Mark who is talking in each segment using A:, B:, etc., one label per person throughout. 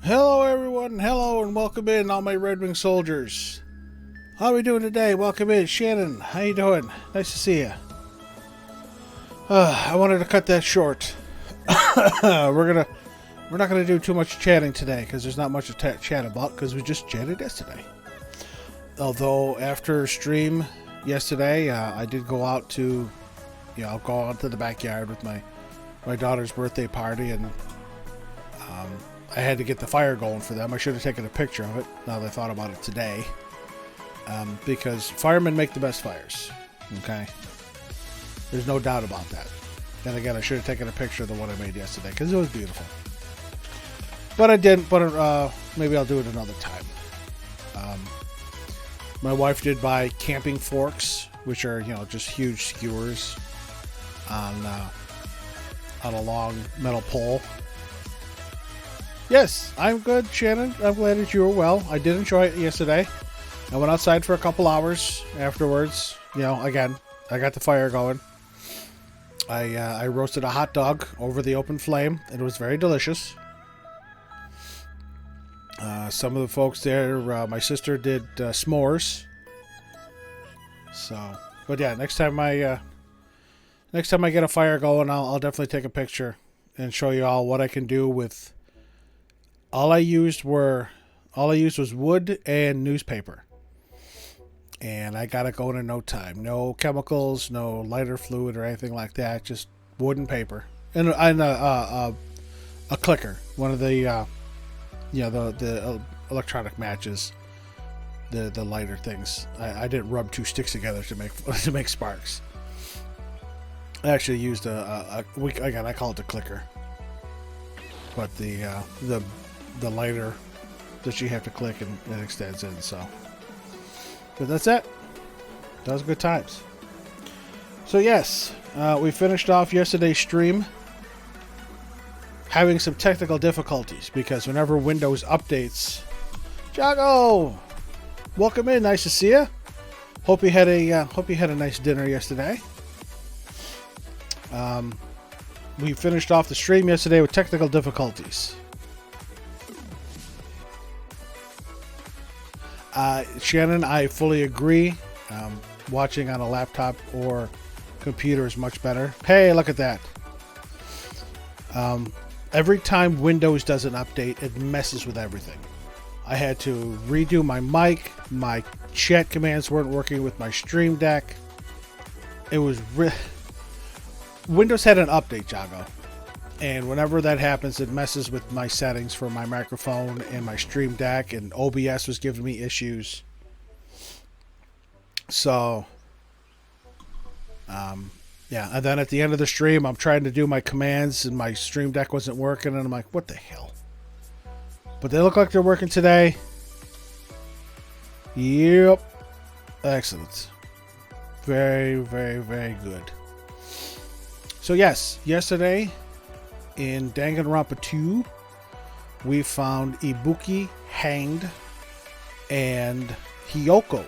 A: Hello everyone, hello and welcome in all my Red Wing soldiers. How are we doing today? Welcome in. Shannon, how you doing? Nice to see you. I wanted to cut that short. We're not gonna do too much chatting today because there's not much to chat about because we just chatted yesterday. Although after stream yesterday, I did go out to, go out to the backyard with my daughter's birthday party, and I had to get the fire going for them. I should have taken a picture of it now that I thought about it today. Because firemen make the best fires. Okay? There's no doubt about that. Then again, I should have taken a picture of the one I made yesterday because it was beautiful. But I didn't. But maybe I'll do it another time. My wife did buy camping forks, which are just huge skewers on a long metal pole. Yes, I'm good, Shannon. I'm glad that you were well. I did enjoy it yesterday. I went outside for a couple hours afterwards. Again, I got the fire going. I roasted a hot dog over the open flame. It was very delicious. Some of the folks there, my sister did s'mores. So, but yeah, next time I get a fire going, I'll definitely take a picture and show you all what I can do with. All I used was wood and newspaper, and I got it going in no time. No chemicals, no lighter fluid or anything like that. Just wood and paper and a clicker. One of the the electronic matches, the lighter things. I didn't rub two sticks together to make sparks. I actually used again, I call it the clicker, but the lighter that you have to click and it extends in. So, but that's it. That was good times. So yes, we finished off yesterday's stream having some technical difficulties because whenever Windows updates, Jago, welcome in. Nice to see you. Hope you had a nice dinner yesterday. We finished off the stream yesterday with technical difficulties. Shannon, I fully agree. Watching on a laptop or computer is much better. Hey, look at that. Every time Windows does an update, it messes with everything. I had to redo my mic. My chat commands weren't working with my Stream Deck. It was Windows had an update, Jago. And whenever that happens, it messes with my settings for my microphone and my Stream Deck, and OBS was giving me issues. So, yeah. And then at the end of the stream, I'm trying to do my commands, and my Stream Deck wasn't working, and I'm like, what the hell? But they look like they're working today. Yep. Excellent. Very, very, very good. So yes, yesterday in Danganronpa 2, we found Ibuki hanged and Hiyoko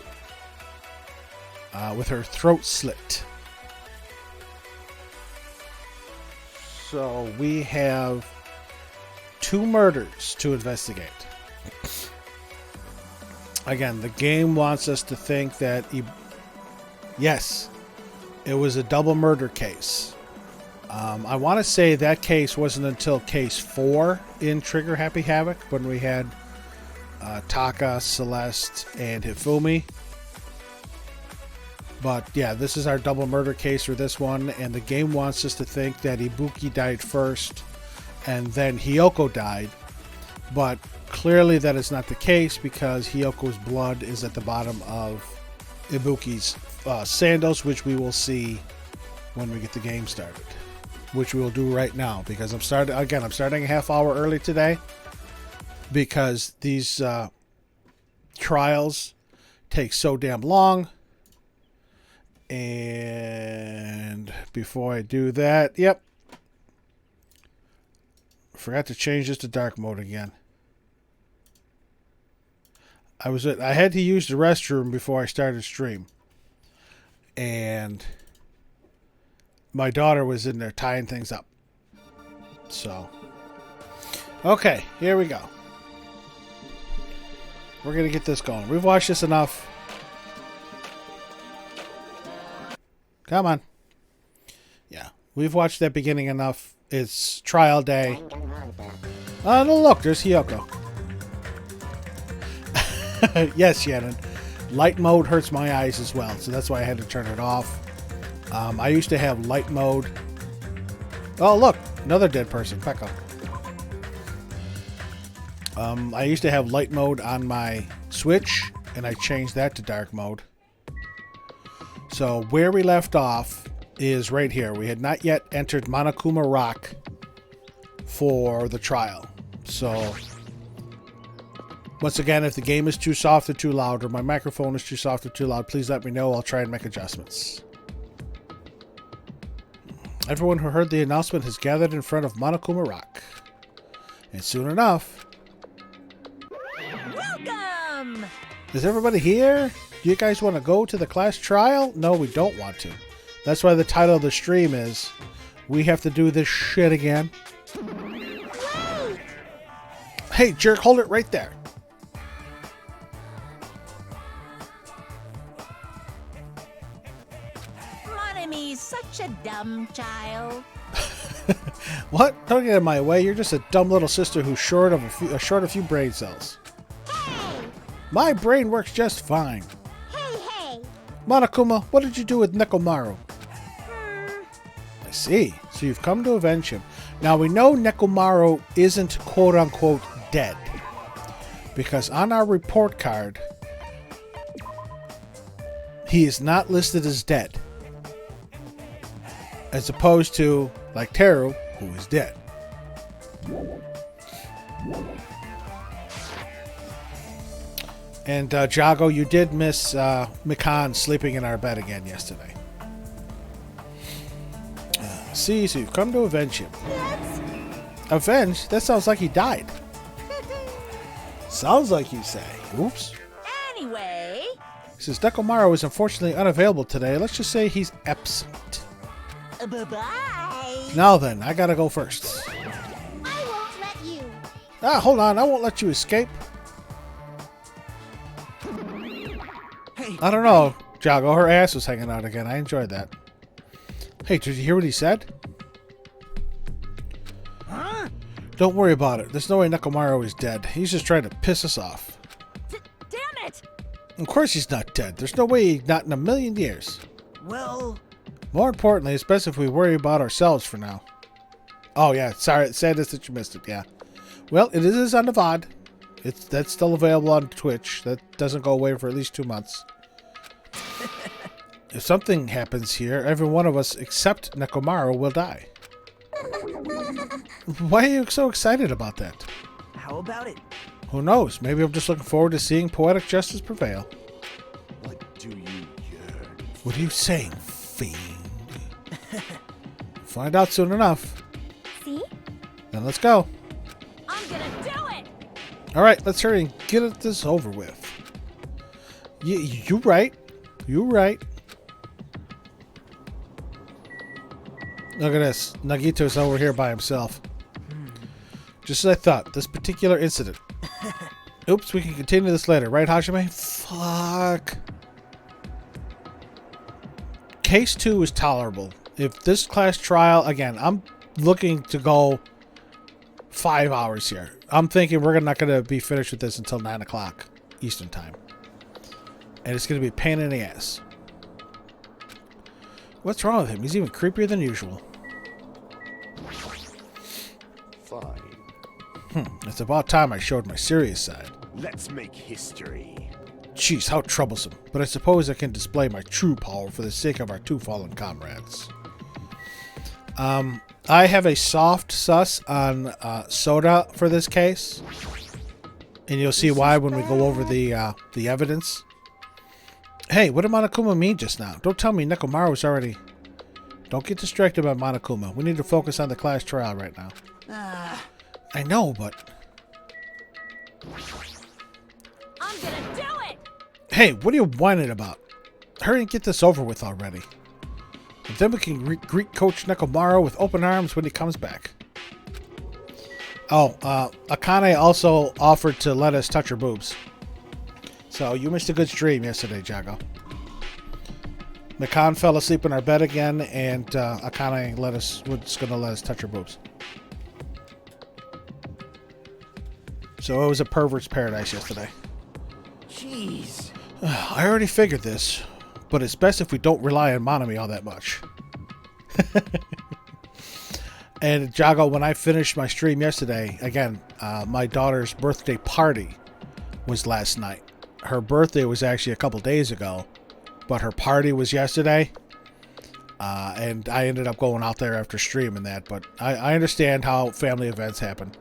A: with her throat slit. So we have 2 murders to investigate. Again, the game wants us to think that yes, it was a double murder case. I want to say that case wasn't until case 4 in Trigger Happy Havoc when we had Taka, Celeste, and Hifumi. But yeah, this is our double murder case for this one, and the game wants us to think that Ibuki died first and then Hiyoko died. But clearly that is not the case because Hiyoko's blood is at the bottom of Ibuki's sandals, which we will see when we get the game started. Which we will do right now because I'm starting a half hour early today because these trials take so damn long. And before I do that, yep, forgot to change this to dark mode again. I had to use the restroom before I started stream, and my daughter was in there tying things up. So, okay, here we go. We're going to get this going. We've watched this enough. Come on. Yeah, we've watched that beginning enough. It's trial day. Oh, no, look, there's Hiyoko. Yes, Shannon. Light mode hurts my eyes as well, so that's why I had to turn it off. I used to have light mode. Oh, look, another dead person. Pekka. I used to have light mode on my Switch, and I changed that to dark mode. So where we left off is right here. We had not yet entered Monokuma Rock for the trial. So, once again, if the game is too soft or too loud, or my microphone is too soft or too loud, please let me know. I'll try and make adjustments. Everyone who heard the announcement has gathered in front of Monokuma Rock. And soon enough...
B: Welcome!
A: Is everybody here? Do you guys want to go to the class trial? No, we don't want to. That's why the title of the stream is, we have to do this shit again.
B: Wait!
A: Hey, jerk, hold it right there.
B: Monomi's such a dumb child.
A: What? Don't get in my way. You're just a dumb little sister who's short of a few brain cells.
B: Hey!
A: My brain works just fine.
B: Hey!
A: Monokuma, what did you do with Nekomaru? I see. So you've come to avenge him. Now we know Nekomaru isn't quote-unquote dead. Because on our report card, he is not listed as dead. As opposed to, like Teru, who is dead. And Jago, you did miss Mikan sleeping in our bed again yesterday. See, so you've come to avenge him.
B: Yes.
A: Avenge? That sounds like he died. Sounds like you say. Oops.
B: Anyway.
A: Since Nekomaru is unfortunately unavailable today, let's just say he's absent.
B: Bye-bye.
A: Now then, I gotta go first.
B: I won't let you.
A: Hold on, I won't let you escape.
C: Hey.
A: I don't know, Jago, her ass was hanging out again. I enjoyed that. Hey, did you hear what he said?
C: Huh?
A: Don't worry about it. There's no way Nekomaru is dead. He's just trying to piss us off.
B: Damn it!
A: Of course he's not dead. There's no way, not in a million years.
C: Well,
A: More importantly, it's best if we worry about ourselves for now. Oh yeah, sorry, sadness that you missed it, yeah. Well, it is on the VOD. That's still available on Twitch. That doesn't go away for at least 2 months. If something happens here, every one of us except Nekomaru will die. Why are you so excited about that?
C: how about it?
A: Who knows? Maybe I'm just looking forward to seeing poetic justice prevail.
C: What do you yearn?
A: What are you saying, fiend? Find out soon enough.
B: See?
A: Then let's go.
B: I'm gonna do it!
A: Alright, let's hurry and get this over with. You right. You right. Look at this. Nagito's over here by himself. Just as I thought, this particular incident. Oops, we can continue this later, right, Hajime? Fuck. Case 2 is tolerable. If this class trial, again, I'm looking to go 5 hours here. I'm thinking we're not going to be finished with this until 9 o'clock Eastern Time. And it's going to be a pain in the ass. What's wrong with him? He's even creepier than usual.
D: Fine.
A: It's about time I showed my serious side.
D: Let's make history.
A: Jeez, how troublesome. But I suppose I can display my true power for the sake of our 2 fallen comrades. I have a soft sus on Soda for this case. And you'll see why when we go over the evidence. Hey, what did Monokuma mean just now? Don't tell me Nekomaru's already... Don't get distracted by Monokuma. We need to focus on the class trial right now. I know, but...
B: I'm gonna do it!
A: Hey, what are you whining about? Hurry and get this over with already. And then we can greet Coach Nekomaru with open arms when he comes back. Oh, Akane also offered to let us touch her boobs. So you missed a good stream yesterday, Jago. Mikan fell asleep in our bed again, and Akane was going to let us touch her boobs. So it was a pervert's paradise yesterday.
C: Jeez.
A: I already figured this, but it's best if we don't rely on Monomi all that much. And Jago, when I finished my stream yesterday, again, my daughter's birthday party was last night. Her birthday was actually a couple days ago, but her party was yesterday. And I ended up going out there after streaming that, but I understand how family events happen.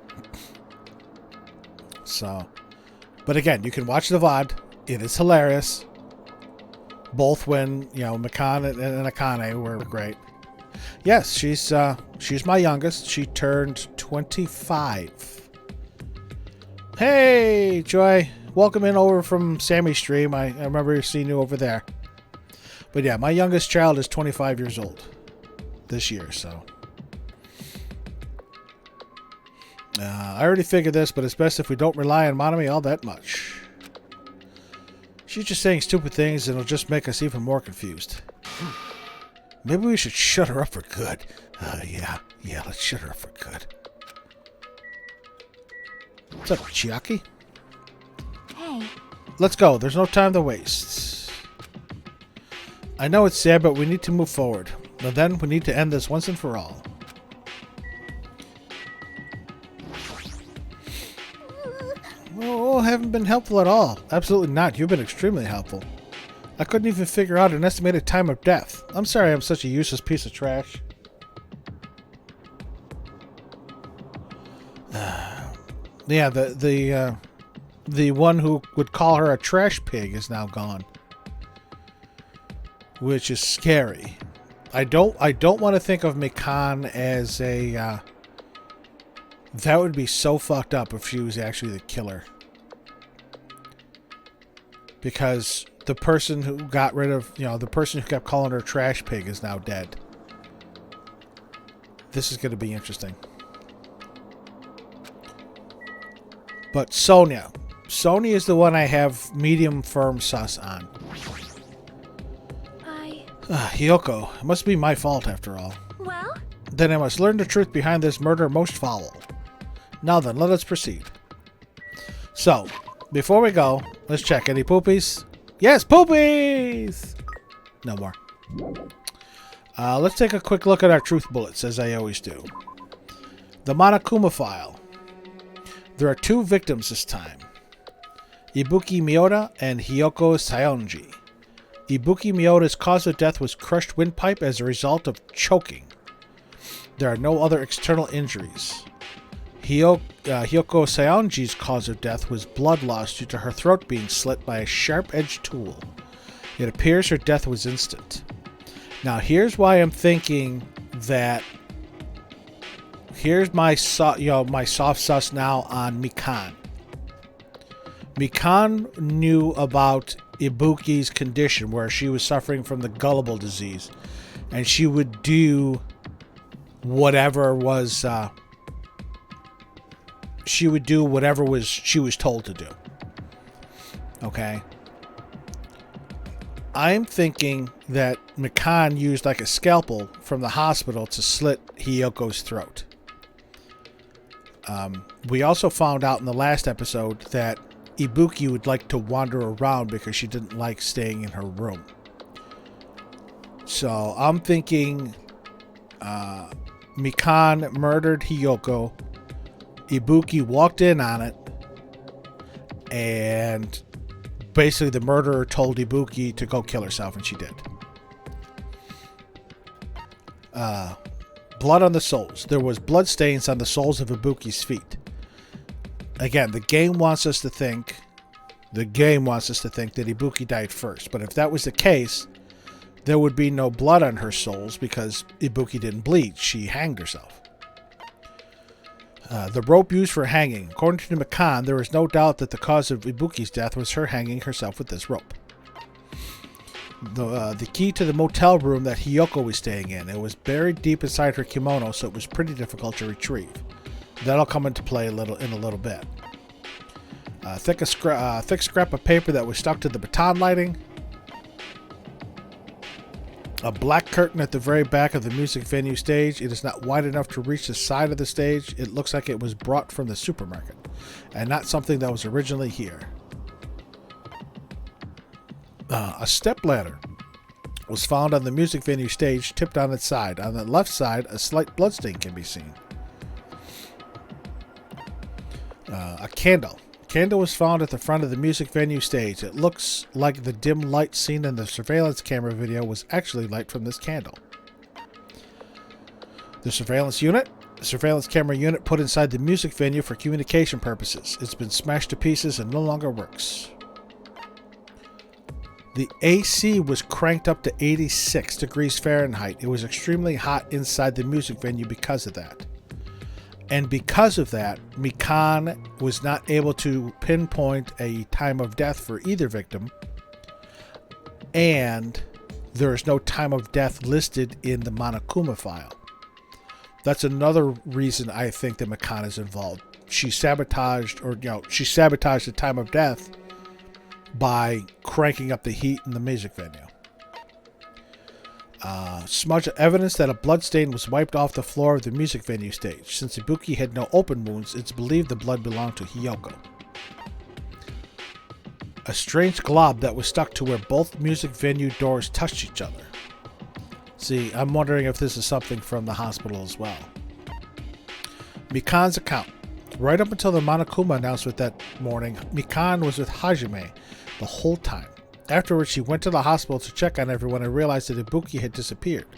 A: So, but again, you can watch the VOD. It is hilarious. Both when, Mikan and Akane were great. Yes, she's my youngest. She turned 25. Hey, Joy. Welcome in over from Sammy's stream. I remember seeing you over there. But yeah, my youngest child is 25 years old this year, so. I already figured this, but it's best if we don't rely on Monami all that much. She's just saying stupid things and it'll just make us even more confused. Maybe we should shut her up for good. Yeah, let's shut her up for good. What's up, Chiaki?
B: Hey.
A: Let's go. There's no time to waste. I know it's sad, but we need to move forward. But then we need to end this once and for all. Oh, haven't been helpful at all. Absolutely not. You've been extremely helpful. I couldn't even figure out an estimated time of death. I'm sorry I'm such a useless piece of trash. Yeah, the one who would call her a trash pig is now gone. Which is scary. I don't want to think of Mikan as a that would be so fucked up if she was actually the killer. Because the person who got rid of, the person who kept calling her trash pig is now dead. This is going to be interesting. But Sonia. Sonia is the one I have medium firm sus on. Hiyoko, it must be my fault after all.
B: Well?
A: Then I must learn the truth behind this murder most foul. Now then, let us proceed. So, before we go, let's check. Any poopies? Yes, poopies! No more. Let's take a quick look at our truth bullets, as I always do. The Monokuma file. There are 2 victims this time. Ibuki Miota and Hiyoko Saionji. Ibuki Miyoda's cause of death was crushed windpipe as a result of choking. There are no other external injuries. Hiyoko Saionji's cause of death was blood loss due to her throat being slit by a sharp-edged tool. It appears her death was instant. Now here's why I'm thinking that. Here's my my soft sus now on Mikan. Mikan knew about Ibuki's condition where she was suffering from the gullible disease, and she would do whatever was she was told to do. Okay, I'm thinking that Mikan used like a scalpel from the hospital to slit Hiyoko's throat. We also found out in the last episode that Ibuki would like to wander around because she didn't like staying in her room. So I'm thinking Mikan murdered Hiyoko. Ibuki walked in on it, and basically the murderer told Ibuki to go kill herself, and she did. Blood on the soles. There was blood stains on the soles of Ibuki's feet. Again, the game wants us to think that Ibuki died first. But if that was the case, there would be no blood on her soles because Ibuki didn't bleed. She hanged herself. The rope used for hanging. According to Mikan, there is no doubt that the cause of Ibuki's death was her hanging herself with this rope. The key to the motel room that Hiyoko was staying in. It was buried deep inside her kimono, so it was pretty difficult to retrieve. That'll come into play in a little bit. Thick scrap of paper that was stuck to the baton lighting. A black curtain at the very back of the music venue stage. It is not wide enough to reach the side of the stage. It looks like it was brought from the supermarket and not something that was originally here. A step ladder was found on the music venue stage, tipped on its side. On the left side, a slight bloodstain can be seen. A candle. Candle was found at the front of the music venue stage. It looks like the dim light seen in the surveillance camera video was actually light from this candle. The surveillance unit. The surveillance camera unit put inside the music venue for communication purposes. It's been smashed to pieces and no longer works. The AC was cranked up to 86 degrees Fahrenheit. It was extremely hot inside the music venue because of that. And because of that, Mikan was not able to pinpoint a time of death for either victim. And there is no time of death listed in the Monokuma file. That's another reason I think that Mikan is involved. She sabotaged the time of death by cranking up the heat in the music venue. Smudge evidence that a bloodstain was wiped off the floor of the music venue stage. Since Ibuki had no open wounds, it's believed the blood belonged to Hiyoko. A strange glob that was stuck to where both music venue doors touched each other. See, I'm wondering if this is something from the hospital as well. Mikan's account. Right up until the Monokuma announcement that morning, Mikan was with Hajime the whole time. Afterwards, she went to the hospital to check on everyone and realized that Ibuki had disappeared.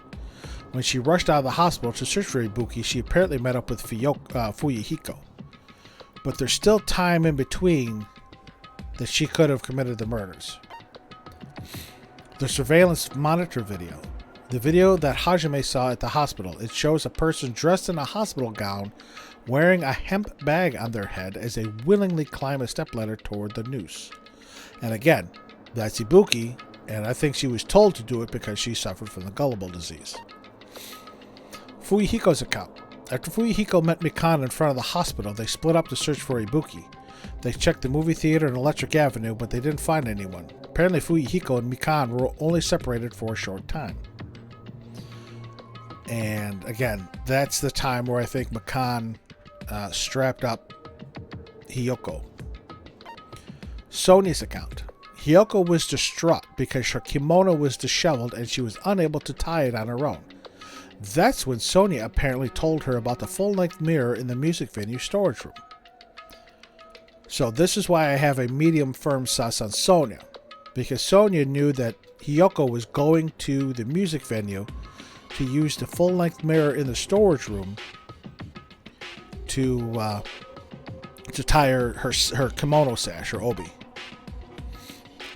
A: When she rushed out of the hospital to search for Ibuki, she apparently met up with Fuyuhiko. But there's still time in between that she could have committed the murders. The surveillance monitor video. The video that Hajime saw at the hospital. It shows a person dressed in a hospital gown wearing a hemp bag on their head as they willingly climb a stepladder toward the noose. And again, that's Ibuki, and I think she was told to do it because she suffered from the gullible disease. Fuyuhiko's account. After Fuyuhiko met Mikan in front of the hospital, they split up to search for Ibuki. They checked the movie theater and Electric Avenue, but they didn't find anyone. Apparently Fuyuhiko and Mikan were only separated for a short time. And again, that's the time where I think Mikan strapped up Hiyoko. Sony's account. Hiyoko was distraught because her kimono was disheveled and she was unable to tie it on her own. That's when Sonia apparently told her about the full-length mirror in the music venue storage room. So this is why I have a medium firm sus on Sonia, because Sonia knew that Hiyoko was going to the music venue to use the full-length mirror in the storage room to tie her kimono sash, or obi.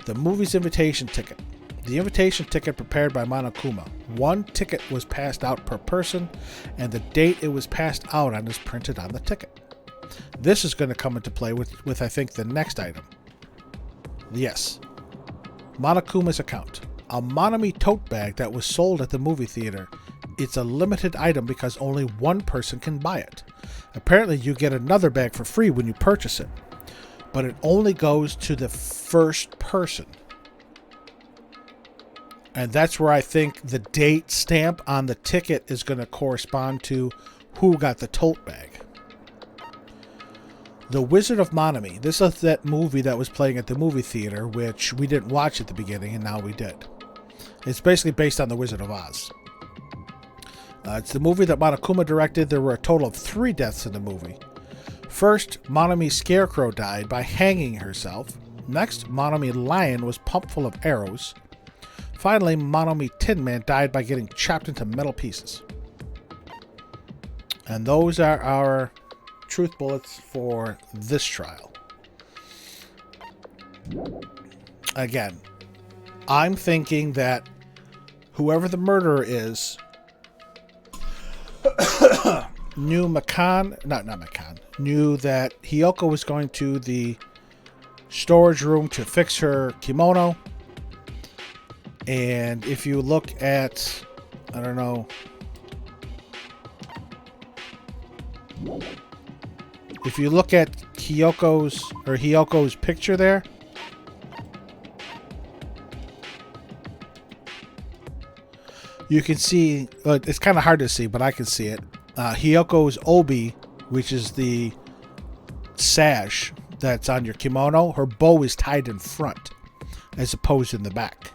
A: The movie's invitation ticket. The invitation ticket prepared by Monokuma. One ticket was passed out per person, and the date it was passed out on is printed on the ticket. This is going to come into play with I think, the next item. Yes. Monokuma's account. A Monami tote bag that was sold at the movie theater. It's a limited item because only one person can buy it. Apparently you get another bag for free when you purchase it, but it only goes to the first person. And that's where I think the date stamp on the ticket is going to correspond to who got the tote bag. The Wizard of Monami. This is that movie that was playing at the movie theater, which we didn't watch at the beginning, and now we did. It's basically based on The Wizard of Oz. It's the movie that Monokuma directed. There were a total of 3 deaths in the movie. First, Monami's scarecrow died by hanging herself. Next, Monami Lion was pumped full of arrows. Finally, Monami Tin Man died by getting chopped into metal pieces. And those are our truth bullets for this trial. Again, I'm thinking that whoever the murderer is knew that Hiyoko was going to the storage room to fix her kimono. And if you look at, I don't know, if you look at Hiyoko's picture there, you can see, it's kind of hard to see, but I can see it. Hiyoko's obi, which is the sash that's on your kimono, her bow is tied in front as opposed to in the back.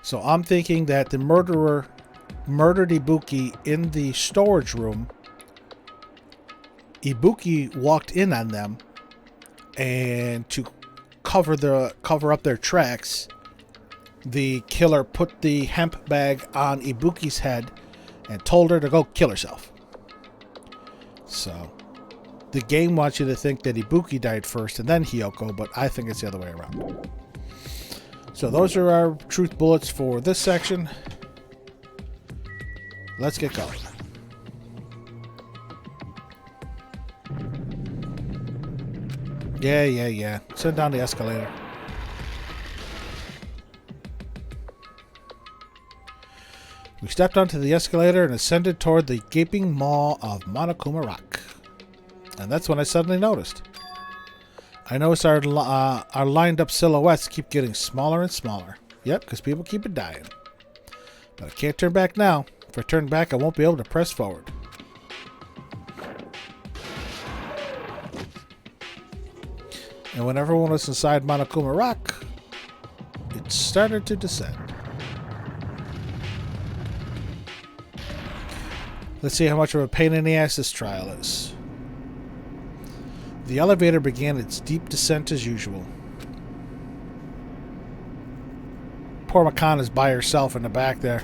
A: So I'm thinking that the murderer murdered Ibuki in the storage room. Ibuki walked in on them, and to cover up their tracks, the killer put the hemp bag on Ibuki's head and told her to go kill herself. So, the game wants you to think that Ibuki died first and then Hiyoko, but I think it's the other way around. So those are our truth bullets for this section. Let's get going. Yeah. Send down the escalator. We stepped onto the escalator and ascended toward the gaping maw of Monokuma Rock. And that's when I suddenly noticed. I noticed our lined up silhouettes keep getting smaller and smaller. Yep, because people keep dying. But I can't turn back now. If I turn back, I won't be able to press forward. And when everyone was inside Monokuma Rock, it started to descend. Let's see how much of a pain in the ass this trial is. The elevator began its deep descent as usual. Poor Makane's by herself in the back there.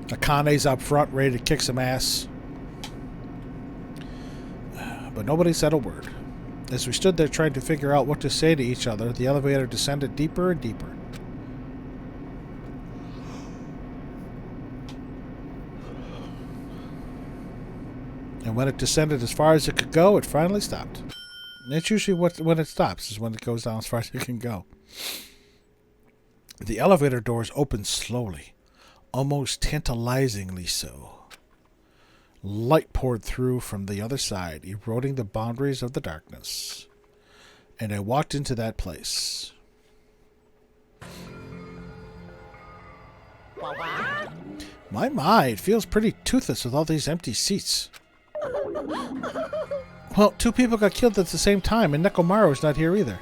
A: Akane's up front, ready to kick some ass. But nobody said a word. As we stood there trying to figure out what to say to each other, the elevator descended deeper and deeper. And when it descended as far as it could go, it finally stopped. And that's usually when it stops, is when it goes down as far as it can go. The elevator doors opened slowly, almost tantalizingly so. Light poured through from the other side, eroding the boundaries of the darkness. And I walked into that place. My, it feels pretty toothless with all these empty seats. Well, 2 people got killed at the same time, and Nekomaru's not here either.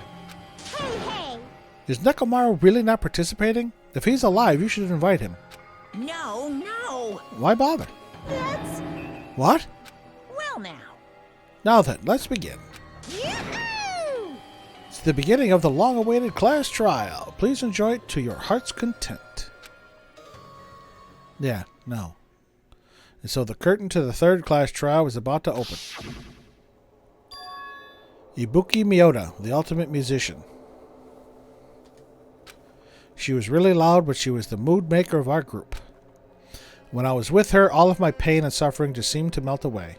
B: Hey.
A: Is Nekomaru really not participating? If he's alive, you should invite him.
B: No.
A: Why bother?
B: That's...
A: What?
B: Well now.
A: Now then, let's begin.
B: Yoo-hoo!
A: It's the beginning of the long-awaited class trial. Please enjoy it to your heart's content. Yeah, no. And so the curtain to the 3rd class trial was about to open. Ibuki Miyoda, the ultimate musician. She was really loud, but she was the mood maker of our group. When I was with her, all of my pain and suffering just seemed to melt away.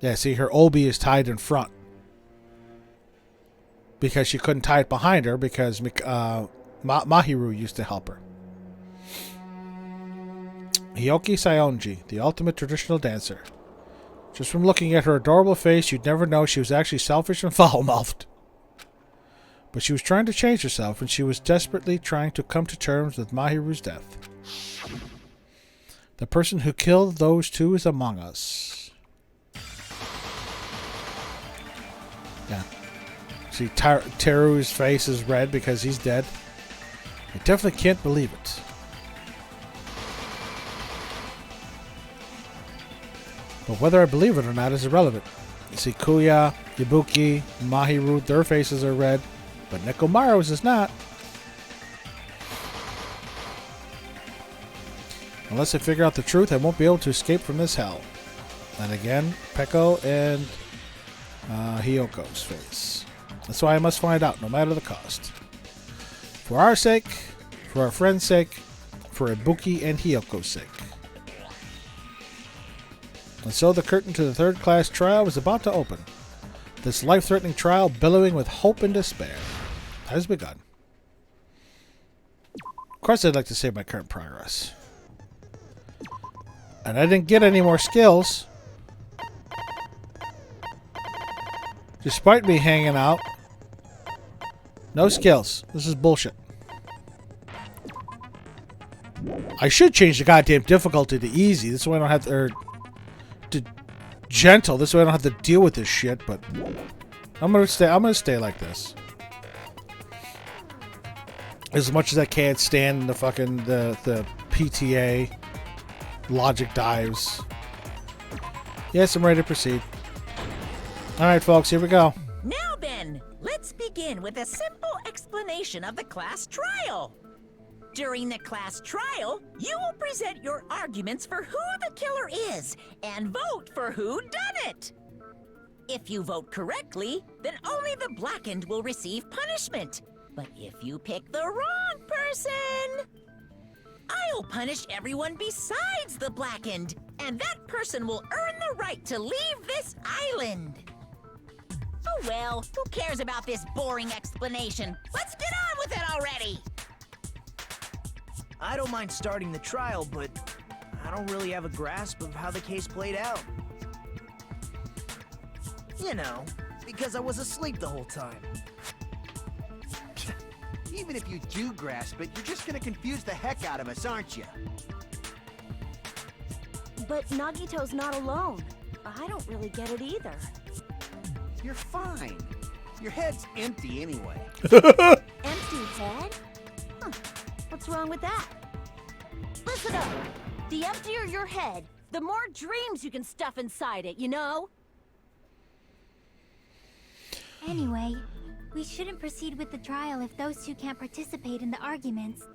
A: Yeah, see, her obi is tied in front. Because she couldn't tie it behind her because Mahiru used to help her. Hioki Saionji, the ultimate traditional dancer. Just from looking at her adorable face, you'd never know she was actually selfish and foul-mouthed. But she was trying to change herself, and she was desperately trying to come to terms with Mahiru's death. The person who killed those 2 is among us. Yeah. See, Teru's face is red because he's dead. I definitely can't believe it. But whether I believe it or not is irrelevant. You see, Kuya, Ibuki, Mahiru, their faces are red, but Nekomaru's is not. Unless I figure out the truth, I won't be able to escape from this hell. And again, Peko and Hiyoko's face. That's why I must find out, no matter the cost. For our sake, for our friend's sake, for Ibuki and Hiyoko's sake. And so the curtain to the 3rd class trial was about to open. This life-threatening trial, billowing with hope and despair, has begun. Of course, I'd like to save my current progress. And I didn't get any more skills. Despite me hanging out. No skills. This is bullshit. I should change the goddamn difficulty to easy. This way I don't have to... to gentle. This way I don't have to deal with this shit, but... I'm gonna stay like this. As much as I can't stand the fucking... the PTA... logic dives. Yes, I'm ready to proceed. Alright, folks, here we go.
B: Now then, let's begin with a simple explanation of the class trial. During the class trial, you will present your arguments for who the killer is and vote for who done it. If you vote correctly, then only the blackened will receive punishment. But if you pick the wrong person, I'll punish everyone besides the blackened, and that person will earn the right to leave this island. Oh well, who cares about this boring explanation? Let's get on with it already!
C: I don't mind starting the trial, but I don't really have a grasp of how the case played out. You know, because I was asleep the whole time.
D: Even if you do grasp it, you're just gonna confuse the heck out of us, aren't you?
E: But Nagito's not alone. I don't really get it either.
D: You're fine. Your head's empty anyway.
E: Empty head? Huh. What's wrong with that? Listen up. The emptier your head, the more dreams you can stuff inside it, you know?
F: Anyway, we shouldn't proceed with the trial if those two can't participate in the arguments.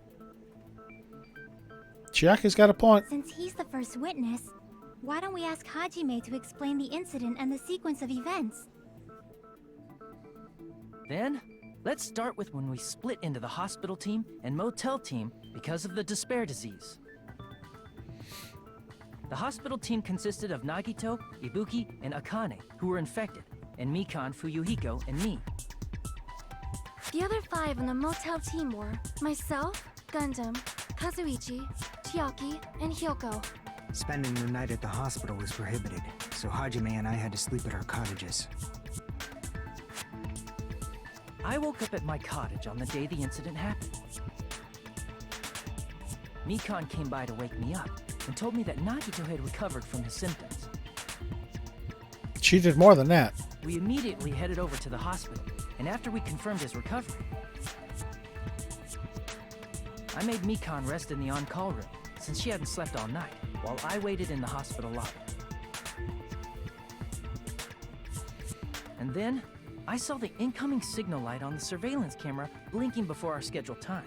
A: Chiaki's got a point.
F: Since he's the first witness, why don't we ask Hajime to explain the incident and the sequence of events?
G: Then, let's start with when we split into the hospital team and motel team because of the despair disease. The hospital team consisted of Nagito, Ibuki, and Akane, who were infected, and Mikan, Fuyuhiko, and me.
H: The other 5 on the motel team were myself, Gundam, Kazuichi, Chiaki, and Hyoko.
I: Spending the night at the hospital was prohibited, so Hajime and I had to sleep at our cottages.
G: I woke up at my cottage on the day the incident happened. Mikan came by to wake me up and told me that Nagito had recovered from his symptoms.
A: She did more than that.
G: We immediately headed over to the hospital, and after we confirmed his recovery, I made Mikan rest in the on-call room, since she hadn't slept all night, while I waited in the hospital lobby. And then, I saw the incoming signal light on the surveillance camera blinking before our scheduled time.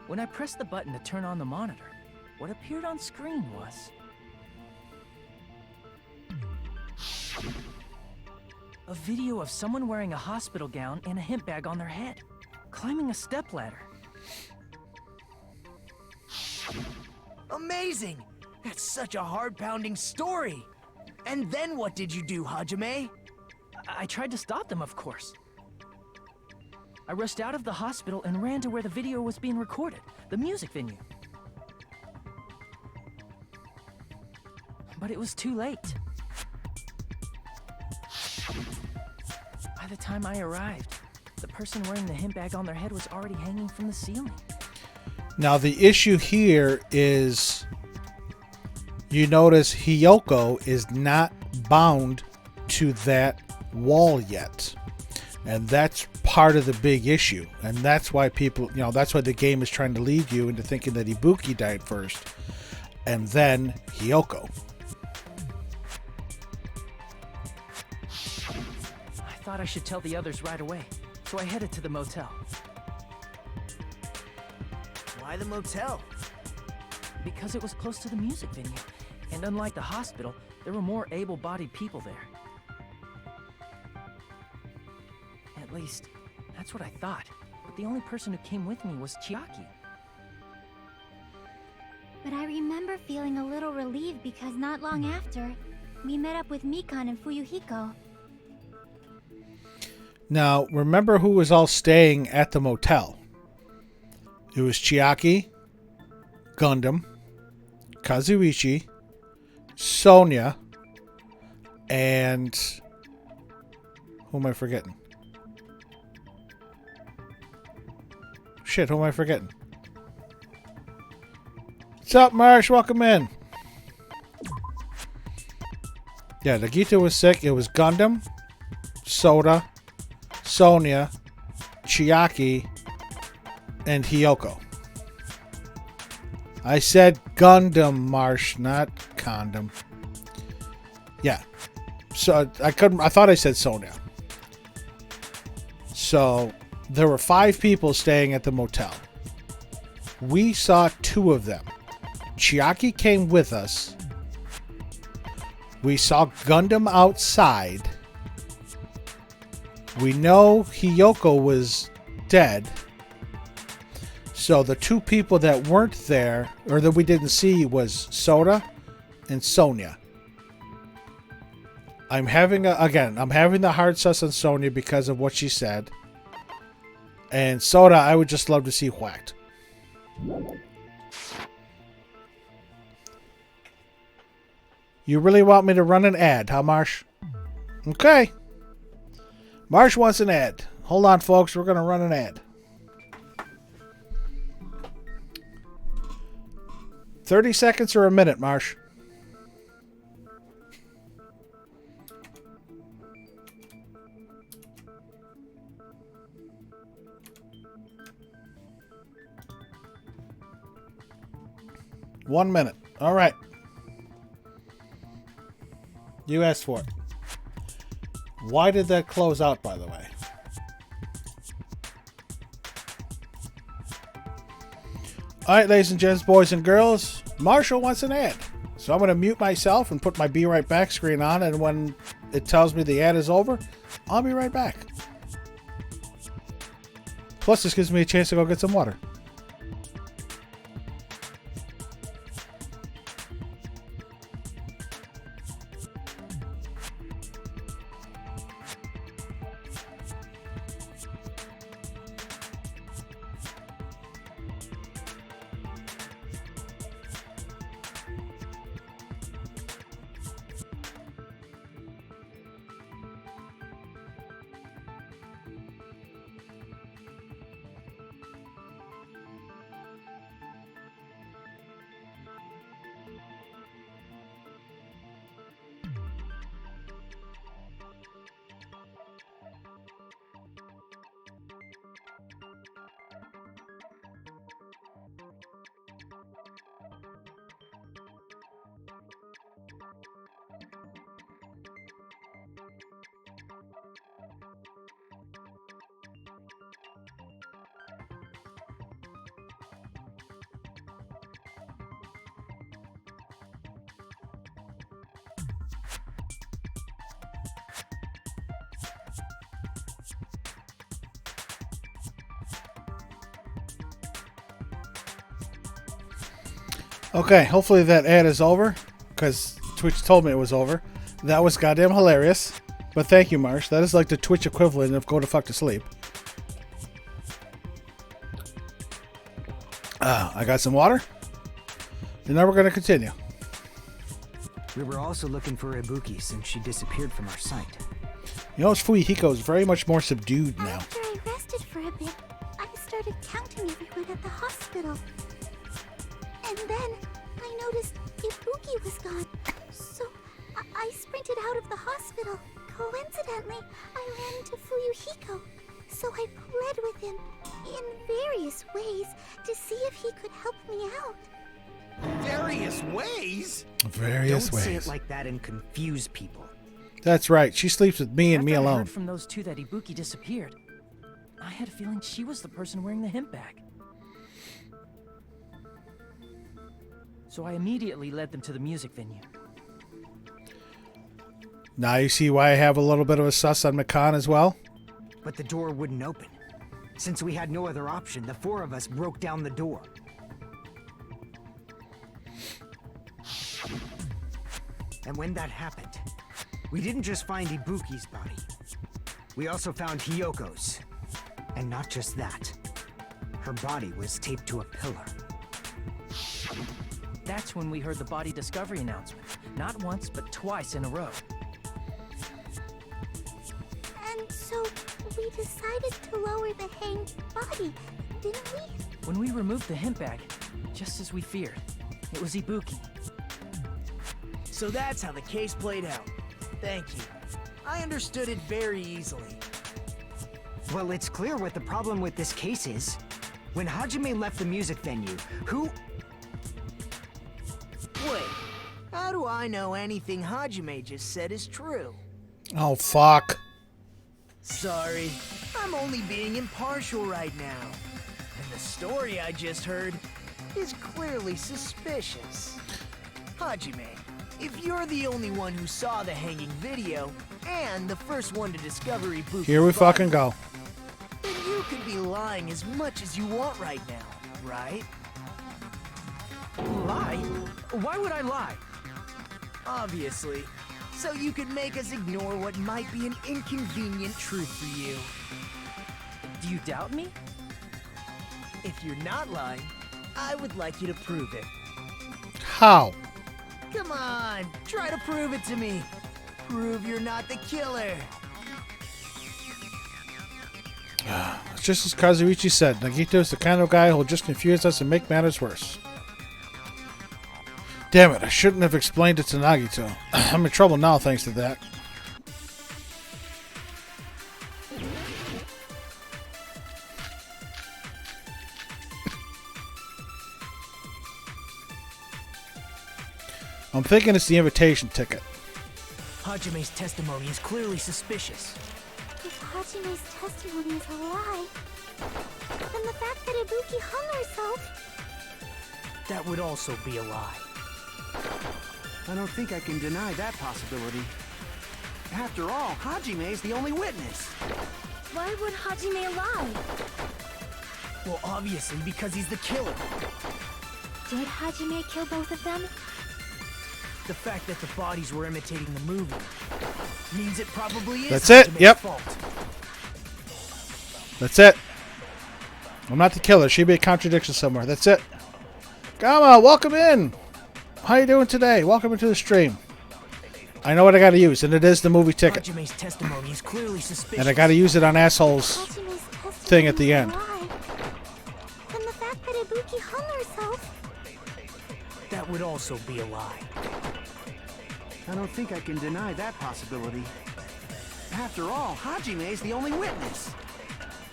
G: When I pressed the button to turn on the monitor, what appeared on screen was a video of someone wearing a hospital gown and a hemp bag on their head, climbing a stepladder.
C: Amazing! That's such a heart-pounding story! And then what did you do, Hajime?
G: I tried to stop them, of course. I rushed out of the hospital and ran to where the video was being recorded, the music venue. But it was too late. By the time I arrived, the person wearing the hemp bag on their head was already hanging from the ceiling.
A: Now, the issue here is you notice Hyoko is not bound to that wall yet. And that's part of the big issue. And that's why people, that's why the game is trying to lead you into thinking that Ibuki died first and then Hyoko.
G: I thought I should tell the others right away, so I headed to the motel.
C: Why the motel?
G: Because it was close to the music venue, and unlike the hospital, there were more able-bodied people there. At least, that's what I thought, but the only person who came with me was Chiaki.
F: But I remember feeling a little relieved because not long after, we met up with Mikan and Fuyuhiko.
A: Now, remember who was all staying at the motel? It was Chiaki, Gundam, Kazuichi, Sonia, and who am I forgetting? Shit, who am I forgetting? What's up, Marsh? Welcome in. Yeah, Nagito was sick. It was Gundam, Soda, Sonia, Chiaki, and Hyoko. I said Gundam, Marsh, not condom. Yeah. So I thought I said Sonia. So there were 5 people staying at the motel. We saw 2 of them. Chiaki came with us. We saw Gundam outside. We know Hiyoko was dead. So the 2 people that weren't there, or that we didn't see, was Soda and Sonia. I'm having the hard sus on Sonia because of what she said. And Soda, I would just love to see whacked. You really want me to run an ad, huh, Marsh? Okay. Marsh wants an ad. Hold on, folks. We're going to run an ad. 30 seconds or a minute, Marsh? One minute. All right. You asked for it. Why did that close out, by the way? All right, ladies and gents, boys and girls, Marshall wants an ad. So I'm going to mute myself and put my Be Right Back screen on, and when it tells me the ad is over, I'll be right back. Plus, this gives me a chance to go get some water. Okay, hopefully that ad is over, because Twitch told me it was over. That was goddamn hilarious. But thank you, Marsh. That is like the Twitch equivalent of go to fuck to sleep. I got some water. And now we're going to continue.
I: We were also looking for Ibuki since she disappeared from our sight.
A: You notice Fuyuhiko is very much more subdued now.
F: After I rested for a bit, I started counting everyone at the hospital. And then I noticed Ibuki was gone. So I sprinted out of the hospital. Coincidentally, I ran into Fuyuhiko. So I pled with him in various ways to see if he could help me out.
D: Various ways?
A: Various
I: Don't
A: ways.
I: say it like that and confuse people.
A: That's right. She sleeps with me and
G: After
A: me
G: I
A: alone.
G: heard from those 2 that Ibuki disappeared, I had a feeling she was the person wearing the hemp bag. So I immediately led them to the music venue.
A: Now you see why I have a little bit of a sus on McCon as well?
I: But the door wouldn't open. Since we had no other option, the 4 of us broke down the door. And when that happened, we didn't just find Ibuki's body. We also found Hiyoko's. And not just that. Her body was taped to a pillar.
G: That's when we heard the body discovery announcement. Not once, but twice in a row.
F: And so we decided to lower the hanged body, didn't we?
G: When we removed the hemp bag, just as we feared, it was Ibuki.
C: So that's how the case played out. Thank you. I understood it very easily.
I: Well, it's clear what the problem with this case is. When Hajime left the music venue, who...
C: Wait, how do I know anything Hajime just said is true?
A: Oh, fuck.
C: Sorry. I'm only being impartial right now. And the story I just heard is clearly suspicious. Hajime, if you're the only one who saw the hanging video, and the first one to discover Ibuki's
A: Here we
C: body,
A: fucking go.
C: then you could be lying as much as you want right now, right?
G: Lie? Why would I lie?
C: Obviously. So you could make us ignore what might be an inconvenient truth for you.
G: Do you doubt me?
C: If you're not lying, I would like you to prove it.
A: How?
C: Come on, try to prove it to me. Prove you're not the killer.
A: It's just as Kazuichi said, Nagito is the kind of guy who'll just confuse us and make matters worse. Damn it, I shouldn't have explained it to Nagito. I'm in trouble now thanks to that. I'm thinking it's the invitation ticket.
C: Hajime's testimony is clearly suspicious.
F: If Hajime's testimony is a lie, then the fact that Ibuki hung herself...
C: That would also be a lie.
D: I don't think I can deny that possibility. After all, Hajime is the only witness.
H: Why would Hajime lie?
C: Well, obviously because he's the killer.
H: Did Hajime kill both of them?
C: The fact that the bodies were imitating the movie means it probably is
A: That's it,
C: Hajime's
A: yep.
C: fault.
A: That's it. I'm not the killer. Should be a contradiction somewhere. That's it. Gamma, welcome in. How you doing today? Welcome into the stream. I know what I gotta use, and it is the movie ticket.
C: Hajime's testimony is clearly suspicious.
A: And I gotta use it on assholes
F: Hajime's testimony
A: thing at the
F: is a
A: end.
F: lie, then the fact that Ibuki hung herself...
C: That would also be a lie.
D: I don't think I can deny that possibility. After all, Hajime is the only witness.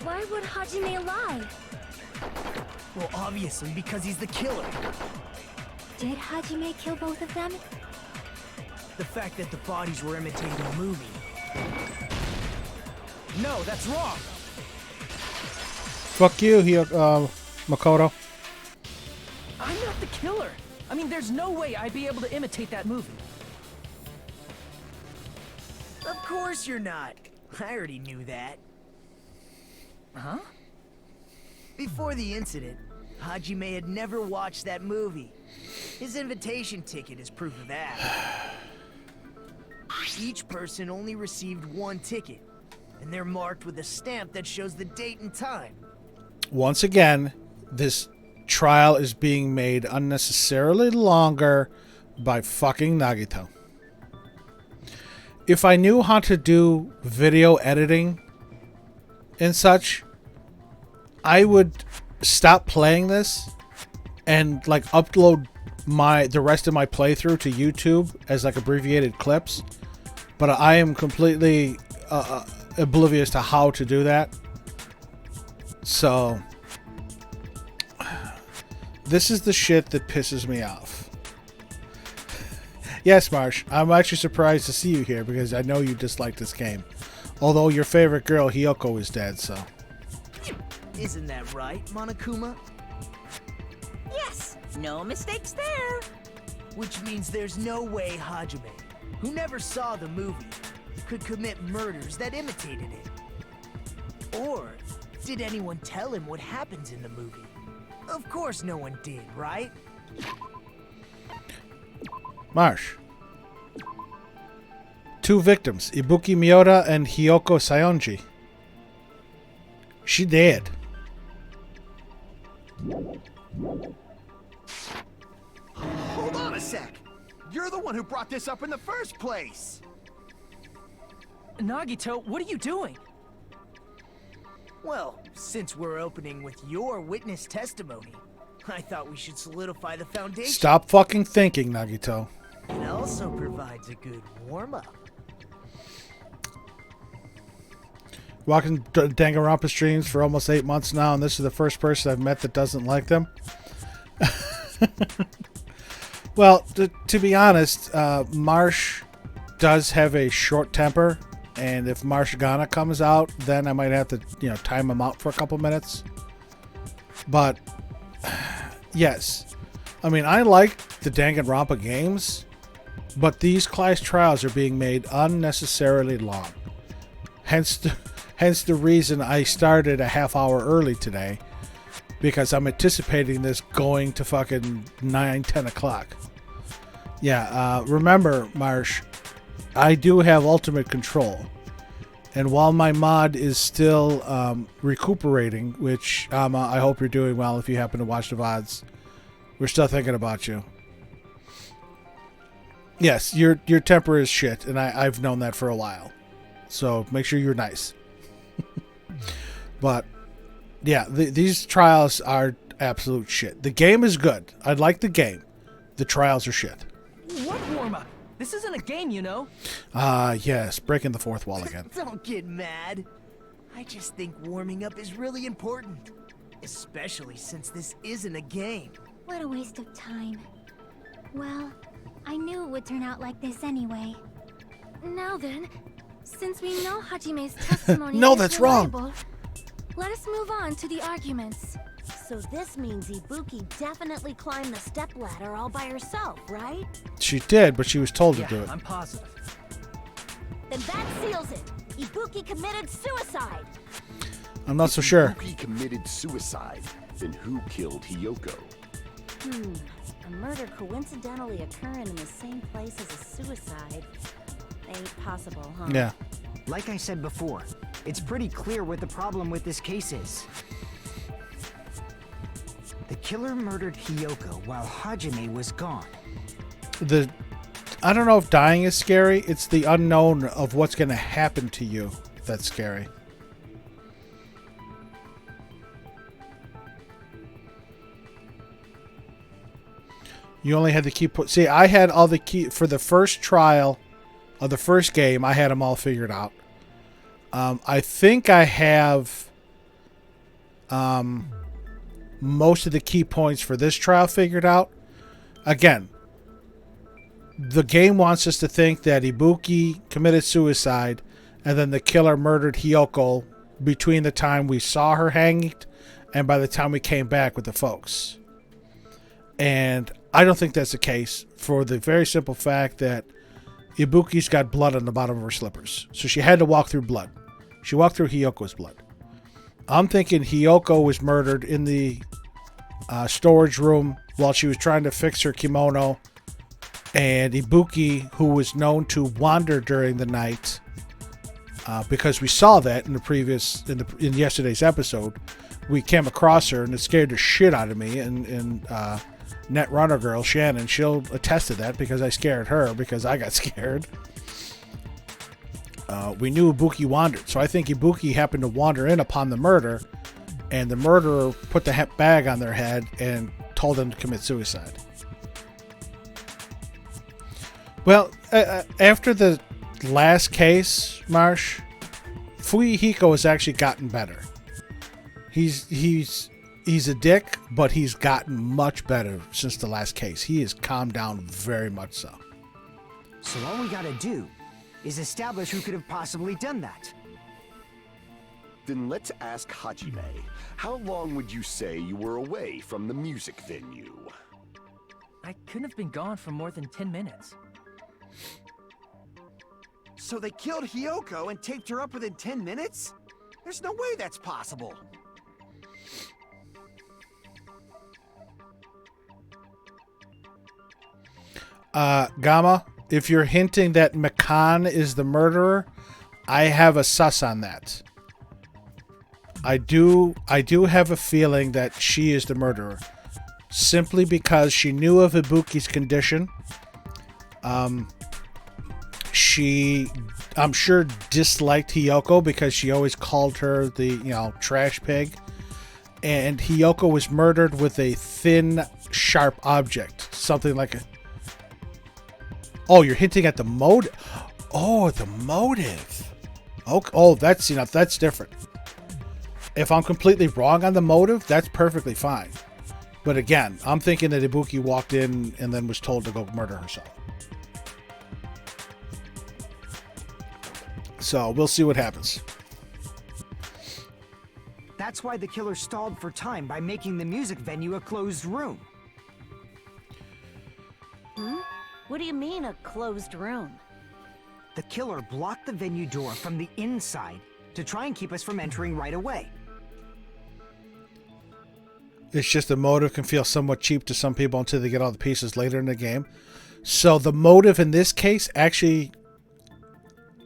H: Why would Hajime lie?
C: Well, obviously because he's the killer.
H: Did Hajime kill both of them?
C: The fact that the bodies were imitating the movie. No, that's wrong.
A: Fuck you, Makoto.
G: I'm not the killer. I mean, there's no way I'd be able to imitate that movie.
C: Of course you're not. I already knew that.
G: Huh?
C: Before the incident, Hajime had never watched that movie. His invitation ticket is proof of that. Each person only received one ticket, and they're marked with a stamp that shows the date and time.
A: Once again, this trial is being made unnecessarily longer by fucking Nagito. If I knew how to do video editing and such, I would stop playing this and like upload the rest of my playthrough to YouTube as like abbreviated clips. But I am completely oblivious to how to do that. So this is the shit that pisses me off. Yes, Marsh, I'm actually surprised to see you here because I know you dislike this game. Although your favorite girl, Hiyoko, is dead, so...
C: Isn't that right, Monokuma?
B: Yes, no mistakes there.
C: Which means there's no way Hajime, who never saw the movie, could commit murders that imitated it. Or did anyone tell him what happens in the movie? Of course no one did, right?
A: Marsh. 2 victims, Ibuki Miura and Hiyoko Sayonji. She dead.
D: Hold on a sec. You're the one who brought this up in the first place.
G: Nagito, what are you doing?
C: Well, since we're opening with your witness testimony, I thought we should solidify the foundation.
A: Stop fucking thinking, Nagito.
C: It also provides a good warm-up.
A: Walking Danganronpa streams for almost 8 months now, and this is the first person I've met that doesn't like them. Well, to be honest, Marsh does have a short temper, and if Marshigana comes out, then I might have to, time him out for a couple minutes. But yes, I mean, I like the Danganronpa games, but these class trials are being made unnecessarily long. Hence the reason I started a half hour early today, because I'm anticipating this going to fucking 9-10 o'clock. Yeah, remember, Marsh, I do have ultimate control. And while my mod is still recuperating, which I hope you're doing well if you happen to watch the VODs, we're still thinking about you. Yes, your temper is shit, and I've known that for a while. So make sure you're nice. But, yeah, these trials are absolute shit. The game is good. I like the game. The trials are shit.
G: What warm-up? This isn't a game, you know.
A: Yes, breaking the fourth wall again.
C: Don't get mad. I just think warming up is really important. Especially since this isn't a game.
F: What a waste of time. Well, I knew it would turn out like this anyway.
H: Now then, since we know Hajime's testimony
A: No,
H: is
A: that's wrong.
H: reliable, let us move on to the arguments.
E: So this means Ibuki definitely climbed the stepladder all by herself, right?
A: She did, but she was told to
G: Yeah,
A: do it.
G: I'm positive.
E: Then that seals it. Ibuki committed suicide.
A: I'm not so sure.
J: Ibuki committed suicide. Then who killed Hiyoko?
E: A murder coincidentally occurring in the same place as a suicide. Ain't possible, huh?
A: Yeah.
I: Like I said before, it's pretty clear what the problem with this case is. The killer murdered Hiyoko while Hajime was gone.
A: I don't know if dying is scary. It's the unknown of what's going to happen to you that's scary. You only had the key. See, I had all the key for the first trial of the first game. I had them all figured out. I think I have most of the key points for this trial figured out. Again, the game wants us to think that Ibuki committed suicide and then the killer murdered Hiyoko between the time we saw her hanged and by the time we came back with the folks. And I don't think that's the case for the very simple fact that Ibuki's got blood on the bottom of her slippers. So she had to walk through blood. She walked through Hiyoko's blood. I'm thinking Hiyoko was murdered in the storage room while she was trying to fix her kimono. And Ibuki, who was known to wander during the night, because we saw that in the previous, in yesterday's episode, we came across her and it scared the shit out of me. And Net Runner Girl, Shannon, she'll attest to that because I scared her because I got scared. We knew Ibuki wandered, so I think Ibuki happened to wander in upon the murder, and the murderer put the bag on their head and told them to commit suicide. Well, after the last case, Marsh, Fuyuhiko has actually gotten better. He's a dick, but he's gotten much better since the last case. He has calmed down very much so.
I: So all we gotta do is establish who could have possibly done that.
J: Then let's ask Hajime. How long would you say you were away from the music venue?
G: I couldn't have been gone for more than 10 minutes.
D: So they killed Hiyoko and taped her up within 10 minutes? There's no way that's possible.
A: Gamma, if you're hinting that Makan is the murderer, I have a sus on that. I do have a feeling that she is the murderer, simply because she knew of Ibuki's condition. She, I'm sure, disliked Hiyoko because she always called her the, trash pig. And Hiyoko was murdered with a thin, sharp object, something like a... Oh, you're hinting at the motive. Oh, the motive. Okay. Oh, that's different. If I'm completely wrong on the motive, that's perfectly fine. But again, I'm thinking that Ibuki walked in and then was told to go murder herself. So we'll see what happens.
I: That's why the killer stalled for time by making the music venue a closed room.
E: What do you mean, a closed room?
I: The killer blocked the venue door from the inside to try and keep us from entering right away.
A: It's just the motive can feel somewhat cheap to some people until they get all the pieces later in the game. So the motive in this case actually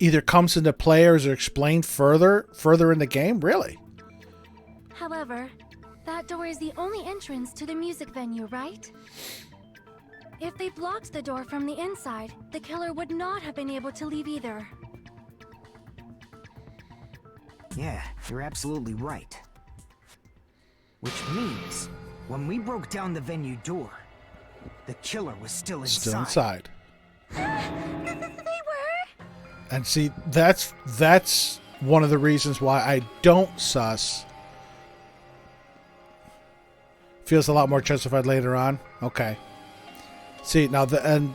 A: either comes into play or is explained further in the game? Really?
H: However, that door is the only entrance to the music venue, right? If they blocked the door from the inside, the killer would not have been able to leave either.
I: Yeah, you're absolutely right. Which means, when we broke down the venue door, the killer was still inside.
A: Still inside.
E: They were?
A: And see, that's one of the reasons why I don't sus. Feels a lot more justified later on. Okay. See, now and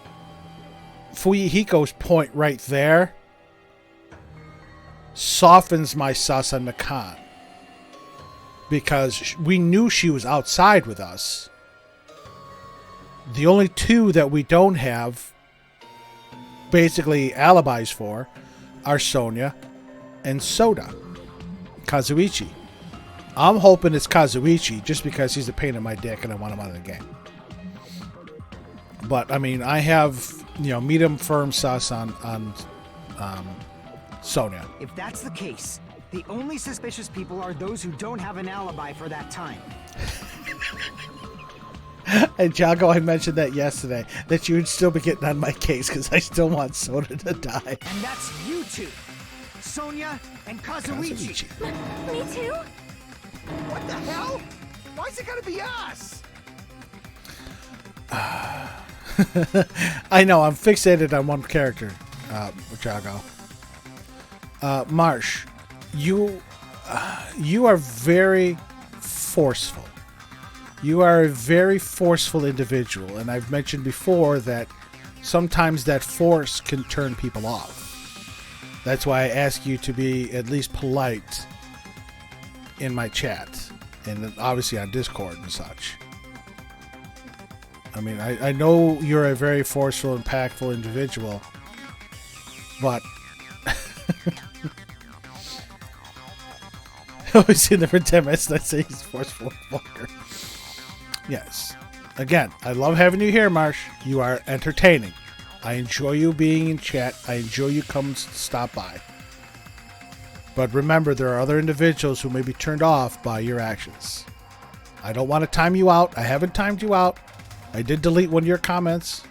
A: Fuyuhiko's point right there softens my sus on Nakan. Because we knew she was outside with us. The only two that we don't have basically alibis for are Sonia and Soda. Kazuichi. I'm hoping it's Kazuichi just because he's a pain in my dick and I want him out of the game. But, I mean, I have, medium firm sus on Sonia.
I: If that's the case, the only suspicious people are those who don't have an alibi for that time.
A: And Jago, I mentioned that yesterday, that you would still be getting on my case because I still want Soda to die.
I: And that's you two, Sonia and Kazuichi.
H: Me too?
C: What the hell? Why's it gotta be us?
A: I know, I'm fixated on one character, Jago. Marsh, you are very forceful. You are a very forceful individual, and I've mentioned before that sometimes that force can turn people off. That's why I ask you to be at least polite in my chat, and obviously on Discord and such. I mean, I know you're a very forceful, impactful individual, but I always see them for 10 minutes and I say he's forceful fucker. Yes. Again, I love having you here, Marsh. You are entertaining. I enjoy you being in chat. I enjoy you coming to stop by. But remember, there are other individuals who may be turned off by your actions. I don't want to time you out. I haven't timed you out. I did delete one of your comments,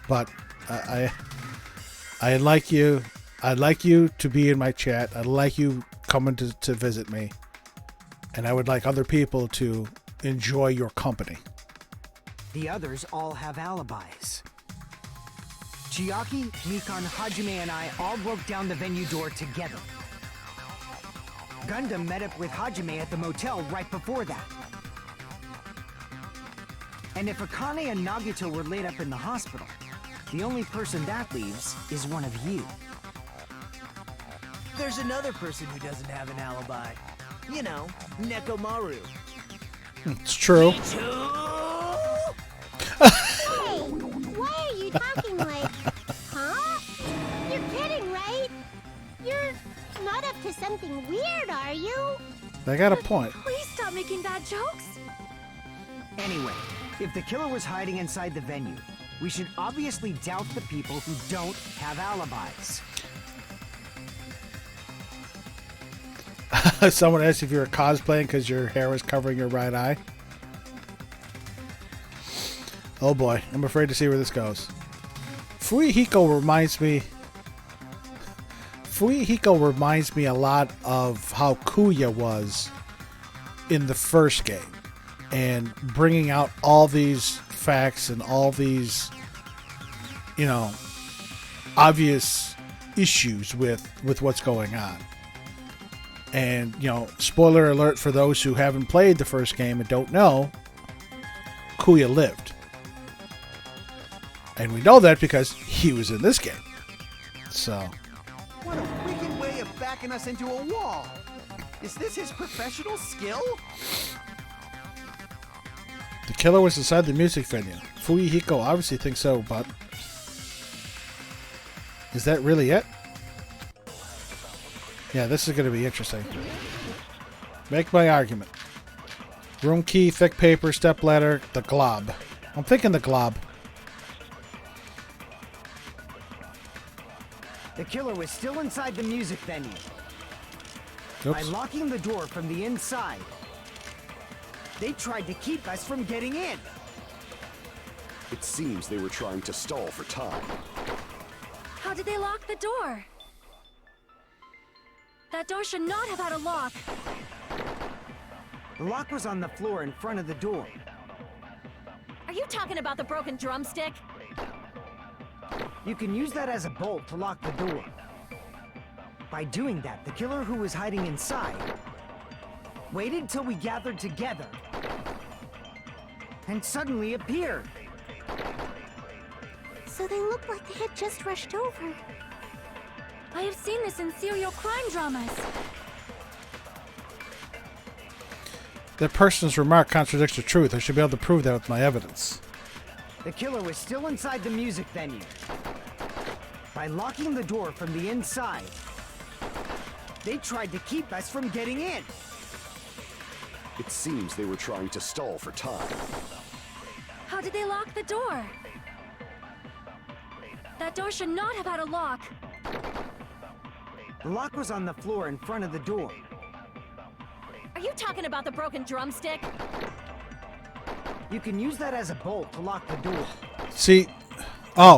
A: but I like you. I'd like you to be in my chat. I'd like you coming to visit me. And I would like other people to enjoy your company.
I: The others all have alibis. Chiaki, Mikan, Hajime, and I all broke down the venue door together. Gundam met up with Hajime at the motel right before that. And if Akane and Nagito were laid up in the hospital, the only person that leaves is one of you.
C: There's another person who doesn't have an alibi. You know, Nekomaru.
A: It's true.
F: Hey, why are you talking like, huh? You're kidding, right? You're not up to something weird, are you?
A: I got a point.
H: Please stop making bad jokes.
I: Anyway, if the killer was hiding inside the venue, we should obviously doubt the people who don't have alibis.
A: Someone asked if you were cosplaying because your hair was covering your right eye. Oh boy, I'm afraid to see where this goes. Fuyuhiko reminds me a lot of how Kuya was in the first game. And bringing out all these facts and all these, obvious issues with what's going on. And, spoiler alert for those who haven't played the first game and don't know, Kuya lived. And we know that because he was in this game. So.
C: What a wicked way
D: backing us into a wall. Is this his professional skill?
A: The killer was inside the music venue. Fuyuhiko obviously thinks so, but is that really it? Yeah, this is going to be interesting. Make my argument. Room key, thick paper, step ladder, the glob. I'm thinking the glob.
I: The killer was still inside the music venue.
A: Oops.
I: By locking the door from the inside, they tried to keep us from getting in.
J: It seems they were trying to stall for time.
H: How did they lock the door? That door should not have had a lock.
I: The lock was on the floor in front of the door.
E: Are you talking about the broken drumstick?
I: You can use that as a bolt to lock the door. By doing that, the killer who was hiding inside waited till we gathered together and suddenly appeared.
F: So they looked like they had just rushed over.
H: I have seen this in serial crime dramas.
A: That person's remark contradicts the truth. I should be able to prove that with my evidence.
I: The killer was still inside the music venue. By locking the door from the inside, they tried to keep us from getting in.
J: It seems they were trying to stall for time.
H: How did they lock the door? That door should not have had a lock.
I: The lock was on the floor in front of the door.
E: Are you talking about the broken drumstick?
I: You can use that as a bolt to lock the door.
A: See?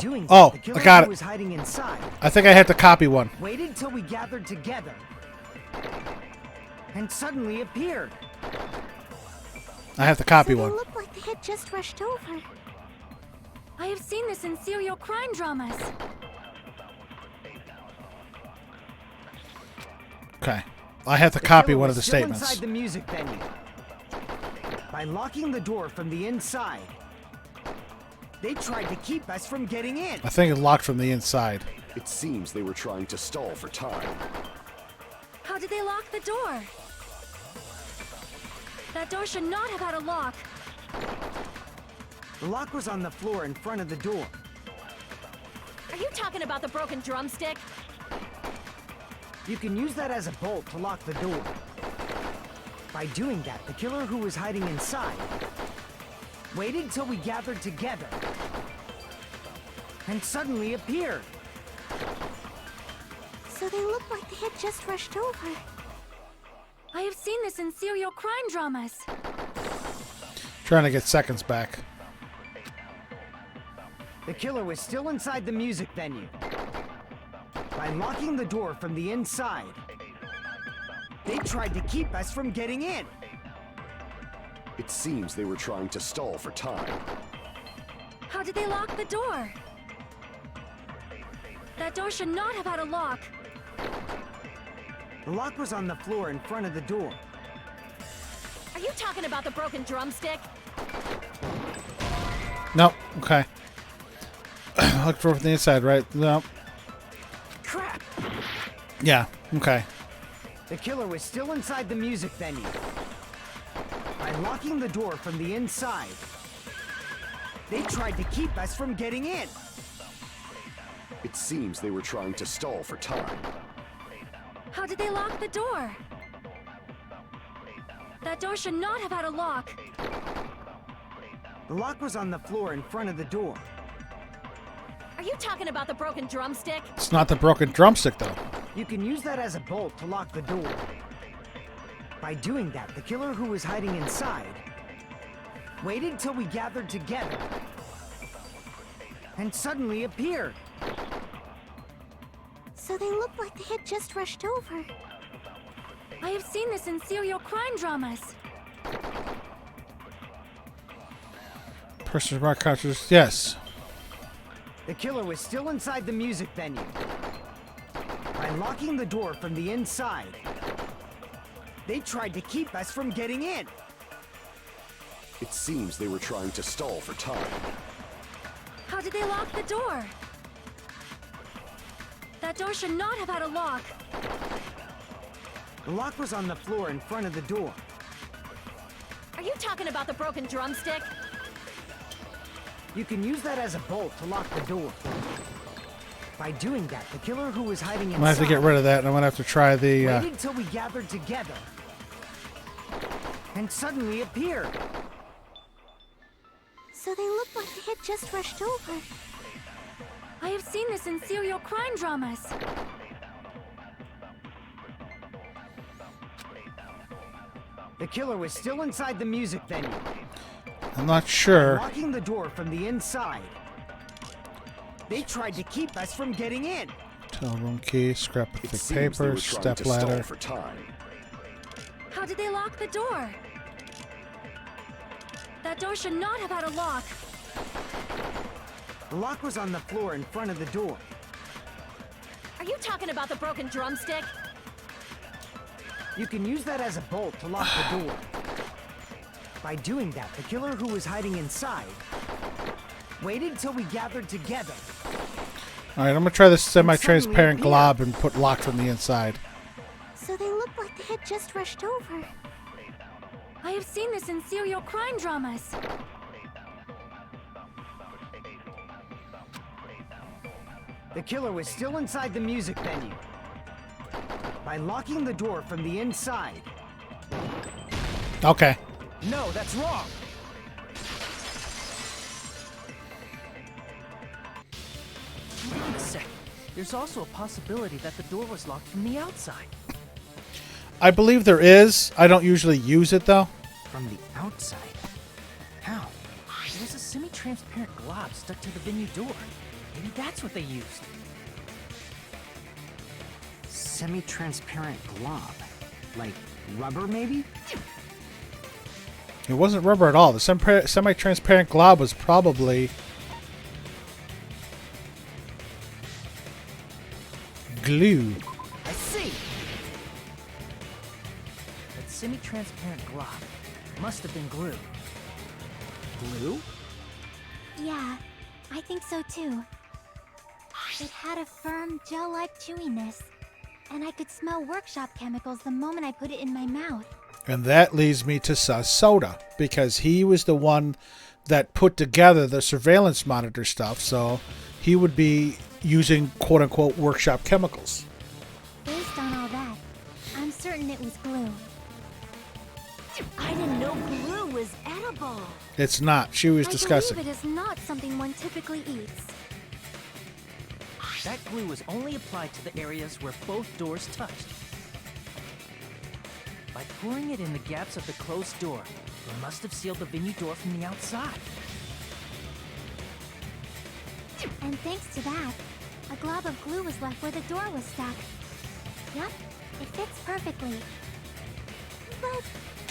I: Doing that,
A: Oh,
I: the killer
A: I got
I: who
A: it.
I: was hiding inside
A: I think I had to copy one.
I: waited till we gathered together and suddenly appeared.
A: I have to copy
F: So they
A: one.
F: looked like they had just rushed over.
H: I have seen this in serial crime dramas.
A: Okay. I have to
I: The
A: copy
I: killer
A: one
I: was
A: of the
I: still
A: statements.
I: inside the music venue. By locking the door from the inside, they tried to keep us from getting in.
A: I think it's locked from the inside.
J: It seems they were trying to stall for time.
H: How did they lock the door? That door should not have had a lock.
I: The lock was on the floor in front of the door.
E: Are you talking about the broken drumstick?
I: You can use that as a bolt to lock the door. By doing that, the killer who was hiding inside waited till we gathered together and suddenly appeared.
F: So they looked like they had just rushed over.
H: I have seen this in serial crime dramas.
A: Trying to get seconds back.
I: The killer was still inside the music venue. By locking the door from the inside, they tried to keep us from getting in.
J: It seems they were trying to stall for time.
H: How did they lock the door? That door should not have had a lock.
I: The lock was on the floor in front of the door.
E: Are you talking about the broken drumstick?
A: Nope. Okay. Look for from the inside, right? No.
C: Crap!
A: Yeah. Okay.
I: The killer was still inside the music venue. By locking the door from the inside, they tried to keep us from getting in.
J: It seems they were trying to stall for time.
H: How did they lock the door? That door should not have had a lock.
I: The lock was on the floor in front of the door.
E: Are you talking about the broken drumstick?
A: It's not the broken drumstick, though.
I: You can use that as a bolt to lock the door. By doing that, the killer who was hiding inside waited till we gathered together and suddenly appeared.
F: So they looked like they had just rushed over.
H: I have seen this in serial crime dramas.
A: Person's remark contradicts. Yes.
I: The killer was still inside the music venue. By locking the door from the inside, they tried to keep us from getting in.
J: It seems they were trying to stall for time.
H: How did they lock the door? That door should not have had a lock.
I: The lock was on the floor in front of the door.
E: Are you talking about the broken drumstick?
I: You can use that as a bolt to lock the door. By doing that, the killer who was hiding inside...
A: I'm going to have to get rid of that, and I'm going to have to try the...
I: waited till we gathered together. And suddenly appeared.
F: So they looked like they had just rushed over.
H: I have seen this in serial crime dramas.
I: The killer was still inside the music venue.
A: I'm not sure.
I: Locking the door from the inside. They tried to keep us from getting in.
A: Hotel room key, scrap
J: It
A: thick
J: seems they
A: paper,
J: were trying
A: step
J: to stall
A: ladder.
J: for time.
H: How did they lock the door? That door should not have had a lock.
I: The lock was on the floor in front of the door.
E: Are you talking about the broken drumstick?
I: You can use that as a bolt to lock the door. By doing that, the killer who was hiding inside waited till we gathered together.
A: Alright, I'm going to try this semi-transparent glob and put lock from the inside.
F: So they looked like they had just rushed over.
H: I have seen this in serial crime dramas.
I: The killer was still inside the music venue. By locking the door from the inside.
A: Okay.
G: No, that's wrong. Wait a sec. There's also a possibility that the door was locked from the outside.
A: I believe there is. I don't usually use it, though.
I: From the outside? How?
G: There was a semi-transparent glob stuck to the venue door. Maybe that's what they used.
I: Semi-transparent glob. Like rubber, maybe?
A: It wasn't rubber at all. The semi-transparent glob was probably glue.
G: I see. That semi-transparent glob must have been glue.
I: Glue?
F: Yeah, I think so too. It had a firm, gel-like chewiness, and I could smell workshop chemicals the moment I put it in my mouth.
A: And that leads me to Soda, because he was the one that put together the surveillance monitor stuff, so he would be using quote-unquote workshop chemicals.
F: Based on all that, I'm certain it was glue.
E: I didn't know glue was edible.
A: It's not. She was discussing.
H: I believe it is not something one typically eats.
G: That glue was only applied to the areas where both doors touched. By pouring it in the gaps of the closed door, they must have sealed the venue door from the outside.
F: And thanks to that, a glob of glue was left where the door was stuck. Yup, it fits perfectly. But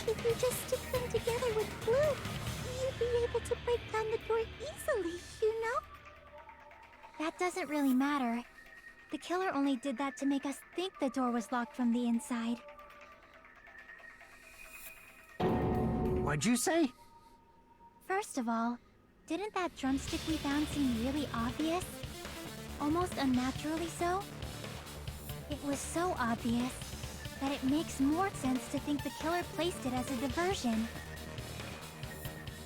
F: if you just stick them together with glue, you'd be able to break down the door easily, you know? That doesn't really matter. The killer only did that to make us think the door was locked from the inside.
I: What'd you say?
F: First of all, didn't that drumstick we found seem really obvious? Almost unnaturally so? It was so obvious that it makes more sense to think the killer placed it as a diversion.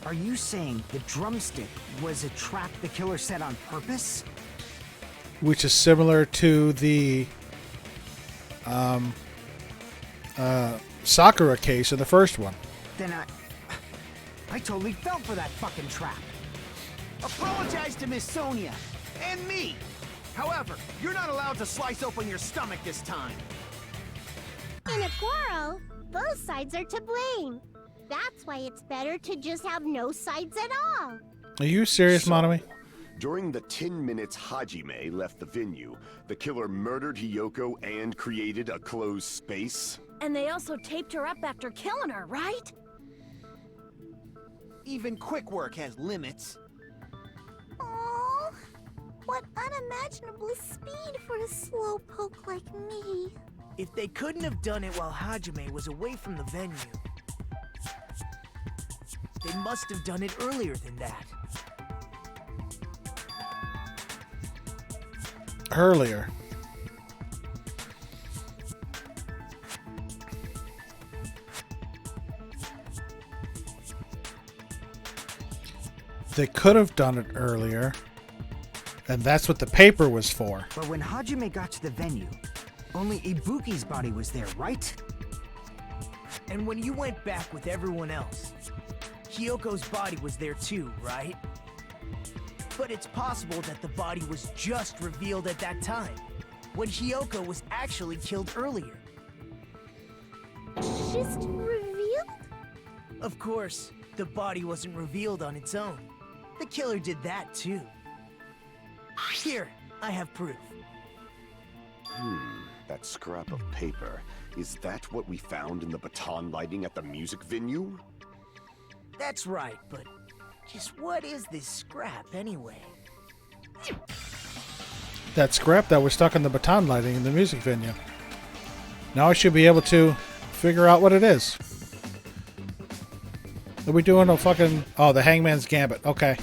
I: Are you saying the drumstick was a trap the killer set on purpose?
A: Which is similar to the Sakura case in the first one.
I: Then I totally fell for that fucking trap.
D: Apologize to Miss Sonia and me. However, you're not allowed to slice open your stomach this time.
F: In a quarrel, both sides are to blame. That's why it's better to just have no sides at all.
A: Are you serious, Monami?
J: During the 10 minutes Hajime left the venue, the killer murdered Hiyoko and created a closed space?
E: And they also taped her up after killing her, right?
D: Even quick work has limits.
F: Oh, what unimaginable speed for a slowpoke like me.
C: If they couldn't have done it while Hajime was away from the venue, they must have done it earlier than that.
A: Earlier. They could have done it earlier. And that's what the paper was for.
I: But when Hajime got to the venue, only Ibuki's body was there, right?
C: And when you went back with everyone else, Hyoko's body was there too, right? But it's possible that the body was just revealed at that time, when Hyoko was actually killed earlier.
F: Just revealed?
C: Of course, the body wasn't revealed on its own. The killer did that too. Here, I have proof.
J: That scrap of paper. Is that what we found in the baton lighting at the music venue?
C: That's right, but just what is this scrap anyway?
A: That scrap that was stuck in the baton lighting in the music venue. Now I should be able to figure out what it is. Are we doing a fucking... Oh, the Hangman's Gambit. Okay.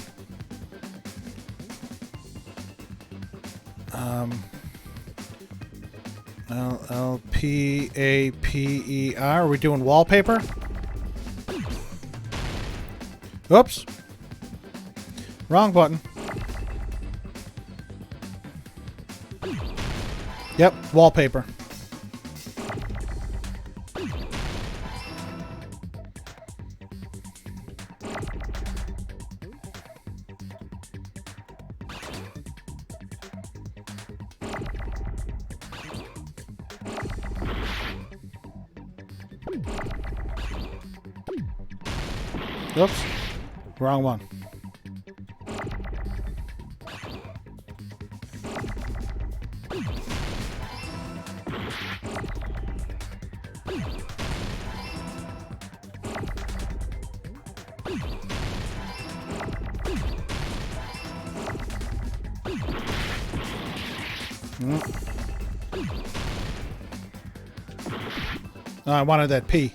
A: L-P-A-P-E-R. Are we doing wallpaper? Oops. Wrong button. Yep, wallpaper. Oops. Wrong one. Oh, I wanted that P.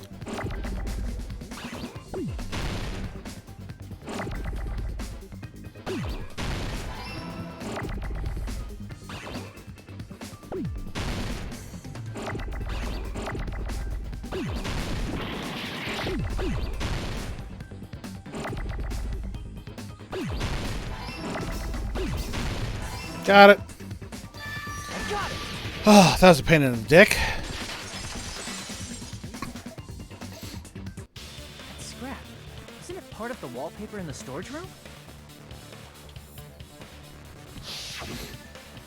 A: Got it.
C: I got it.
A: Oh, that was a pain in the dick.
G: Scrap. Isn't it part of the wallpaper in the storage room?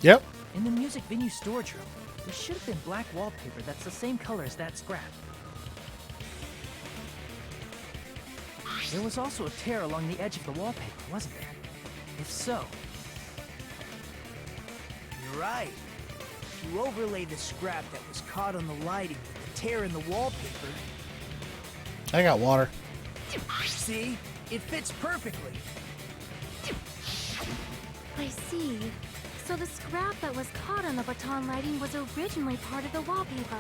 A: Yep.
G: In the music venue storage room, there should have been black wallpaper that's the same color as that scrap. There was also a tear along the edge of the wallpaper, wasn't there? If so...
C: You're right. If you overlay the scrap that was caught on the lighting with the tear in the wallpaper...
A: I got water.
C: See? It fits perfectly.
H: I see. So the scrap that was caught on the baton lighting was originally part of the wallpaper.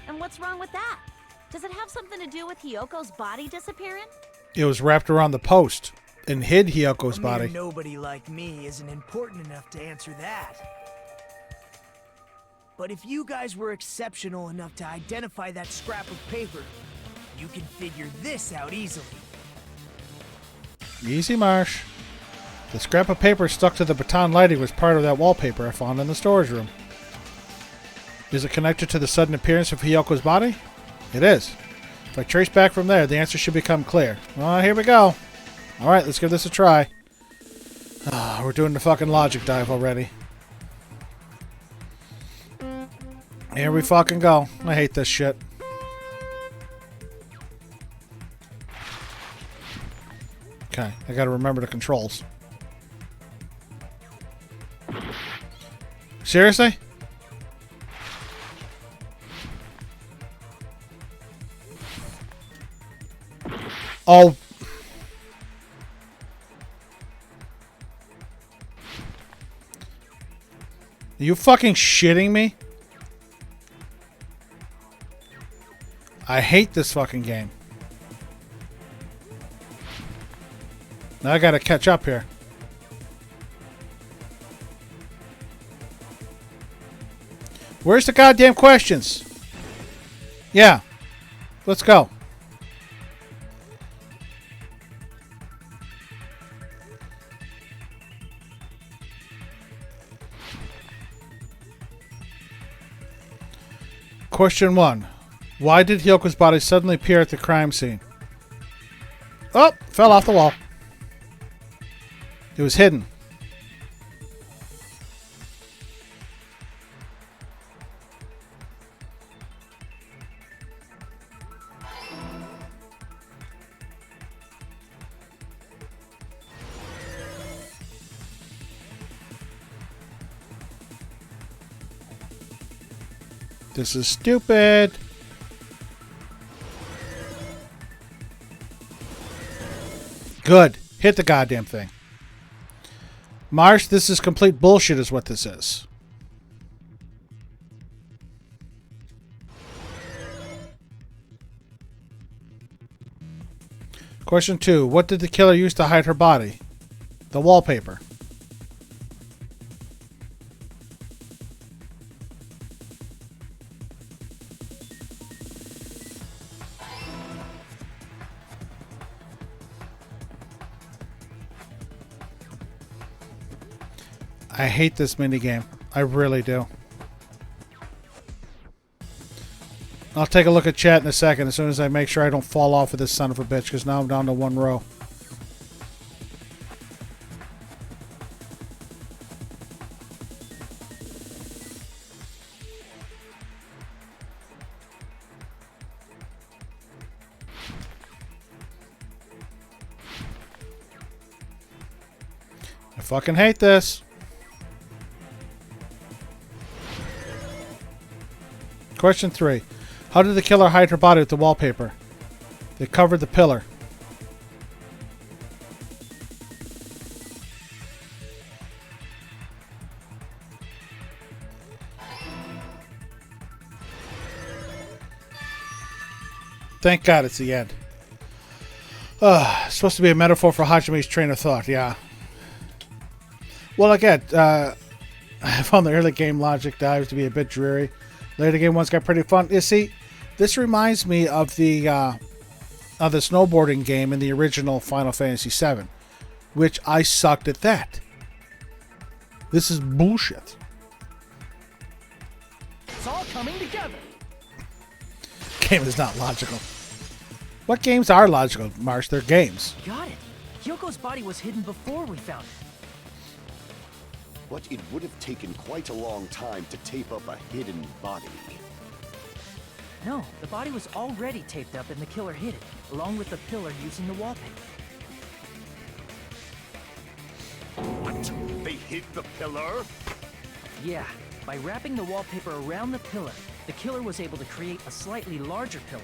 E: And what's wrong with that? Does it have something to do with Hyoko's body disappearing?
A: It was wrapped around the post and hid Hyoko's
C: A mere
A: body.
C: nobody like me isn't important enough to answer that. But if you guys were exceptional enough to identify that scrap of paper, you can figure this out easily.
A: Easy, Marsh. The scrap of paper stuck to the baton lighting was part of that wallpaper I found in the storage room. Is it connected to the sudden appearance of Hyoko's body? It is. If I trace back from there, the answer should become clear. Well, here we go. Alright, let's give this a try. We're doing the fucking logic dive already. Here we fucking go. I hate this shit. Okay, I gotta remember the controls. Seriously? Oh. Are you fucking shitting me? I hate this fucking game. Now I gotta catch up here. Where's the goddamn questions? Yeah. Let's go. Question 1. Why did Hyoko's body suddenly appear at the crime scene? Oh, fell off the wall. It was hidden. This is stupid. Good. Hit the goddamn thing. Marsh, this is complete bullshit is what this is. Question 2. What did the killer use to hide her body? The wallpaper. I hate this minigame. I really do. I'll take a look at chat in a second as soon as I make sure I don't fall off of this son of a bitch, because now I'm down to one row. I fucking hate this. Question 3. How did the killer hide her body with the wallpaper? They covered the pillar. Thank God it's the end. It's supposed to be a metaphor for Hajime's train of thought, yeah. Well, again, I found the early game logic dives to be a bit dreary. Later game ones got pretty fun. You see, this reminds me of the snowboarding game in the original Final Fantasy VII, which I sucked at that. This is bullshit.
G: It's all coming together.
A: Game is not logical. What games are logical, Marsh? They're games.
G: Got it. Hyoko's body was hidden before we found it.
J: But it would have taken quite a long time to tape up a hidden body.
G: No, the body was already taped up and the killer hid it, along with the pillar using the wallpaper.
J: What? They hid the pillar?
G: Yeah, by wrapping the wallpaper around the pillar, the killer was able to create a slightly larger pillar.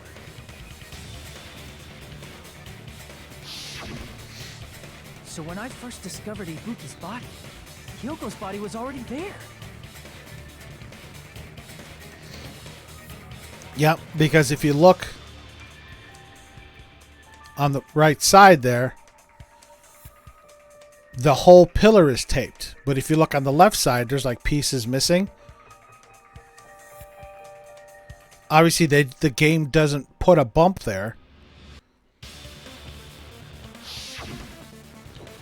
G: So when I first discovered Ibuki's body, Hyoko's body was already there.
A: Yep, because if you look on the right side there, the whole pillar is taped. But if you look on the left side, there's like pieces missing. Obviously, the game doesn't put a bump there.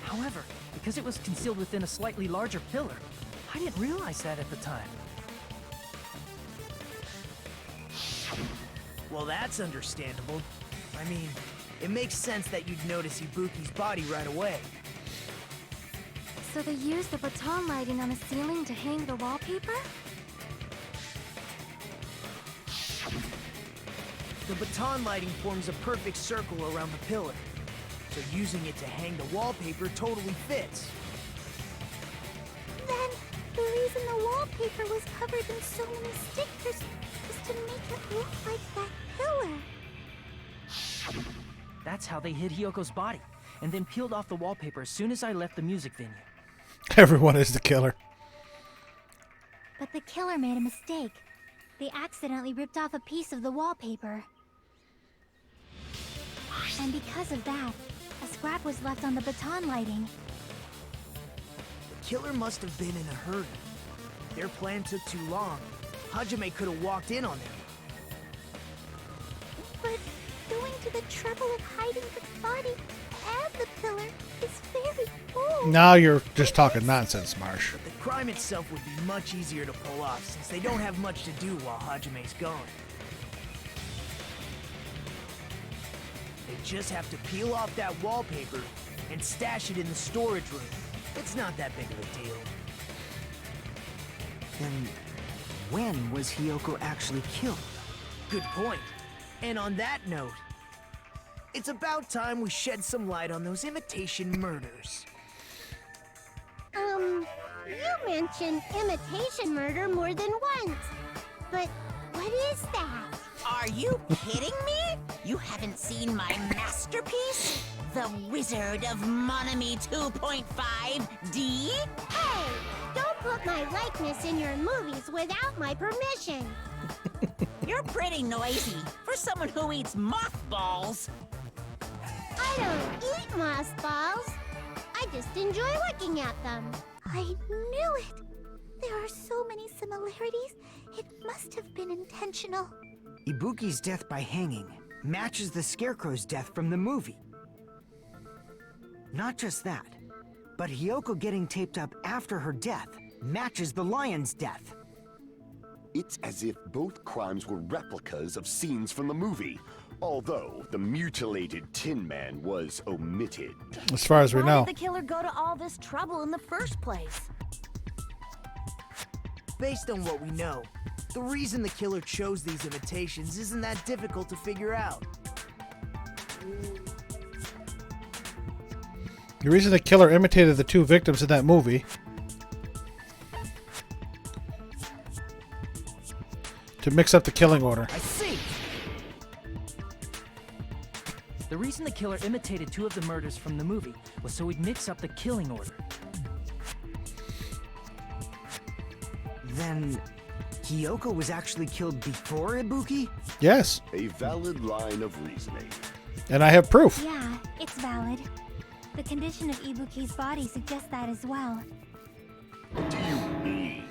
G: However, because it was concealed within a slightly larger pillar, I didn't realize that at the time.
C: Well, that's understandable. I mean, it makes sense that you'd notice Ibuki's body right away.
H: So they used the baton lighting on the ceiling to hang the wallpaper?
C: The baton lighting forms a perfect circle around the pillar, so using it to hang the wallpaper totally fits.
F: Then, the reason the wallpaper was covered in so many stickers was to make it look like that pillar.
G: That's how they hid Hyoko's body, and then peeled off the wallpaper as soon as I left the music venue.
A: Everyone is the killer.
F: But the killer made a mistake. They accidentally ripped off a piece of the wallpaper. And because of that, a scrap was left on the baton lighting.
C: The killer must have been in a hurry. Their plan took too long. Hajime could have walked in on them.
F: But going to the trouble of hiding the body and the pillar is very bold.
A: Now you're just talking nonsense, Marsh.
C: The crime itself would be much easier to pull off since they don't have much to do while Hajime's gone. They just have to peel off that wallpaper and stash it in the storage room. It's not that big of a deal.
I: Then, when was Hiyoko actually killed?
C: Good point. And on that note, it's about time we shed some light on those imitation murders.
F: You mentioned imitation murder more than once. But what is that?
B: Are you kidding me? You haven't seen my masterpiece? The Wizard of Monami 2.5D?
F: Hey, don't put my likeness in your movies without my permission.
B: You're pretty noisy for someone who eats mothballs.
F: I don't eat mothballs. I just enjoy looking at them. I knew it. There are so many similarities. It must have been intentional.
I: Ibuki's death by hanging matches the Scarecrow's death from the movie. Not just that, but Hiyoko getting taped up after her death matches the lion's death.
J: It's as if both crimes were replicas of scenes from the movie, although the mutilated Tin Man was omitted.
A: As far as we know.
E: Why did the killer go to all this trouble in the first place?
C: Based on what we know, the reason the killer chose these imitations isn't that difficult to figure out.
A: The reason the killer imitated the two victims in that movie to mix up the killing order.
C: I see!
G: The reason the killer imitated two of the murders from the movie was so he'd mix up the killing order.
I: Then, Hiyoko was actually killed before Ibuki?
A: Yes,
J: A valid line of reasoning.
A: and I have proof.
F: Yeah, it's valid. The condition of Ibuki's body suggests that as well.
J: What do you mean?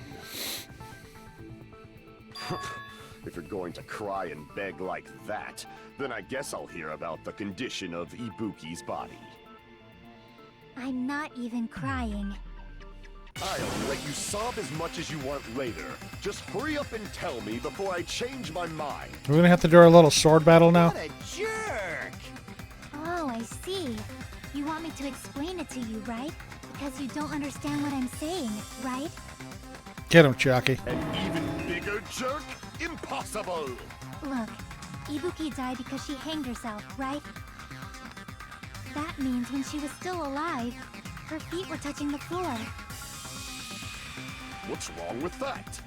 J: If you're going to cry and beg like that, then I guess I'll hear about the condition of Ibuki's body.
F: I'm not even crying.
J: I'll let you sob as much as you want later. Just hurry up and tell me before I change my mind.
A: We're gonna have to do our little sword battle now.
C: What a jerk!
F: Oh, I see. You want me to explain it to you, right? Because you don't understand what I'm saying, right?
A: Get him, Chucky.
J: An even bigger jerk? Impossible!
F: Look, Ibuki died because she hanged herself, right? That means when she was still alive, her feet were touching the floor.
J: What's wrong with that?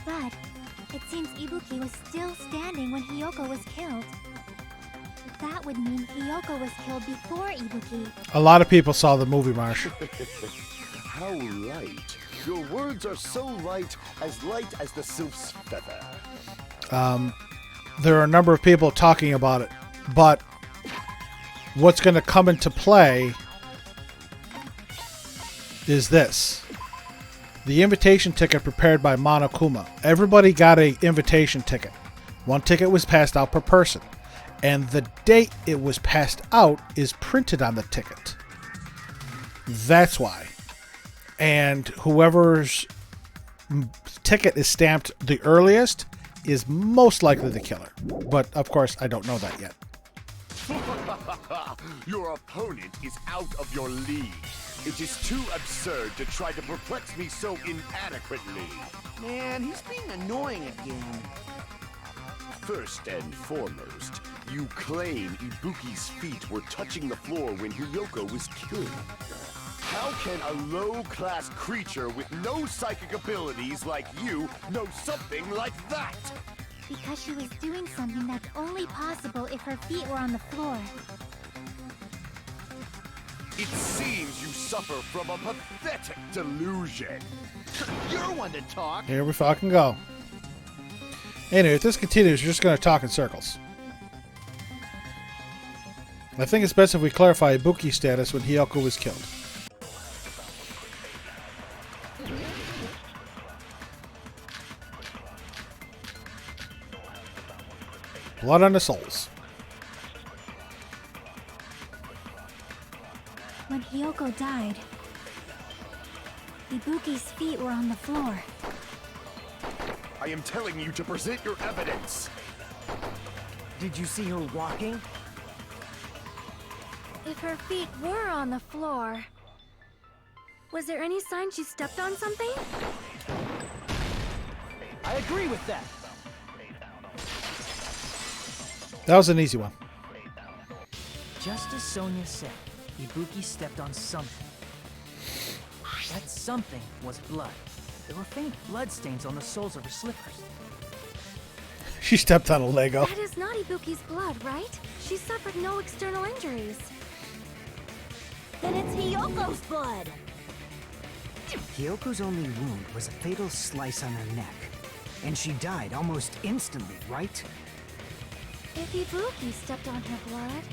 F: But it seems Ibuki was still standing when Hiyoko was killed. That would mean Hiyoko was killed before Ibuki.
A: A lot of people saw the movie, Marsh.
J: How light. Your words are so light as the sylph's feather.
A: There are a number of people talking about it, but what's going to come into play is this. The invitation ticket prepared by Monokuma. Everybody got an invitation ticket. One ticket was passed out per person. And the date it was passed out is printed on the ticket. That's why. And whoever's ticket is stamped the earliest is most likely the killer. But, of course, I don't know that yet.
J: Your opponent is out of your league. It is too absurd to try to perplex me so inadequately.
D: Man, he's being annoying again.
J: First and foremost, you claim Ibuki's feet were touching the floor when Hiyoko was killed. How can a low-class creature with no psychic abilities like you know something like that?
F: Because she was doing something that's only possible if her feet were on the floor.
J: It seems you suffer from a pathetic delusion.
D: You're one to talk.
A: Here we fucking go. Anyway, if this continues, we're just going to talk in circles. I think it's best if we clarify Ibuki's status when Hiyoko was killed. Blood on the souls.
F: When Hiyoko died, Ibuki's feet were on the floor.
J: I am telling you to present your evidence.
C: Did you see her walking?
H: If her feet were on the floor, was there any sign she stepped on something?
G: I agree with that.
A: That was an easy one.
G: Just as Sonia said, Ibuki stepped on something. That something was blood. There were faint blood stains on the soles of her slippers.
A: She stepped on a Lego.
H: That is not Ibuki's blood, right? She suffered no external injuries.
E: Then it's Hiyoko's blood.
I: Hyoko's only wound was a fatal slice on her neck. And she died almost instantly, right?
H: If Ibuki stepped on her blood,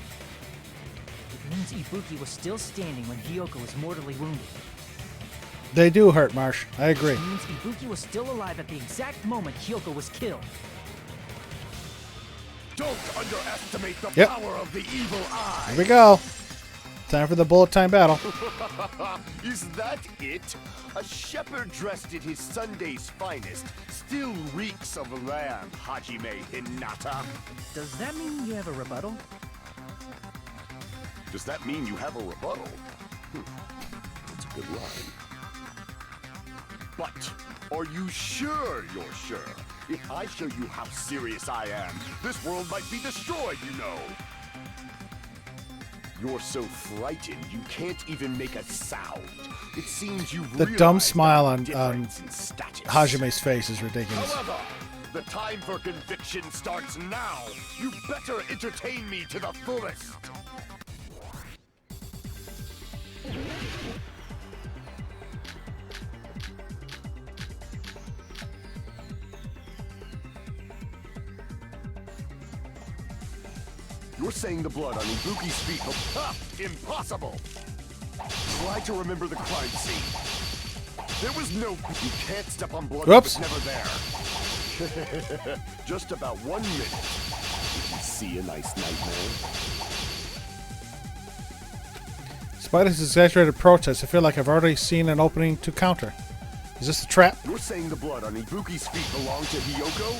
G: It means Ibuki was still standing when Hiyoko was mortally wounded.
A: They do hurt, Marsh. I agree.
G: Which means Ibuki was still alive at the exact moment Hiyoko was killed.
J: Don't underestimate the
A: Yep.
J: power of the evil eye.
A: Here we go. Time for the bullet time battle.
J: Is that it? A shepherd dressed in his Sunday's finest still reeks of lamb, Hajime Hinata.
G: Does that mean you have a rebuttal?
J: Does that mean you have a rebuttal? That's a good line. But are you sure you're sure? If I show you how serious I am, this world might be destroyed, you know. You're so frightened you can't even make a sound. It seems you
A: The
J: realize
A: dumb smile
J: the
A: on
J: difference in status.
A: Hajime's face is ridiculous.
J: However, the time for conviction starts now. You better entertain me to the fullest. You're saying the blood on Ibuki's feet will... Ha! Impossible! Try to remember the crime scene. There was no... You can't step on blood
A: Oops.
J: that was never there. Just about 1 minute. Did you see a nice nightmare?
A: Despite his exaggerated protest, I feel like I've already seen an opening to counter. Is this a trap?
J: You're saying the blood on Ibuki's feet belonged to Hiyoko?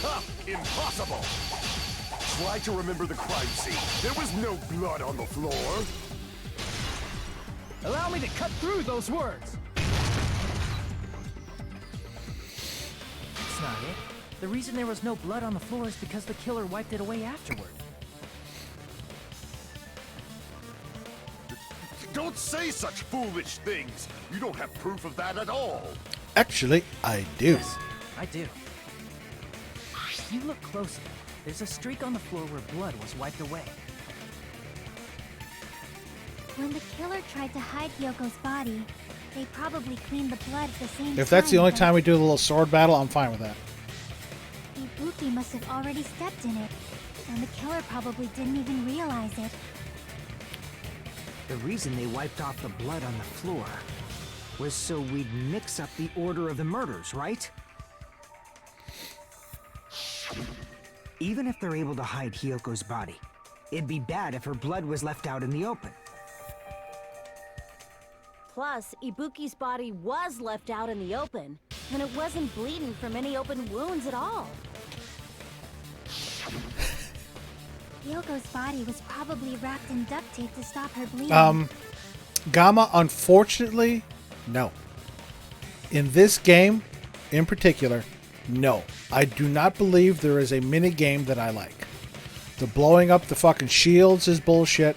J: Ha! Impossible! Try to remember the crime scene. There was no blood on the floor.
G: Allow me to cut through those words! That's not it. The reason there was no blood on the floor is because the killer wiped it away afterward.
J: Don't say such foolish things. You don't have proof of that at all.
A: Actually, I do.
G: Yes, I do. If you look closely, there's a streak on the floor where blood was wiped away.
F: When the killer tried to hide Hyoko's body, they probably cleaned the blood at the same time.
A: If that's the only
F: but
A: time we do the little sword battle, I'm fine with that.
F: Ibuki must have already stepped in it, and the killer probably didn't even realize it.
I: The reason they wiped off the blood on the floor was so we'd mix up the order of the murders, right? Even if they're able to hide Hyoko's body, it'd be bad if her blood was left out in the open.
E: Plus, Ibuki's body was left out in the open, and it wasn't bleeding from any open wounds at all.
F: Hyoko's body was probably wrapped in duct tape to stop her bleeding.
A: Gamma, unfortunately, no. In this game, in particular, no. I do not believe there is a mini game that I like. The blowing up the fucking shields is bullshit.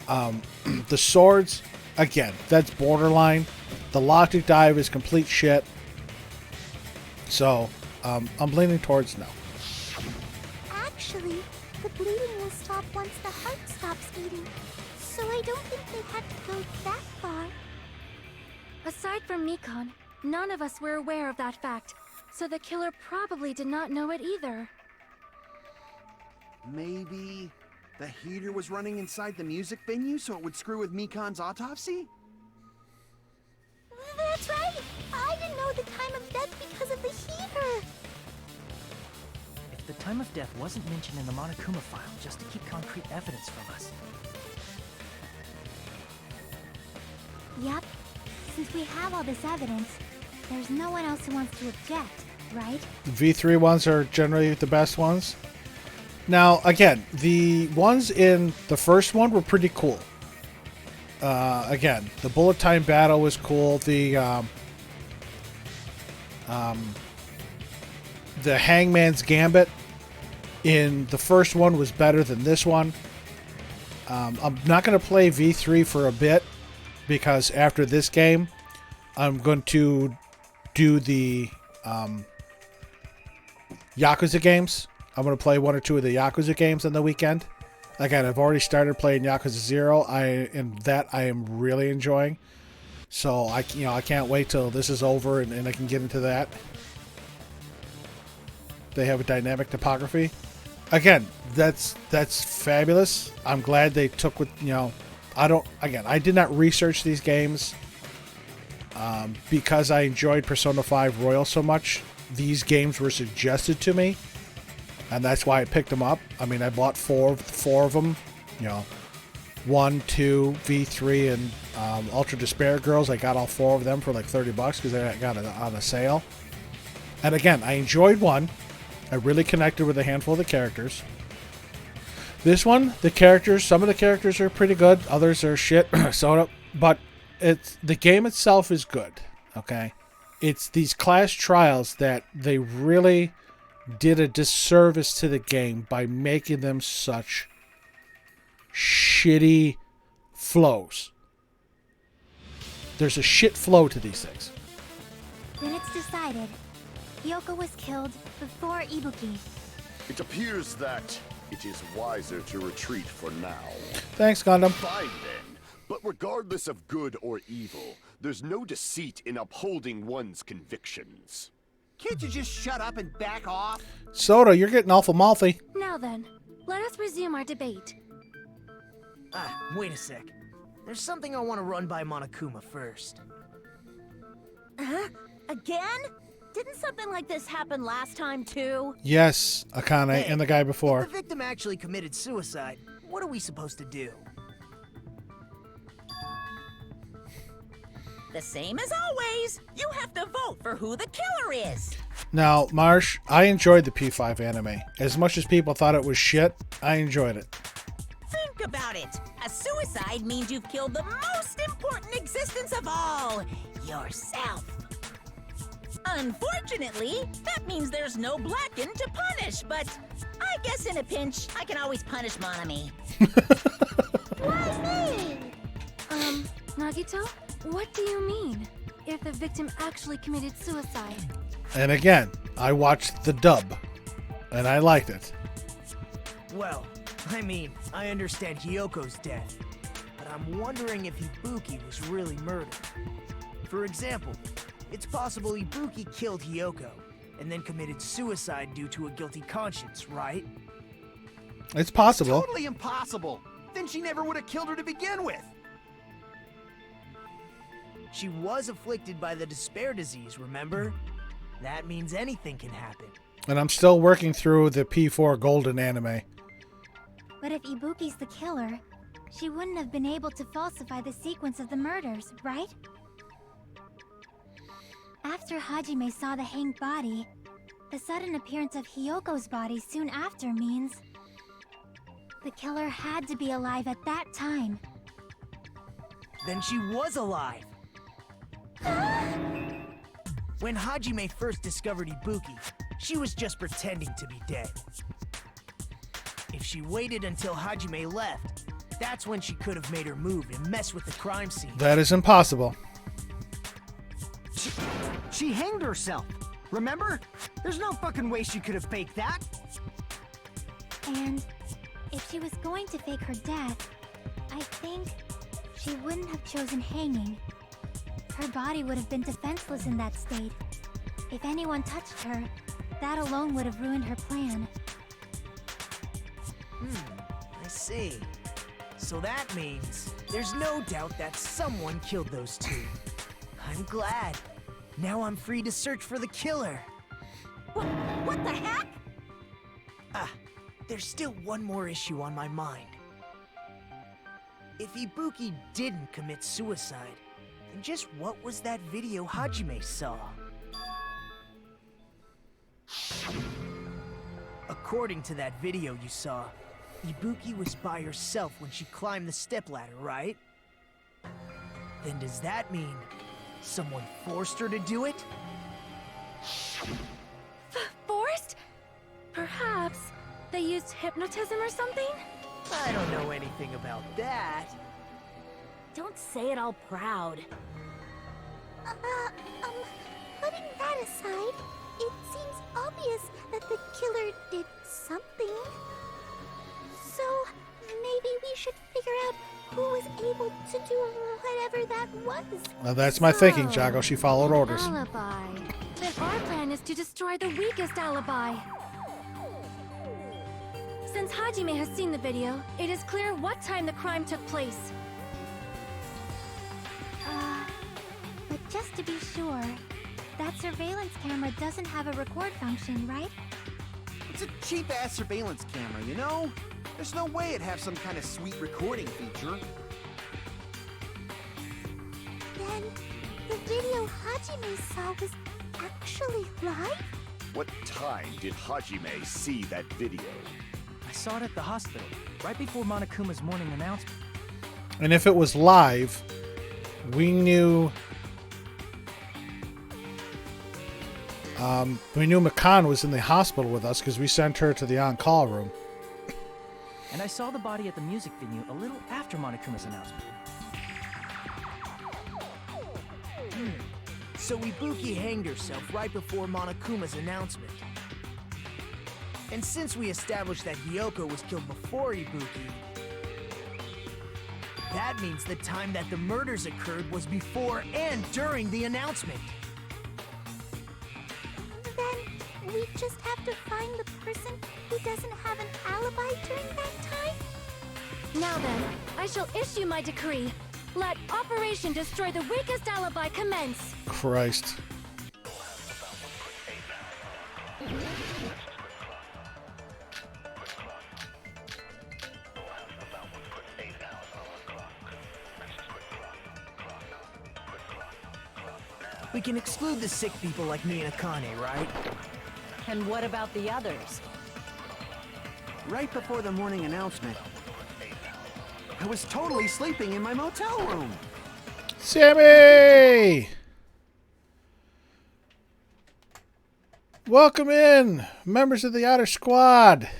A: The swords, again, that's borderline. The logic dive is complete shit. So, I'm leaning towards no.
F: Actually, the bleeding will stop once the heart stops beating. So I don't think they had to go that far.
H: aside from Mikon, none of us were aware of that fact, so the killer probably did not know it either.
D: Maybe the heater was running inside the music venue so it would screw with Mikon's autopsy?
F: That's right! I didn't know the time of death because of the heater!
G: If the time of death wasn't mentioned in the Monokuma file just to keep concrete evidence from us.
F: Yep. Since we have all this evidence, there's no one else who wants to object, right?
A: The V3 ones are generally the best ones. Now, again, the ones in the first one were pretty cool. Again, the bullet time battle was cool. The Hangman's Gambit in the first one was better than this one. I'm not going to play V3 for a bit because after this game, I'm going to do the Yakuza games. I'm going to play 1 or 2 of the Yakuza games on the weekend. Again, I've already started playing Yakuza 0. I am really enjoying. So I can't wait till this is over and I can get into that. They have a dynamic topography. Again, that's fabulous. I'm glad they took with I did not research these games because I enjoyed Persona 5 Royal so much. These games were suggested to me, and that's why I picked them up. I mean, I bought four of them. 1, 2, V3, and Ultra Despair Girls. I got all 4 of them for like $30 because I got it on a sale. And again, I enjoyed 1. I really connected with a handful of the characters. This one, some of the characters are pretty good. Others are shit. But the game itself is good. Okay? It's these class trials that they really did a disservice to the game by making them such shitty flows. There's a shit flow to these things.
F: Then it's decided. Hyoko was killed before Ibuki.
J: It appears that it is wiser to retreat for now.
A: Thanks, Gundam.
J: Fine then. But regardless of good or evil, there's no deceit in upholding one's convictions.
D: Can't you just shut up and back off?
A: Soda, you're getting awful mouthy.
H: Now then, let us resume our debate.
C: Wait a sec. There's something I want to run by Monokuma first.
E: Huh? Again? Didn't something like this happen last time, too?
A: Yes, Akane and the guy before.
C: If the victim actually committed suicide, what are we supposed to do?
B: The same as always. You have to vote for who the killer is.
A: Now, Marsh, I enjoyed the P5 anime. As much as people thought it was shit, I enjoyed it.
B: Think about it. A suicide means you've killed the most important existence of all, yourself. Unfortunately, that means there's no Blacken to punish, but I guess in a pinch, I can always punish Monami.
F: Why me?
H: Nagito, what do you mean? If the victim actually committed suicide?
A: And again, I watched the dub, and I liked it.
C: Well, I mean, I understand Hyoko's death, but I'm wondering if Ibuki was really murdered. For example, it's possible Ibuki killed Hyoko, and then committed suicide due to a guilty conscience, right?
A: It's possible.
D: Totally impossible. Then she never would have killed her to begin with.
C: She was afflicted by the despair disease, remember? That means anything can happen.
A: And I'm still working through the P4 Golden anime.
F: But if Ibuki's the killer, she wouldn't have been able to falsify the sequence of the murders, right? After Hajime saw the hanged body, the sudden appearance of Hyoko's body soon after means the killer had to be alive at that time.
C: Then she was alive! When Hajime first discovered Ibuki, she was just pretending to be dead. If she waited until Hajime left, that's when she could have made her move and mess with the crime scene.
A: That is impossible.
I: She hanged herself. Remember? There's no fucking way she could have faked that.
F: And if she was going to fake her death, I think she wouldn't have chosen hanging. Her body would have been defenseless in that state. If anyone touched her, that alone would have ruined her plan.
C: I see. So that means there's no doubt that someone killed those two. I'm glad. Now I'm free to search for the killer.
E: What the heck?
C: There's still one more issue on my mind. If Ibuki didn't commit suicide, then just what was that video Hajime saw? A according to that video you saw, Ibuki was by herself when she climbed the stepladder, right? Then does that mean someone forced her to do it?
H: Forced? Perhaps they used hypnotism or something?
C: I don't know anything about that.
E: Don't say it all proud.
F: Putting that aside, it seems obvious that the killer did something. So, maybe we should figure out who was able to do whatever that was.
A: Well, that's my thinking, Jago. She followed orders.
H: Alibi. Then our plan is to destroy the weakest alibi. Since Hajime has seen the video, it is clear what time the crime took place.
F: But just to be sure, that surveillance camera doesn't have a record function, right?
D: It's a cheap-ass surveillance camera, you know? There's no way it'd have some kind of sweet recording feature.
F: Then, the video Hajime saw was actually live?
J: What time did Hajime see that video?
G: I saw it at the hospital, right before Monokuma's morning announcement.
A: And if it was live, we knew Makan was in the hospital with us because we sent her to the on-call room.
G: And I saw the body at the music venue a little after Monokuma's announcement.
C: So Ibuki hanged herself right before Monokuma's announcement. And since we established that Hiyoko was killed before Ibuki, that means the time that the murders occurred was before and during the announcement.
F: Then, we just have to find the person who doesn't have an alibi during that time?
H: Now then, I shall issue my decree. Let Operation Destroy the Weakest Alibi commence.
A: Christ.
C: We can exclude the sick people like me and Akane, right?
B: And what about the others?
D: Right before the morning announcement, I was totally sleeping in my motel room.
A: Sammy! Welcome in, members of the Outer Squad.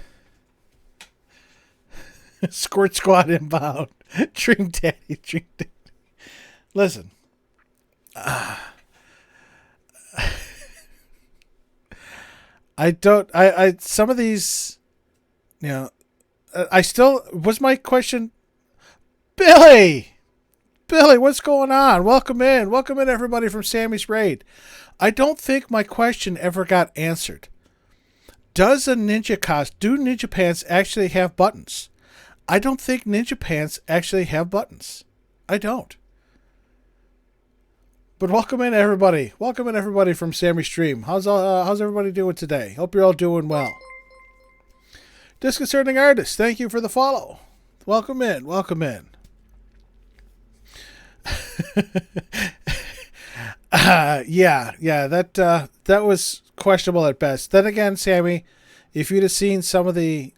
A: Squirt Squad inbound. Drink Daddy, drink Daddy. Listen. Some of these, you know, was my question, Billy, what's going on? Welcome in, everybody from Sammy's Raid. I don't think my question ever got answered. Do ninja pants actually have buttons? I don't think ninja pants actually have buttons. I don't. But welcome in everybody from Sammy's Stream. How's everybody doing today? Hope you're all doing well. Disconcerting Artist, thank you for the follow. Welcome in. That was questionable at best. Then again, Sammy, if you'd have seen some of the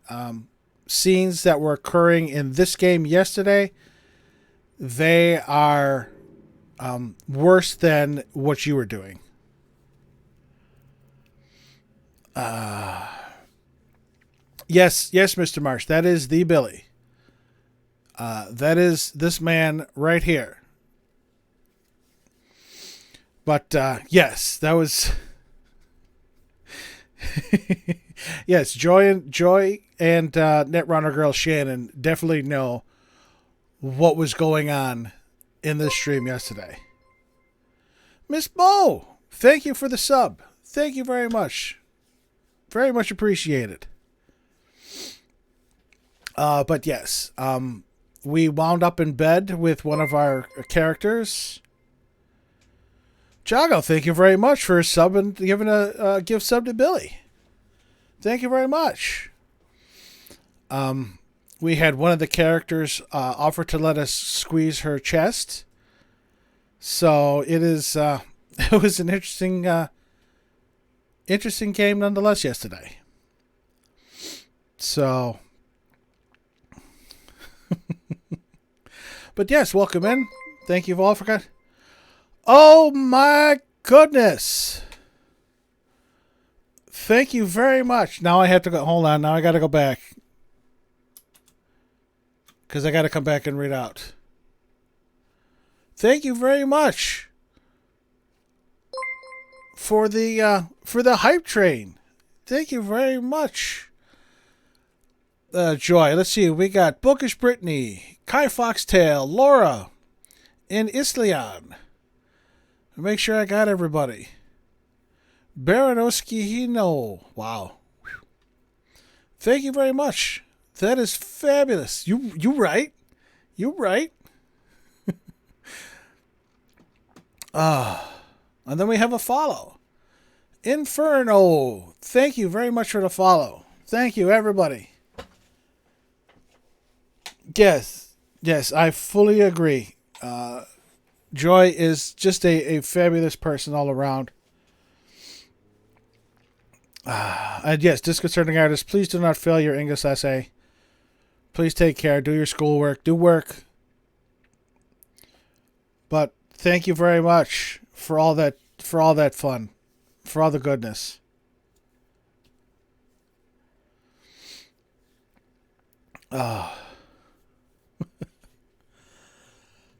A: scenes that were occurring in this game yesterday, they are worse than what you were doing. Yes, Mr. Marsh, that is the Billy. That is this man right here. But yes, that was yes. Joy and Netrunner girl Shannon definitely know what was going on in this stream yesterday. Miss Bo, thank you for the sub. Thank you very much. Very much appreciated. But yes, we wound up in bed with one of our characters. Jago, thank you very much for subbing, giving a gift sub to Billy. Thank you very much. We had one of the characters offer to let us squeeze her chest. So it is it was an interesting game nonetheless yesterday. So, but yes, welcome in. Thank you all for coming. Oh my goodness. Thank you very much. Now I have to go. Hold on. Now I got to go back. Because I got to come back and read out. Thank you very much for the hype train. Thank you very much. Joy. Let's see. We got Bookish Brittany, Kai Foxtail, Laura, and Islian. Make sure I got everybody. Baranowski Hino. Wow. Thank you very much. That is fabulous. You right. You right. And then we have a follow. Inferno. Thank you very much for the follow. Thank you, everybody. Yes, I fully agree. Joy is just a fabulous person all around. And yes, disconcerting artist, please do not fail your English essay. Please take care. Do your schoolwork. Do work. But thank you very much for all that fun, for all the goodness.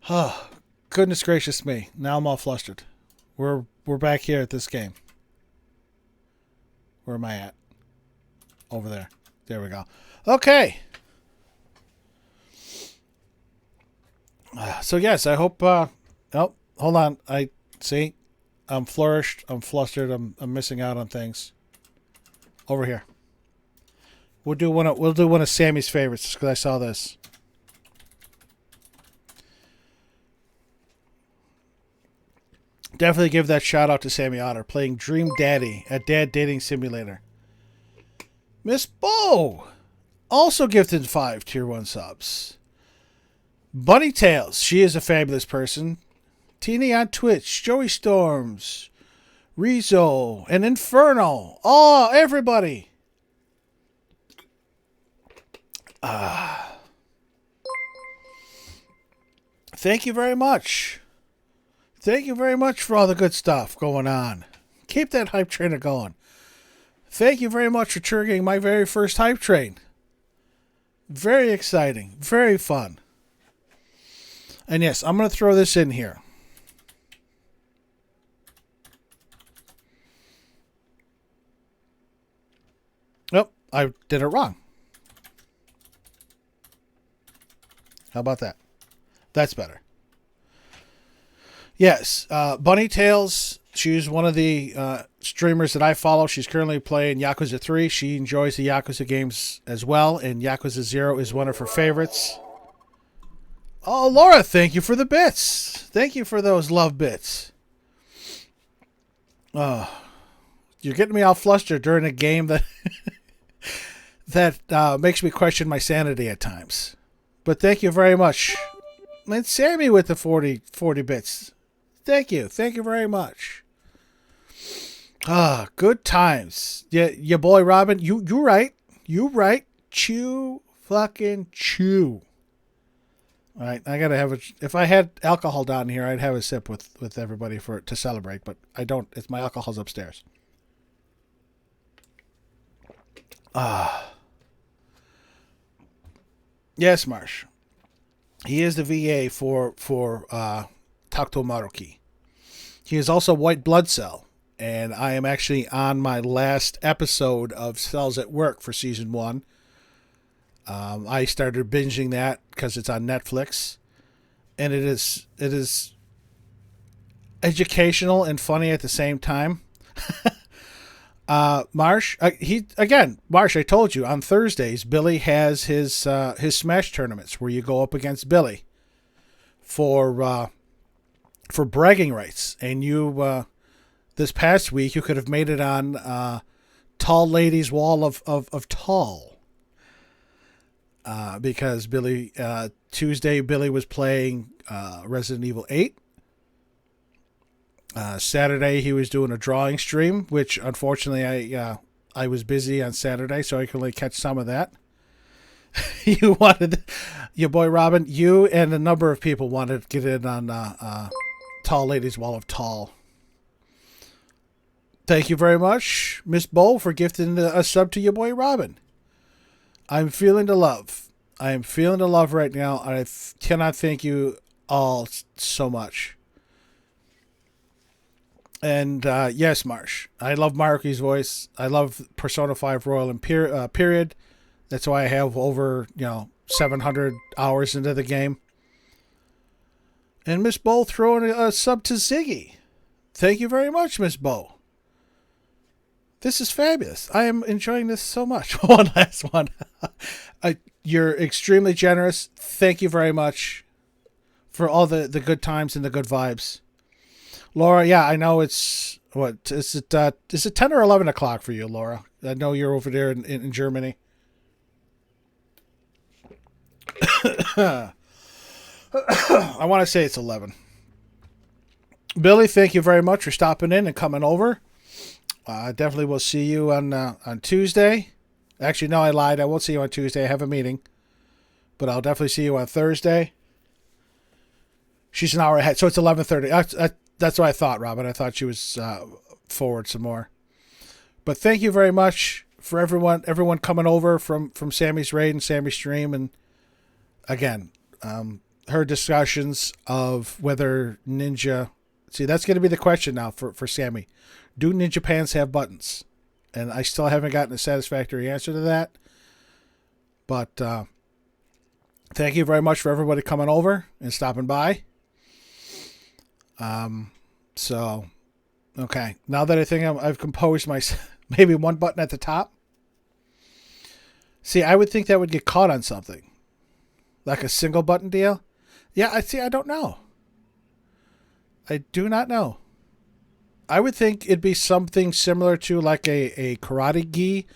A: Oh, goodness gracious me. Now I'm all flustered. We're back here at this game. Where am I at? Over there. There we go. Okay. So yes, I hope oh, hold on. I see. I'm flourished. I'm flustered. I'm missing out on things. Over here. We'll do one of Sammy's favorites just because I saw this. Definitely give that shout out to Sammy Otter playing Dream Daddy, a dad dating simulator. Miss Bo also gifted 5 tier 1 subs. Bunny Tails, she is a fabulous person. Teeny on Twitch, Joey Storms, Rizzo, and Inferno. Oh, everybody. Thank you very much. Thank you very much for all the good stuff going on. Keep that hype train going. Thank you very much for triggering my very first hype train. Very exciting. Very fun. And yes, I'm going to throw this in here. Nope, I did it wrong. How about that? That's better. Yes, Bunny Tails, she's one of the streamers that I follow. She's currently playing Yakuza 3. She enjoys the Yakuza games as well, and Yakuza 0 is one of her favorites. Oh, Laura, thank you for the bits. Thank you for those love bits. You're getting me all flustered during a game that that makes me question my sanity at times. But thank you very much. And Sammy with the 40 bits. Thank you. Thank you very much. Good times. Yeah, your boy Robin, you right. You right. Chew fucking chew. All right, I gotta have if I had alcohol down here, I'd have a sip with everybody to celebrate, but I don't. It's my alcohol's upstairs. Yes, Marsh. He is the VA for Takto Maruki. He is also White Blood Cell, and I am actually on my last episode of Cells at Work for season 1. I started binging that because it's on Netflix, and it is educational and funny at the same time. Marsh, Marsh, I told you on Thursdays, Billy has his Smash tournaments where you go up against Billy for bragging rights, and you this past week you could have made it on Tall Lady's Wall of Tall. Because Billy, Tuesday, Billy was playing Resident Evil 8. Saturday, he was doing a drawing stream, which unfortunately I was busy on Saturday, so I could only catch some of that. You wanted, your boy Robin, you and a number of people wanted to get in on Tall Ladies Wall of Tall. Thank you very much, Miss Bowl, for gifting a sub to your boy Robin. I'm feeling the love. I am feeling the love right now. I cannot thank you all so much. And yes, Marsh, I love Maruki's voice. I love Persona 5 Royal and Period. That's why I have over 700 hours into the game. And Miss Bowl throwing a sub to Ziggy. Thank you very much, Miss Bowl. This is fabulous. I am enjoying this so much. One last one. You're extremely generous. Thank you very much for all the good times and the good vibes. Laura, yeah, I know it's, what, is it 10 or 11 o'clock for you, Laura? I know you're over there in Germany. I want to say it's 11. Billy, thank you very much for stopping in and coming over. I definitely will see you on Tuesday. Actually, no, I lied. I won't see you on Tuesday. I have a meeting. But I'll definitely see you on Thursday. She's an hour ahead, so it's 11:30. That's what I thought, Robin. I thought she was forward some more. But thank you very much for everyone coming over from Sammy's Raid and Sammy's Stream. And again, her discussions of whether Ninja... See, that's going to be the question now for Sammy. Do Ninja Pants have buttons? And I still haven't gotten a satisfactory answer to that. But thank you very much for everybody coming over and stopping by. So, okay. Now that I think I've composed my... Maybe one button at the top. See, I would think that would get caught on something. Like a single button deal. Yeah, I don't know. I do not know. I would think it'd be something similar to like a karate gi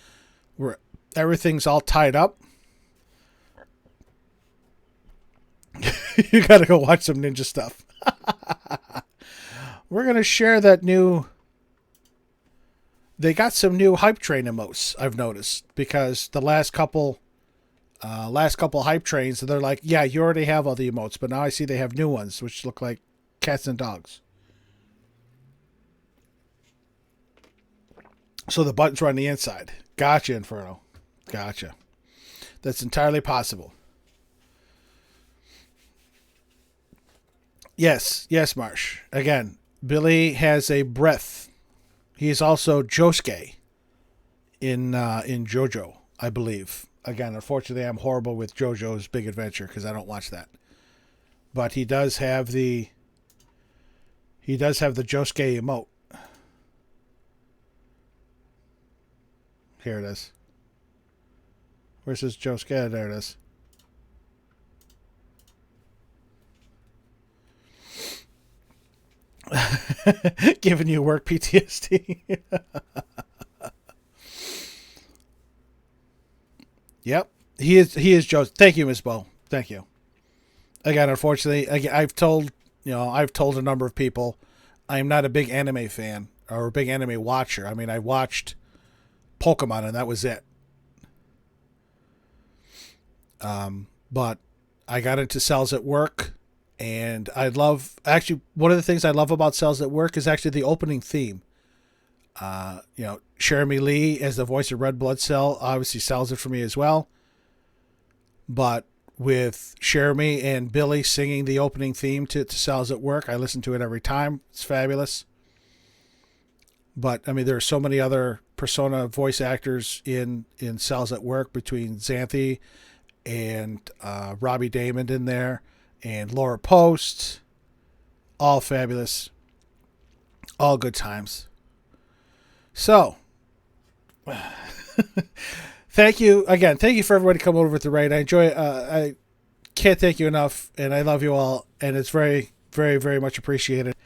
A: where everything's all tied up. You gotta go watch some ninja stuff. We're going to share that new... They got some new hype train emotes, I've noticed, because the last couple hype trains, they're like, yeah, you already have all the emotes, but now I see they have new ones, which look like cats and dogs. So the buttons are on the inside. Gotcha, Inferno. Gotcha. That's entirely possible. Yes, Marsh. Again, Billy has a breath. He is also Josuke in JoJo, I believe. Again, unfortunately, I'm horrible with JoJo's Big Adventure because I don't watch that. But he does have the Josuke emote. Here it is. Where's his Josuke? There it is. Giving you work PTSD. Yep. He is Joe. Thank you, Ms. Bo. Thank you. Again, unfortunately, I've told a number of people I'm not a big anime fan or a big anime watcher. I mean, I watched Pokemon and that was it. But I got into Cells at Work. And one of the things I love about Cells at Work is actually the opening theme. Jeremy Lee as the voice of Red Blood Cell obviously sells it for me as well. But with Jeremy and Billy singing the opening theme to Cells at Work, I listen to it every time. It's fabulous. But, I mean, there are so many other Persona voice actors in Cells at Work between Xanthi and Robbie Damon in there. And Laura Post, all fabulous, all good times. So, thank you again. Thank you for everybody coming over with the raid. I enjoy it. I can't thank you enough, and I love you all, and it's very, very, very much appreciated.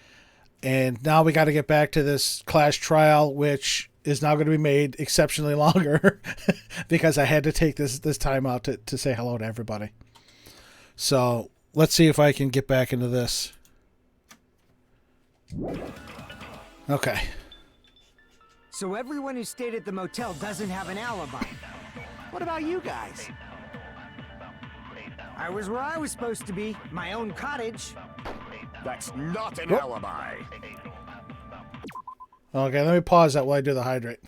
A: And now we got to get back to this Clash trial, which is now going to be made exceptionally longer because I had to take this time out to say hello to everybody. So let's see if I can get back into this. Okay.
I: So everyone who stayed at the motel doesn't have an alibi.
D: What about you guys?
I: I was where I was supposed to be, my own cottage.
J: That's not an alibi.
A: Okay, let me pause that while I do the hydrate.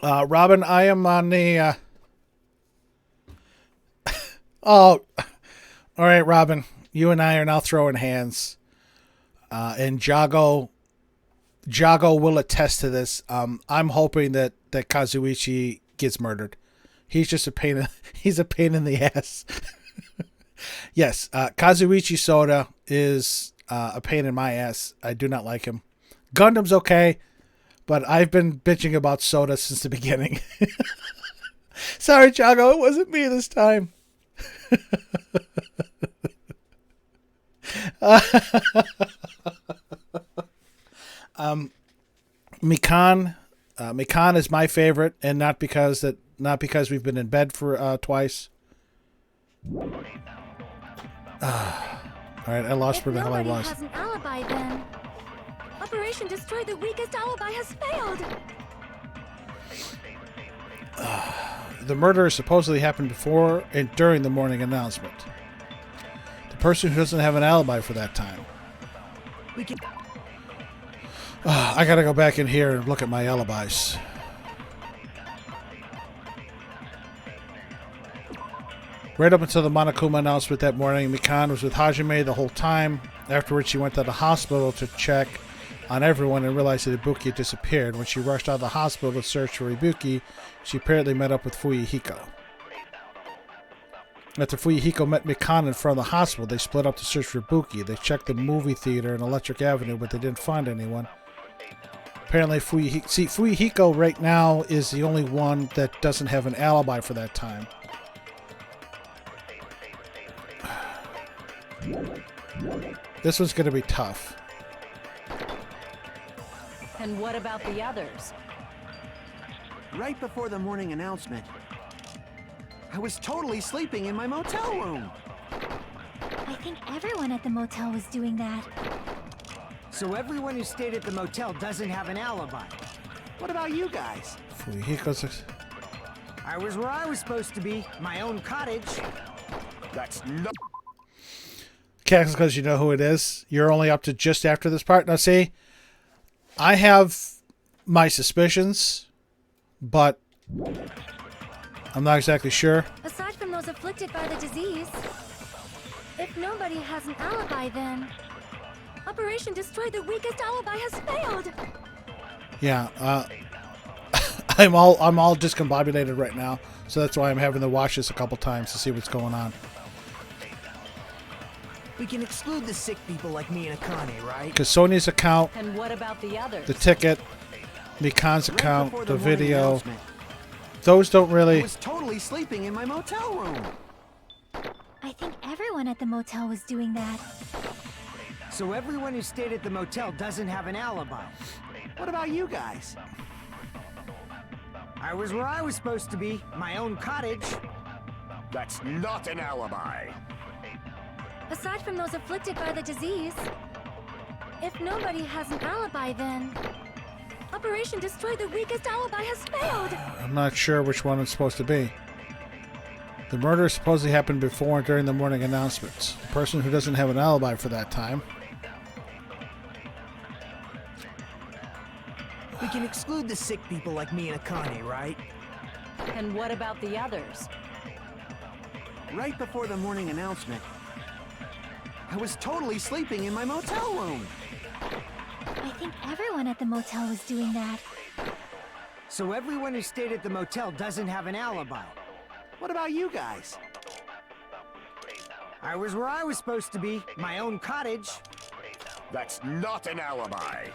A: Robin, I am on the... Oh, all right, Robin. You and I are now throwing hands. And Jago will attest to this. I'm hoping that Kazuichi gets murdered. He's just a pain. He's a pain in the ass. Yes, Kazuichi Soda is a pain in my ass. I do not like him. Gundam's okay, but I've been bitching about Soda since the beginning. Sorry, Jago, it wasn't me this time. Mikan is my favorite, and not because we've been in bed for twice. All right, I lost where the hell I was.
H: If nobody has an alibi, then Operation Destroy the Weakest Alibi has failed.
A: The murder supposedly happened before and during the morning announcement. The person who doesn't have an alibi for that time. I gotta go back in here and look at my alibis. Right up until the Monokuma announcement that morning, Mikan was with Hajime the whole time. Afterwards, she went to the hospital to check on everyone and realized that Ibuki had disappeared. When she rushed out of the hospital to search for Ibuki, she apparently met up with Fuyuhiko. After Fuyuhiko met Mikan in front of the hospital, they split up to search for Ibuki. They checked the movie theater in Electric Avenue, but they didn't find anyone. Apparently, Fuyuhiko right now is the only one that doesn't have an alibi for that time. This one's going to be tough.
B: And what about the others?
D: Right before the morning announcement, I was totally sleeping in my motel room.
F: I think everyone at the motel was doing that.
I: So everyone who stayed at the motel doesn't have an alibi.
D: What about you guys?
A: Fuyuhiko's...
I: I was where I was supposed to be, my own cottage.
J: That's not...
A: Cax, because you know who it is. You're only up to just after this part. Now, see, I have my suspicions, but I'm not exactly sure.
H: Aside from those afflicted by the disease, if nobody has an alibi, then Operation Destroy the Weakest Alibi has failed.
A: Yeah, I'm all discombobulated right now, so that's why I'm having to watch this a couple times to see what's going on.
C: We can exclude the sick people like me and Akane, right?
A: Because Sony's account,
B: And what about the others?
A: the ticket, Mikan's account,
D: before
A: the
D: morning
A: video,
D: announcement,
A: those don't
D: I
A: really...
D: was totally sleeping in my motel room.
F: I think everyone at the motel was doing that.
I: So everyone who stayed at the motel doesn't have an alibi.
D: What about you guys?
I: I was where I was supposed to be, my own cottage.
J: That's not an alibi.
H: Aside from those afflicted by the disease, if nobody has an alibi, then Operation Destroy the Weakest Alibi has failed.
A: I'm not sure which one it's supposed to be. The murder supposedly happened before and during the morning announcements. The person who doesn't have an alibi for that time.
C: We can exclude the sick people like me and Akane, right?
B: And what about the others?
D: Right before the morning announcement, I was totally sleeping in my motel room.
F: I think everyone at the motel was doing that.
I: So everyone who stayed at the motel doesn't have an alibi.
D: What about you guys?
I: I was where I was supposed to be, my own cottage.
J: That's not an alibi.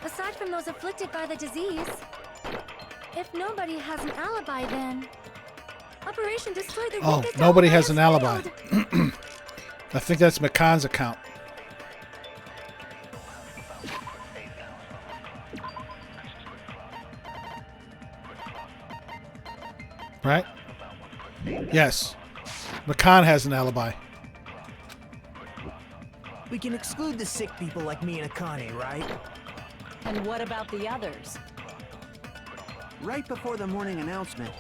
H: Aside from those afflicted by the disease, if nobody has an alibi, then Operation Destroy the
A: Oh,
H: Weakest
A: nobody
H: Alibi
A: has an alibi.
H: failed.
A: I think that's Mikan's account. Right? Yes. Mikan has an alibi.
C: We can exclude the sick people like me and Akane, right?
B: And what about the others?
D: Right before the morning announcement,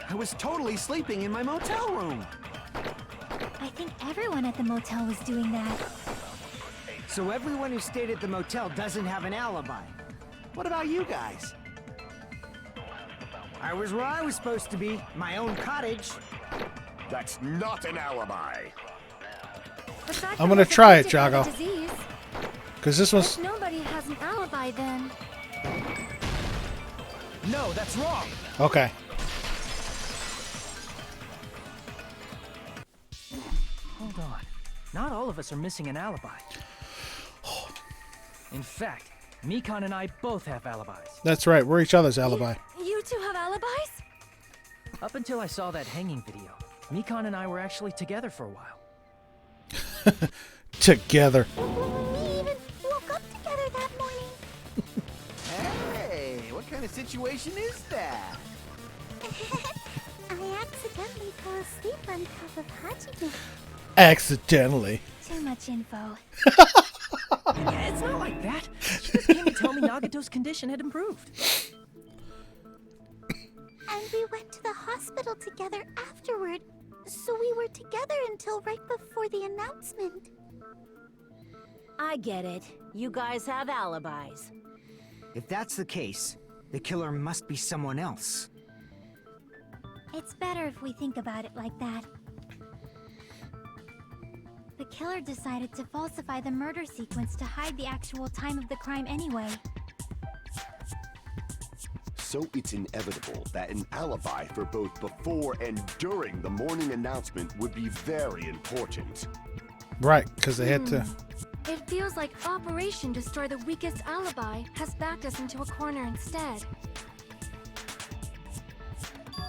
D: I was totally sleeping in my motel room.
F: I think everyone at the motel was doing that.
I: So everyone who stayed at the motel doesn't have an alibi.
D: What about you guys?
I: I was where I was supposed to be, my own cottage.
J: That's not an alibi.
A: I'm gonna try it, Jago. Because this one's...
H: If nobody has an alibi, then...
C: No, that's wrong.
A: Okay.
G: Hold on. Not all of us are missing an alibi. In fact, Mikan and I both have alibis.
A: That's right. We're each other's alibi.
H: You two have alibis?
G: Up until I saw that hanging video, Mikan and I were actually together for a while.
A: Together.
F: We even woke up together that morning.
D: Hey, what kind of situation is that?
F: I accidentally fell asleep on top of Hajime.
A: Accidentally.
F: Too much info.
G: Yeah, it's not like that. She just came to tell me Nagato's condition had improved.
F: And we went to the hospital together afterward. So we were together until right before the announcement.
E: I get it. You guys have alibis.
I: If that's the case, the killer must be someone else.
F: It's better if we think about it like that. The killer decided to falsify the murder sequence to hide the actual time of the crime anyway.
J: So it's inevitable that an alibi for both before and during the morning announcement would be very important.
A: Right, because they had to...
H: It feels like Operation Destroy the Weakest Alibi has backed us into a corner instead.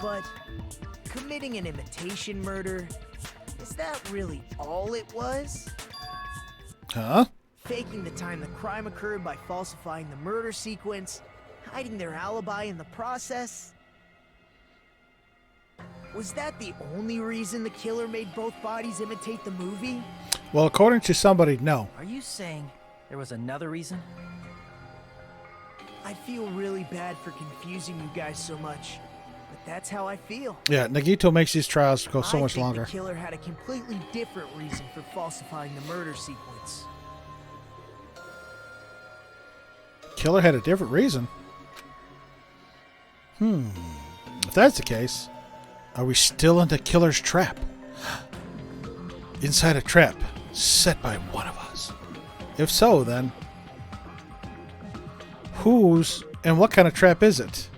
C: But committing an imitation murder, is that really all it was?
A: Huh?
C: Faking the time the crime occurred by falsifying the murder sequence, hiding their alibi in the process? Was that the only reason the killer made both bodies imitate the movie?
A: Well, according to somebody, no.
G: Are you saying there was another reason?
C: I feel really bad for confusing you guys so much, but that's how I feel.
A: Yeah, Nagito makes these trials go so
C: I
A: much
C: think
A: longer.
C: The killer had a completely different reason for falsifying the murder sequence.
A: Killer had a different reason. If that's the case, are we still in the killer's trap? Inside a trap set by one of us. If so, then whose and what kind of trap is it?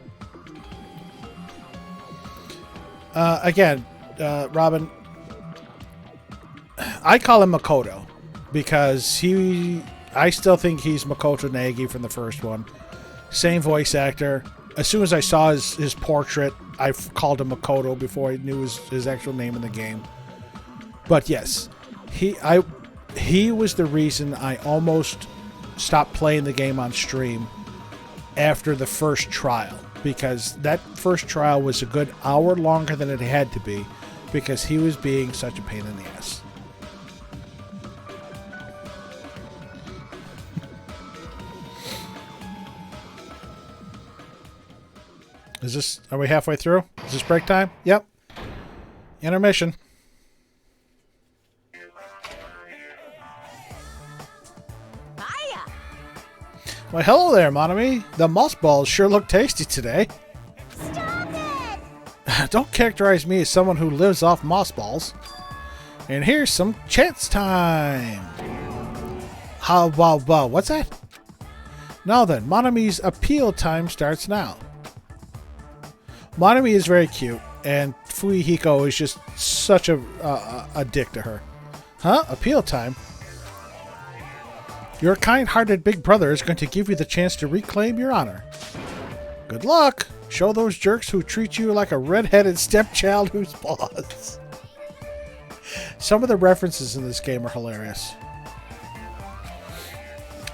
A: Again, Robin, I call him Makoto because I still think he's Makoto Nagi from the first one. Same voice actor. As soon as I saw his portrait, I called him Makoto before I knew his actual name in the game. But yes, he was the reason I almost stopped playing the game on stream after the first trial, because that first trial was a good hour longer than it had to be because he was being such a pain in the ass. Are we halfway through? Is this break time? Yep. Intermission.
B: Hiya!
A: Well, hello there, Monami. The mothballs sure look tasty today.
F: Stop it!
A: Don't characterize me as someone who lives off mothballs. And here's some chance time. How about what's that? Now then, Monami's appeal time starts now. Monami is very cute, and Fuyuhiko is just such a dick to her. Huh? Appeal time? Your kind-hearted big brother is going to give you the chance to reclaim your honor. Good luck! Show those jerks who treat you like a red-headed stepchild who's boss. Some of the references in this game are hilarious.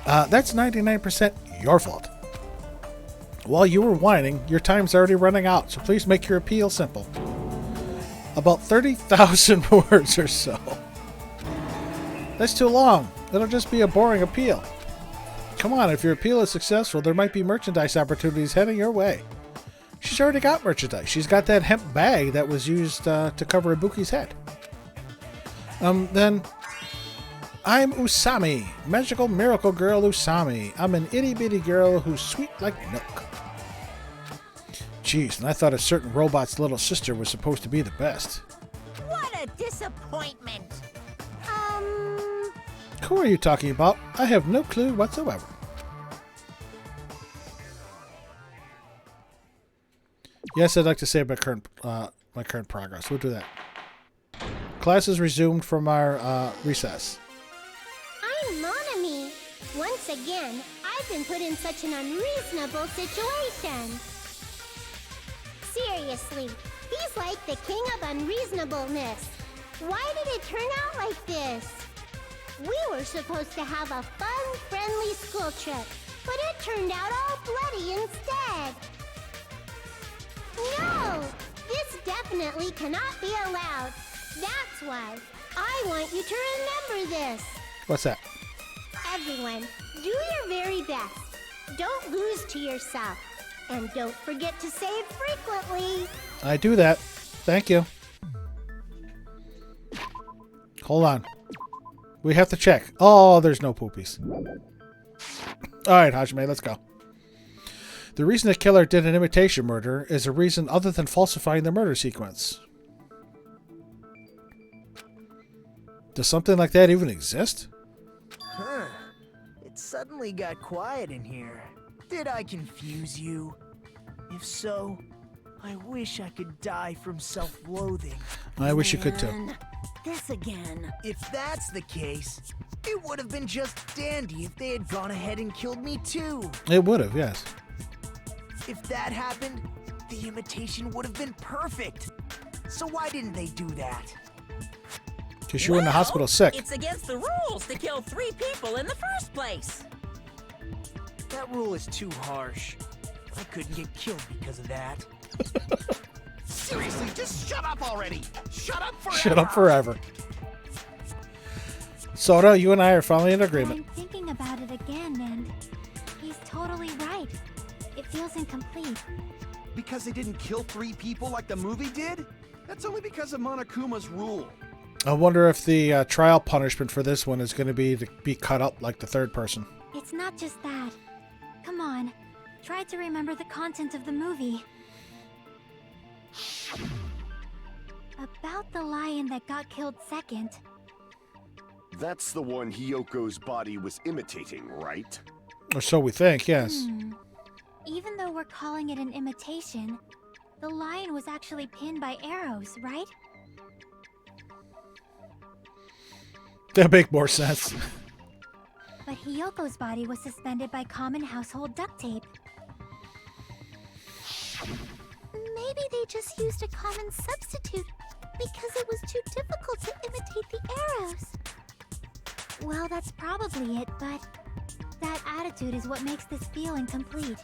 A: That's 99% your fault. While you were whining, your time's already running out, so please make your appeal simple. About 30,000 words or so. That's too long. It'll just be a boring appeal. Come on, if your appeal is successful, there might be merchandise opportunities heading your way. She's already got merchandise. She's got that hemp bag that was used to cover Ibuki's head. Then... I'm Usami, magical miracle girl Usami. I'm an itty-bitty girl who's sweet like milk. Jeez, and I thought a certain robot's little sister was supposed to be the best.
B: What a disappointment!
A: Who are you talking about? I have no clue whatsoever. Yes, I'd like to save my current progress. We'll do that. Classes resumed from our recess.
F: I'm Monami. Once again, I've been put in such an unreasonable situation. Seriously, he's like the king of unreasonableness. Why did it turn out like this? We were supposed to have a fun, friendly school trip, but it turned out all bloody instead. No! This definitely cannot be allowed. That's why I want you to remember this.
A: What's that?
F: Everyone, do your very best. Don't lose to yourself. And don't forget to save frequently.
A: I do that. Thank you. Hold on. We have to check. Oh, there's no poopies. Alright, Hajime, let's go. The reason the killer did an imitation murder is a reason other than falsifying the murder sequence. Does something like that even exist?
C: Huh. It suddenly got quiet in here. Did I confuse you? If so, I wish I could die from self-loathing.
A: I wish you could too.
B: Man, this again.
C: If that's the case, it would have been just dandy if they had gone ahead and killed me too.
A: It would have, yes.
C: If that happened, the imitation would have been perfect. So why didn't they do that?
A: Because you were in the hospital sick.
B: It's against the rules to kill 3 people in the first place.
C: That rule is too harsh. I couldn't get killed because of that.
D: Seriously, just shut up already. Shut up forever.
A: Shut up forever. Soda, you and I are finally in agreement.
E: I'm thinking about it again, and he's totally right. It feels incomplete.
D: Because they didn't kill 3 people like the movie did? That's only because of Monokuma's rule.
A: I wonder if the trial punishment for this one is going to be cut up like the third person.
H: It's not just that. Come on, try to remember the content of the movie. About the lion that got killed second.
J: That's the one Hiyoko's body was imitating, right?
A: Or so we think, yes.
H: Even though we're calling it an imitation, the lion was actually pinned by arrows, right?
A: That make more sense.
H: But Hiyoko's body was suspended by common household duct tape.
F: Maybe they just used a common substitute because it was too difficult to imitate the arrows.
H: Well, that's probably it, but that attitude is what makes this feel incomplete.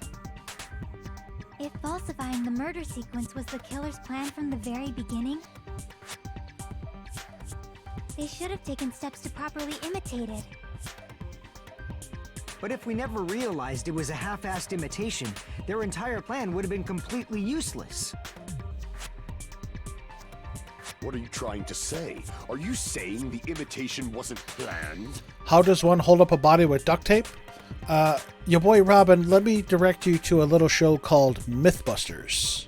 H: If falsifying the murder sequence was the killer's plan from the very beginning, they should have taken steps to properly imitate it.
I: But if we never realized it was a half-assed imitation, their entire plan would have been completely useless.
J: What are you trying to say? Are you saying the imitation wasn't planned?
A: How does one hold up a body with duct tape? Your boy Robin, let me direct you to a little show called Mythbusters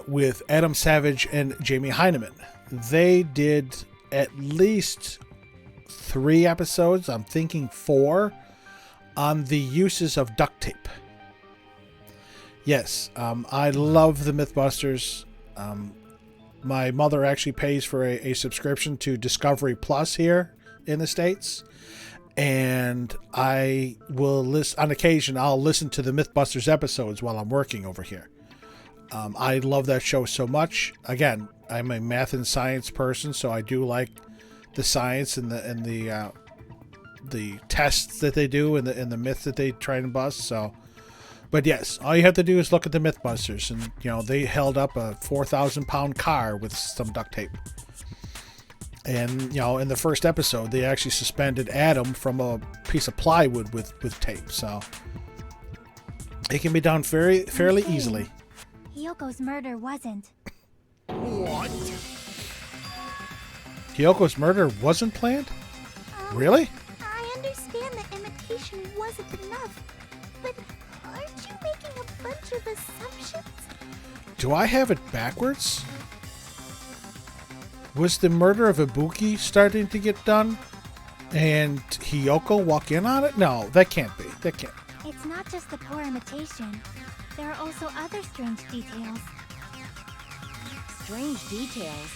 A: with Adam Savage and Jamie Heineman. They did at least 3 episodes, I'm thinking 4, on the uses of duct tape. Yes, I love the Mythbusters. My mother actually pays for a subscription to Discovery Plus here in the States. And I will listen, on occasion, I'll listen to the Mythbusters episodes while I'm working over here. I love that show so much. Again, I'm a math and science person, so I do like the science and the tests that they do and the myths that they try and bust. So, but yes, all you have to do is look at the Mythbusters, and they held up a 4,000-pound car with some duct tape. And, you know, in the first episode, they actually suspended Adam from a piece of plywood with tape. So it can be done fairly easily.
H: Hyoko's murder wasn't.
J: What?
A: Hyoko's murder wasn't planned? Really?
F: I understand that imitation wasn't enough, but aren't you making a bunch of assumptions?
A: Do I have it backwards? Was the murder of Ibuki starting to get done? And Hyoko walk in on it? No, that can't be. That can't.
H: It's not just the poor imitation. There are also other strange details.
E: Strange details?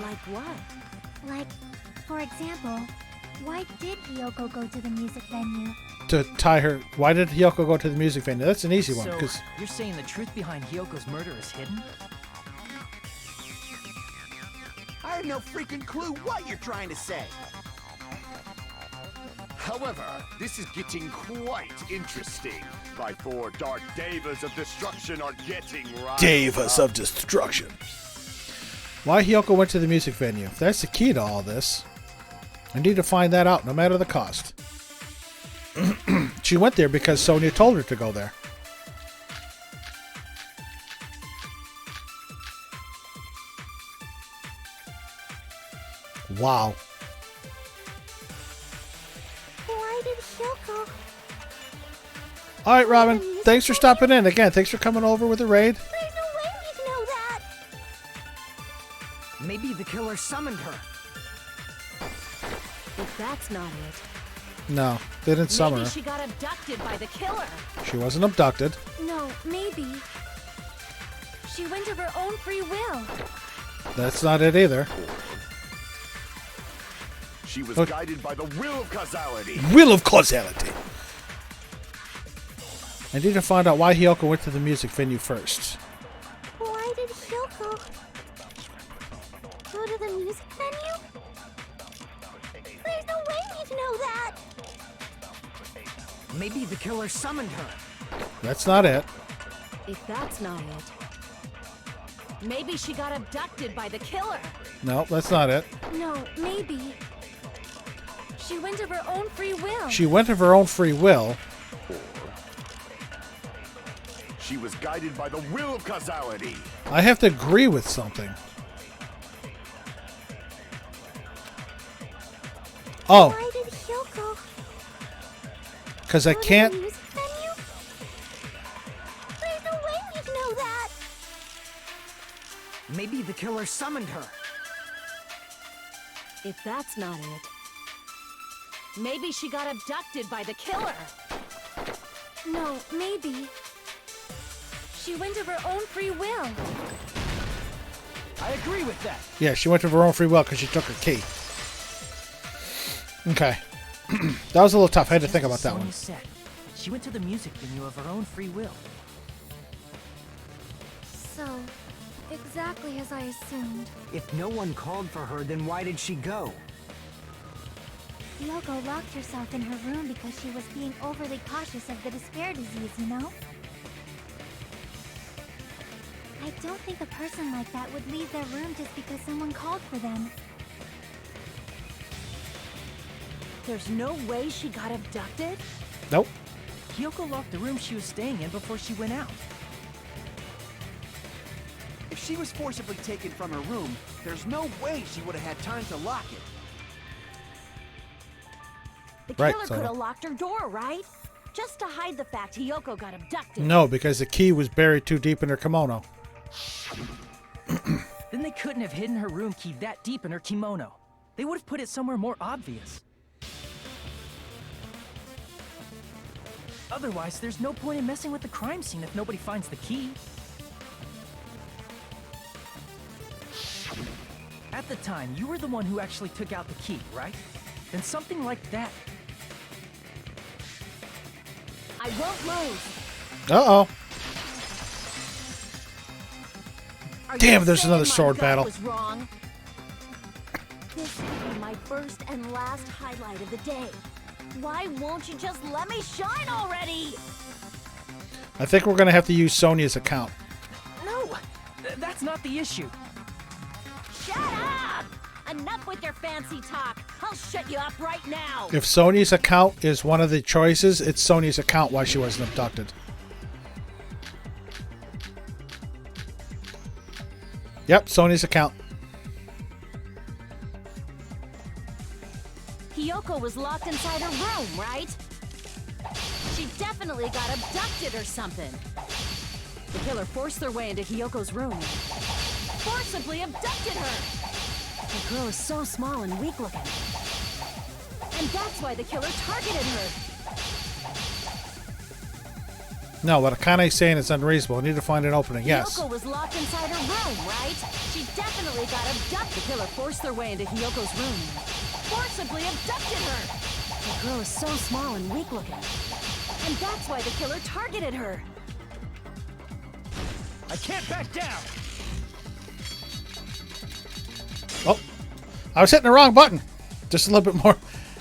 E: Like what?
H: Like, for example, why did Hyoko go to the music venue?
A: To tie her. Why did Hyoko go to the music venue? That's an easy one.
G: So,
A: Because
G: you're saying the truth behind Hyoko's murder is hidden?
D: I have no freaking clue what you're trying to say.
J: However, this is getting quite interesting. My 4 dark devas of destruction are getting right.
A: Devas of destruction. Why Hyoko went to the music venue? If that's the key to all this, I need to find that out, no matter the cost. She went there because Sonia told her to go there. Wow.
F: Why did Hyoko?
A: All right, Robin. Thanks for stopping in. Again, thanks for coming over with the raid.
F: There's no way we'd know that.
C: Maybe the killer summoned her.
E: If that's not it,
A: No, they didn't summon
E: maybe
A: her.
E: she got abducted by the killer.
A: She wasn't abducted.
H: No, maybe. She went of her own free will.
A: That's not it either.
J: She was
A: Okay.
J: guided by the will of causality.
A: Will of causality. I need to find out why Hyoko went to the music venue first.
F: Why did Hyoko go to the music venue? There's no way we'd know that.
C: Maybe the killer summoned her.
A: That's not it.
E: If that's not it, maybe she got abducted by the killer.
A: No, that's not it.
H: No, maybe. She went of her own free will.
A: She went of her own free will.
J: She was guided by the will of causality.
A: I have to agree with something. Oh,
F: Why did Hyoko
A: because I
F: go to
A: can't.
F: the music venue? There's no way we'd know that.
C: Maybe the killer summoned her.
E: If that's not it, maybe she got abducted by the killer.
H: No, maybe. She went of her own free will.
C: I agree with that.
A: Yeah, she went of her own free will because she took her key. Okay. That was a little tough. I had to think about that
G: Sonia
A: one.
G: said she went to the music venue of her own free will.
H: So, exactly as I assumed.
I: If no one called for her, then why did she go?
H: Hyoko locked herself in her room because she was being overly cautious of the despair disease, you know? I don't think a person like that would leave their room just because someone called for them.
E: There's no way she got abducted?
A: Nope.
G: Hyoko locked the room she was staying in before she went out.
D: If she was forcibly taken from her room, there's no way she would have had time to lock it.
E: The
A: Right,
E: killer
A: so-
E: could have locked her door, right? Just to hide the fact Hyoko got abducted.
A: No, because the key was buried too deep in her kimono.
G: Then they couldn't have hidden her room key that deep in her kimono. They would have put it somewhere more obvious. Otherwise, there's no point in messing with the crime scene if nobody finds the key. At the time, you were the one who actually took out the key, right? Then something like that.
E: I won't lose.
A: Uh-oh.
E: Are
A: Damn,
E: you
A: there's
E: saying
A: another
E: my
A: sword
E: gut
A: battle.
E: Was wrong? This will be my first and last highlight of the day. Why won't you just let me shine already?
A: I think we're going to have to use Sonia's account.
G: No, that's not the issue.
E: Shut up! Enough with your fancy talk. I'll shut you up right now.
A: If Sony's account is one of the choices, it's Sony's account why she wasn't abducted. Yep, Sony's account.
E: Hiyoko was locked inside her room, right? She definitely got abducted or something. The killer forced their way into Hiyoko's room. Forcibly abducted her. The girl is so small and weak looking. And that's why the killer targeted her.
A: No, what Akane's saying is unreasonable. I need to find an opening. Yes.
E: Hiyoko was locked inside her room, right? She definitely got abducted. The killer forced their way into Hiyoko's room. Forcibly abducted her. The girl is so small and weak looking. And that's why the killer targeted her.
G: I can't back down!
A: Oh, I was hitting the wrong button. Just a little bit more.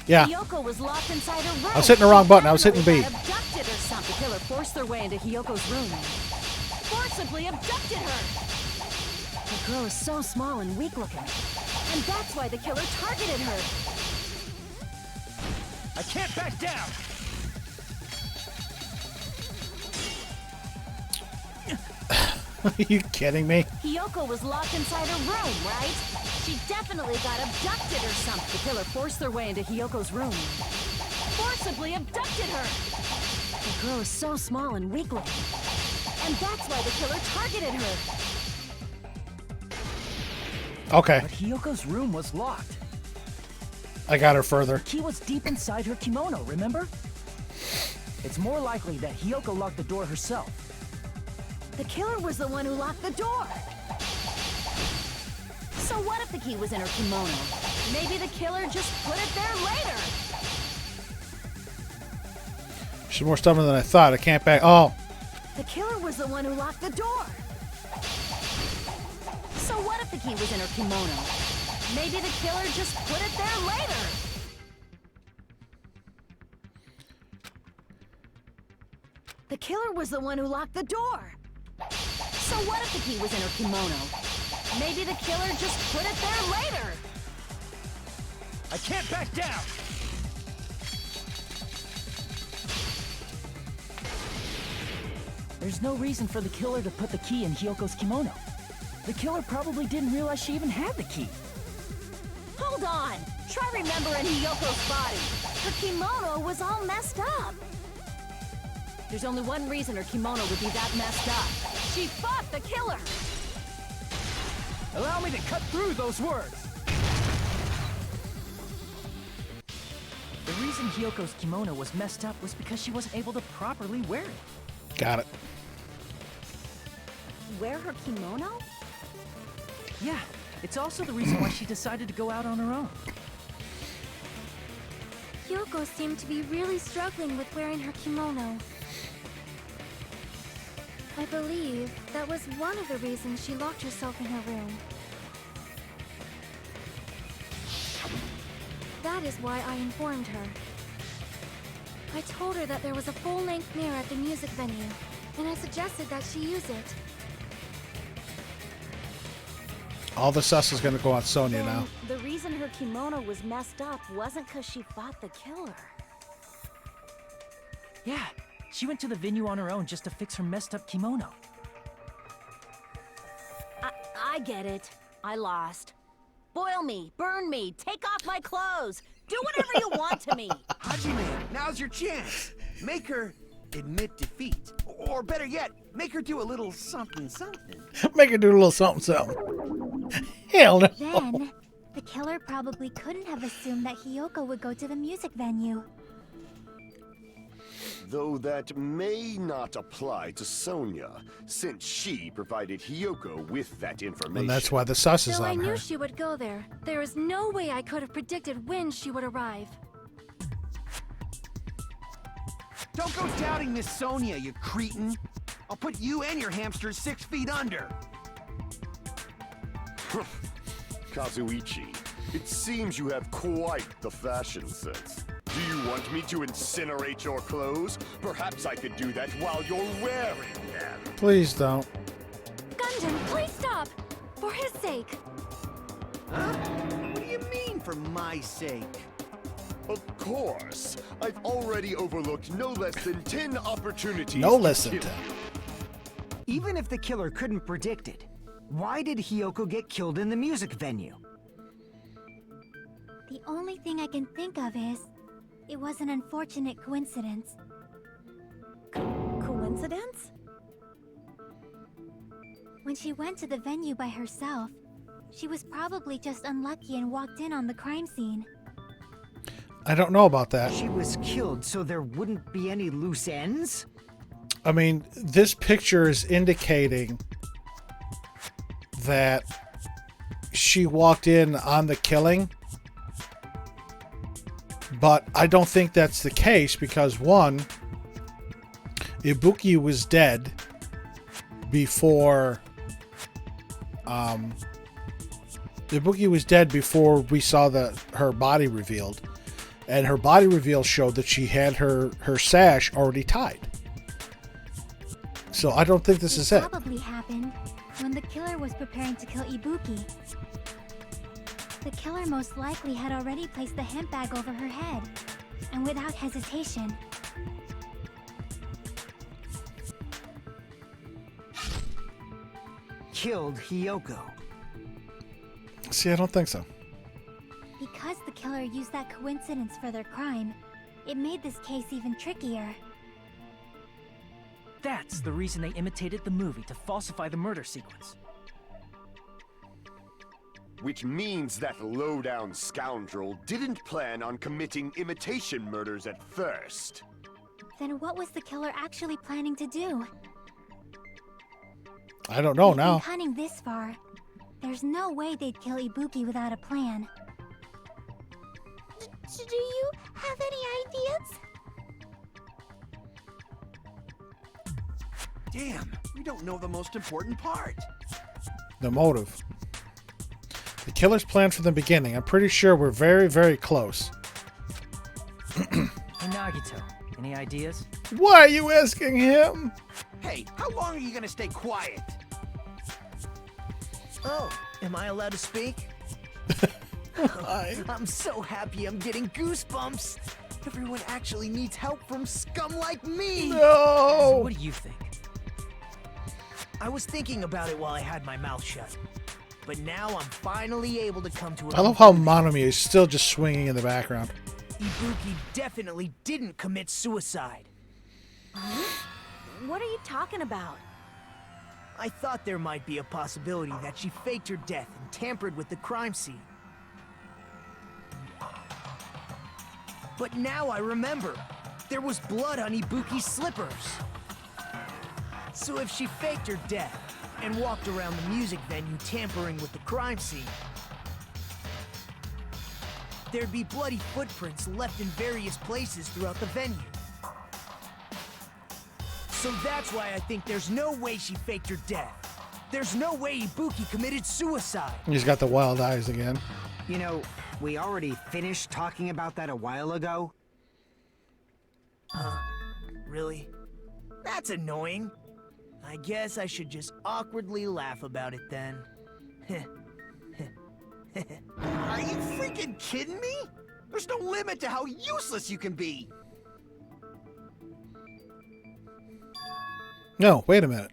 A: Yeah.
E: Hiyoko was locked inside her room.
A: I was hitting the wrong button. I was hitting B.
E: Got abducted or something. The killer forced their way into Hiyoko's room. Forcibly abducted her. The girl is so small and weak looking. And that's why the killer targeted her.
G: I can't back down!
A: Are you kidding me?
E: Hiyoko was locked inside her room, right? She definitely got abducted or something. The killer forced their way into Hiyoko's room. Forcibly abducted her. The girl is so small and weak looking. And that's why the killer targeted her.
A: Okay,
G: But Hiyoko's room was locked.
A: I got her further.
G: The key was deep inside her kimono, remember? It's more likely that Hiyoko locked the door herself.
E: The killer was the one who locked the door. So what if the key was in her kimono? Maybe the killer just put it there later.
A: She's more stubborn than I thought. I can't back. Oh,
E: The killer was the one who locked the door. So what if the key was in her kimono? Maybe the killer just put it there later. The killer was the one who locked the door. So what if the key was in her kimono? Maybe the killer just put it there later.
G: I can't back down! There's no reason for the killer to put the key in Hiyoko's kimono. The killer probably didn't realize she even had the key.
E: Hold on. Try remembering Hiyoko's body. Her kimono was all messed up. There's only one reason her kimono would be that messed up. She fought the killer.
G: Allow me to cut through those words! The reason Hiyoko's kimono was messed up was because she wasn't able to properly wear it.
A: got it.
E: Wear her kimono?
G: Yeah, it's also the reason why she decided to go out on her own.
H: Hiyoko seemed to be really struggling with wearing her kimono. I believe that was one of the reasons she locked herself in her room. That is why I informed her. I told her that there was a full-length mirror at the music venue, and I suggested that she use it.
A: All the sus is going to go on Sonya now.
E: The reason her kimono was messed up wasn't because she fought the killer.
G: Yeah, she went to the venue on her own just to fix her messed up kimono.
E: I get it. I lost. Boil me, burn me, take off my clothes. Do whatever you want to me.
D: Hajime, now's your chance. Make her admit defeat. Or better yet, make her do a little something something.
A: Make her do a little something something. Hell no.
H: Then, the killer probably couldn't have assumed that Hiyoko would go to the music venue.
J: Though that may not apply to Sonya, since she provided Hiyoko with that information.
A: And that's why the sus is
H: Though I
A: on
H: knew
A: her.
H: she would go there, there is no way I could have predicted when she would arrive.
D: Don't go doubting Miss Sonya, you cretin. I'll put you and your hamsters 6 feet under.
J: Kazuichi, it seems you have quite the fashion sense. Do you want me to incinerate your clothes? Perhaps I could do that while you're wearing them.
A: Please don't.
H: Gundam, please stop! For his sake!
D: Huh? What are for my sake.
J: Of course. I've already overlooked no less than 10 opportunities.
A: No less than
J: to
A: 10.
I: Even if the killer couldn't predict it, why did Hiyoko get killed in the music venue?
H: The only thing I can think of is, it was an unfortunate coincidence.
E: Coincidence?
H: When she went to the venue by herself, she was probably just unlucky and walked in on the crime scene.
A: I don't know about that.
I: She was killed so there wouldn't be any loose ends?
A: I mean, this picture is indicating that she walked in on the killing, but I don't think that's the case because, one, Ibuki was dead before we saw her body revealed, and her body reveal showed that she had her sash already tied. So I don't think this is it.
H: Probably happened when the killer was preparing to kill Ibuki. The killer most likely had already placed the hemp bag over her head, and without hesitation.
I: Killed Hiyoko.
A: See, I don't think so.
H: Because the killer used that coincidence for their crime, it made this case even trickier.
G: That's the reason they imitated the movie to falsify the murder sequence.
J: Which means that low-down scoundrel didn't plan on committing imitation murders at first.
H: Then what was the killer actually planning to do?
A: I don't know
H: They've been
A: now.
H: cunning this far. There's no way they'd kill Ibuki without a plan. Do you have any ideas?
D: Damn, we don't know the most important part.
A: The motive. The killer's plan from the beginning. I'm pretty sure we're very, very close.
G: Hey, Nagito, any ideas?
A: Why are you asking him?
D: Hey, how long are you gonna stay quiet?
C: Oh, am I allowed to speak? I'm so happy I'm getting goosebumps. Everyone actually needs help from scum like me.
A: No!
G: What do you think?
C: I was thinking about it while I had my mouth shut. But now I'm finally able to come to a
A: I love how Monomi is still just swinging in the background.
C: Ibuki definitely didn't commit suicide.
E: What are you talking about?
C: I thought there might be a possibility that she faked her death and tampered with the crime scene. But now I remember, there was blood on Ibuki's slippers. So if she faked her death and walked around the music venue tampering with the crime scene, there'd be bloody footprints left in various places throughout the venue. So that's why I think there's no way she faked her death. There's no way Ibuki committed suicide.
A: He's got the wild eyes again.
I: You know, we already finished talking about that a while ago.
C: Really? That's annoying. I guess I should just awkwardly laugh about it then.
D: Are you freaking kidding me? There's no limit to how useless you can be.
A: No, wait a minute.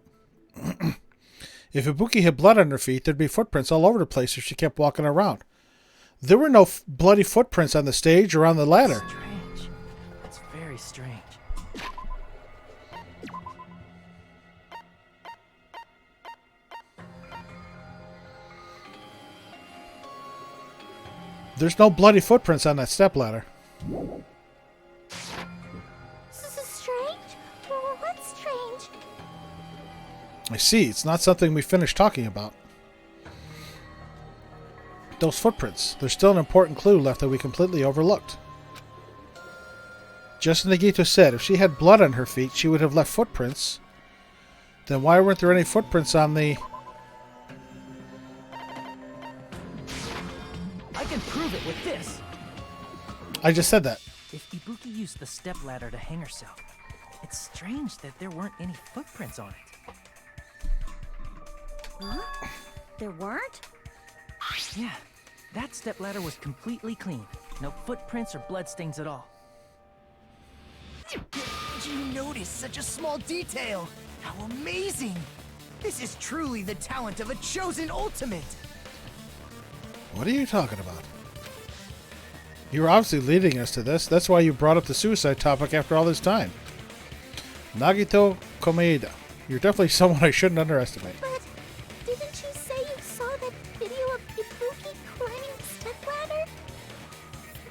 A: If Ibuki had blood on her feet, there'd be footprints all over the place if she kept walking around. There were no bloody footprints on the stage or on the ladder.
G: Strange. That's very strange.
A: There's no bloody footprints on that stepladder.
H: This is strange. What's strange?
A: I see. It's not something we finished talking about. Those footprints. There's still an important clue left that we completely overlooked. Just as Nagito said, if she had blood on her feet, she would have left footprints. Then why weren't there any footprints on the...
G: I can prove it with this.
A: I just said that.
G: If Ibuki used the stepladder to hang herself, it's strange that there weren't any footprints on it.
E: Huh? There weren't?
G: Yeah, That stepladder was completely clean. No footprints or bloodstains at all.
C: Did you notice such a small detail? How amazing! This is truly the talent of a chosen ultimate!
A: What are you talking about? You were obviously leading us to this. That's why you brought up the suicide topic after all this time. Nagito Komeida. You're definitely someone I shouldn't underestimate.
F: But didn't you say you saw that video of Ibuki climbing the stepladder?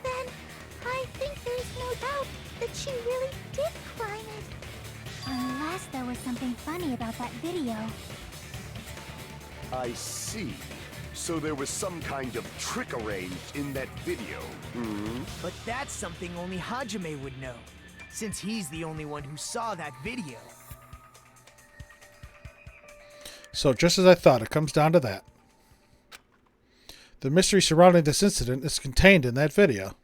F: Then I think there's no doubt that she really did climb it. Unless there was something funny about that video.
J: I see. So there was some kind of trick arranged in that video. Hmm?
C: But that's something only Hajime would know, since he's the only one who saw that video.
A: So just as I thought, it comes down to that. The mystery surrounding this incident is contained in that video.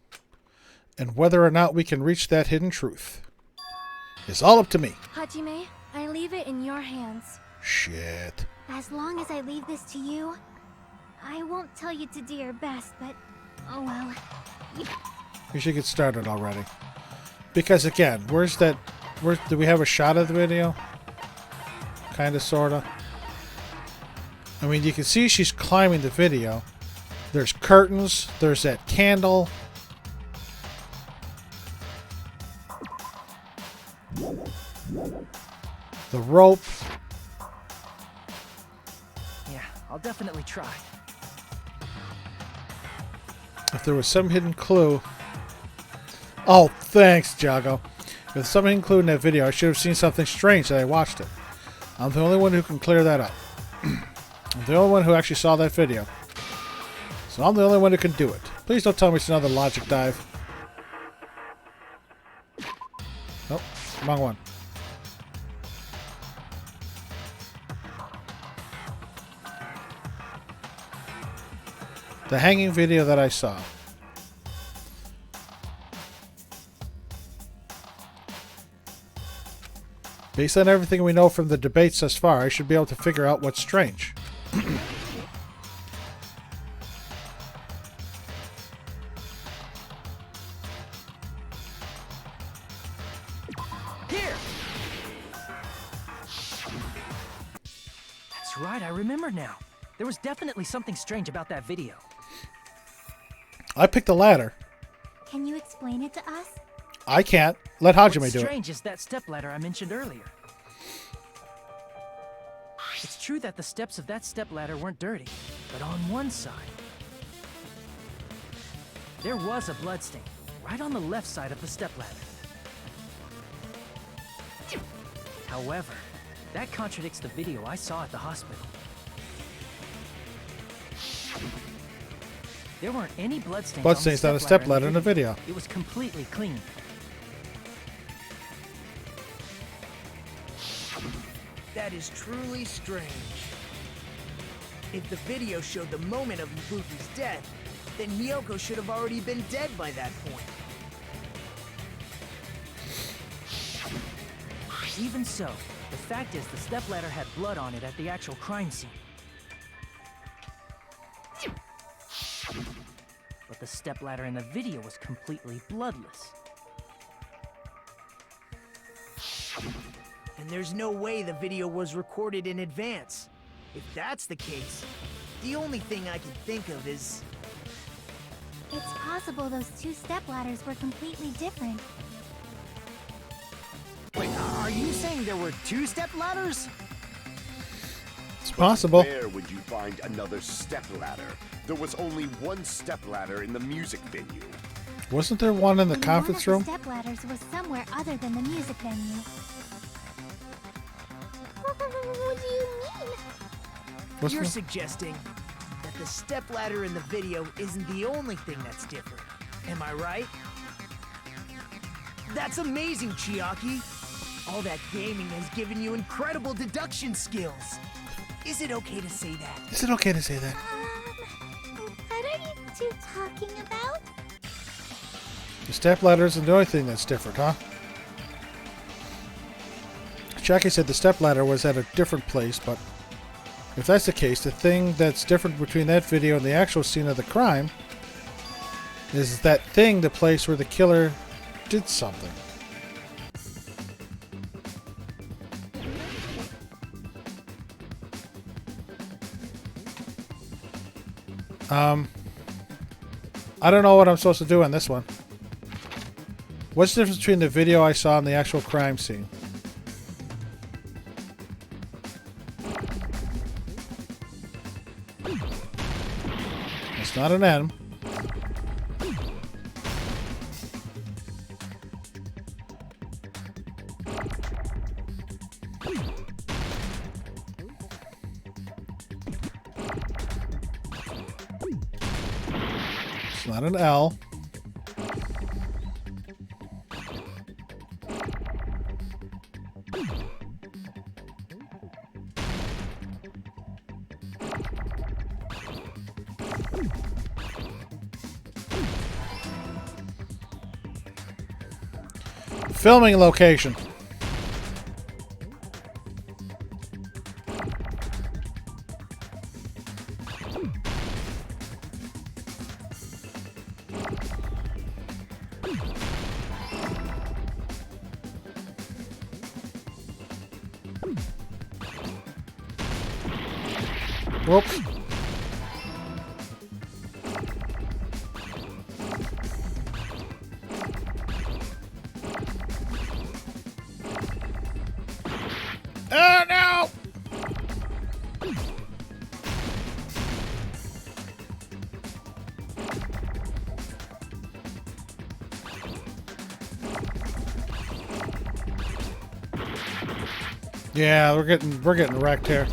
A: And whether or not we can reach that hidden truth is all up to me.
H: Hajime, I leave it in your hands.
A: Shit.
F: As long as I leave this to you, I won't tell you to do your best, but oh well.
A: We should get started already. Because again, where do we have a shot of the video? Kinda, sorta. I mean, you can see she's climbing the video. There's curtains, there's that candle. The rope.
G: Yeah, I'll definitely try.
A: If there was some hidden clue... Oh, thanks, Jago. If there's some hidden clue in that video, I should have seen something strange that I watched it. I'm the only one who can clear that up. I'm the only one who actually saw that video. So I'm the only one who can do it. Please don't tell me it's another logic dive. Nope, wrong one. The hanging video that I saw. Based on everything we know from the debates thus far, I should be able to figure out what's strange.
C: Here!
G: That's right, I remember now. There was definitely something strange about that video.
A: I picked the ladder.
F: Can you explain it to us?
A: I can't. Let Hajime
G: What's
A: do it.
G: strange is that stepladder I mentioned earlier. It's true that the steps of that stepladder weren't dirty, but on one side, there was a bloodstain, right on the left side of the stepladder. However, that contradicts the video I saw at the hospital. There weren't any bloodstains
A: on a stepladder in the video.
G: It was completely clean.
C: That is truly strange. If the video showed the moment of Ibuki's death, then Hiyoko should have already been dead by that point.
G: Even so, the fact is the stepladder had blood on it at the actual crime scene. But the stepladder in the video was completely bloodless.
C: And there's no way the video was recorded in advance. If that's the case, the only thing I can think of is...
F: It's possible those two stepladders were completely different.
C: Wait, are you saying there were two stepladders?
A: It's possible.
J: Where would you find another stepladder? There was only one stepladder in the music venue.
A: Wasn't there one in the
F: And
A: conference
F: one
A: room?
F: of the stepladders was somewhere other than the music venue. What do you mean?
A: Wasn't
C: You're
A: there-
C: suggesting that the stepladder in the video isn't the only thing that's different. Am I right? That's amazing, Chiaki! All that gaming has given you incredible deduction skills. Is it okay to say that?
A: Is it okay to say that?
F: What are you two talking about?
A: The stepladder isn't the only thing that's different, huh? Jackie said the stepladder was at a different place, but If that's the case, the thing that's different between that video and the actual scene of the crime is that thing the place where the killer did something. I don't know what I'm supposed to do on this one. What's the difference between the video I saw and the actual crime scene? It's not an M. It's not an L. Filming location. Whoops. Oh no! Yeah, we're getting wrecked here.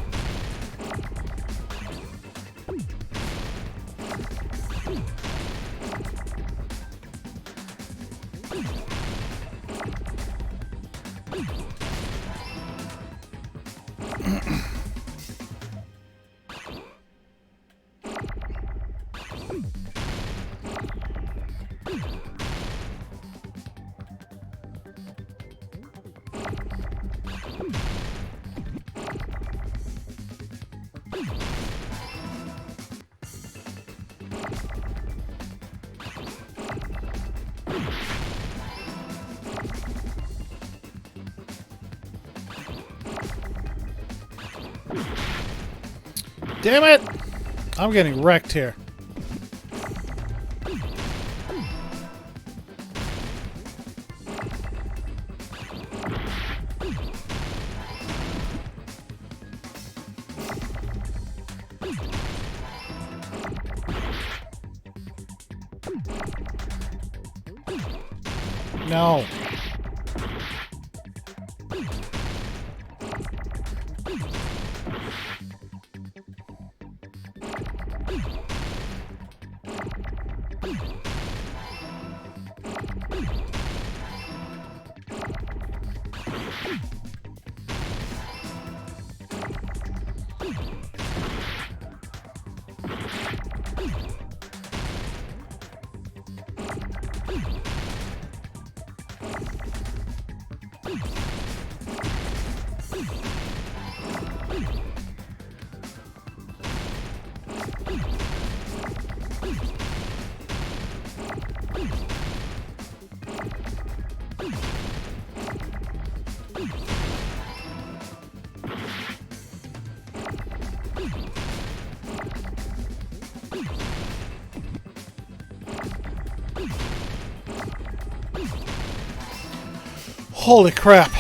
A: Damn it! I'm getting wrecked here. No. Holy crap.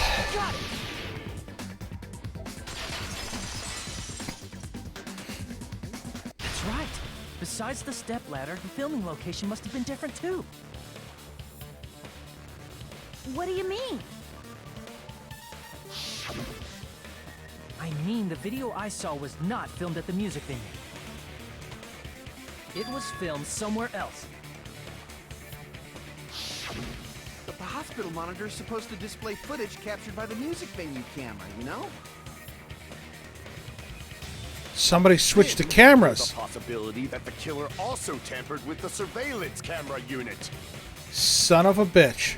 G: That's right. Besides the stepladder, the filming location must have been different too.
E: What do you mean?
G: I mean, the video I saw was not filmed at the music venue. It was filmed somewhere else.
D: But the hospital monitor is supposed to display footage captured by the music venue camera, you know?
A: Somebody switched the
J: There's
A: cameras.
J: a possibility that the killer also tampered with the surveillance camera unit.
A: Son of a bitch.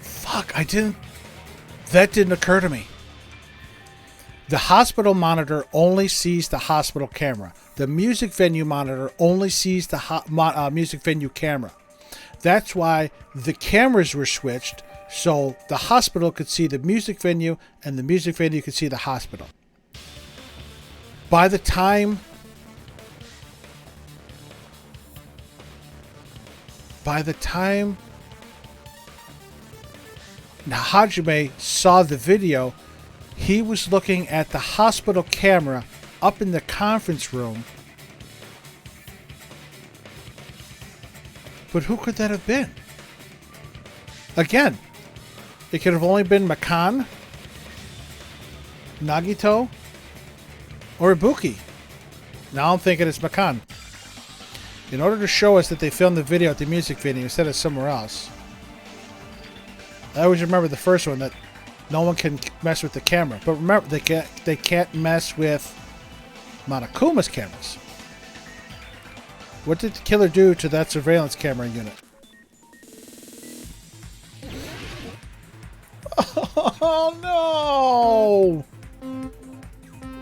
A: Fuck, that didn't occur to me. The hospital monitor only sees the hospital camera. The music venue monitor only sees the music venue camera. That's why the cameras were switched, so the hospital could see the music venue and the music venue could see the hospital. By the time Hajime saw the video, he was looking at the hospital camera up in the conference room. But who could that have been? Again, it could have only been Makan, Nagito, or Ibuki. Now I'm thinking it's Makan. In order to show us that they filmed the video at the music venue instead of somewhere else. I always remember the first one, that no one can mess with the camera. But remember, they can't mess with Monokuma's cameras. What did the killer do to that surveillance camera unit? Oh no!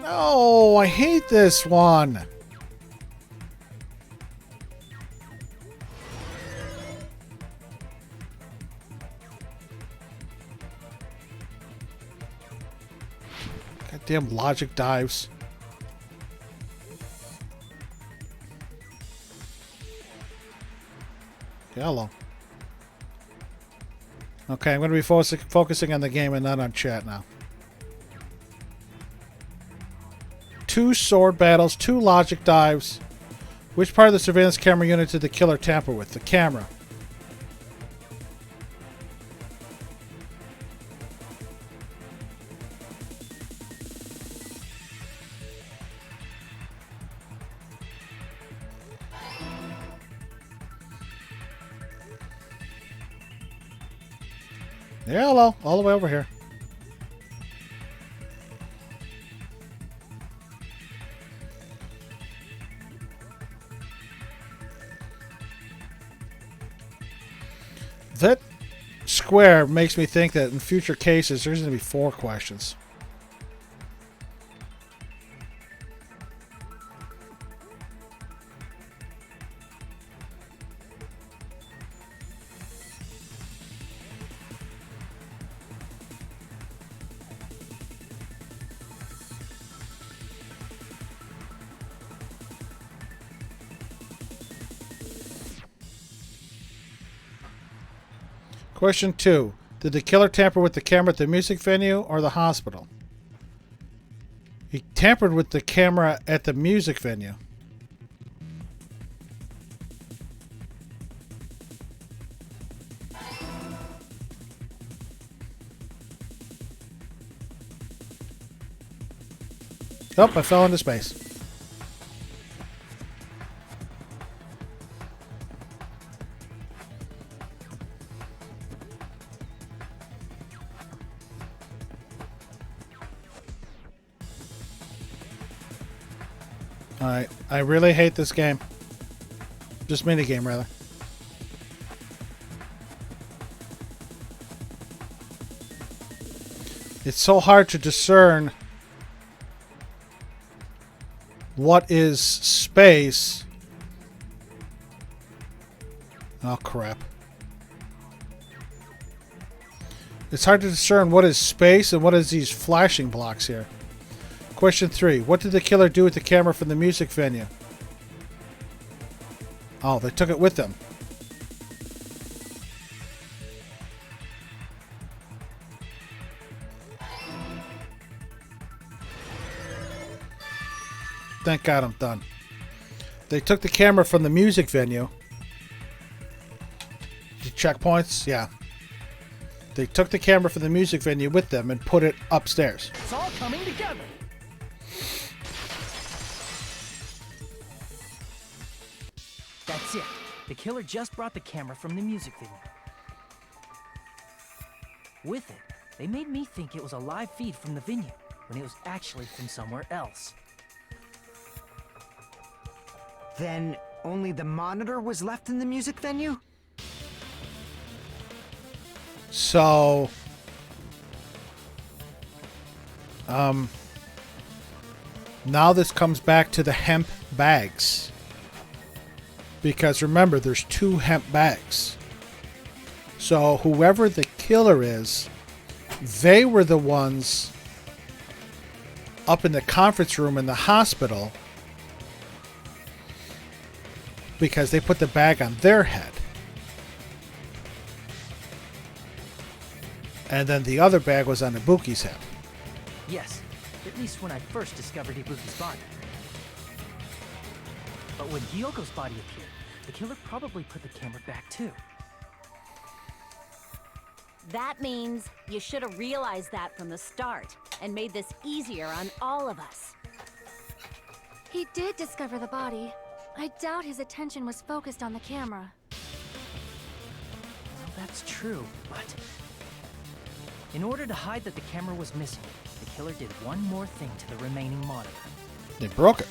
A: No, I hate this one. Goddamn logic dives. Hello. Okay, I'm going to be focusing on the game and not on chat now. 2 sword battles, 2 logic dives. Which part of the surveillance camera unit did the killer tamper with? The camera. Yeah, hello. All the way over here. That square makes me think that in future cases there's going to be 4 questions. Question 2. Did the killer tamper with the camera at the music venue or the hospital? He tampered with the camera at the music venue. Oh, I fell into space. Alright, I really hate this game. Just minigame, rather. It's so hard to discern what is space. Oh, crap. It's hard to discern what is space and what is these flashing blocks here. Question 3. What did the killer do with the camera from the music venue? Oh, they took it with them. Thank God I'm done. They took the camera from the music venue. The checkpoints? Yeah. They took the camera from the music venue with them and put it upstairs.
G: It's all coming together. That's it. The killer just brought the camera from the music venue. With it, they made me think it was a live feed from the venue, when it was actually from somewhere else.
I: Then only the monitor was left in the music venue?
A: So, Now this comes back to the hemp bags. Because remember, there's 2 hemp bags. So whoever the killer is, they were the ones up in the conference room in the hospital because they put the bag on their head. And then the other bag was on Ibuki's head.
G: Yes, at least when I first discovered Ibuki's body. But when Hyoko's body appeared, the killer probably put the camera back too.
E: That means you should have realized that from the start and made this easier on all of us.
H: He did discover the body. I doubt his attention was focused on the camera.
G: Well, that's true, but in order to hide that the camera was missing, the killer did one more thing to the remaining monitor.
A: They broke it.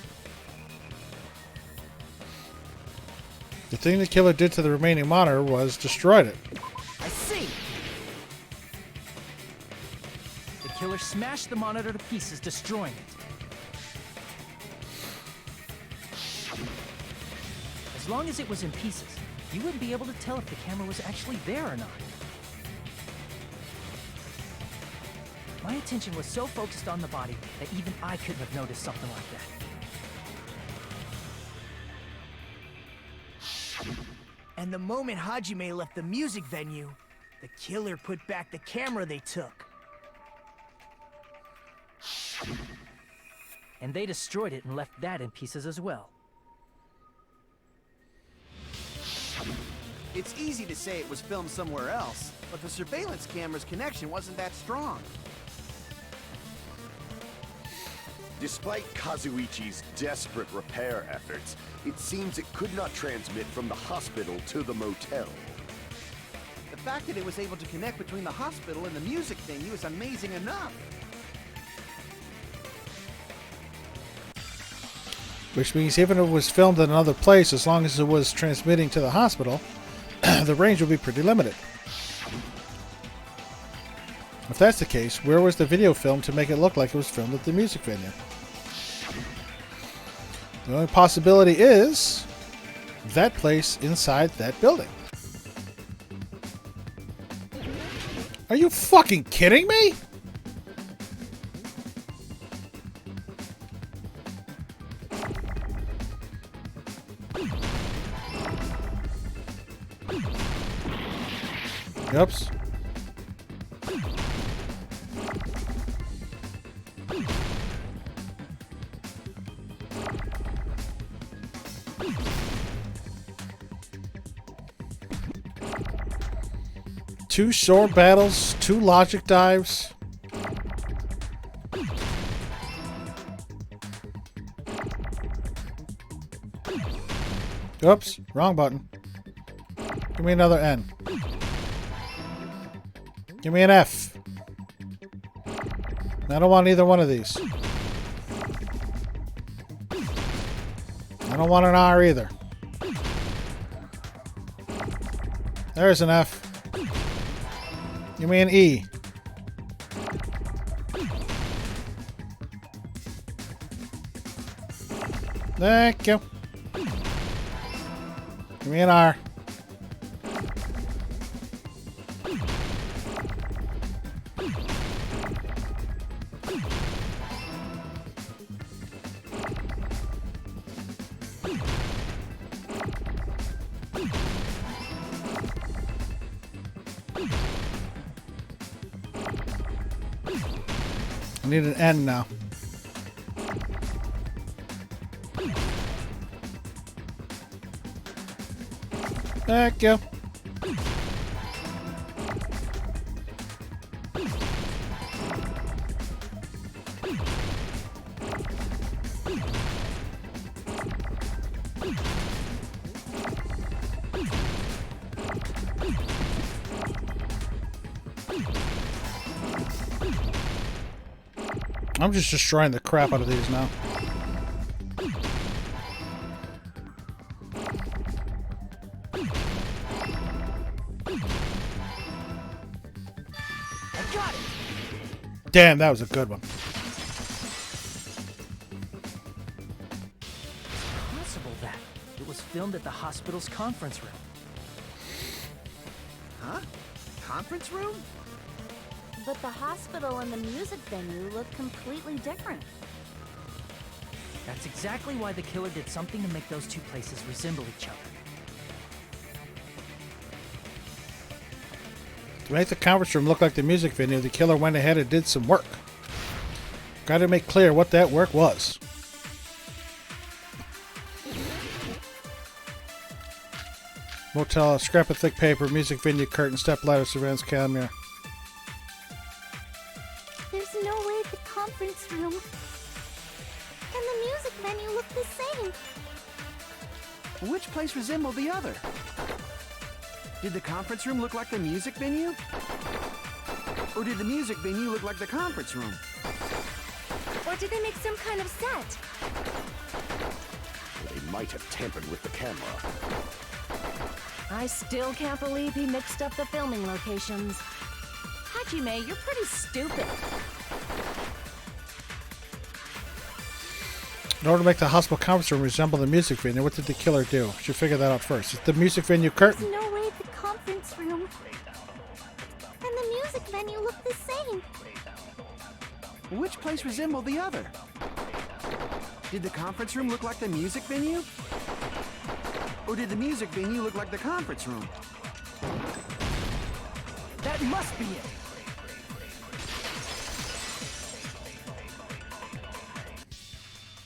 A: The thing the killer did to the remaining monitor was destroyed it.
G: I see! The killer smashed the monitor to pieces, destroying it. As long as it was in pieces, you wouldn't be able to tell if the camera was actually there or not. My attention was so focused on the body that even I couldn't have noticed something like that.
C: And the moment Hajime left the music venue, the killer put back the camera they took.
G: And they destroyed it and left that in pieces as well.
D: It's easy to say it was filmed somewhere else, but the surveillance camera's connection wasn't that strong.
J: Despite Kazuichi's desperate repair efforts, it seems it could not transmit from the hospital to the motel.
D: The fact that it was able to connect between the hospital and the music venue is amazing enough.
A: Which means even if it was filmed in another place, as long as it was transmitting to the hospital, the range would be pretty limited. If that's the case, where was the video film to make it look like it was filmed at the music venue? The only possibility is that place inside that building. Are you fucking kidding me? Oops. Two sword battles, 2 logic dives. Oops, wrong button. Give me another N. Give me an F. I don't want either one of these. I don't want an R either. There's an F. Give me an E. Thank you. Give me an R. I need an N now. Thank you. I'm just destroying the crap out of these now.
C: I got it!
A: Damn, that was a good one.
G: was filmed at the hospital's conference room.
D: Huh? Conference room?
E: But the hospital and the music venue look completely different.
G: That's exactly why the killer did something to make those two places resemble each other.
A: To make the conference room look like the music venue, the killer went ahead and did some work. Got to make clear what that work was. Motel, scrap of thick paper, music venue curtain, step ladder, surveillance camera.
F: There's no way the conference room and the music venue look the same.
D: Which place resembled the other? Did the conference room look like the music venue? Or did the music venue look like the conference room?
E: Or did they make some kind of set?
J: They might have tampered with the camera.
E: I still can't believe he mixed up the filming locations. Hajime, you're pretty stupid.
A: In order to make the hospital conference room resemble the music venue, what did the killer do? Should figure that out first. It's the music venue curtain.
F: There's no way the conference room and the music venue look the same.
D: Which place resembled the other? Did the conference room look like the music venue? Or did the music venue look like the conference room?
G: That must be it!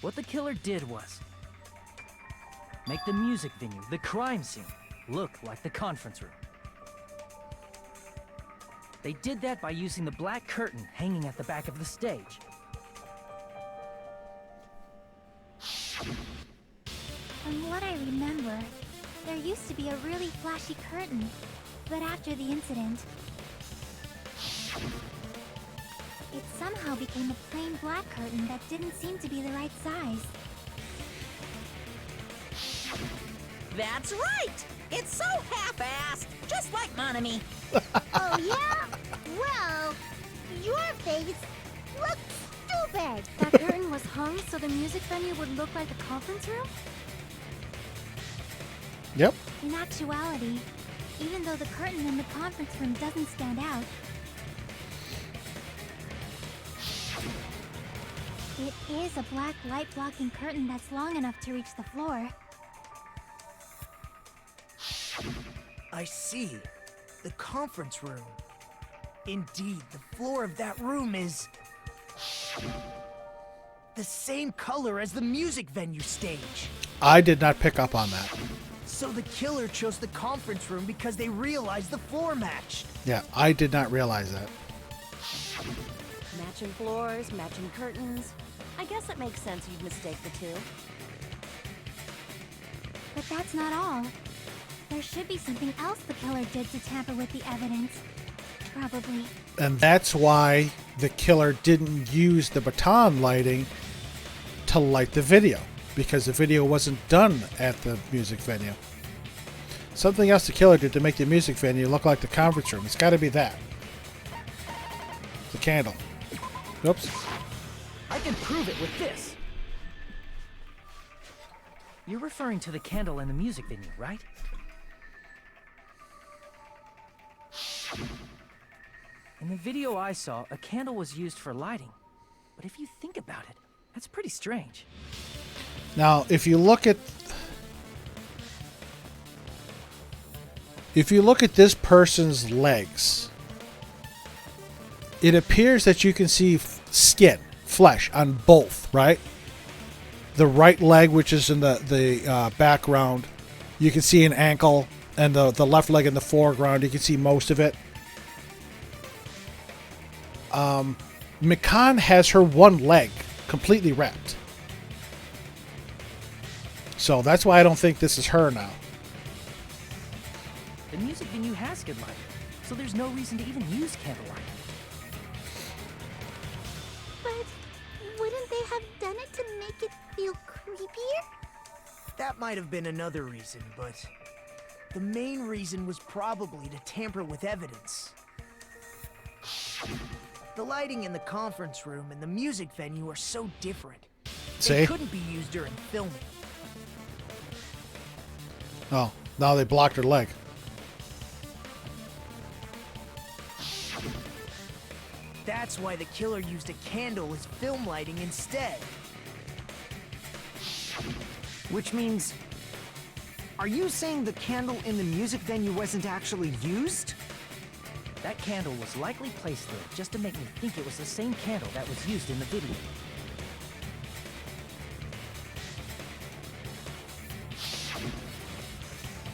G: What the killer did was make the music venue, the crime scene, look like the conference room. They did that by using the black curtain hanging at the back of the stage.
F: From what I remember, there used to be a really flashy curtain, but after the incident, it somehow became a plain black curtain that didn't seem to be the right size.
B: That's right! It's so half-assed, just like Monami.
F: Oh yeah? Well, your face looks stupid!
E: That curtain was hung so the music venue would look like a conference room?
A: Yep.
F: In actuality, even though the curtain in the conference room doesn't stand out, it is a black light-blocking curtain that's long enough to reach the floor.
C: I see. The conference room. Indeed, the floor of that room is the same color as the music venue stage.
A: I did not pick up on that.
C: So the killer chose the conference room because they realized the floor matched.
A: Yeah, I did not realize that.
E: Matching floors, matching curtains. I guess it makes sense you'd mistake the two.
F: But that's not all. There should be something else the killer did to tamper with the evidence. Probably.
A: And that's why the killer didn't use the baton lighting to light the video, because the video wasn't done at the music venue. Something else the killer did to make the music venue look like the conference room. It's got to be that. The candle. Oops.
G: I can prove it with this. You're referring to the candle in the music venue, right? In the video I saw, a candle was used for lighting. But if you think about it, that's pretty strange.
A: Now, if you look at this person's legs, it appears that you can see skin, flesh on both, right? The right leg, which is in the background, you can see an ankle, and the left leg in the foreground, you can see most of it. Mikan has her one leg completely wrapped. So that's why I don't think this is her now.
G: The music venue has good lighting, so there's no reason to even use candlelight.
F: But wouldn't they have done it to make it feel creepier?
C: That might have been another reason, but the main reason was probably to tamper with evidence. The lighting in the conference room and the music venue are so different.
A: See?
C: They couldn't be used during filming.
A: Oh, now they blocked her leg.
C: That's why the killer used a candle as film lighting instead.
I: Which means... Are you saying the candle in the music venue wasn't actually used?
G: That candle was likely placed there just to make me think it was the same candle that was used in the video.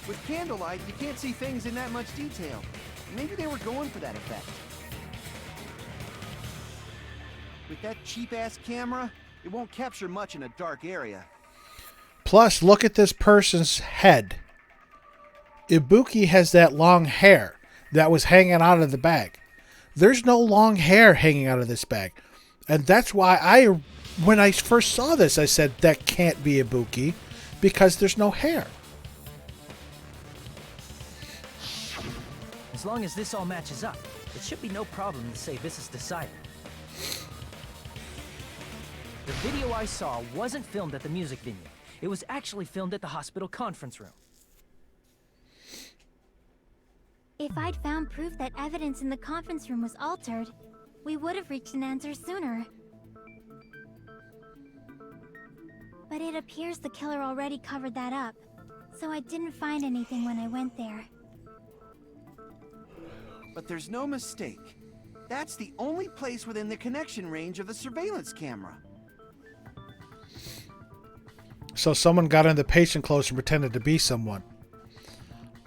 D: With candlelight, you can't see things in that much detail. Maybe they were going for that effect. With that cheap-ass camera, it won't capture much in a dark area.
A: Plus, look at this person's head. Ibuki has that long hair that was hanging out of the bag. There's no long hair hanging out of this bag. And that's why when I first saw this, I said, that can't be Ibuki because there's no hair.
G: As long as this all matches up, it should be no problem to say this is decided. The video I saw wasn't filmed at the music venue. It was actually filmed at the hospital conference room.
H: If I'd found proof that evidence in the conference room was altered, we would have reached an answer sooner. But it appears the killer already covered that up, so I didn't find anything when I went there.
D: But there's no mistake. That's the only place within the connection range of the surveillance camera.
A: So someone got in the patient clothes and pretended to be someone.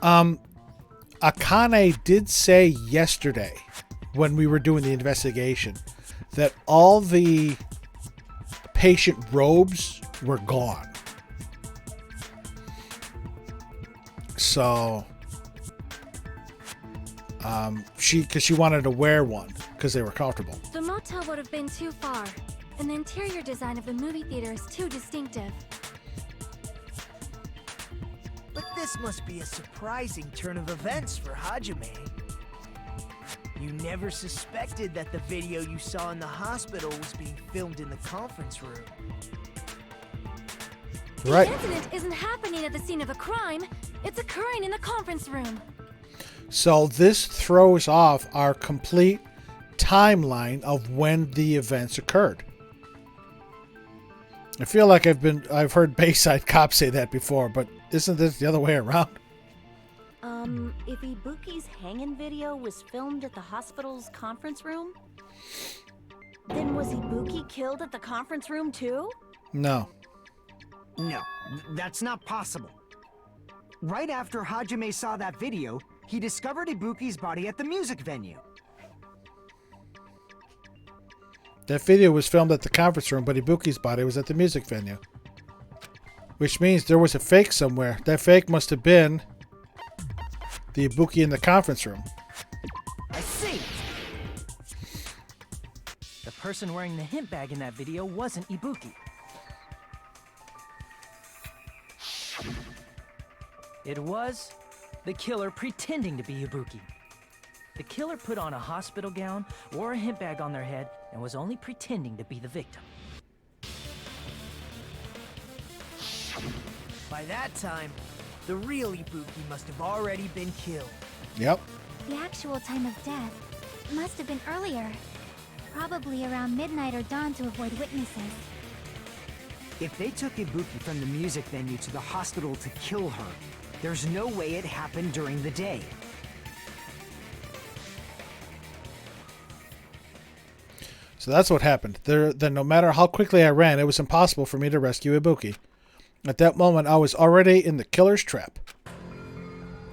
A: Akane did say yesterday, when we were doing the investigation, that all the patient robes were gone. So, because she wanted to wear one because they were comfortable.
E: The motel would have been too far, and the interior design of the movie theater is too distinctive.
C: But this must be a surprising turn of events for Hajime. You never suspected that the video you saw in the hospital was being filmed in the conference room.
A: Right.
E: The incident isn't happening at the scene of a crime. It's occurring in the conference room.
A: So this throws off our complete timeline of when the events occurred. I feel like I've heard Bayside Cop say that before, but isn't this the other way around?
E: If Ibuki's hanging video was filmed at the hospital's conference room, then was Ibuki killed at the conference room too?
A: No.
I: No, that's not possible. Right after Hajime saw that video, he discovered Ibuki's body at the music venue.
A: That video was filmed at the conference room, but Ibuki's body was at the music venue. Which means there was a fake somewhere. That fake must have been the Ibuki in the conference room.
I: I see.
G: The person wearing the hint bag in that video wasn't Ibuki. It was the killer pretending to be Ibuki. The killer put on a hospital gown, wore a hint bag on their head, and was only pretending to be the victim.
C: By that time, the real Ibuki must have already been killed.
A: Yep.
H: The actual time of death must have been earlier. Probably around midnight or dawn to avoid witnesses.
I: If they took Ibuki from the music venue to the hospital to kill her, there's no way it happened during the day.
A: So that's what happened. Then no matter how quickly I ran, it was impossible for me to rescue Ibuki. At that moment, I was already in the killer's trap.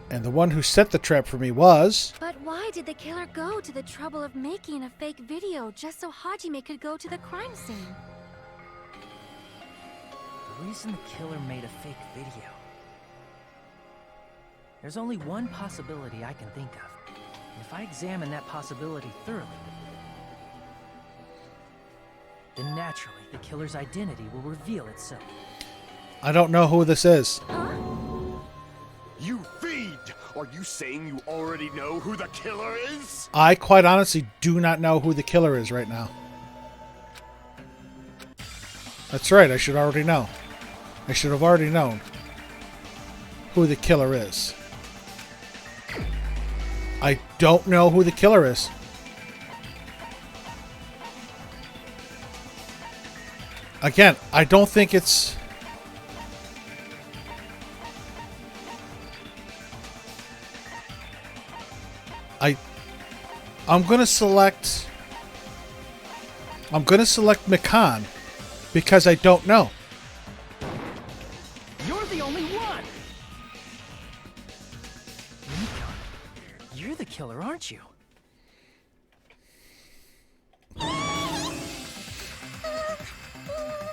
A: And the one who set the trap for me was...
E: But why did the killer go to the trouble of making a fake video just so Hajime could go to the crime scene?
G: The reason the killer made a fake video. There's only one possibility I can think of. And if I examine that possibility thoroughly, then naturally the killer's identity will reveal itself.
A: I don't know who this is.
J: You fiend! Are you saying you already know who the killer is?
A: I quite honestly do not know who the killer is right now. That's right, I should already know. I should have already known. who the killer is. I don't know who the killer is. Again, I don't think it's... I'm gonna select Mikan because I don't know.
G: You're the only one! Mika, you're the killer, aren't you?
F: What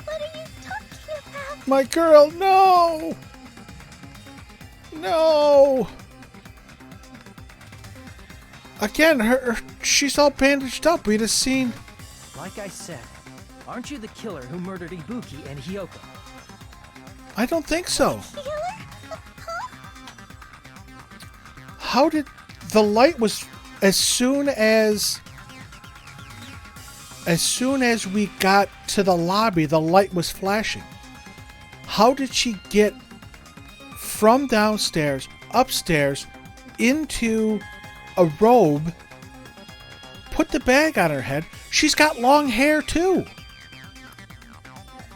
F: are you talking about?
A: My girl, no! No! Again, she's all bandaged up. We just seen...
G: Like I said, aren't you the killer who murdered Ibuki and Hyoko?
A: I don't think so.
F: Killer? Huh?
A: How did... The light was... As soon as we got to the lobby, the light was flashing. How did she get from downstairs, upstairs, into a robe, put the bag on her head? She's got long hair too.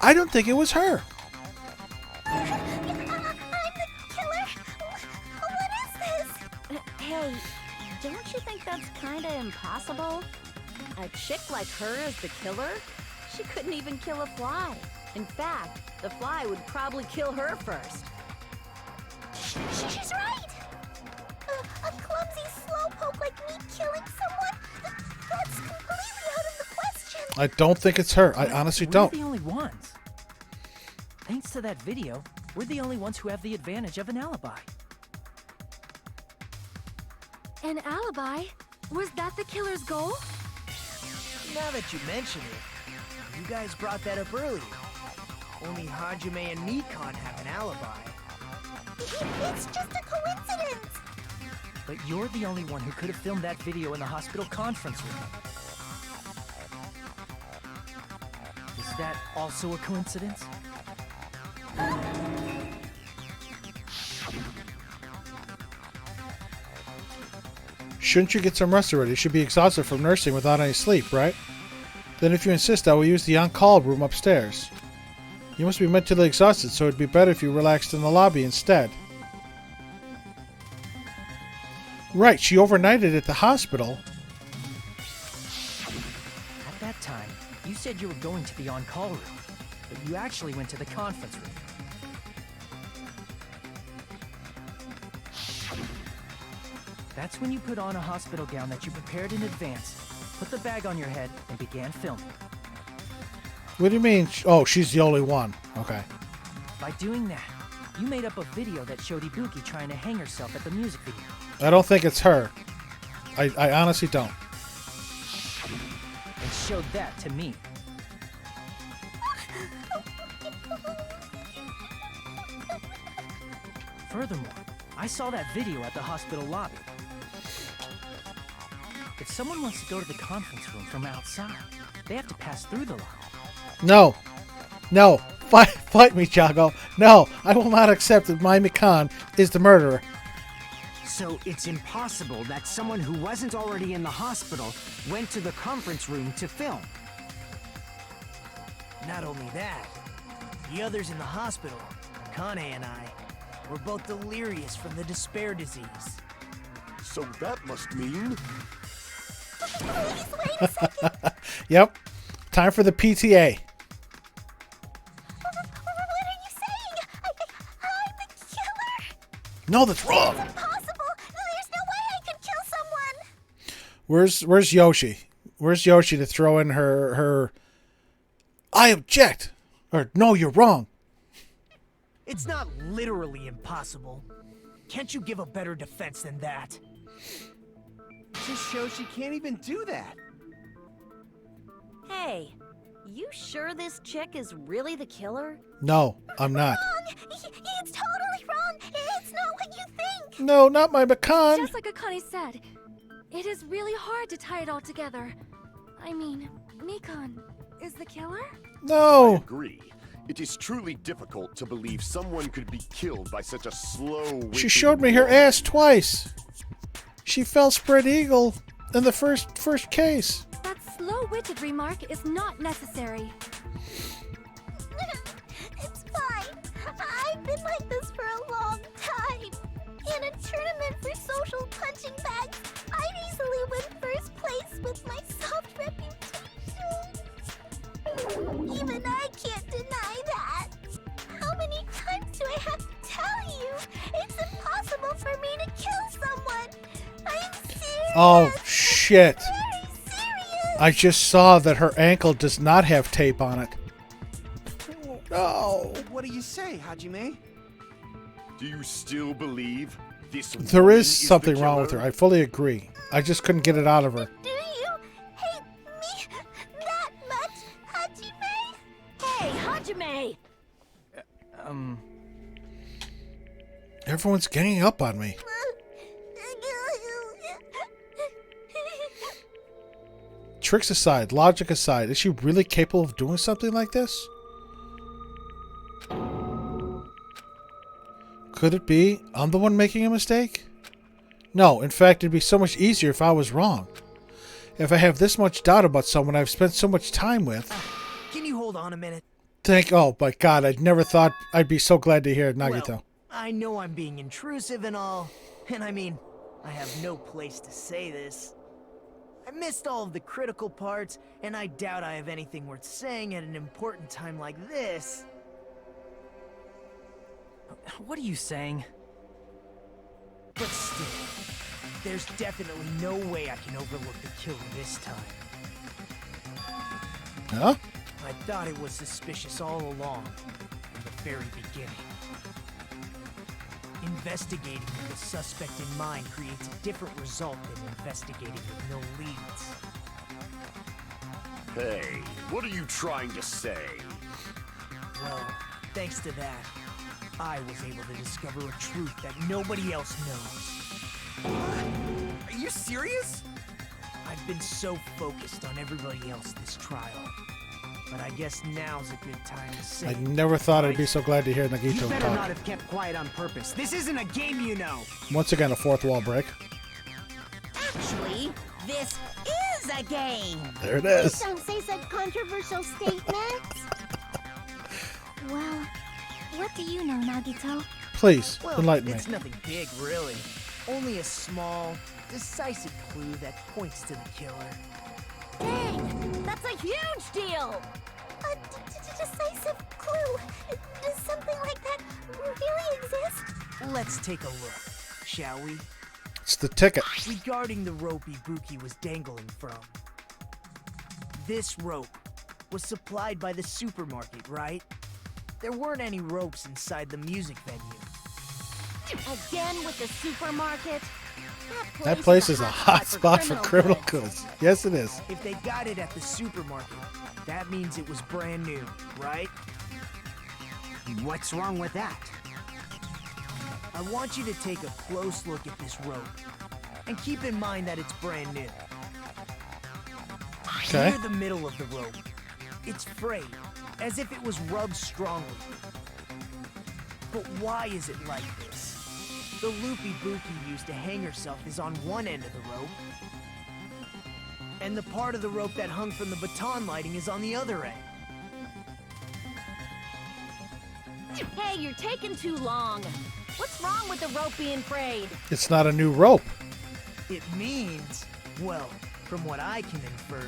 A: I don't think it was her.
F: I'm the killer? What is this?
E: Hey, don't you think that's kinda impossible? A chick like her as the killer? She couldn't even kill a fly. In fact, the fly would probably kill her first.
F: She's right! A clumsy slowpoke like me killing someone? That's completely out of the question!
A: I don't think it's her. I honestly don't.
G: We're the only ones. Thanks to that video, we're the only ones who have the advantage of an alibi.
E: An alibi? Was that the killer's goal?
C: Now that you mention it, you guys brought that up earlier. Only Hajime and Mikan have an alibi.
F: It's just a coincidence!
G: But you're the only one who could have filmed that video in the hospital conference room. Is that also a coincidence?
A: Shouldn't you get some rest already? You should be exhausted from nursing without any sleep, right? Then if you insist, I will use the on-call room upstairs. You must be mentally exhausted, so it'd be better if you relaxed in the lobby instead. Right, she overnighted at the hospital.
G: At that time, you said you were going to the on-call room, but you actually went to the conference room. That's when you put on a hospital gown that you prepared in advance, put the bag on your head, and began filming.
A: What do you mean? Oh, she's the only one. Okay.
G: By doing that, you made up a video that showed Ibuki trying to hang herself at the music video.
A: I don't think it's her. I honestly don't.
G: And showed that to me. Furthermore, I saw that video at the hospital lobby. If someone wants to go to the conference room from outside, they have to pass through the lobby.
A: No. No. Fight me, Jago. No, I will not accept that my Mikan is the murderer.
I: So it's impossible that someone who wasn't already in the hospital went to the conference room to film.
C: Not only that, the others in the hospital, Akane and I, were both delirious from the despair disease.
J: So that must mean...
F: Please, wait a second!
A: Yep. Time for the PTA.
F: What are you saying? I'm the killer?
A: No, that's wrong.
F: It's impossible! There's no way I could kill someone!
A: Where's Yoshi? Where's Yoshi to throw in her I object! Or, no, you're wrong.
C: It's not literally impossible. Can't you give a better defense than that?
D: Just shows she can't even do that.
E: Hey, you sure this chick is really the killer?
A: No, I'm not.
F: Wrong! It's totally wrong! It's not what you think!
A: No, not my Mikan.
E: Just like Akane said, it is really hard to tie it all together. I mean, Mikan is the killer?
J: I
A: No.
J: agree. It is truly difficult to believe someone could be killed by such a slow-witted
A: She showed me her
J: woman.
A: ass twice. She fell spread eagle in the first case.
E: That slow-witted remark is not necessary.
F: It's fine. I've been like this for a long time. In a tournament for social punching bags, I'd easily win first place with my soft reputation. Even I can't deny that. How many times do I have to tell you? It's impossible for me to kill someone. I'm serious.
A: Oh, shit.
F: Very serious.
A: I just saw that her ankle does not have tape on it. Oh, no.
D: What do you say, Hajime?
J: Do you still believe this
A: There
J: woman
A: is something
J: the
A: wrong with her.
J: killer?
A: I fully agree. I just couldn't get it out of her.
F: Do you hate me that much, Hajime?
E: Hey, Hajime!
A: Everyone's ganging up on me. Tricks aside, logic aside, is she really capable of doing something like this? Could it be I'm the one making a mistake? No, in fact, it'd be so much easier if I was wrong. If I have this much doubt about someone I've spent so much time with...
C: Can you hold on a minute?
A: Oh my god, I'd never thought I'd be so glad to hear it, Nagito.
C: Well, I know I'm being intrusive and all, and I mean, I have no place to say this. I missed all of the critical parts, and I doubt I have anything worth saying at an important time like this.
G: What are you saying?
C: But still, there's definitely no way I can overlook the killer this time.
A: Huh?
C: I thought it was suspicious all along, from the very beginning. Investigating with a suspect in mind creates a different result than investigating with no leads.
J: Hey, what are you trying to say?
C: Well, thanks to that, I was able to discover a truth that nobody else knows.
D: Are you serious?
C: I've been so focused on everybody else this trial. But I guess now's a good time to say.
A: I never thought I'd be so glad to hear
I: You
A: Nagito
I: better not
A: talk.
I: have kept quiet on purpose. This isn't a game, you know.
A: Once again, a fourth wall break.
B: Actually, this is a game.
A: There it is.
F: Don't say such controversial statements. Well, what do you know, Nagito?
A: Please,
C: Well,
A: enlighten me.
C: it's nothing big, really. Only a small, decisive clue that points to the killer.
E: Dang! That's a huge deal!
F: A decisive clue. Does something like that really exist?
C: Let's take a look, shall we?
A: It's the ticket.
C: Regarding the rope Ibuki was dangling from. This rope was supplied by the supermarket, right? There weren't any ropes inside the music venue.
E: Again with the supermarket?
A: That place is a hot spot for criminal goods. Yes, it is.
C: If they got it at the supermarket, that means it was brand new, right?
I: What's wrong with that?
C: I want you to take a close look at this rope. And keep in mind that it's brand new.
A: Okay.
C: Near the middle of the rope, it's frayed, as if it was rubbed strongly. But why is it like this? The loop Ibuki used to hang herself is on one end of the rope. And the part of the rope that hung from the baton lighting is on the other end.
E: Hey, you're taking too long. What's wrong with the rope being frayed?
A: It's not a new rope.
C: It means, well, from what I can infer,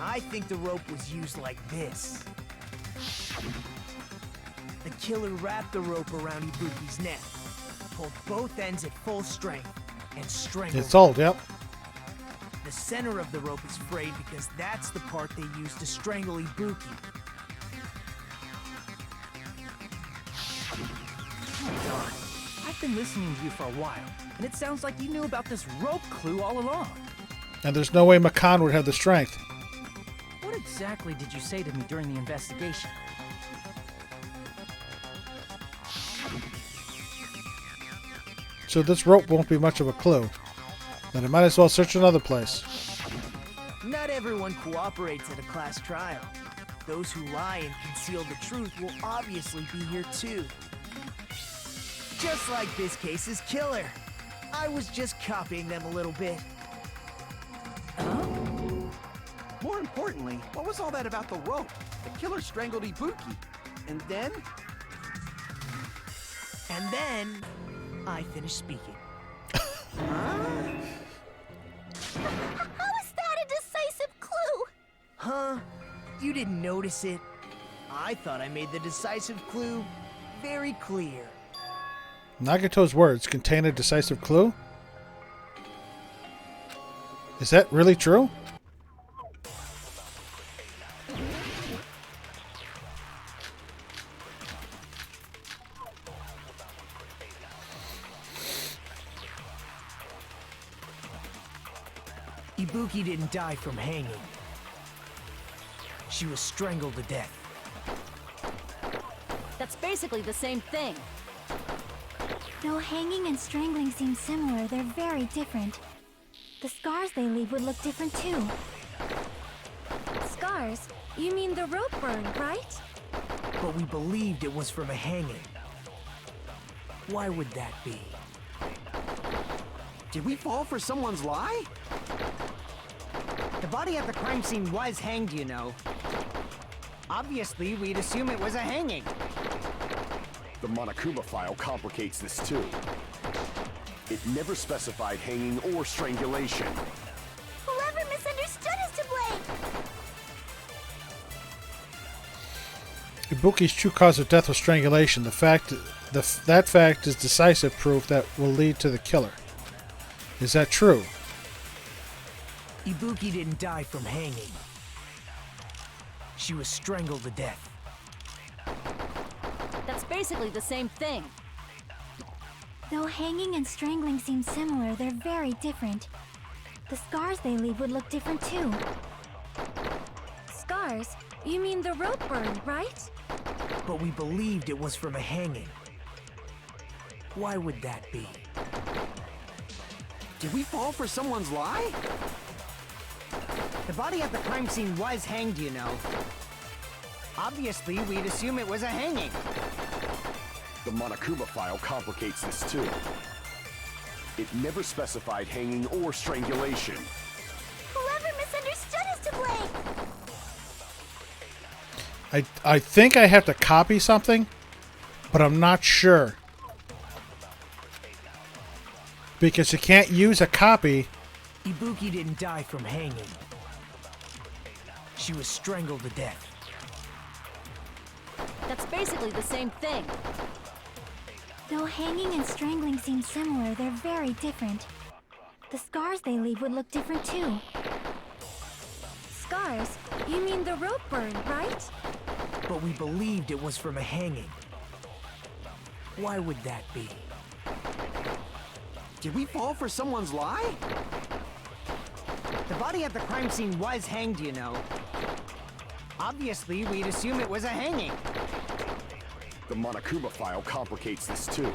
C: I think the rope was used like this. The killer wrapped the rope around Ibuki's neck, pulled both ends at full strength, and strangled
A: It's
C: her.
A: old, yep.
C: The center of the rope is frayed because that's the part they used to strangle Ibuki.
G: Don, I've been listening to you for a while, and it sounds like you knew about this rope clue all along.
A: And there's no way Makan would have the strength.
G: What exactly did you say to me during the investigation?
A: So this rope won't be much of a clue. Then I might as well search another place.
C: Not everyone cooperates at a class trial. those who lie and conceal the truth will obviously be here too. Just like this case's killer. I was just copying them a little bit.
D: More importantly, what was all that about the rope? The killer strangled Ibuki. And then?
C: And then, I finished speaking.
F: How is that a decisive clue?
C: Huh? You didn't notice it? I thought I made the decisive clue very clear.
A: Nagato's words contain a decisive clue? Is that really true?
C: Ibuki didn't die from hanging. She was strangled to death.
E: That's basically the same thing.
H: Though hanging and strangling seem similar, they're very different. The scars they leave would look different too.
E: Scars? You mean the rope burn, right?
C: But we believed it was from a hanging. Why would that be?
D: Did we fall for someone's lie?
I: The body at the crime scene was hanged, you know. Obviously, we'd assume it was a hanging.
J: The Monokuma file complicates this too. It never specified hanging or strangulation.
F: Whoever misunderstood is to blame.
A: Ibuki's true cause of death was strangulation. That fact is decisive proof that will lead to the killer. Is that true?
C: Ibuki didn't die from hanging. She was strangled to death.
E: That's basically the same thing.
H: Though hanging and strangling seem similar, they're very different. The scars they leave would look different too.
E: Scars? You mean the rope burn, right?
C: But we believed it was from a hanging. Why would that be?
D: Did we fall for someone's lie?
I: The body at the crime scene was hanged, you know. Obviously, we'd assume it was a hanging.
J: The Monokuma file complicates this too. It never specified hanging or strangulation.
F: Whoever misunderstood is to blame.
A: I think I have to copy something, but I'm not sure. Because you can't use a copy.
C: Ibuki didn't die from hanging. She was strangled to death.
E: That's basically the same thing.
H: Though hanging and strangling seem similar, they're very different. The scars they leave would look different too.
E: Scars? You mean the rope burn, right?
C: But we believed it was from a hanging. Why would that be?
D: Did we fall for someone's lie?
I: The body at the crime scene was hanged, you know. Obviously, we'd assume it was a hanging.
J: The Monokuma file complicates this too.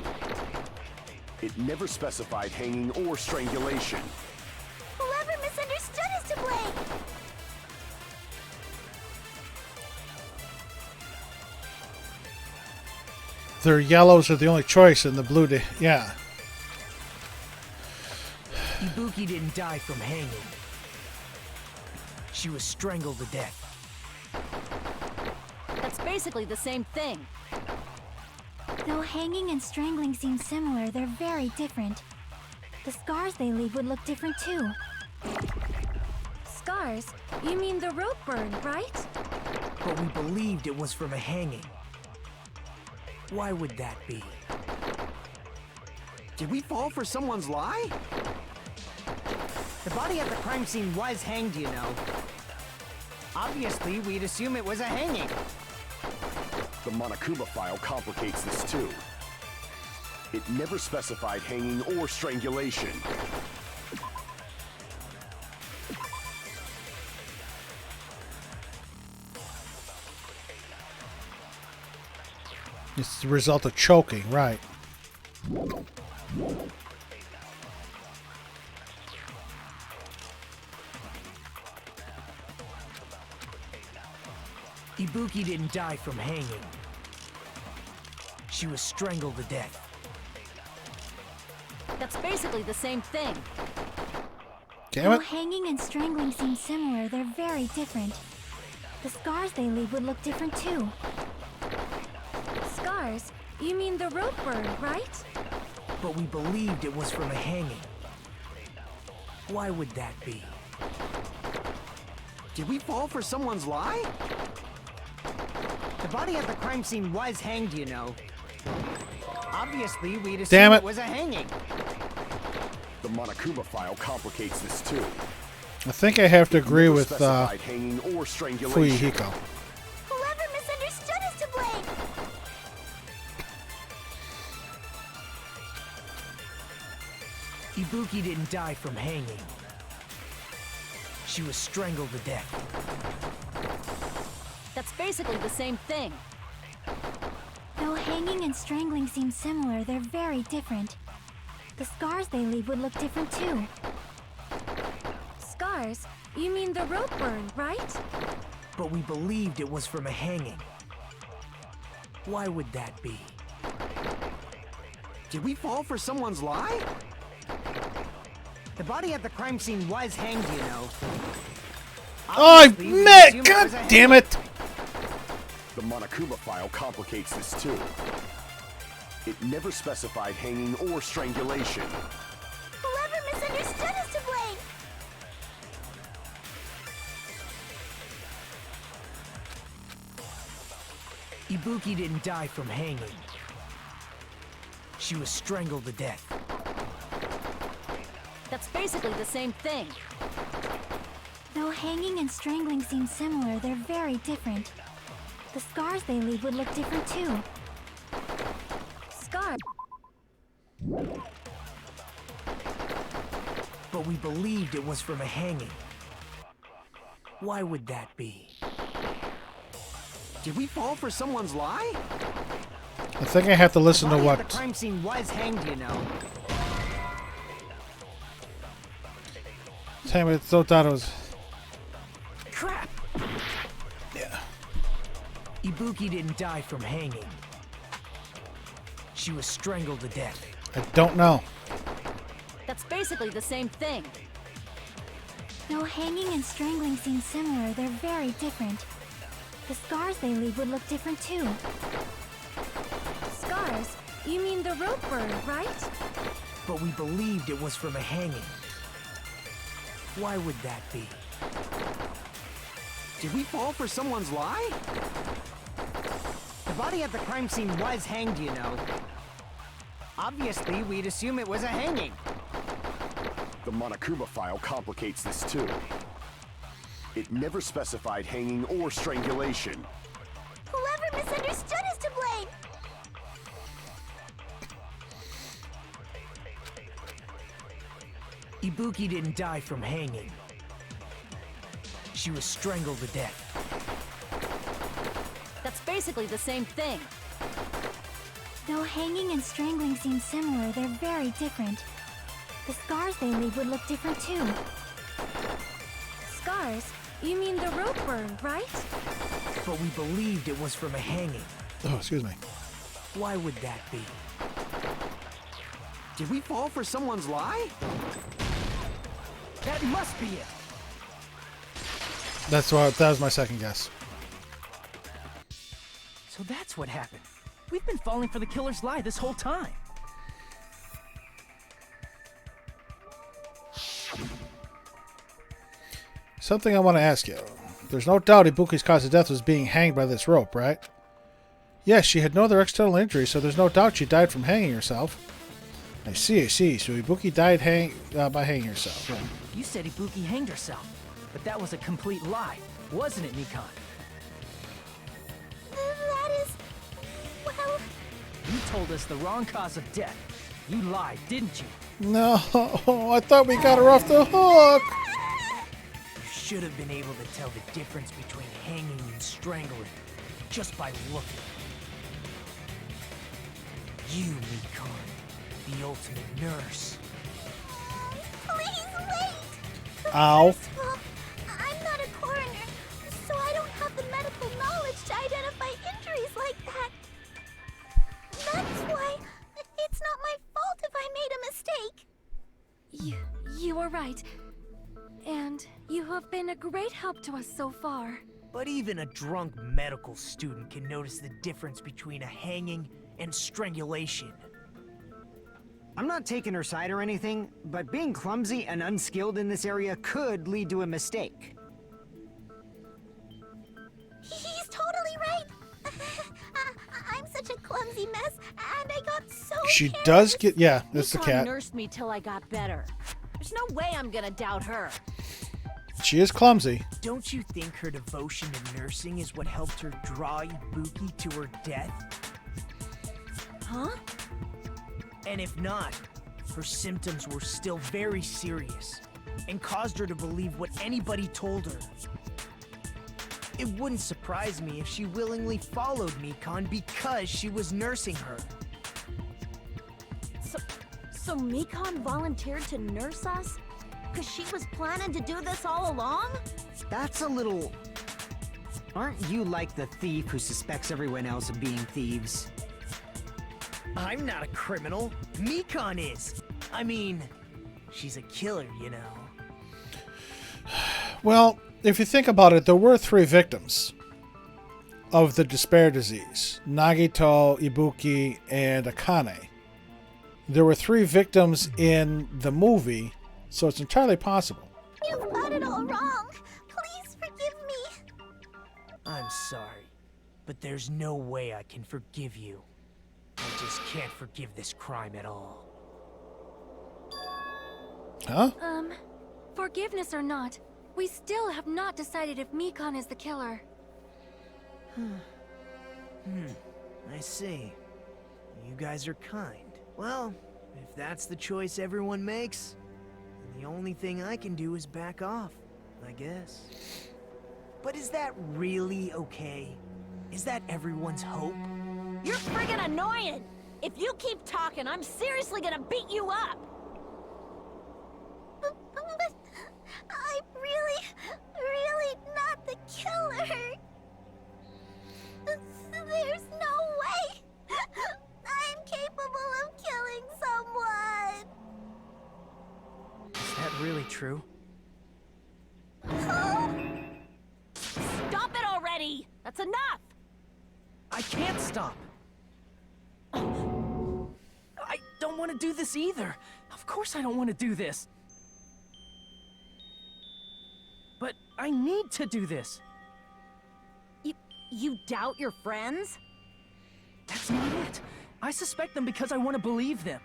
J: It never specified hanging or strangulation.
F: Whoever misunderstood is to blame.
A: Their yellows are the only choice in the blue. Yeah.
C: Ibuki didn't die from hanging. She was strangled to death.
E: That's basically the same thing.
H: Though hanging and strangling seem similar, they're very different. The scars they leave would look different too.
E: Scars? You mean the rope burn, right?
C: But we believed it was from a hanging. Why would that be?
D: Did we fall for someone's lie?
I: The body at the crime scene was hanged, you know. Obviously, we'd assume it was a hanging.
J: The Monokuma file complicates this too. It never specified hanging or strangulation.
A: It's the result of choking, right?
C: Ibuki didn't die from hanging. She was strangled to death.
E: That's basically the same thing.
A: Damn
H: Though
A: it.
H: hanging and strangling seem similar, they're very different. The scars they leave would look different too.
E: Scars? You mean the rope burn, right?
C: But we believed it was from a hanging. Why would that be?
D: Did we fall for someone's lie?
I: The body at the crime scene was hanged, you know. Obviously, we'd
A: Damn
I: assume
A: it.
I: it was a hanging.
J: The Monokuma file complicates this too.
A: I think I have to agree
J: Never
A: with
J: specified hanging or strangulation.
A: Fuyuhiko.
F: Whoever misunderstood is to blame.
C: Ibuki didn't die from hanging. She was strangled to death.
E: That's basically the same thing.
H: Though hanging and strangling seem similar, they're very different. The scars they leave would look different too.
E: Scars? You mean the rope burn, right?
C: But we believed it was from a hanging. Why would that be?
D: Did we fall for someone's lie?
I: The body at the crime scene was hanged, you know.
A: Oh,
I: Obviously, we'd
A: Mick!
I: assume it
A: God
I: was a
A: damn
I: hanging.
A: it!
J: The Monokuma file complicates this too. It never specified hanging or strangulation.
F: Whoever misunderstood is to blame.
C: Ibuki didn't die from hanging. She was strangled to death.
E: That's basically the same thing.
H: Though hanging and strangling seem similar, they're very different. The scars they leave would look different too.
E: Scars?
C: But we believed it was from a hanging. Why would that be?
D: Did we fall for someone's lie?
A: I think I have to listen
I: The
A: to
I: body at
A: what.
I: the crime scene was hanged, you know.
A: Damn it, so thought it was.
C: Crap!
A: Yeah.
C: Ibuki didn't die from hanging. She was strangled to death.
A: I don't know.
E: That's basically the same thing.
H: Though hanging and strangling seem similar, they're very different. The scars they leave would look different too.
E: Scars? You mean the rope burn, right?
C: But we believed it was from a hanging. Why would that be?
D: Did we fall for someone's lie?
I: The body at the crime scene was hanged, you know. Obviously, we'd assume it was a hanging.
J: The Monokuma file complicates this too. It never specified hanging or strangulation.
F: Whoever misunderstood is to blame.
C: Ibuki didn't die from hanging. She was strangled to death.
E: That's basically the same thing.
H: Though hanging and strangling seem similar, they're very different. The scars they leave would look different too.
E: Scars? You mean the rope burn, right?
C: But we believed it was from a hanging.
A: Oh, excuse me.
C: Why would that be?
D: Did we fall for someone's lie?
C: That must be it!
A: That was my second guess.
G: So that's what happened. We've been falling for the killer's lie this whole time.
A: Something I want to ask you. There's no doubt Ibuki's cause of death was being hanged by this rope, right? Yes, she had no other external injury, so there's no doubt she died from hanging herself. I see. So Ibuki died by hanging herself.
G: You said Ibuki hanged herself, but that was a complete lie, wasn't it, Nikon?
F: That is... well...
G: You told us the wrong cause of death. You lied, didn't you?
A: No, I thought we got her off the hook.
C: You should have been able to tell the difference between hanging and strangling just by looking. You, Mikon, the ultimate nurse.
F: Please wait!
A: Ow.
F: First of all, I'm not a coroner, so I don't have the medical knowledge
E: right. And you have been a great help to us so far.
G: But even a drunk medical student can notice the difference between a hanging and strangulation.
I: I'm not taking her side or anything, but being clumsy and unskilled in this area could lead to a mistake.
F: He's totally right. I'm such a clumsy mess, and I got so
A: She
F: careless.
A: does get, yeah, that's the
E: Mikon
A: cat.
E: nursed me till I got better. There's no way I'm gonna doubt her.
A: She is clumsy.
G: Don't you think her devotion to nursing is what helped her draw Ibuki to her death?
E: Huh?
G: And if not, her symptoms were still very serious and caused her to believe what anybody told her. It wouldn't surprise me if she willingly followed Mikon because she was nursing her.
E: So Mikon volunteered to nurse us? Because she was planning to do this all along?
I: That's a little... Aren't you like the thief who suspects everyone else of being thieves?
G: I'm not a criminal. Mikon is. I mean, she's a killer, you know.
A: Well, if you think about it, there were 3 victims of the despair disease. Nagito, Ibuki, and Akane. There were 3 victims in the movie, so it's entirely possible.
F: You've got it all wrong. Please forgive me.
G: I'm sorry, but there's no way I can forgive you. I just can't forgive this crime at all.
A: Huh?
E: Forgiveness or not, we still have not decided if Mikon is the killer.
G: I see. You guys are kind. Well, if that's the choice everyone makes, then the only thing I can do is back off, I guess. But is that really okay? Is that everyone's hope?
E: You're friggin' annoying! If you keep talking, I'm seriously gonna beat you up!
F: But I'm really not the killer. There's no way I'm capable of killing someone.
G: Is that really true?
E: Stop it already! That's enough!
G: I can't stop! I don't want to do this either. Of course I don't want to do this. But I need to do this.
E: You doubt your friends?
G: That's not it. I suspect them because I want to believe them.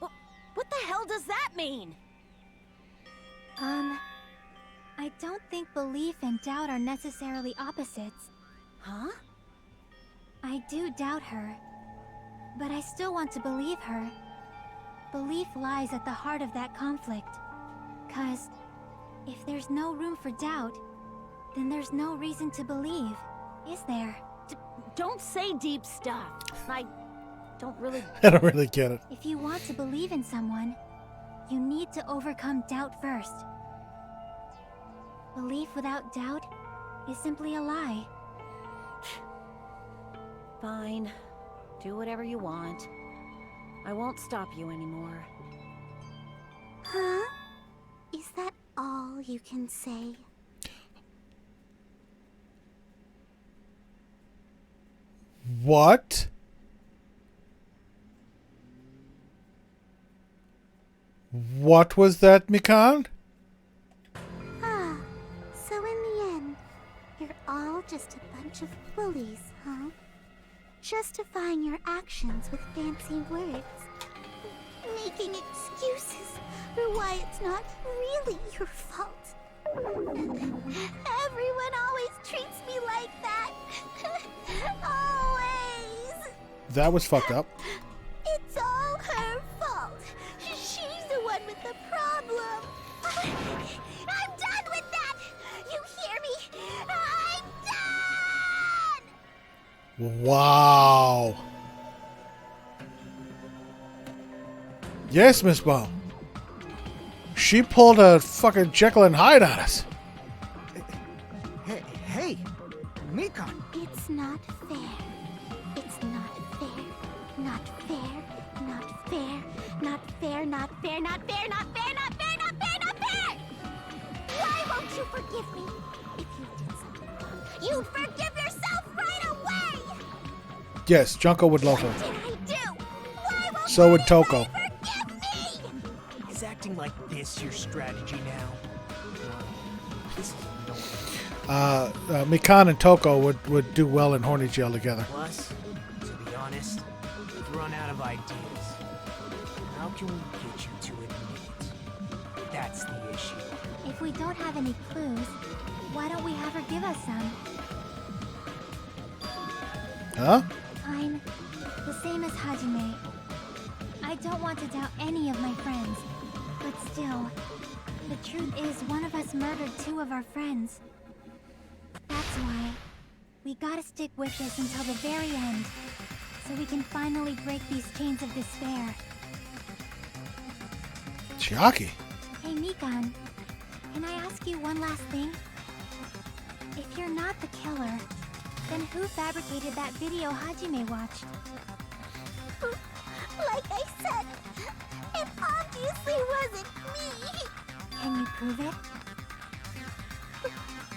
E: What the hell does that mean?
H: I don't think belief and doubt are necessarily opposites.
E: Huh?
H: I do doubt her, but I still want to believe her. Belief lies at the heart of that conflict. 'Cause if there's no room for doubt, then there's no reason to believe, is there?
E: Don't say deep stuff. I don't really...
A: I don't really get it.
H: If you want to believe in someone, you need to overcome doubt first. Belief without doubt is simply a lie.
E: Fine. Do whatever you want. I won't stop you anymore.
F: Huh? Is that all you can say?
A: What? What was that, Mikon?
F: Ah, so in the end, you're all just a bunch of bullies, huh? Justifying your actions with fancy words. Making excuses for why it's not really your fault. Everyone always treats me like that. Always.
A: That was fucked up.
F: It's all her fault. She's the one with the problem. I'm done with that. You hear me? I'm done.
A: Wow. Yes, Miss Bum. She pulled a fucking Jekyll and Hyde on us.
I: Hey, Mikon.
F: It's not fair. It's not fair. Not fair. Not fair. Not fair.
H: Not fair, not fair, not fair, not fair, not fair, not fair! Why won't you forgive me? If you did something wrong, you'd forgive yourself right away!
A: Yes, Junko would love her.
H: What did I do? Why won't
A: So would Toko.
H: forgive me?
G: Is acting like this your strategy now? This is annoying.
A: Mikan and Toko would do well in horny jail together.
G: Plus, to be honest, we've run out of ideas. How can we get you to admit it? That's the issue.
H: If we don't have any clues, why don't we have her give us some?
A: Huh?
H: I'm the same as Hajime. I don't want to doubt any of my friends, but still, the truth is one of us murdered two of our friends. That's why we gotta stick with this until the very end, so we can finally break these chains of despair.
A: Chiaki.
H: Hey, Mikan, can I ask you one last thing? If you're not the killer, then who fabricated that video Hajime watched? Like I said, it obviously wasn't me. Can you prove it?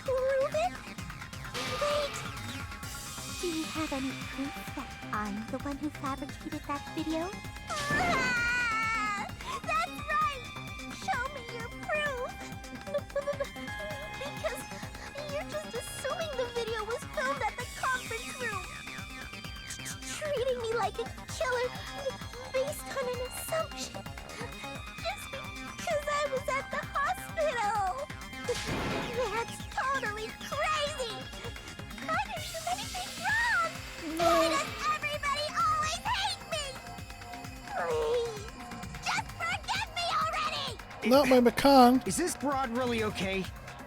H: Prove it? Wait! Do you have any proof that I'm the one who fabricated that video? That's right! Show me your proof! Because you're just assuming the video was filmed at the conference room. Treating me like a killer based on an assumption. Just because I was at the hospital. That's totally crazy! I didn't do anything wrong! Why does everybody always hate me? Please, just forgive me already!
A: Not my Mikan.
I: Is this broad really okay?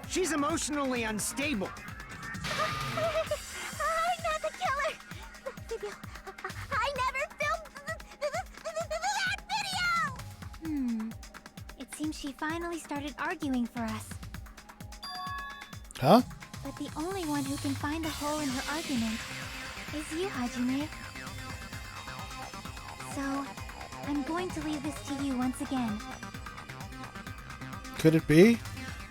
I: She's emotionally unstable.
H: I'm not the killer! The video... I never filmed that video! It seems she finally started arguing for us.
A: Huh?
H: But the only one who can find a hole in her argument is you, Hajime. So, I'm going to leave this to you once again.
A: Could it be?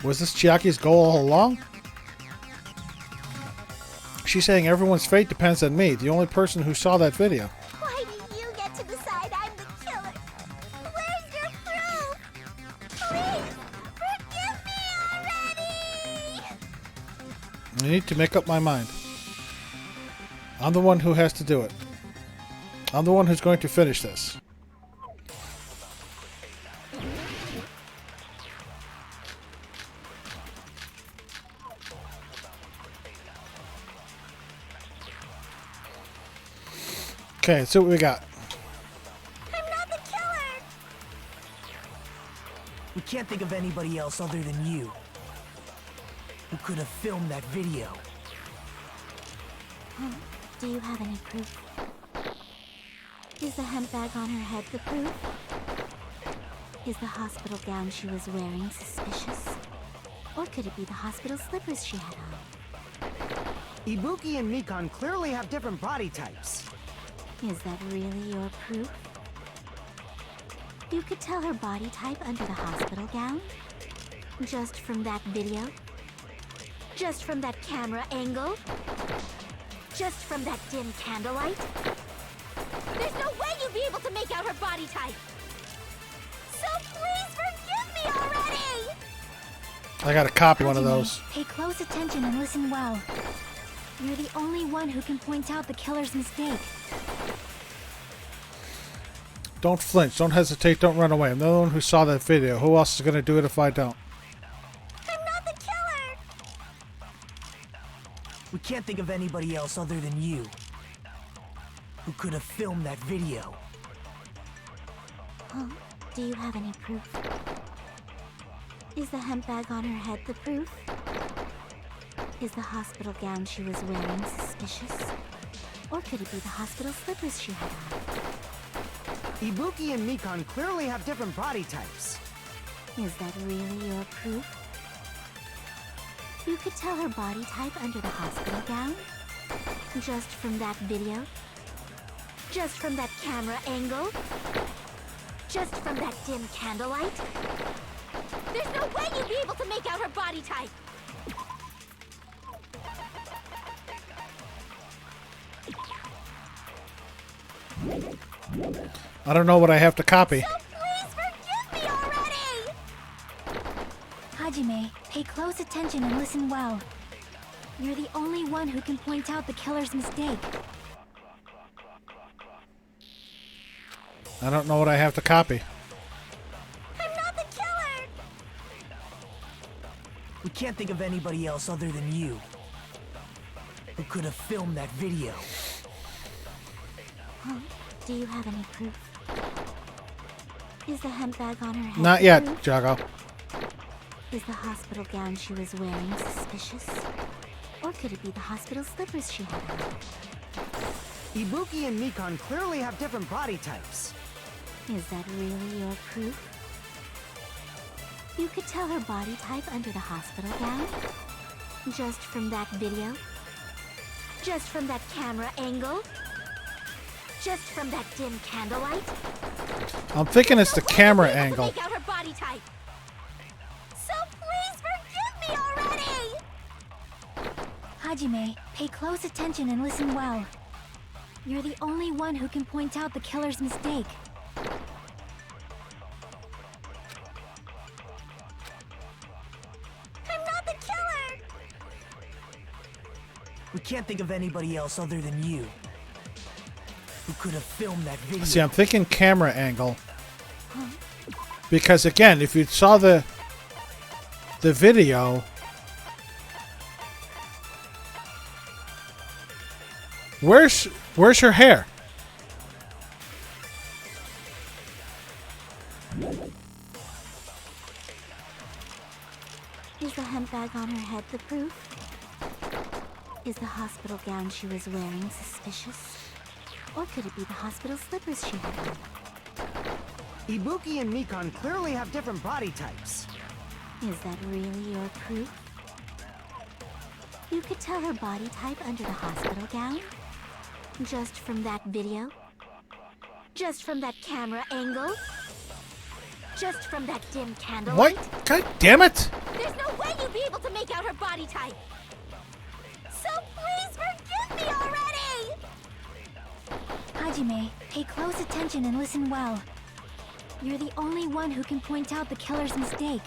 A: Was this Chiaki's goal all along? She's saying everyone's fate depends on me, the only person who saw that video.
H: Why do you get to decide I'm the killer? Where's your proof? Please, forgive me already!
A: I need to make up my mind. I'm the one who has to do it. I'm the one who's going to finish this. Okay, let's see what we got.
H: I'm not the killer!
G: We can't think of anybody else other than you who could have filmed that video.
H: Do you have any proof? Is the hemp bag on her head the proof? Is the hospital gown she was wearing suspicious? Or could it be the hospital slippers she had on?
I: Ibuki and Mikan clearly have different body types.
H: Is that really your proof? You could tell her body type under the hospital gown? Just from that video? Just from that camera angle? Just from that dim candlelight? There's no way you'd be able to make out her body type! So please forgive me already!
A: I gotta copy one of those.
H: Pay close attention and listen well. You're the only one who can point out the killer's mistake.
A: Don't flinch, don't hesitate, don't run away. I'm the one who saw that video. Who else is gonna do it if I don't?
H: I'm not the killer!
G: We can't think of anybody else other than you who could have filmed that video.
H: Huh? Do you have any proof? Is the hemp bag on her head the proof? Is the hospital gown she was wearing suspicious? Or could it be the hospital slippers she had on?
I: Ibuki and Mikan clearly have different body types.
H: Is that really your proof? You could tell her body type under the hospital gown? Just from that video? Just from that camera angle? Just from that dim candlelight? There's no way you'd be able to make out her body type!
A: I don't know what I have to copy.
H: So please forgive me already! Hajime, pay close attention and listen well. You're the only one who can point out the killer's mistake.
A: I don't know what I have to copy.
H: I'm not the killer!
C: We can't think of anybody else other than you who could have filmed that video.
H: Huh? Do you have any proof? Is the hemp bag on her head?
A: Not yet, Jago.
H: Is the hospital gown she was wearing suspicious? Or could it be the hospital slippers she had on?
I: Ibuki and Nikon clearly have different body types.
H: Is that really your proof? You could tell her body type under the hospital gown? Just from that video? Just from that camera angle? Just from that dim candlelight?
A: I'm thinking it's the camera angle.
H: Make out her body type. So please forgive me already! Hajime, pay close attention and listen well. You're the only one who can point out the killer's mistake. I'm not the killer!
C: We can't think of anybody else other than you who could have filmed that video.
A: See, I'm thinking camera angle. Because again, if you saw the video, where's her hair?
H: Is the hemp bag on her head the proof? Is the hospital gown she was wearing suspicious? Or could it be the hospital slippers she had on?
I: Ibuki and Nikon clearly have different body types.
H: Is that really your proof? You could tell her body type under the hospital gown? Just from that video? Just from that camera angle? Just from that dim candlelight?
A: What? God damn it!
H: There's no way you'd be able to make out her body type! So please forgive me already! Hajime, pay close attention and listen well. You're the only one who can point out the killer's mistake.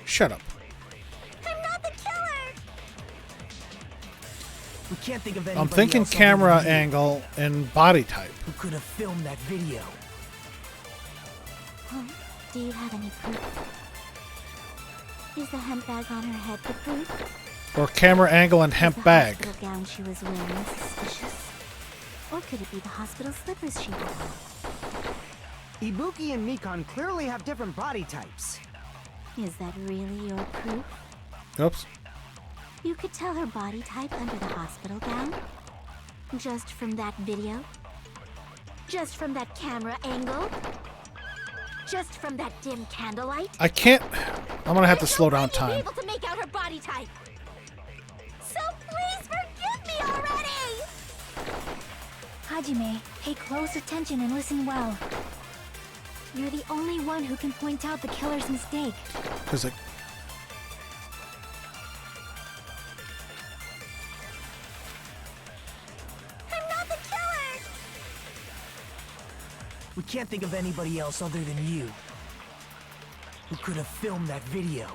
A: Shut up.
H: I'm not the killer!
C: We can't think of anybody
A: I'm thinking
C: else other
A: camera
C: than you
A: angle and body type.
C: who could have filmed that video.
H: Huh? Do you have any proof? Is the hemp bag on her head the proof?
A: Or camera angle and
H: Is
A: hemp
H: the
A: bag.
H: hospital gown she was wearing suspicious? Or could it be the hospital slippers she had on?
I: Ibuki and Nikon clearly have different body types.
H: Is that really your proof?
A: Oops.
H: You could tell her body type under the hospital gown? Just from that video? Just from that camera angle? Just from that dim candlelight?
A: I can't. I'm gonna have to slow down
H: Be
A: time.
H: able to make out her body type. So please forgive me already! Hajime, pay close attention and listen well. You're the only one who can point out the killer's mistake.
A: Because
H: I'm not the killer!
C: We can't think of anybody else other than you who could have filmed that video.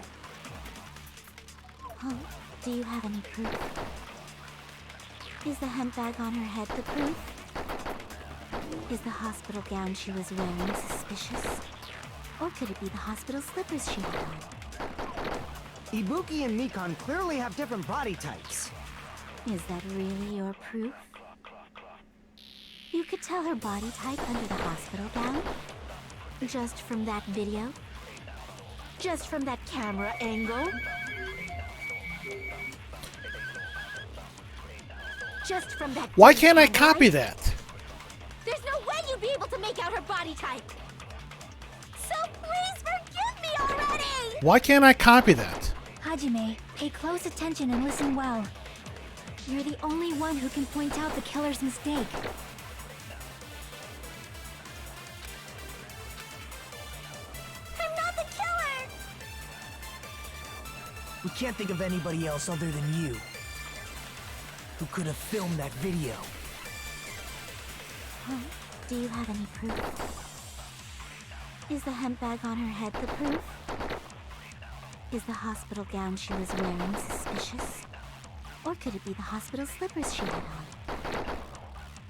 H: Huh? Do you have any proof? Is the hemp bag on her head the proof? Is the hospital gown she was wearing suspicious? Or could it be the hospital slippers she had on?
I: Ibuki and Nikon clearly have different body types.
H: Is that really your proof? You could tell her body type under the hospital gown? Just from that video? Just from that camera angle? Just from that...
A: why can't I copy that?
H: There's no way you'd be able to make out her body type! So please forgive me already!
A: Why can't I copy that?
H: Hajime, pay close attention and listen well. You're the only one who can point out the killer's mistake.
C: We can't think of anybody else other than you who could have filmed that video.
H: Huh? Do you have any proof? Is the hemp bag on her head the proof? Is the hospital gown she was wearing suspicious? Or could it be the hospital slippers she had on?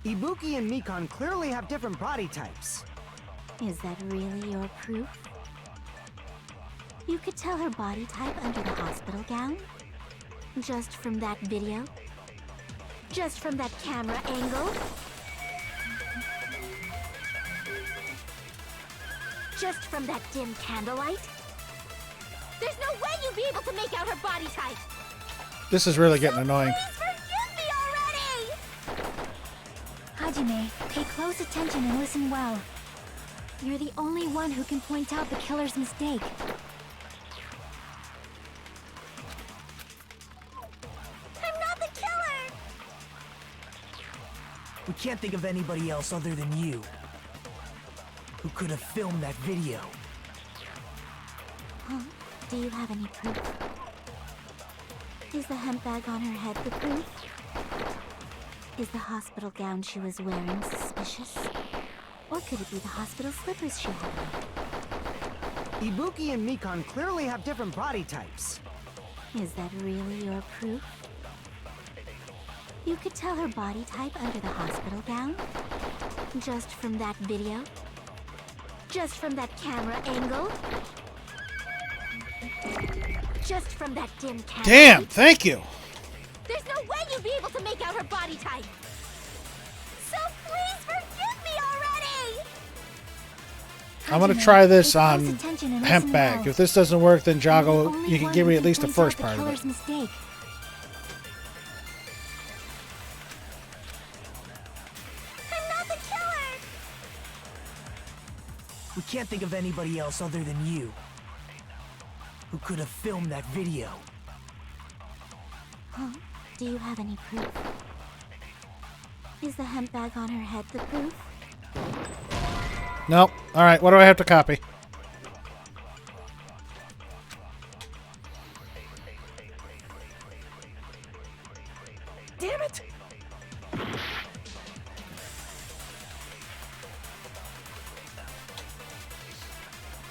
I: Ibuki and Mikon clearly have different body types.
H: Is that really your proof? You could tell her body type under the hospital gown? Just from that video? Just from that camera angle? Just from that dim candlelight? There's no way you'd be able to make out her body type!
A: This is really getting annoying.
H: Please forgive me already! Hajime, pay close attention and listen well. You're the only one who can point out the killer's mistake. I'm not the killer!
C: We can't think of anybody else other than you who could have filmed that video.
H: Huh? Do you have any proof? Is the hemp bag on her head the proof? Is the hospital gown she was wearing suspicious? Or could it be the hospital slippers she had on?
I: Ibuki and Mikon clearly have different body types.
H: Is that really your proof? You could tell her body type under the hospital gown? Just from that video? Just from that camera angle? Just from that dim candlelight?
A: Damn, thank you.
H: There's no way you'd be able to make out her body type! So please forgive me already!
A: I'm gonna try this
H: Pay close
A: on
H: attention and
A: hemp
H: listen
A: bag.
H: well.
A: If this doesn't work, then
H: You're the
A: Jago,
H: only
A: you can
H: one
A: give me
H: who
A: at least the
H: point
A: first
H: out
A: part of
H: killer's
A: it.
H: mistake. I'm not the killer!
C: We can't think of anybody else other than you who could have filmed that video.
H: Huh? Do you have any proof? Is the hemp bag on her head the proof?
A: Nope. Alright, what do I have to copy?
C: Damn it!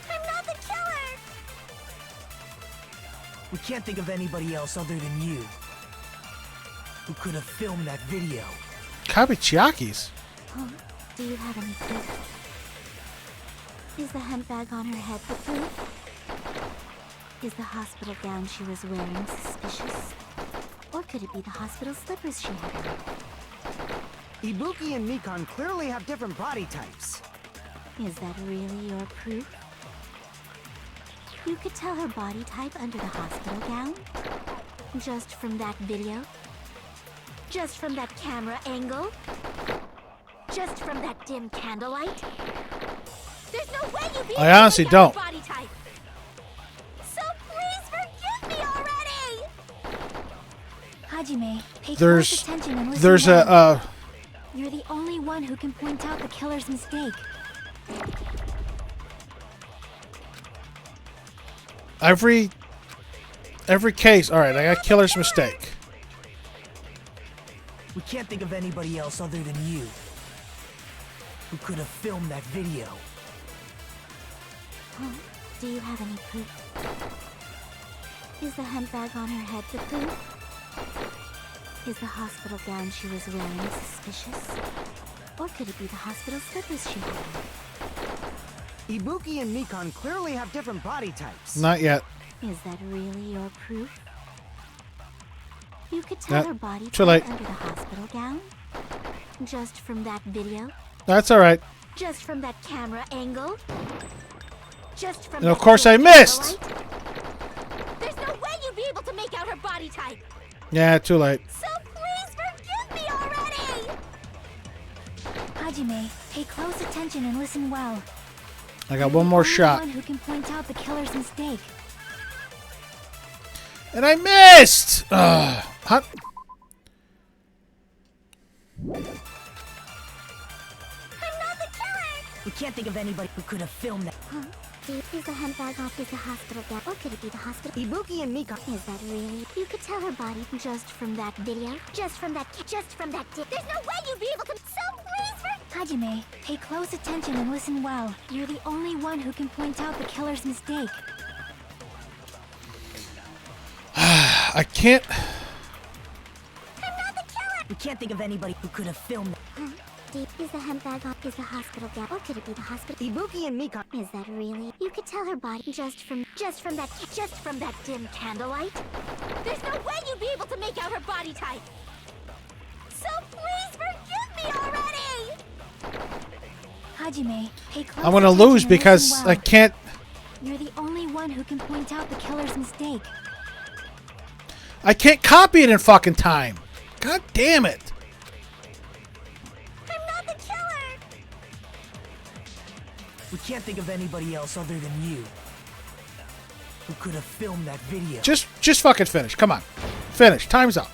H: I'm not the killer!
C: We can't think of anybody else other than you who could have filmed that video.
A: Copy Chiaki's.
H: Huh? Do you have any proof? Is the hemp bag on her head the proof? Is the hospital gown she was wearing suspicious? Or could it be the hospital slippers she had on?
I: Ibuki and Mikon clearly have different body types.
H: Is that really your proof? You could tell her body type under the hospital gown? Just from that video? Just from that camera angle? Just from that dim candlelight? There's no way you'd be able
A: I honestly
H: to make out
A: don't.
H: her body type. So please forgive me already! Hajime, pay
A: There's
H: close attention and listen
A: there's
H: well.
A: a
H: You're the only one who can point out the killer's mistake.
A: every case. Alright, I got killer's mistake.
C: We can't think of anybody else other than you who could have filmed that video.
H: Huh? Do you have any proof? Is the hemp bag on her head the proof? Is the hospital gown she was wearing suspicious? Or could it be the hospital slippers she had on?
I: Ibuki and Mikon clearly have different body types.
A: Not yet.
H: Is that really your proof? You could tell
A: Nah,
H: her body
A: too
H: type
A: late.
H: under the hospital gown? Just from that video?
A: That's alright.
H: Just from that camera angle? Just from
A: And of
H: that
A: course
H: dim
A: I missed!
H: candlelight? There's no way you'd be able to make out her body type!
A: Yeah, too late.
H: So please forgive me already! Hajime, pay close attention and listen well.
A: I got one more shot.
H: One who can point out the killer's mistake.
A: And I missed! Ugh. Huh?
H: I'm not the killer!
C: We can't think of anybody who could have filmed that.
H: Huh? Is the handbag off? Is the hospital gown? Or could it be the hospital?
C: Ibuki and Mika.
H: Is that really? You could tell her body just from that video? Just from that dip. There's no way you'd be able to. So please,
E: Hajime, pay close attention and listen well. You're the only one who can point out the killer's mistake.
A: I can't.
H: I'm not the killer!
C: We can't think of anybody who could have filmed that.
H: Huh? Is the handbag off? Is the hospital gown? Or could it be the hospital?
C: Ibuki and Mika.
H: Is that really? You could tell her body just from that dim candlelight? There's no way you'd be able to make out her body type! So please forgive me already!
E: Hajime, pay close
A: I'm gonna
E: attention
A: lose
E: and
A: because
E: listen
A: I
E: well.
A: can't.
E: You're the only one who can point out the killer's mistake.
A: I can't copy it in fucking time. God damn it.
H: I'm not the killer!
C: We can't think of anybody else other than you who could have filmed that video.
A: Just fucking finish. Come on. Finish. Time's up.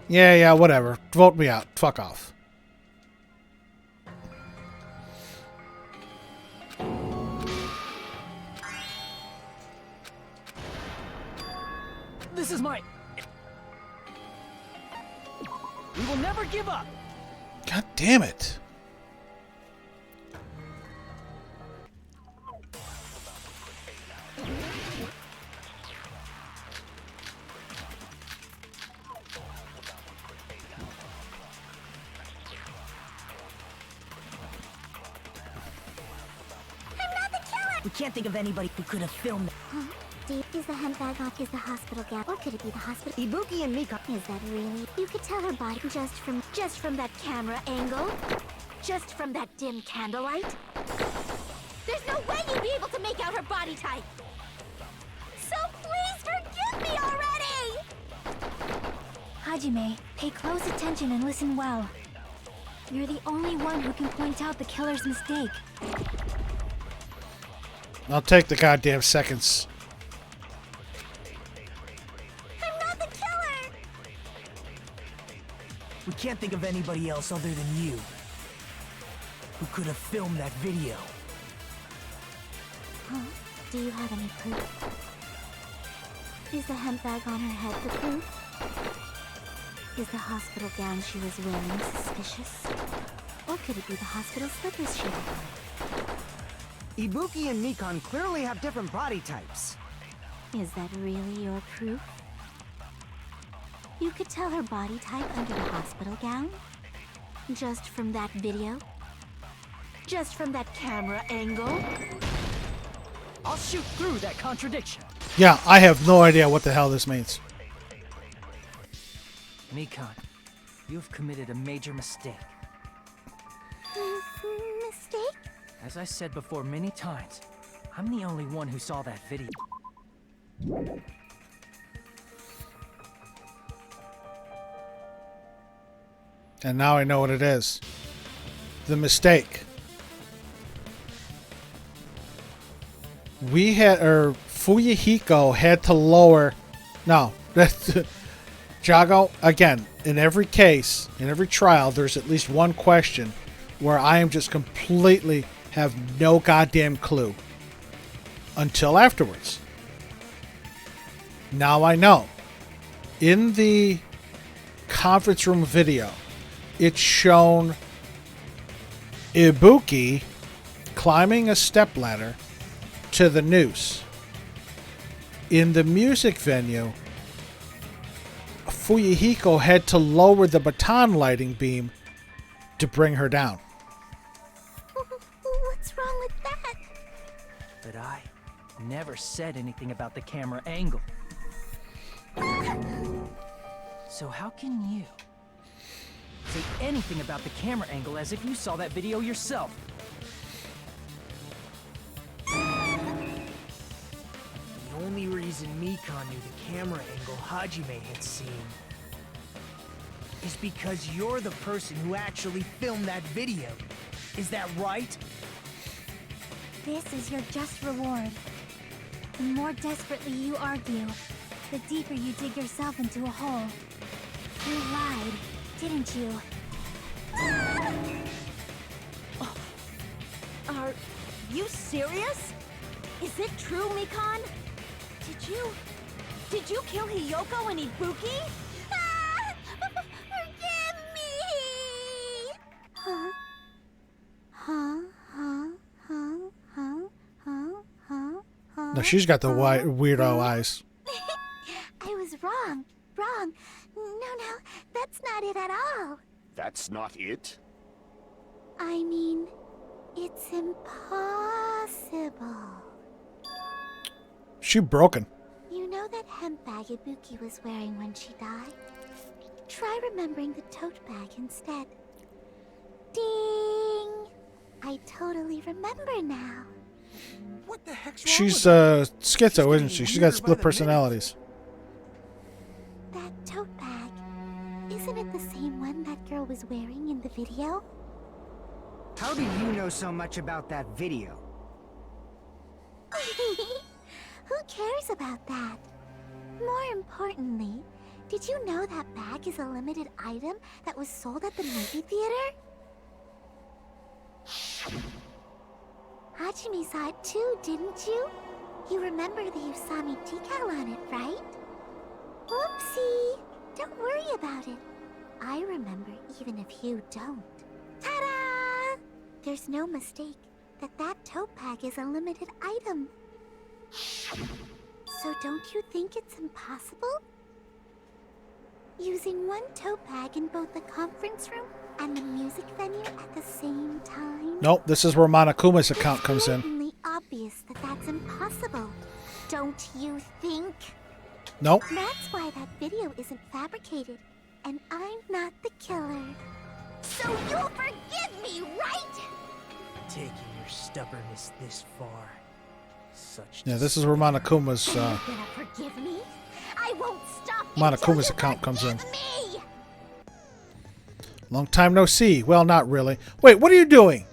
A: Yeah, whatever. Vote me out. Fuck off.
C: This is my... We will never give up!
A: God damn it.
C: We can't think of anybody who could have filmed that.
H: Huh? Is the handbag off? Is the hospital gown? Or could it be the hospital?
C: Ibuki and Mika.
H: Is that really? You could tell her body just from that camera angle? Just from that dim candlelight? There's no way you'd be able to make out her body type! So please forgive me already!
E: Hajime, pay close attention and listen well. You're the only one who can point out the killer's mistake.
A: I'll take the goddamn seconds.
H: I'm not the killer!
C: We can't think of anybody else other than you who could have filmed that video.
H: Huh? Do you have any proof? Is the handbag on her head the proof? Is the hospital gown she was wearing suspicious? Or could it be the hospital slippers she had on?
I: Ibuki and Mikan clearly have different body types.
H: Is that really your proof? You could tell her body type under the hospital gown? Just from that video? Just from that camera angle?
C: I'll shoot through that contradiction.
A: Yeah, I have no idea what the hell this means.
C: Mikan, you have committed a major mistake.
H: Mistake?
C: As I said before many times, I'm the only one who saw that video.
A: And now I know what it is. The mistake. Fuyuhiko had to lower... No. Jago, again, in every case, in every trial, there's at least one question where I am just completely have no goddamn clue. Until afterwards. Now I know. In the conference room video, it's shown Ibuki climbing a stepladder to the noose. In the music venue, Fuyuhiko had to lower the baton lighting beam to bring her down.
H: What's wrong with that?
C: But I never said anything about the camera angle. So how can you say anything about the camera angle as if you saw that video yourself? The only reason Mikan knew the camera angle Hajime had seen is because you're the person who actually filmed that video. Is that right?
E: This is your just reward. The more desperately you argue, the deeper you dig yourself into a hole. You lied, didn't you? serious? Is it true, Mikan? Did you kill Hiyoko and Ibuki?
F: Ah! Forgive me! Huh?
A: No, she's got the weirdo eyes.
F: I was wrong. No, that's not it at all.
J: That's not it?
F: I mean, it's impossible.
A: She broken.
F: You know that hemp bag Ibuki was wearing when she died? Try remembering the tote bag instead. Ding! I totally remember now.
D: What the heck's wrong
A: She's
D: with her?
A: schizo, isn't she? She's got split personalities.
F: That tote bag, isn't it the same one that girl was wearing in the video?
I: How do you know so much about that video?
F: Who cares about that? More importantly, did you know that bag is a limited item that was sold at the movie theater? Hajime saw it too, didn't you? You remember the Usami decal on it, right? Whoopsie! Don't worry about it. I remember even if you don't. Ta-da! There's no mistake that tote bag is a limited item. So don't you think it's impossible? Using one tote bag in both the conference room and the music venue at the same time?
A: Nope, this is where Monokuma's account comes in.
F: It's blatantly obvious that that's impossible. Don't you think?
A: Nope.
F: That's why that video isn't fabricated, and I'm not the killer. So you'll forgive me, right?
G: Taking your stubbornness this far. Such
A: Yeah, this is where Monokuma's
F: Are you gonna forgive me? I won't stop
A: Monokuma's
F: until you
A: account comes in.
F: forgive me!
A: Long time no see. Well, not really. Wait, what are you doing?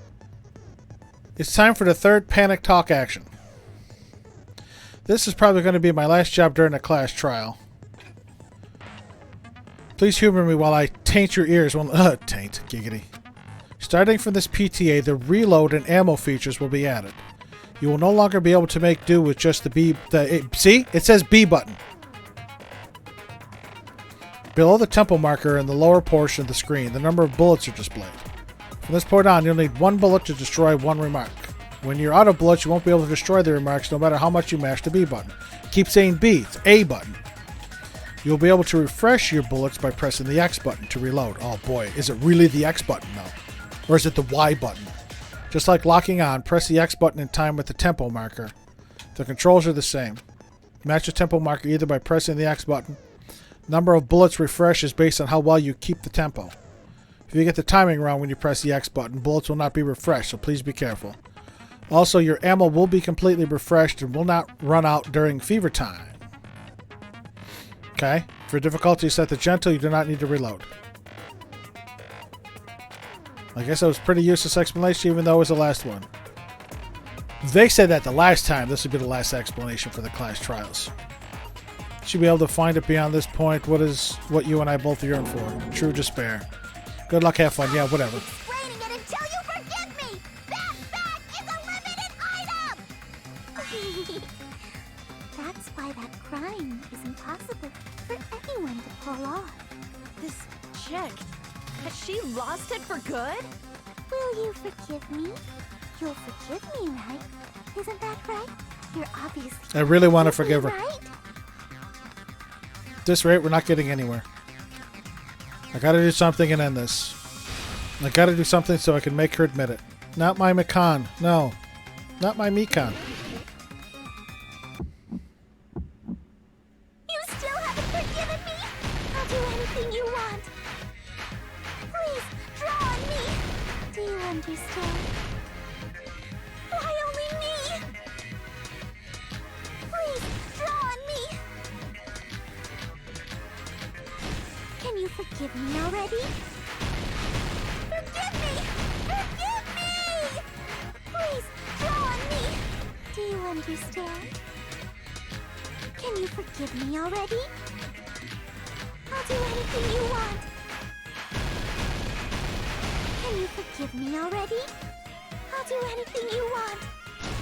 A: It's time for the third panic talk action. This is probably going to be my last job during a class trial. Please humor me while I taint your ears. Taint, giggity. Starting from this PTA, the reload and ammo features will be added. You will no longer be able to make do with just the B. See? It says B button. Below the tempo marker in the lower portion of the screen, the number of bullets are displayed. From this point on, you'll need one bullet to destroy one remark. When you're out of bullets, you won't be able to destroy the remarks no matter how much you mash the B button. Keep saying B, it's A button. You'll be able to refresh your bullets by pressing the X button to reload. Oh boy, is it really the X button though? Or is it the Y button? Just like locking on, press the X button in time with the tempo marker. The controls are the same. Match the tempo marker either by pressing the X button. Number of bullets refresh is based on how well you keep the tempo. If you get the timing wrong when you press the X button, bullets will not be refreshed, so please be careful. Also, your ammo will be completely refreshed and will not run out during fever time. Okay? For difficulty set to gentle, you do not need to reload. I guess that was a pretty useless explanation, even though it was the last one. They said that the last time. This would be the last explanation for the class trials. Should be able to find it beyond this point. What you and I both yearn for? True despair. Good luck, have fun. Yeah, whatever.
F: Explaining it until you forgive me! That bag is a limited item! That's why that crime is impossible for anyone to pull off.
E: This chick, has she lost it for good?
F: Will you forgive me? You'll forgive me, right? Isn't that right? You're obviously...
A: I really want to forgive her.
F: Right?
A: At this rate, we're not getting anywhere. I gotta do something and end this. I gotta do something so I can make her admit it. Not my Mikan. No. Not my Mikan.
F: You still haven't forgiven me? I'll do anything you want. Please, draw on me. Do you understand? Why only me? Please, draw on me. Can you forgive me already? Forgive me! Forgive me! Please, draw on me. Do you understand? Can you forgive me already? I'll do anything you want. Can you forgive me already? I'll do anything you want.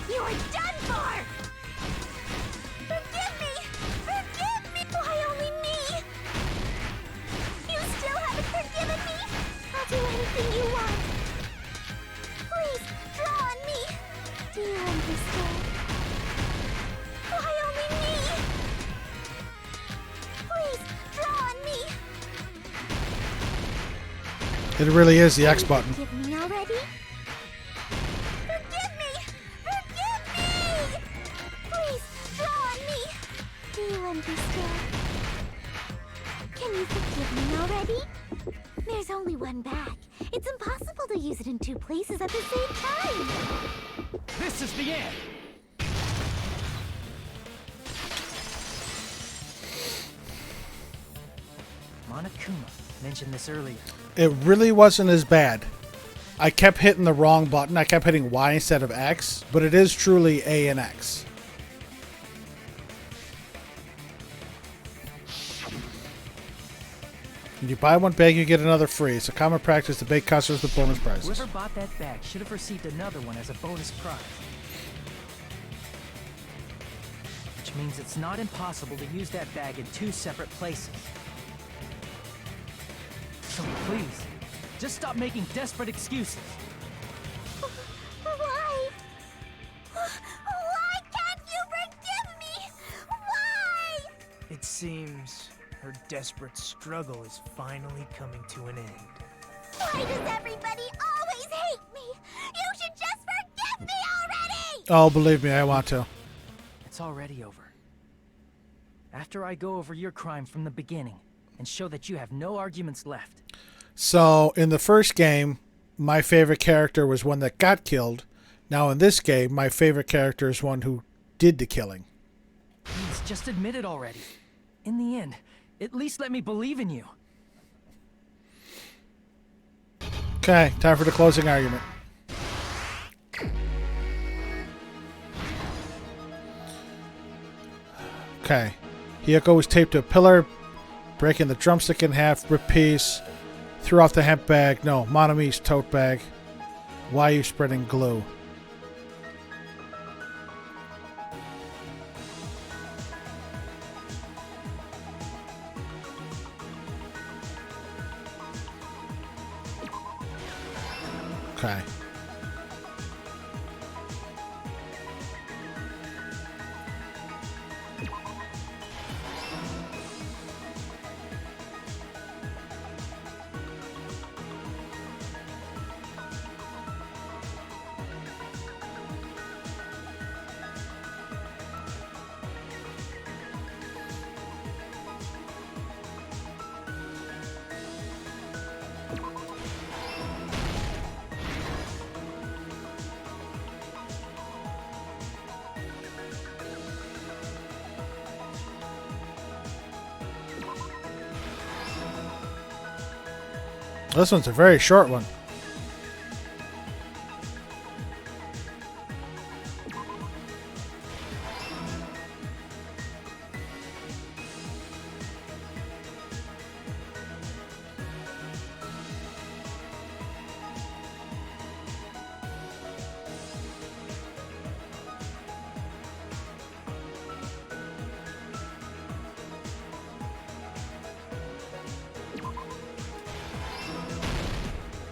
F: You're done for! Forgive me! Forgive me! Why only me? You still haven't forgiven me? I'll do anything you want. Please, draw on me. Do you understand? Why only me? Please, draw on me.
A: It really is the X button.
F: Forgive me already? Forgive me! Forgive me! Please, draw on me. Do you understand? Can you forgive me already? There's only one bag. It's impossible to use it in two places at the same time.
K: This is the end! Monokuma mentioned this earlier.
A: It really wasn't as bad. I kept hitting the wrong button. I kept hitting Y instead of X, but it is truly A and X. When you buy one bag, you get another free. It's a common practice to bait customers with bonus prizes.
K: Whoever bought that bag should have received another one as a bonus prize. Which means it's not impossible to use that bag in two separate places. So please, just stop making desperate excuses.
F: Why? Why can't you forgive me? Why?
G: It seems her desperate struggle is finally coming to an end.
F: Why does everybody always hate me? You should just forgive me already!
A: Oh, believe me, I want to.
K: It's already over. After I go over your crime from the beginning and show that you have no arguments left.
A: So, in the first game, my favorite character was one that got killed. Now, in this game, my favorite character is one who did the killing.
K: Please, just admit it already. In the end, at least let me believe in you.
A: Okay, time for the closing argument. Okay. Hiyoko was taped to a pillar, breaking the drumstick in half, ripped piece, threw off the hemp bag. No, Monami's tote bag. Why are you spreading glue? Okay. This one's a very short one.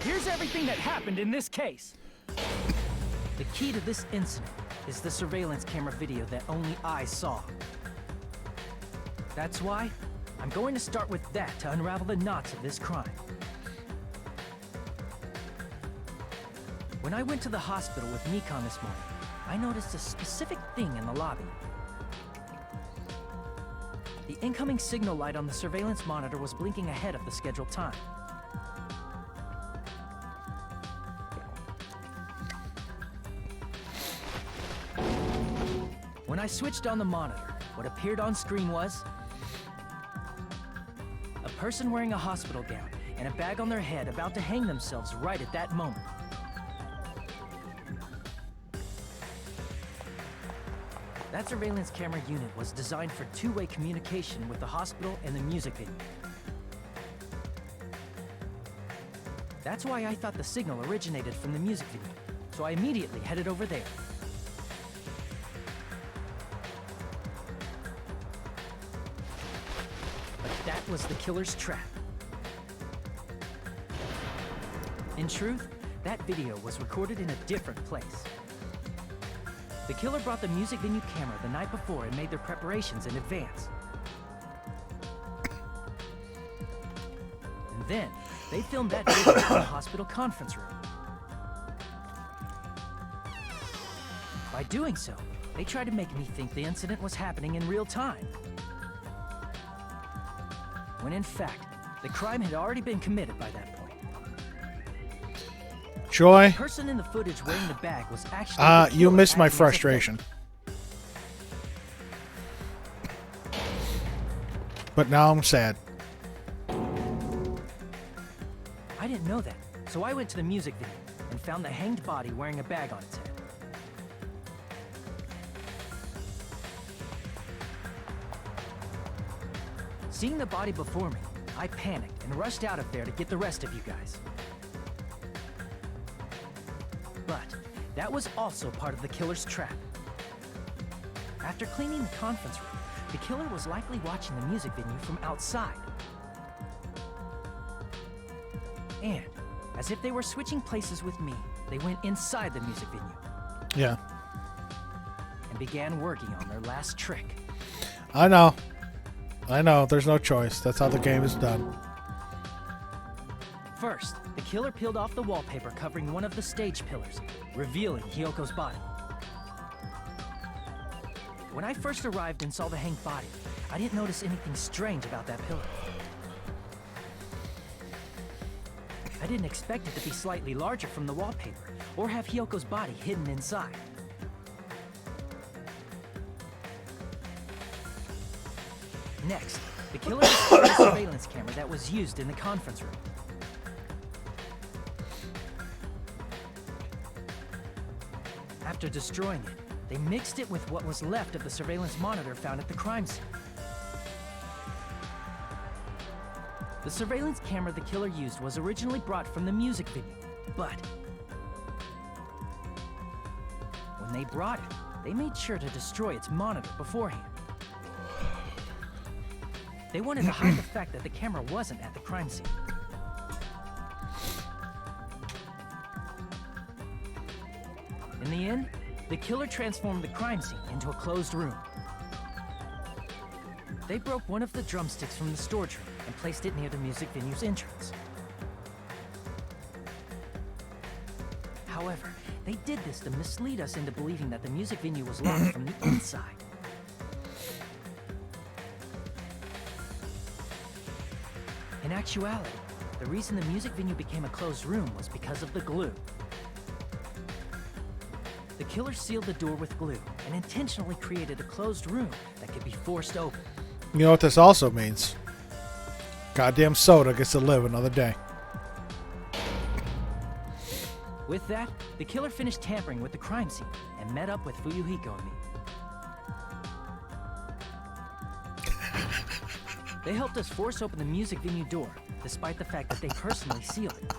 K: Here's everything that happened in this case. The key to this incident is the surveillance camera video that only I saw. That's why I'm going to start with that to unravel the knots of this crime. When I went to the hospital with Nikon this morning, I noticed a specific thing in the lobby. The incoming signal light on the surveillance monitor was blinking ahead of the scheduled time. When I switched on the monitor, what appeared on screen was a person wearing a hospital gown and a bag on their head about to hang themselves right at that moment. That surveillance camera unit was designed for two-way communication with the hospital and the music venue. That's why I thought the signal originated from the music venue, so I immediately headed over there. that was the killer's trap. In truth, that video was recorded in a different place. The killer brought the music venue camera the night before and made their preparations in advance. And then, they filmed that video in the hospital conference room. By doing so, they tried to make me think the incident was happening in real time. When in fact, the crime had already been committed by that point.
A: Joy,
K: The person in the footage wearing the bag was actually the
A: you
K: killer
A: missed my
K: acting as a
A: frustration. But now I'm sad.
K: I didn't know that, so I went to the music venue and found the hanged body wearing a bag on its head. Seeing the body before me, I panicked and rushed out of there to get the rest of you guys. But that was also part of the killer's trap. After cleaning the conference room, the killer was likely watching the music venue from outside. And, as if they were switching places with me, they went inside the music venue
A: Yeah.
K: and began working on their last trick.
A: I know. There's no choice. That's how the game is done.
K: First, the killer peeled off the wallpaper covering one of the stage pillars, revealing Hyoko's body. When I first arrived and saw the hanged body, I didn't notice anything strange about that pillar. I didn't expect it to be slightly larger from the wallpaper, or have Hyoko's body hidden inside. Next, the killer destroyed the surveillance camera that was used in the conference room. After destroying it, they mixed it with what was left of the surveillance monitor found at the crime scene. The surveillance camera the killer used was originally brought from the music venue, but when they brought it, they made sure to destroy its monitor beforehand. They wanted to hide the fact that the camera wasn't at the crime scene. In the end, the killer transformed the crime scene into a closed room. They broke one of the drumsticks from the storage room and placed it near the music venue's entrance. However, they did this to mislead us into believing that the music venue was locked from the inside. In actuality, the reason the music venue became a closed room was because of the glue. The killer sealed the door with glue and intentionally created a closed room that could be forced open.
A: You know what this also means? Goddamn soda gets to live another day.
K: With that, the killer finished tampering with the crime scene and met up with Fuyuhiko and me. They helped us force open the music venue door, despite the fact that they personally sealed it.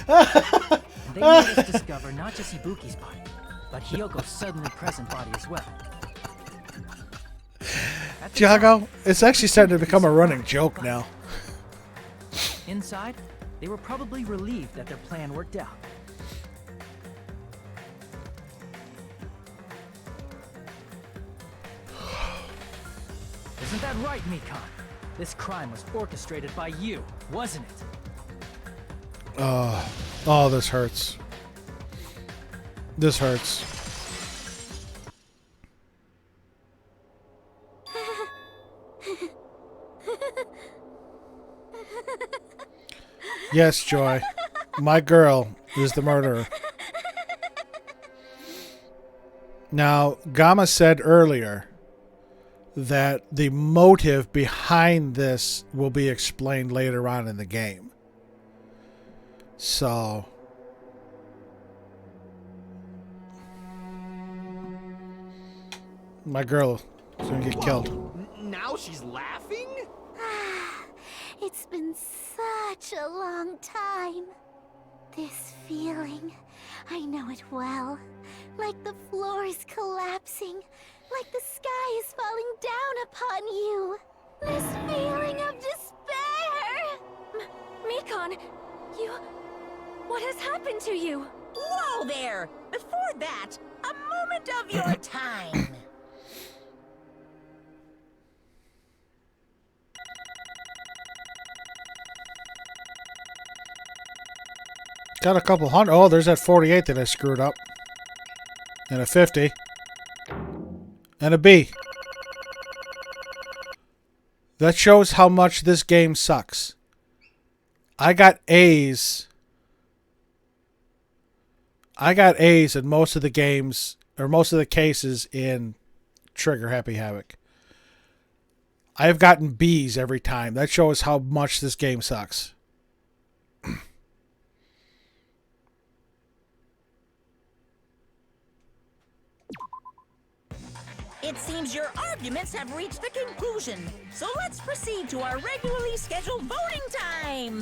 K: And they made us discover not just Ibuki's body, but Hyoko's suddenly present body as well. At the
A: Jago,
K: time,
A: it's actually starting to become a running joke now.
K: inside, they were probably relieved that their plan worked out. Isn't that right, Mikan? This crime was orchestrated by you, wasn't it?
A: Oh, this hurts. This hurts. Yes, Joy. My girl is the murderer. Now, Gamma said earlier that the motive behind this will be explained later on in the game. So, my girl is going to get killed.
D: Now she's laughing?
F: It's been such a long time. This feeling, I know it well. Like the floor is collapsing, Like the sky is falling down upon you. This feeling of despair.
E: Mikon, you... What has happened to you?
B: Whoa there! Before that, a moment of your time.
A: Got a couple hundred. Oh, there's that 48 that I screwed up. And a 50. And a B. That shows how much this game sucks. I got A's. I got A's in most of the games, or most of the cases in Trigger Happy Havoc. I've gotten B's every time. That shows how much this game sucks.
B: It seems your arguments have reached a conclusion, so let's proceed to our regularly scheduled voting time.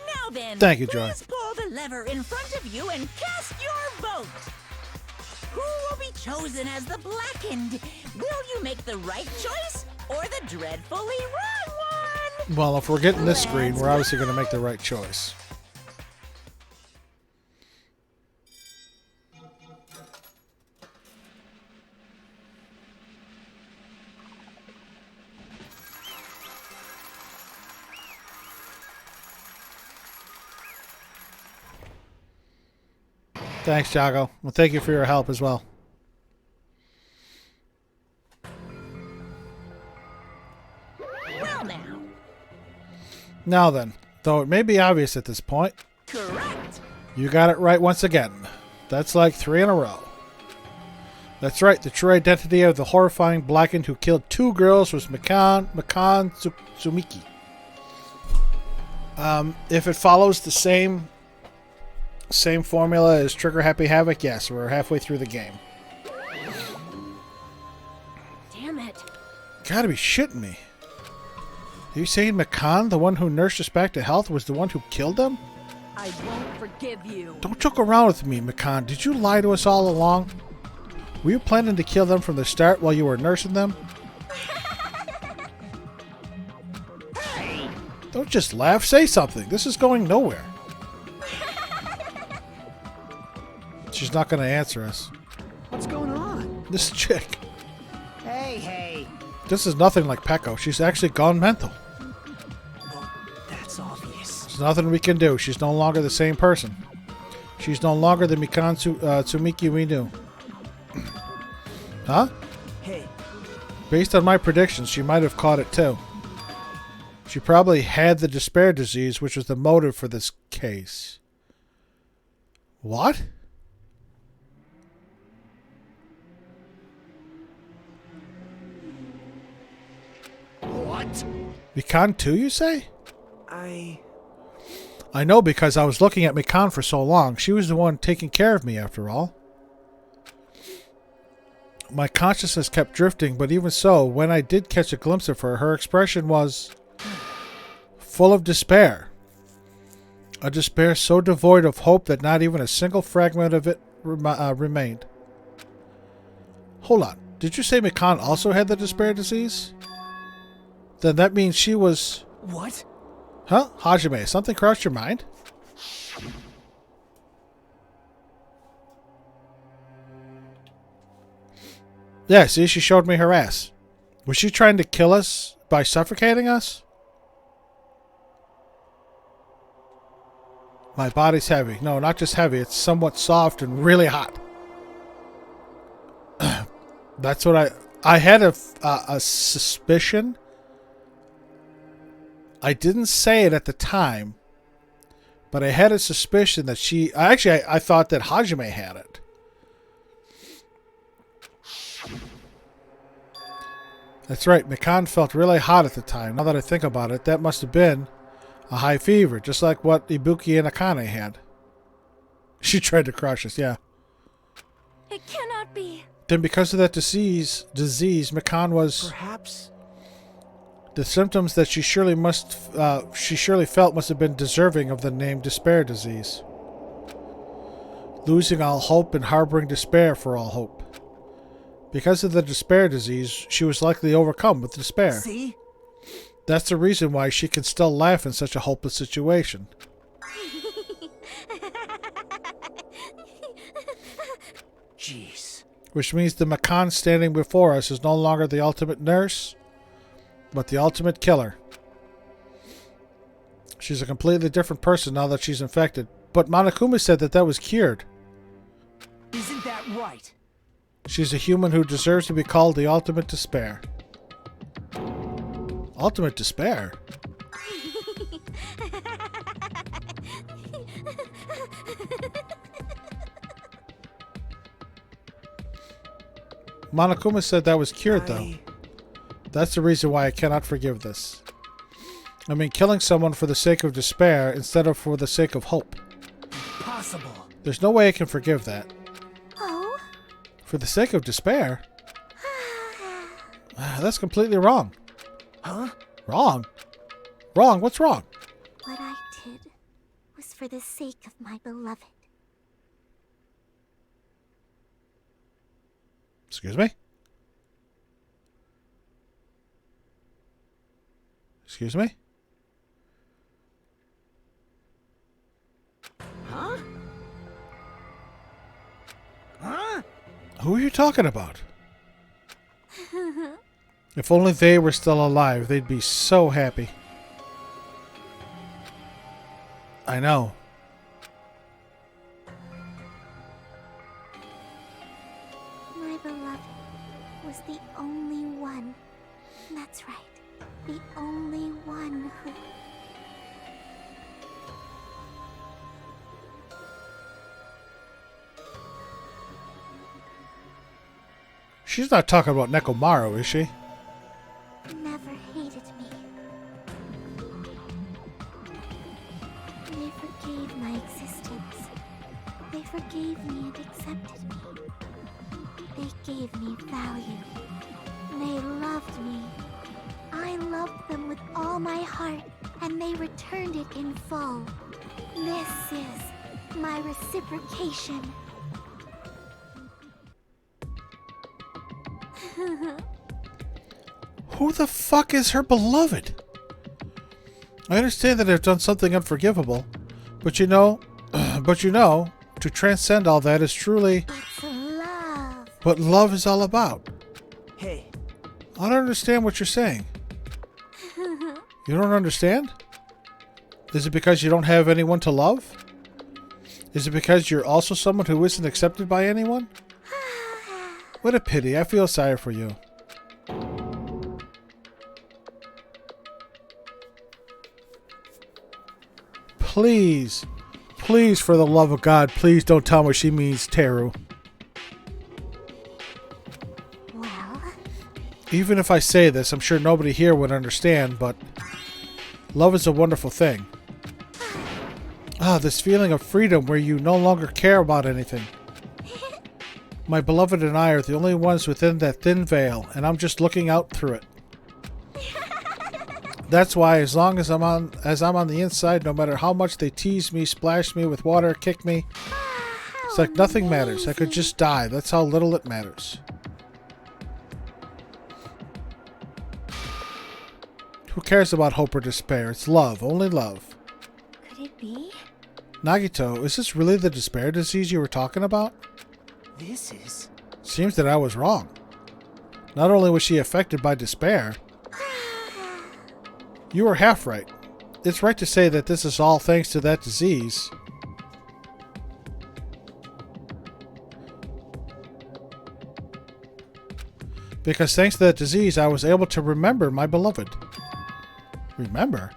B: Now then,
A: thank you, Joy.
B: Please pull the lever in front of you and cast your vote. Who will be chosen as the blackened? Will you make the right choice or the dreadfully wrong one?
A: Well, if we're getting this screen, we're obviously going to make the right choice. Thanks, Jago. Well, thank you for your help as well.
B: Well now.
A: Now then, though it may be obvious at this point,
B: Correct.
A: you got it right once again. That's like 3 in a row. That's right, the true identity of the horrifying blackened who killed 2 girls was Mikan Tsumiki. If it follows the same formula as Trigger Happy Havoc, yes, we're halfway through the game.
E: Damn it.
A: Gotta be shitting me. Are you saying Mikan, the one who nursed us back to health, was the one who killed them?
E: I won't forgive you.
A: Don't joke around with me, Mikan. Did you lie to us all along? Were you planning to kill them from the start while you were nursing them? Don't just laugh. Say something. This is going nowhere. She's not going to answer us.
D: What's going on?
A: This chick.
C: Hey.
A: This is nothing like Peko. She's actually gone mental.
C: Well, that's obvious.
A: There's nothing we can do. She's no longer the same person. She's no longer the Mikan Tsumiki we knew. Huh?
C: Hey.
A: Based on my predictions, she might have caught it too. She probably had the despair disease, which was the motive for this case. What?
J: What?
A: Mikan too, you say?
C: I
A: know because I was looking at Mikan for so long. She was the one taking care of me, after all. My consciousness kept drifting, but even so, when I did catch a glimpse of her, her expression was full of despair. A despair so devoid of hope that not even a single fragment of it remained. Hold on. Did you say Mikan also had the despair disease? Then that means she was...
C: What?
A: Huh? Hajime, something crossed your mind? Yeah, see, she showed me her ass. Was she trying to kill us by suffocating us? My body's heavy. No, not just heavy. It's somewhat soft and really hot. That's what I had a suspicion. I didn't say it at the time, but I had a suspicion that she... Actually, I thought that Hajime had it. That's right, Mikan felt really hot at the time. Now that I think about it, that must have been a high fever, just like what Ibuki and Akane had. She tried to crush us, yeah.
E: It cannot be.
A: Then because of that disease, Mikan was...
C: Perhaps...
A: The symptoms that she surely felt must have been deserving of the name despair disease. Losing all hope and harboring despair for all hope. Because of the despair disease, she was likely overcome with despair.
C: See?
A: That's the reason why she can still laugh in such a hopeless situation.
C: Jeez.
A: Which means the Macan standing before us is no longer the ultimate nurse, but the ultimate killer. She's a completely different person now that she's infected. But Monokuma said that that was cured.
C: Isn't that right?
A: She's a human who deserves to be called the ultimate despair. Ultimate despair? Monokuma said that was cured, though. That's the reason why I cannot forgive this. I mean, killing someone for the sake of despair instead of for the sake of hope.
C: Impossible.
A: There's no way I can forgive that.
H: Oh?
A: For the sake of despair? That's completely wrong.
C: Huh?
A: Wrong? Wrong? What's wrong?
H: What I did was for the sake of my beloved.
A: Excuse me? Excuse me?
C: Huh? Huh?
A: Who are you talking about? If only they were still alive, they'd be so happy. I know.
H: My beloved was the only one. That's right. The only one who...
A: She's not talking about Nekomaru, is she?
H: never hated me. They forgave my existence. They forgave me and accepted me. They gave me value. They loved me. I loved them with all my heart, and they returned it in full. This is my reciprocation.
A: Who the fuck is her beloved? I understand that I've done something unforgivable, but you know, to transcend all that is truly
H: It's love.
A: what love is all about.
C: Hey,
A: I don't understand what you're saying. You don't understand? Is it because you don't have anyone to love? Is it because you're also someone who isn't accepted by anyone? What a pity. I feel sorry for you. Please, please, for the love of God, please don't tell me she means Teru.
H: Well,
A: Even if I say this, I'm sure nobody here would understand, but love is a wonderful thing. This feeling of freedom where you no longer care about anything. My beloved and I are the only ones within that thin veil, and I'm just looking out through it. That's why, as long as I'm on the inside, no matter how much they tease me, splash me with water, kick me, it's like nothing matters. I could just die. That's how little it matters. Who cares about hope or despair? It's love, only love.
H: could it be?
A: Nagito, is this really the despair disease you were talking about?
C: this is...
A: Seems that I was wrong. Not only was she affected by despair, you were half right. It's right to say that this is all thanks to that disease. Because thanks to that disease, I was able to remember my beloved. Remember?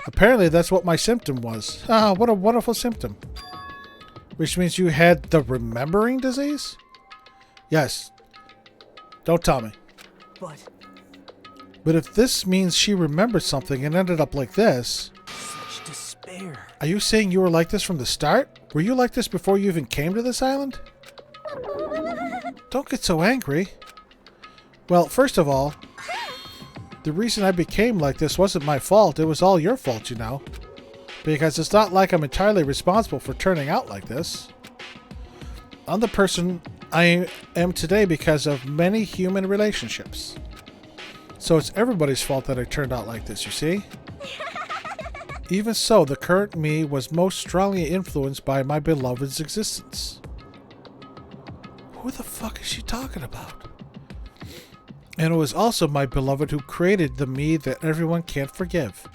A: Apparently, that's what my symptom was. What a wonderful symptom. Which means you had the remembering disease? Yes. Don't tell me. But if this means she remembered something and ended up like this...
C: Such despair.
A: Are you saying you were like this from the start? Were you like this before you even came to this island? Don't get so angry. Well, first of all, the reason I became like this wasn't my fault. It was all your fault, you know. Because it's not like I'm entirely responsible for turning out like this. I'm the person I am today because of many human relationships. So it's everybody's fault that I turned out like this, you see? Even so, the current me was most strongly influenced by my beloved's existence. Who the fuck is she talking about? And it was also my beloved who created the me that everyone can't forgive.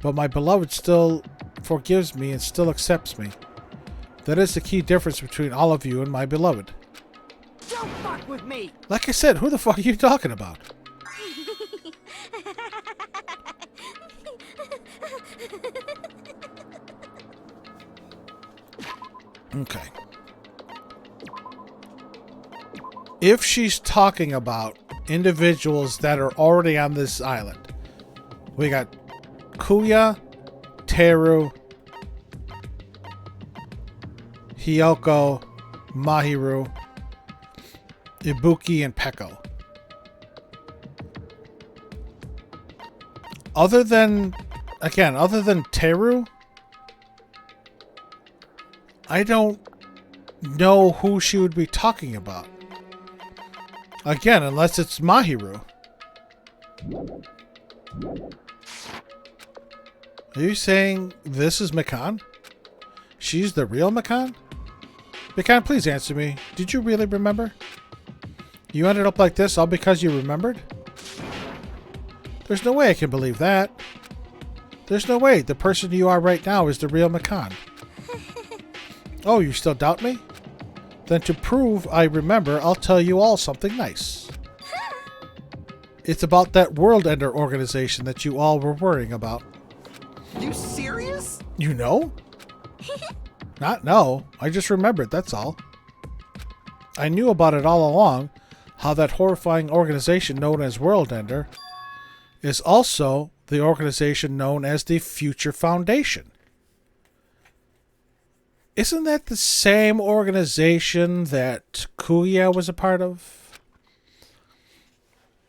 A: But my beloved still forgives me and still accepts me. That is the key difference between all of you and my beloved.
C: Don't fuck with me!
A: Like I said, who the fuck are you talking about? Okay. If she's talking about individuals that are already on this island, we got Kuya, Teru, Hiyoko, Mahiru, Ibuki, and Peko. Other than Teru, I don't know who she would be talking about. Again, unless it's Mahiru. Are you saying this is Mikan? She's the real Mikan? Mikan, please answer me. Did you really remember? You ended up like this all because you remembered? There's no way I can believe that. There's no way the person you are right now is the real Mikan. Oh, you still doubt me? Then to prove I remember, I'll tell you all something nice. It's about that World Ender organization that you all were worrying about.
D: You serious?
A: You know? Not know. I just remembered, that's all. I knew about it all along, how that horrifying organization known as World Ender is also the organization known as the Future Foundation. Isn't that the same organization that Kuya was a part of?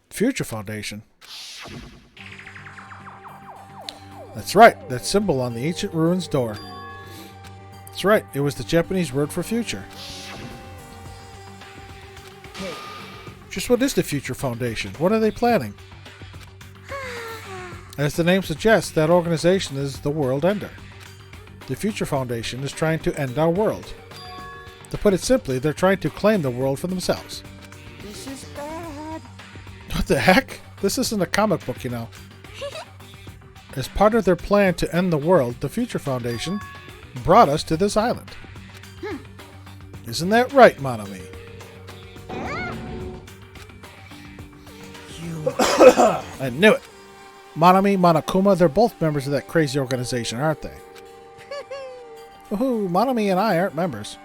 A: Future Foundation. That's right, that symbol on the ancient ruins door. That's right, it was the Japanese word for future. Just what is the Future Foundation? What are they planning? As the name suggests, that organization is the World Ender. The Future Foundation is trying to end our world. To put it simply, they're trying to claim the world for themselves.
D: This is bad.
A: What the heck? This isn't a comic book, you know. As part of their plan to end the world, the Future Foundation brought us to this island. Isn't that right, Manami? I knew it. Manami, Monokuma, they're both members of that crazy organization, aren't they? Woohoo, Manami and I aren't members.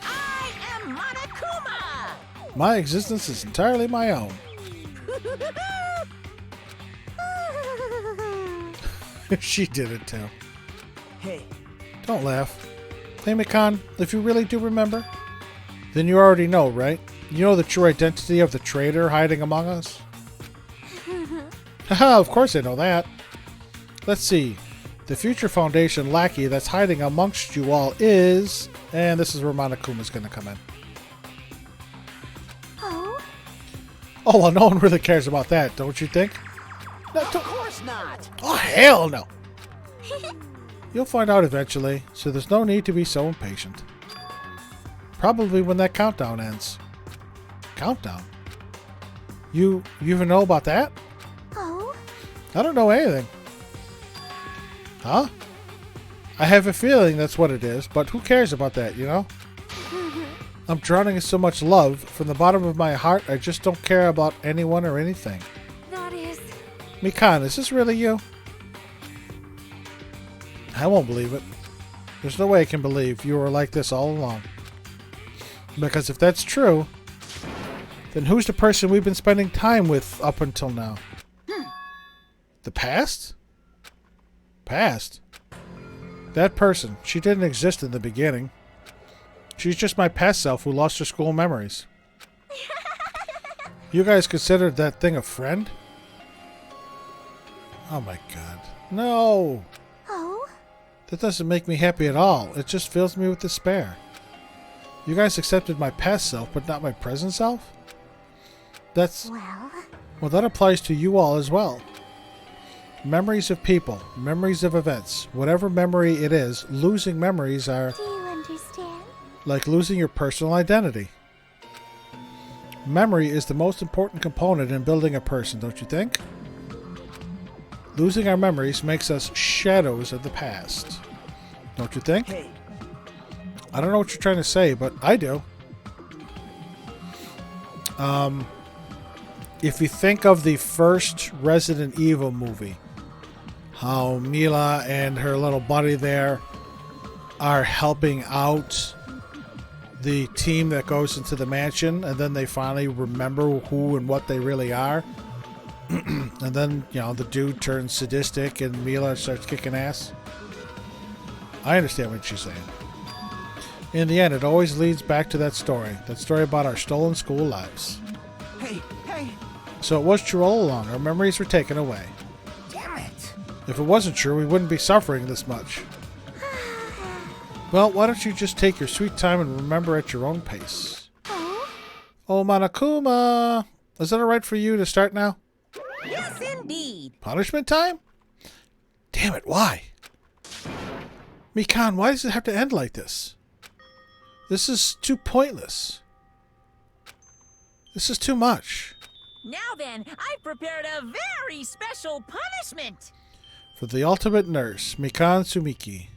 B: I am Monokuma!
A: My existence is entirely my own. She did it too.
C: Hey,
A: Don't laugh. Hey, Mikan, if you really do remember, then you already know, right? You know the true identity of the traitor hiding among us? Haha, of course I know that. Let's see. The Future Foundation lackey that's hiding amongst you all is... And this is where Monokuma's going to come in.
F: Oh?
A: Oh, well, no one really cares about that, don't you think? No,
C: of course not!
A: oh, hell no! You'll find out eventually, so there's no need to be so impatient. Probably when that countdown ends. Countdown? You even know about that?
F: Oh?
A: I don't know anything. Huh? I have a feeling that's what it is, but who cares about that, you know? I'm drowning in so much love. From the bottom of my heart, I just don't care about anyone or anything.
E: That is...
A: Mikan, is this really you? I won't believe it. There's no way I can believe you were like this all along. Because if that's true, then who's the person we've been spending time with up until now? The past? Past? That person, she didn't exist in the beginning. She's just my past self who lost her school memories. You guys considered that thing a friend? Oh my god. No!
F: Oh?
A: That doesn't make me happy at all. It just fills me with despair. You guys accepted my past self, but not my present self? That's... Well, that applies to you all as well. Memories of people, memories of events, whatever memory it is, losing memories are...
F: Do you understand?
A: Like losing your personal identity. Memory is the most important component in building a person, don't you think? Losing our memories makes us shadows of the past. Don't you think?
C: Hey,
A: I don't know what you're trying to say, but I do. If you think of the first Resident Evil movie, how Mila and her little buddy there are helping out the team that goes into the mansion, and then they finally remember who and what they really are. And then, you know, the dude turns sadistic and Mila starts kicking ass. I understand what you're saying. In the end, it always leads back to that story about our stolen school lives.
D: Hey, hey!
A: So it was true all along. Our memories were taken away.
C: damn it!
A: If it wasn't true, we wouldn't be suffering this much. Well, why don't you just take your sweet time and remember at your own pace? Oh, Monokuma! Is that alright for you to start now?
B: Yes, indeed.
A: Punishment time? Damn it, why? Mikan, why does it have to end like this? This is too pointless. This is too much.
B: Now then, I've prepared a very special punishment.
A: For the ultimate nurse, Mikan Sumiki.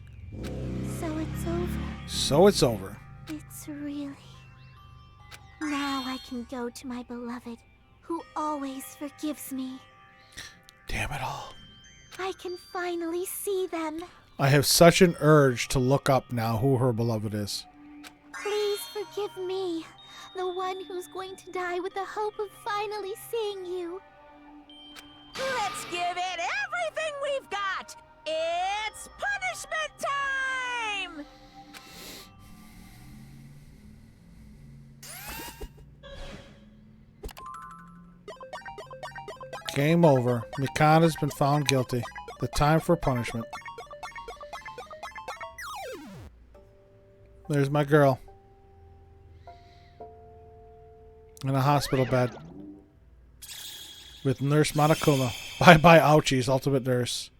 F: So it's over.
A: So it's over.
F: It's really... Now I can go to my beloved, who always forgives me.
A: Damn it all.
F: I can finally see them.
A: I have such an urge to look up now who her beloved is.
F: Please forgive me, the one who's going to die with the hope of finally seeing you.
B: Let's give it everything we've got. It's punishment time!
A: Game over. Mikan has been found guilty. The time for punishment. There's my girl. In a hospital bed. With Nurse Monokuma. Bye-bye, Ouchie's ultimate nurse.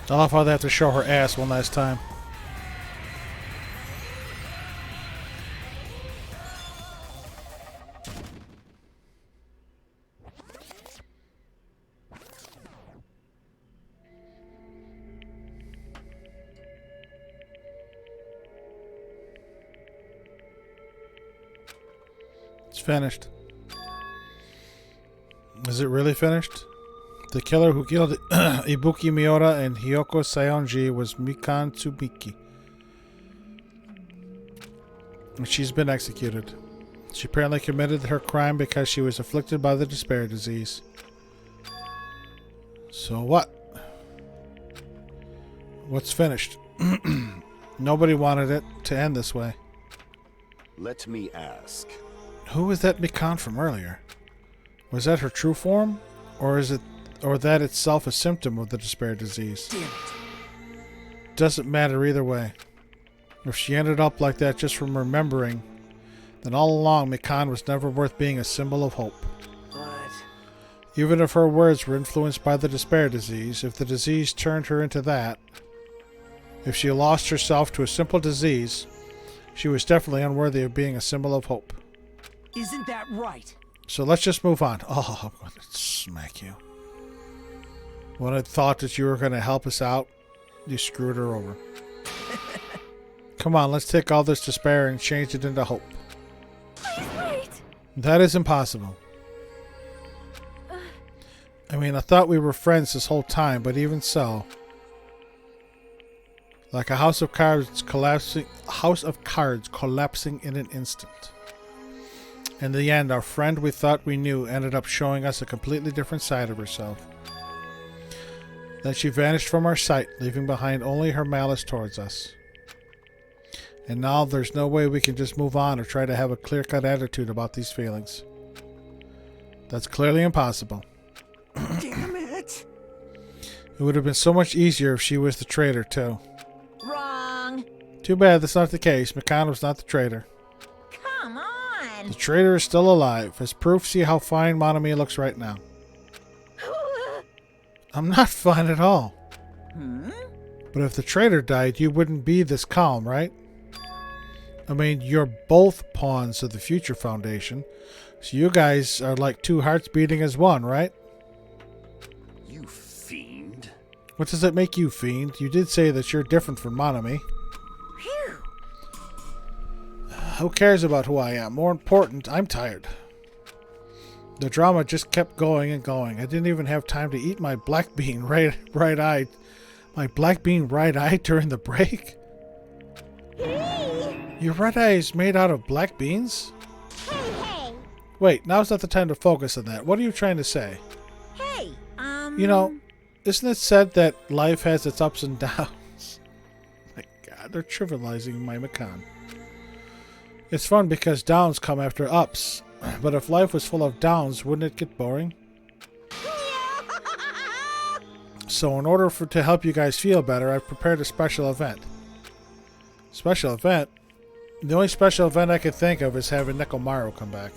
A: I love how they have to show her ass one last time. It's finished. Is it really finished? The killer who killed Ibuki Miura and Hiyoko Sayonji was Mikan Tsubiki. And she's been executed. She apparently committed her crime because she was afflicted by the despair disease. So what? What's finished? Nobody wanted it to end this way.
J: Let me ask.
A: Who was that Mikan from earlier? Was that her true form? Or that itself a symptom of the despair disease?
C: Damn it.
A: Doesn't matter either way. If she ended up like that just from remembering, then all along Mikan was never worth being a symbol of hope.
C: But...
A: Even if her words were influenced by the despair disease, if the disease turned her into that, if she lost herself to a simple disease, she was definitely unworthy of being a symbol of hope.
C: Isn't that right?
A: So let's just move on. Oh, I'm going to smack you. When I thought that you were going to help us out, you screwed her over. Come on, let's take all this despair and change it into hope.
F: Please wait.
A: That is impossible. I mean, I thought we were friends this whole time, but even so, like a house of cards collapsing in an instant. In the end, our friend we thought we knew ended up showing us a completely different side of herself. Then she vanished from our sight, leaving behind only her malice towards us. And now there's no way we can just move on or try to have a clear-cut attitude about these feelings. That's clearly impossible.
D: Damn it!
A: It would have been so much easier if she was the traitor, too.
B: Wrong.
A: Too bad that's not the case. McCann was not the traitor.
B: Come on.
A: The traitor is still alive. As proof, see how fine Monomi looks right now. I'm not fine at all. But if the traitor died, you wouldn't be this calm, right? I mean, you're both pawns of the Future Foundation, so you guys are like two hearts beating as one, right?
J: You fiend.
A: What does it make you, fiend? You did say that you're different from Monomi.
B: Phew.
A: Who cares about who I am? More important, I'm tired. The drama just kept going and going. I didn't even have time to eat my black bean right-eyed. My black bean right-eyed during the break? Your right eye is made out of black beans?
F: Hey!
A: Wait, now's not the time to focus on that. What are you trying to say?
B: Hey,
A: You know, isn't it said that life has its ups and downs? My God, they're trivializing my McCann. It's fun because downs come after ups. But if life was full of downs, wouldn't it get boring? So in order to help you guys feel better, I've prepared a special event. Special event? The only special event I could think of is having Nekomaru come back.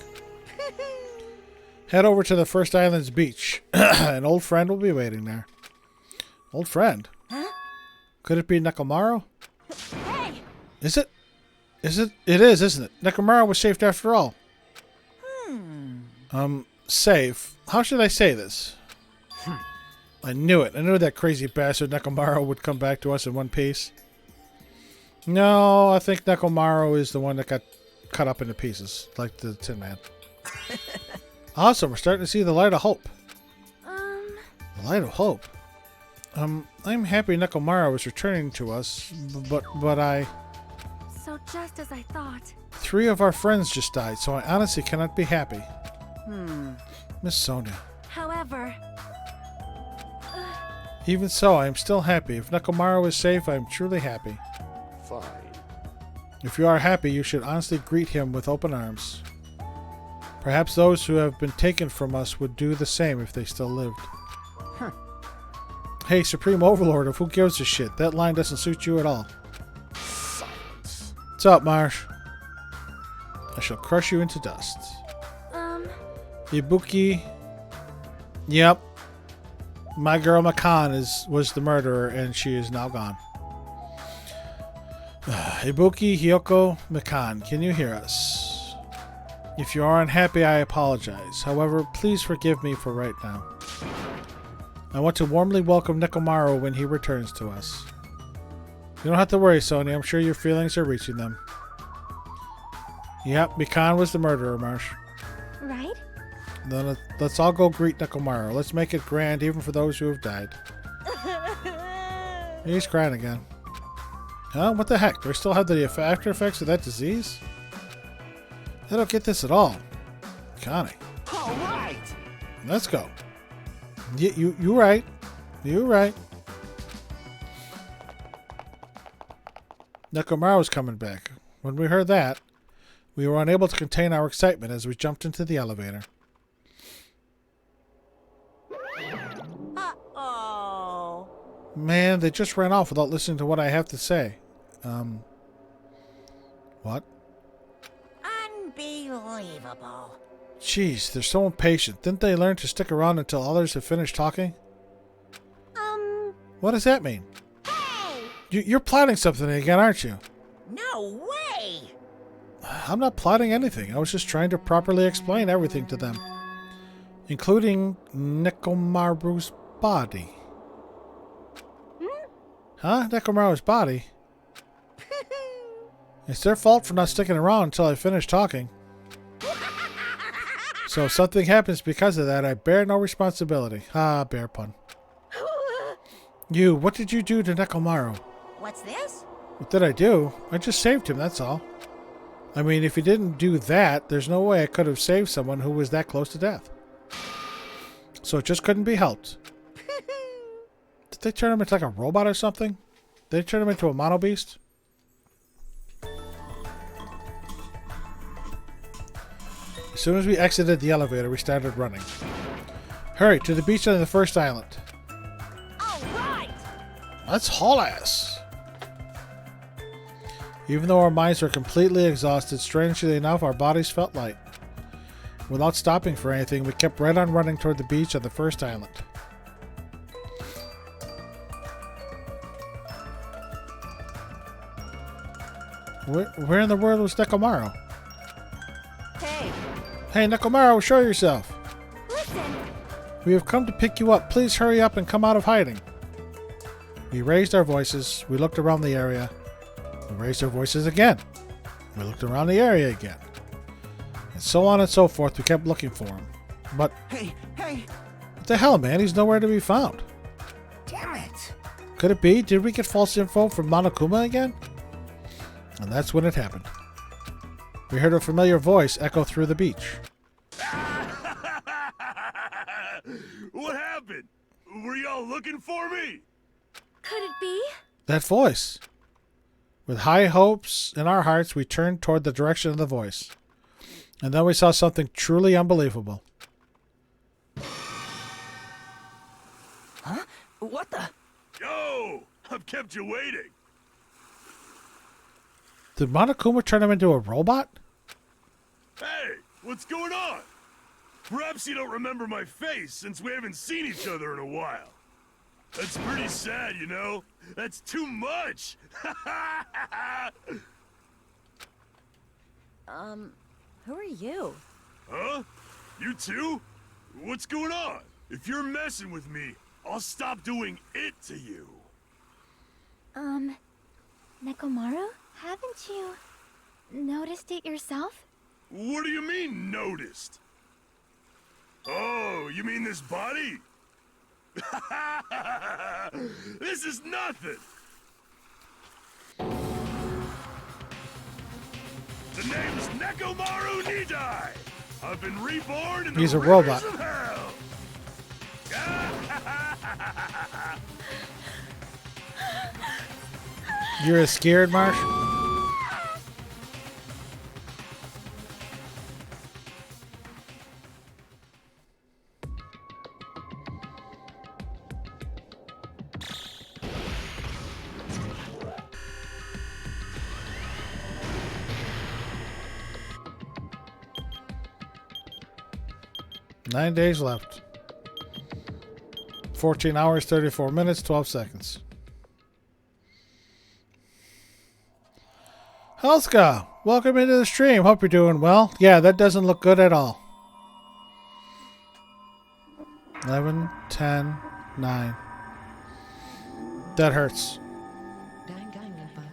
A: Head over to the First Islands beach. An old friend will be waiting there. Old friend?
B: Huh?
A: Could it be Nekomaru?
B: Hey!
A: Is it? It is, isn't it? Nekomaru was saved after all. Safe. How should I say this? I knew it. I knew that crazy bastard Nekomaru would come back to us in one piece. No, I think Nekomaru is the one that got cut up into pieces, like the Tin Man. Awesome, we're starting to see the light of hope. The light of hope? I'm happy Nekomaru is returning to us, but I...
E: So just as I thought.
A: 3 of our friends just died, so I honestly cannot be happy. Miss Sonia.
E: However...
A: Even so, I am still happy. If Nekomaru is safe, I am truly happy.
J: Fine.
A: If you are happy, you should honestly greet him with open arms. Perhaps those who have been taken from us would do the same if they still lived. Hey, Supreme Overlord of who gives a shit. That line doesn't suit you at all.
J: Silence.
A: What's up, Marsh? I shall crush you into dust. Ibuki. Yep. My girl Makan was the murderer, and she is now gone. Ibuki, Hiyoko, Makan, can you hear us? If you are unhappy, I apologize. However, please forgive me for right now. I want to warmly welcome Nekomaru when he returns to us. You don't have to worry, Sonia. I'm sure your feelings are reaching them. Yep, Mikan was the murderer, Marsh.
F: Right?
A: Then let's all go greet Nekomaru. Let's make it grand even for those who have died. He's crying again. Huh? What the heck? Do I still have the after effects of that disease? I don't get this at all. Connie.
D: All right.
A: Let's go. You're right. You're right. Nekomaru's coming back. When we heard that, we were unable to contain our excitement as we jumped into the elevator.
B: Uh-oh.
A: Man, they just ran off without listening to what I have to say. What?
B: Unbelievable.
A: Jeez, they're so impatient. Didn't they learn to stick around until others have finished talking? What does that mean?
F: Hey!
A: You're plotting something again, aren't you?
B: No way!
A: I'm not plotting anything. I was just trying to properly explain everything to them. Including Nekomaru's body. Huh? Nekomaru's body? It's their fault for not sticking around until I finish talking. So if something happens because of that, I bear no responsibility. Ah, bear pun. You, what did you do to Nekomaru?
B: What's this?
A: What did I do? I just saved him, that's all. I mean, if he didn't do that, there's no way I could have saved someone who was that close to death. So it just couldn't be helped. Did they turn him into like a robot or something? Did they turn him into a mono beast? As soon as we exited the elevator, we started running. Hurry, to the beach on the first island.
B: All right!
A: Let's haul ass! Even though our minds were completely exhausted, strangely enough, our bodies felt light. Without stopping for anything, we kept right on running toward the beach on the first island. Where in the world was Nekomaru?
E: Hey,
A: Hey, Nekomaru, show yourself!
H: Listen,
A: We have come to pick you up. Please hurry up and come out of hiding. We raised our voices. We looked around the area. We raised our voices again. We looked around the area again. And so on and so forth. We kept looking for him. But
D: Hey,
A: what the hell, man? He's nowhere to be found.
I: Damn it!
A: Could it be? Did we get false info from Monokuma again? And that's when it happened. We heard a familiar voice echo through the beach.
J: What happened? Were y'all looking for me?
H: could it be?
A: That voice. With high hopes in our hearts, we turned toward the direction of the voice. And then we saw something truly unbelievable.
K: Huh? What the?
J: Yo! I've kept you waiting.
A: Did Monokuma turn him into a robot?
J: Hey, what's going on? Perhaps you don't remember my face since we haven't seen each other in a while. That's pretty sad, you know? That's too much!
E: Who are you?
J: Huh? You too? What's going on? If you're messing with me, I'll stop doing it to you.
H: Nekomaru? Haven't you noticed it yourself?
J: What do you mean, noticed? Oh, you mean this body? This is nothing! The name's Nekomaru Nidai! I've been reborn in the
A: He's a
J: rivers
A: robot.
J: of hell!
A: You're as scared, Marsh? Nine days left. 14 hours, 34 minutes, 12 seconds. Helska, welcome into the stream. Hope you're doing well. Yeah, that doesn't look good at all. 11, 10, 9. That hurts.
B: Danganronpa.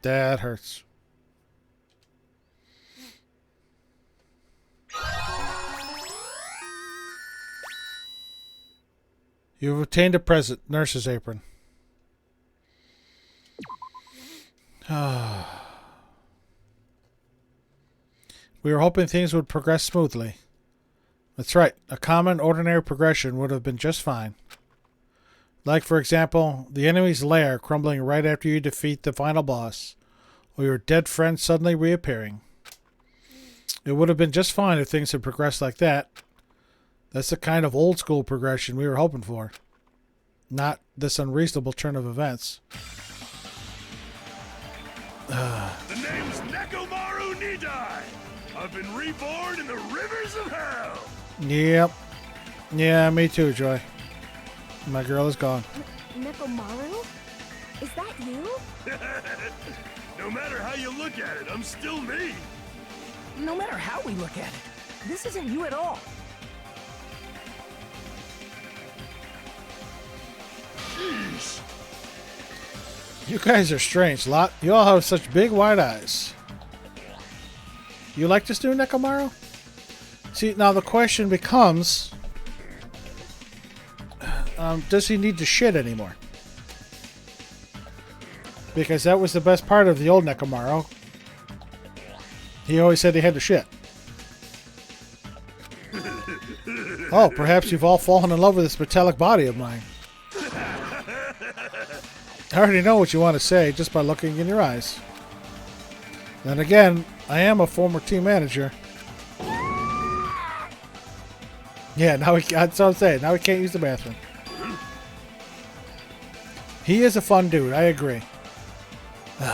A: That hurts. You've obtained a present, nurse's apron. We were hoping things would progress smoothly. That's right, a common, ordinary progression would have been just fine. Like, for example, the enemy's lair crumbling right after you defeat the final boss, or your dead friend suddenly reappearing. It would have been just fine if things had progressed like that. That's the kind of old-school progression we were hoping for. Not this unreasonable turn of events.
J: The name's Nekomaru Nidai! I've been reborn in the rivers of hell!
A: Yep. Yeah, me too, Joy. My girl is gone.
H: Nekomaru? Is that you?
J: No matter how you look at it, I'm still me!
K: No matter how we look at it, this isn't you at all.
J: Sheesh!
A: You guys are strange lot. You all have such big wide eyes. You like this new Nekomaru? See, now the question becomes, does he need to shit anymore? Because that was the best part of the old Nekomaru. He always said he had to shit. Oh, perhaps you've all fallen in love with this metallic body of mine. I already know what you want to say just by looking in your eyes. Then again, I am a former team manager. Yeah, that's what I'm saying. Now we can't use the bathroom. He is a fun dude, I agree.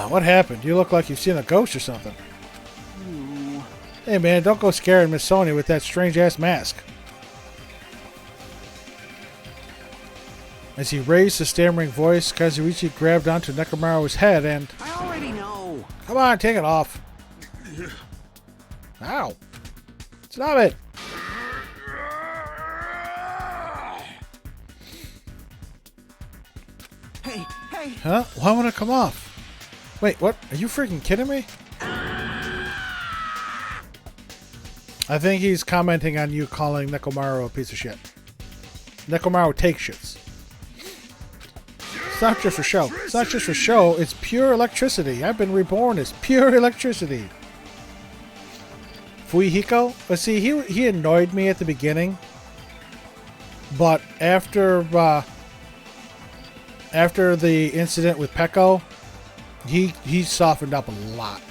A: What happened? You look like you've seen a ghost or something. Hey man, don't go scaring Miss Sonia with that strange-ass mask. As he raised his stammering voice, Kazuichi grabbed onto Nekomaru's head and...
D: I already know.
A: Come on, take it off. Ow. Stop it.
D: Hey, hey.
A: Huh? Why would it come off? Wait, what? Are you freaking kidding me? I think he's commenting on you calling Nekomaru a piece of shit. Nekomaru takes shits. It's not just for show. It's not just for show. It's pure electricity. I've been reborn as pure electricity. Fuihiko? But see, he annoyed me at the beginning. But after the incident with Peko, he softened up a lot.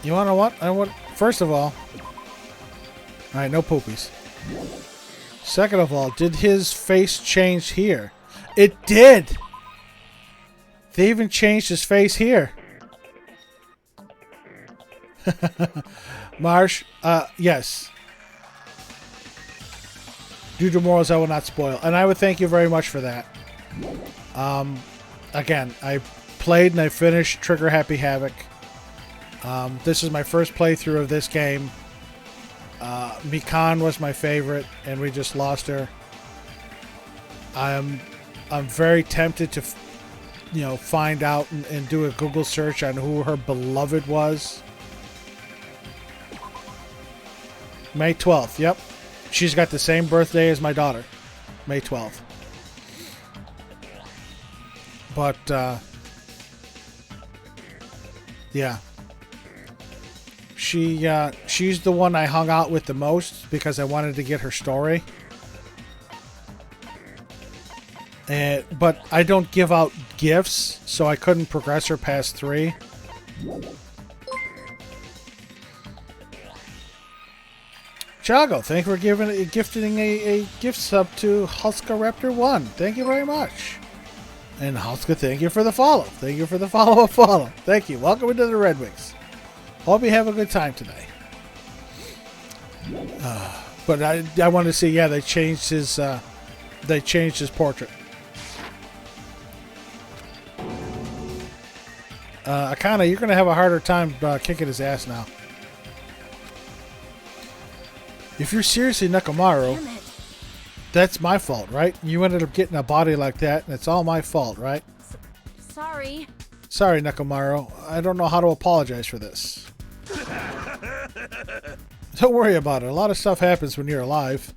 A: You wanna know what? First of all, alright, no poopies. Second of all, did his face change here? It did! They even changed his face here. Marsh, yes. Due to morals, I will not spoil. And I would thank you very much for that. Again, I played and I finished Trigger Happy Havoc. This is my first playthrough of this game. Mikan was my favorite, and we just lost her. I'm very tempted to, find out and do a Google search on who her beloved was. May 12th. Yep, she's got the same birthday as my daughter, May 12th. But yeah. She's the one I hung out with the most because I wanted to get her story. But I don't give out gifts, so I couldn't progress her past 3. Chago, thank you for gifting a gift sub to Huska Raptor 1. Thank you very much. And Huska, thank you for the follow. Thank you for the follow. Thank you. Welcome into the Red Wings. Hope you have a good time today. But I want to see. Yeah, they changed his portrait. Akana, you're gonna have a harder time kicking his ass now. If you're seriously Nekomaru, that's my fault, right? You ended up getting a body like that, and it's all my fault, right?
E: Sorry.
A: Sorry, Nekomaru. I don't know how to apologize for this. Don't worry about it. A lot of stuff happens when you're alive.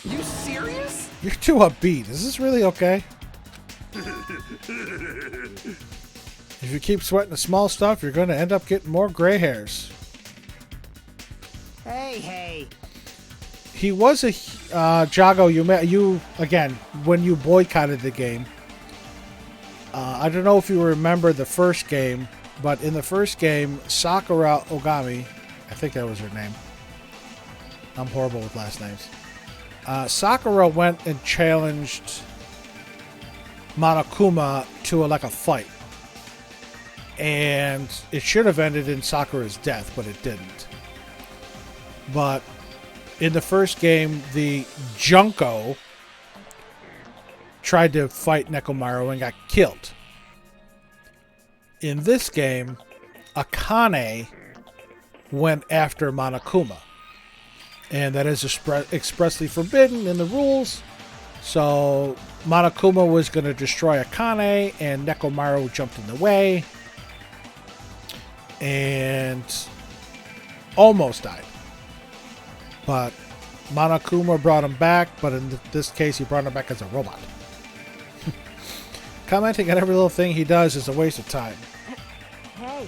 D: You serious?
A: You're too upbeat. Is this really okay? If you keep sweating the small stuff, you're going to end up getting more gray hairs.
C: Hey.
A: He was a Jago. You again when you boycotted the game. I don't know if you remember the first game, but in the first game, Sakura Ogami, I think that was her name. I'm horrible with last names. Sakura went and challenged Monokuma to a fight. And it should have ended in Sakura's death, but it didn't. But in the first game, the Junko tried to fight Nekomaru and got killed. In this game, Akane went after Monokuma. And that is expressly forbidden in the rules. So Monokuma was going to destroy Akane, and Nekomaru jumped in the way. And almost died. But Monokuma brought him back, but in this case, he brought him back as a robot. Commenting on every little thing he does is a waste of time.
E: Hey,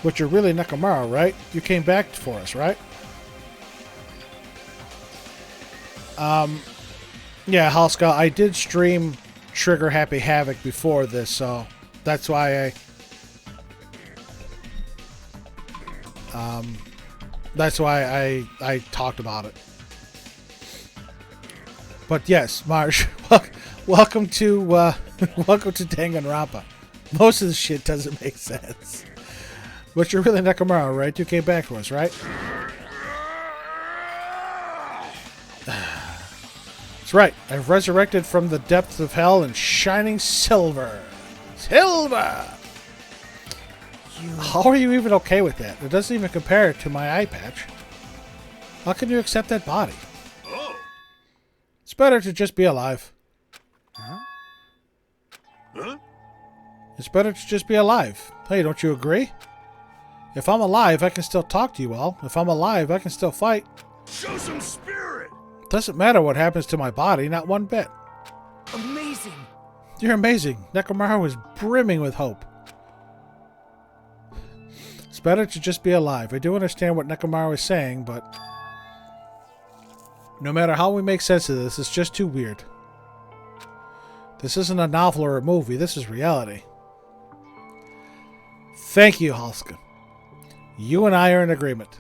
A: But you're really Nekomaru, right? You came back for us, right? Yeah, Halska, I did stream Trigger Happy Havoc before this, so that's why I talked about it. But yes, Marsh, welcome to welcome to Danganronpa. Most of the shit doesn't make sense. But you're really Nekomaru, right? You came back for us, right? That's right. I've resurrected from the depths of hell in shining silver. Silver! How are you even okay with that? It doesn't even compare to my eye patch. How can you accept that body? It's better to just be alive. It's better to just be alive. Hey, don't you agree? If I'm alive, I can still talk to you all. If I'm alive, I can still fight.
J: Show some spirit!
A: Doesn't matter what happens to my body, not one bit.
C: Amazing.
A: You're amazing. Nekomaru is brimming with hope. It's better to just be alive. I do understand what Nekomaru is saying, but no matter how we make sense of this, it's just too weird. This isn't a novel or a movie. This is reality. Thank you, Halska. You and I are in agreement.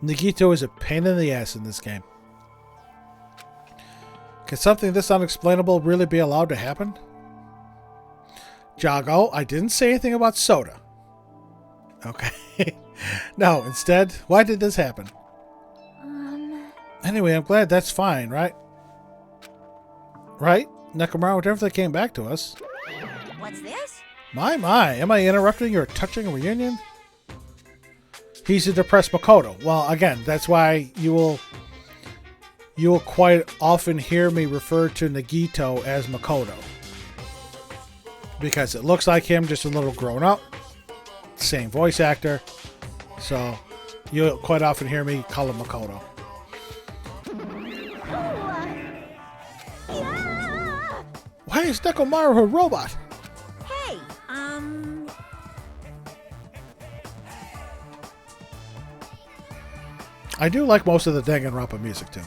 A: Nagito is a pain in the ass in this game. Can something this unexplainable really be allowed to happen? Jago, I didn't say anything about soda. Okay. No, instead, why did this happen? Anyway, I'm glad that's fine, right? Right? Nekomaru definitely came back to us.
B: What's this?
A: My. Am I interrupting your touching reunion? He's a depressed Makoto. Well, again, that's why you will quite often hear me refer to Nagito as Makoto. Because it looks like him, just a little grown up. Same voice actor. So, you'll quite often hear me call him Makoto. Why is Nekomaru a robot?
B: Hey,
A: I do like most of the Danganronpa music too.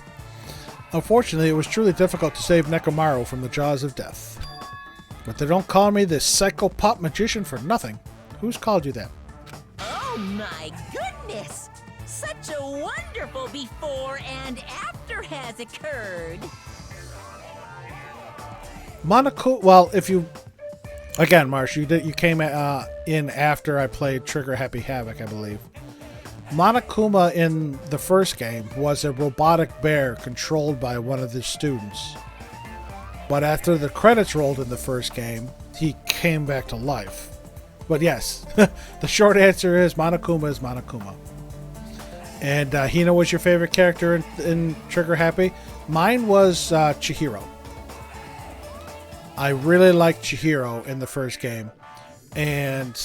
A: Unfortunately, it was truly difficult to save Nekomaru from the jaws of death. But they don't call me this psycho-pop magician for nothing. Who's called you that?
B: oh my goodness! Such a wonderful before and after has occurred.
A: Well, if you... Again, Marsh, you came in after I played Trigger Happy Havoc, I believe. Monokuma in the first game was a robotic bear controlled by one of the students. But after the credits rolled in the first game, he came back to life. But yes, the short answer is Monokuma is Monokuma. And Hina was your favorite character in Trigger Happy? Mine was Chihiro. I really liked Chihiro in the first game. And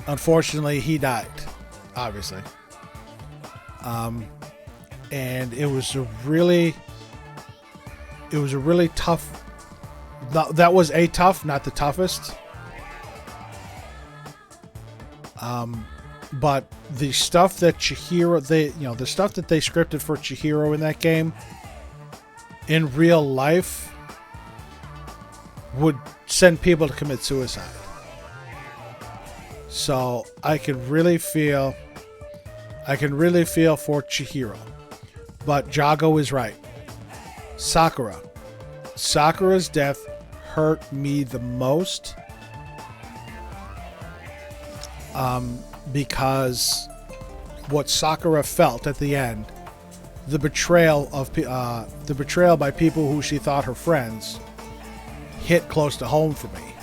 A: unfortunately, he died. Obviously. And it was a really tough... That was a tough, not the toughest. But the stuff that Chihiro... the stuff that they scripted for Chihiro in that game, in real life, would send people to commit suicide. So I can really feel for Chihiro. But Jago is right. Sakura's death hurt me the most. Because what Sakura felt at the end, the betrayal by people who she thought her friends, hit close to home for me.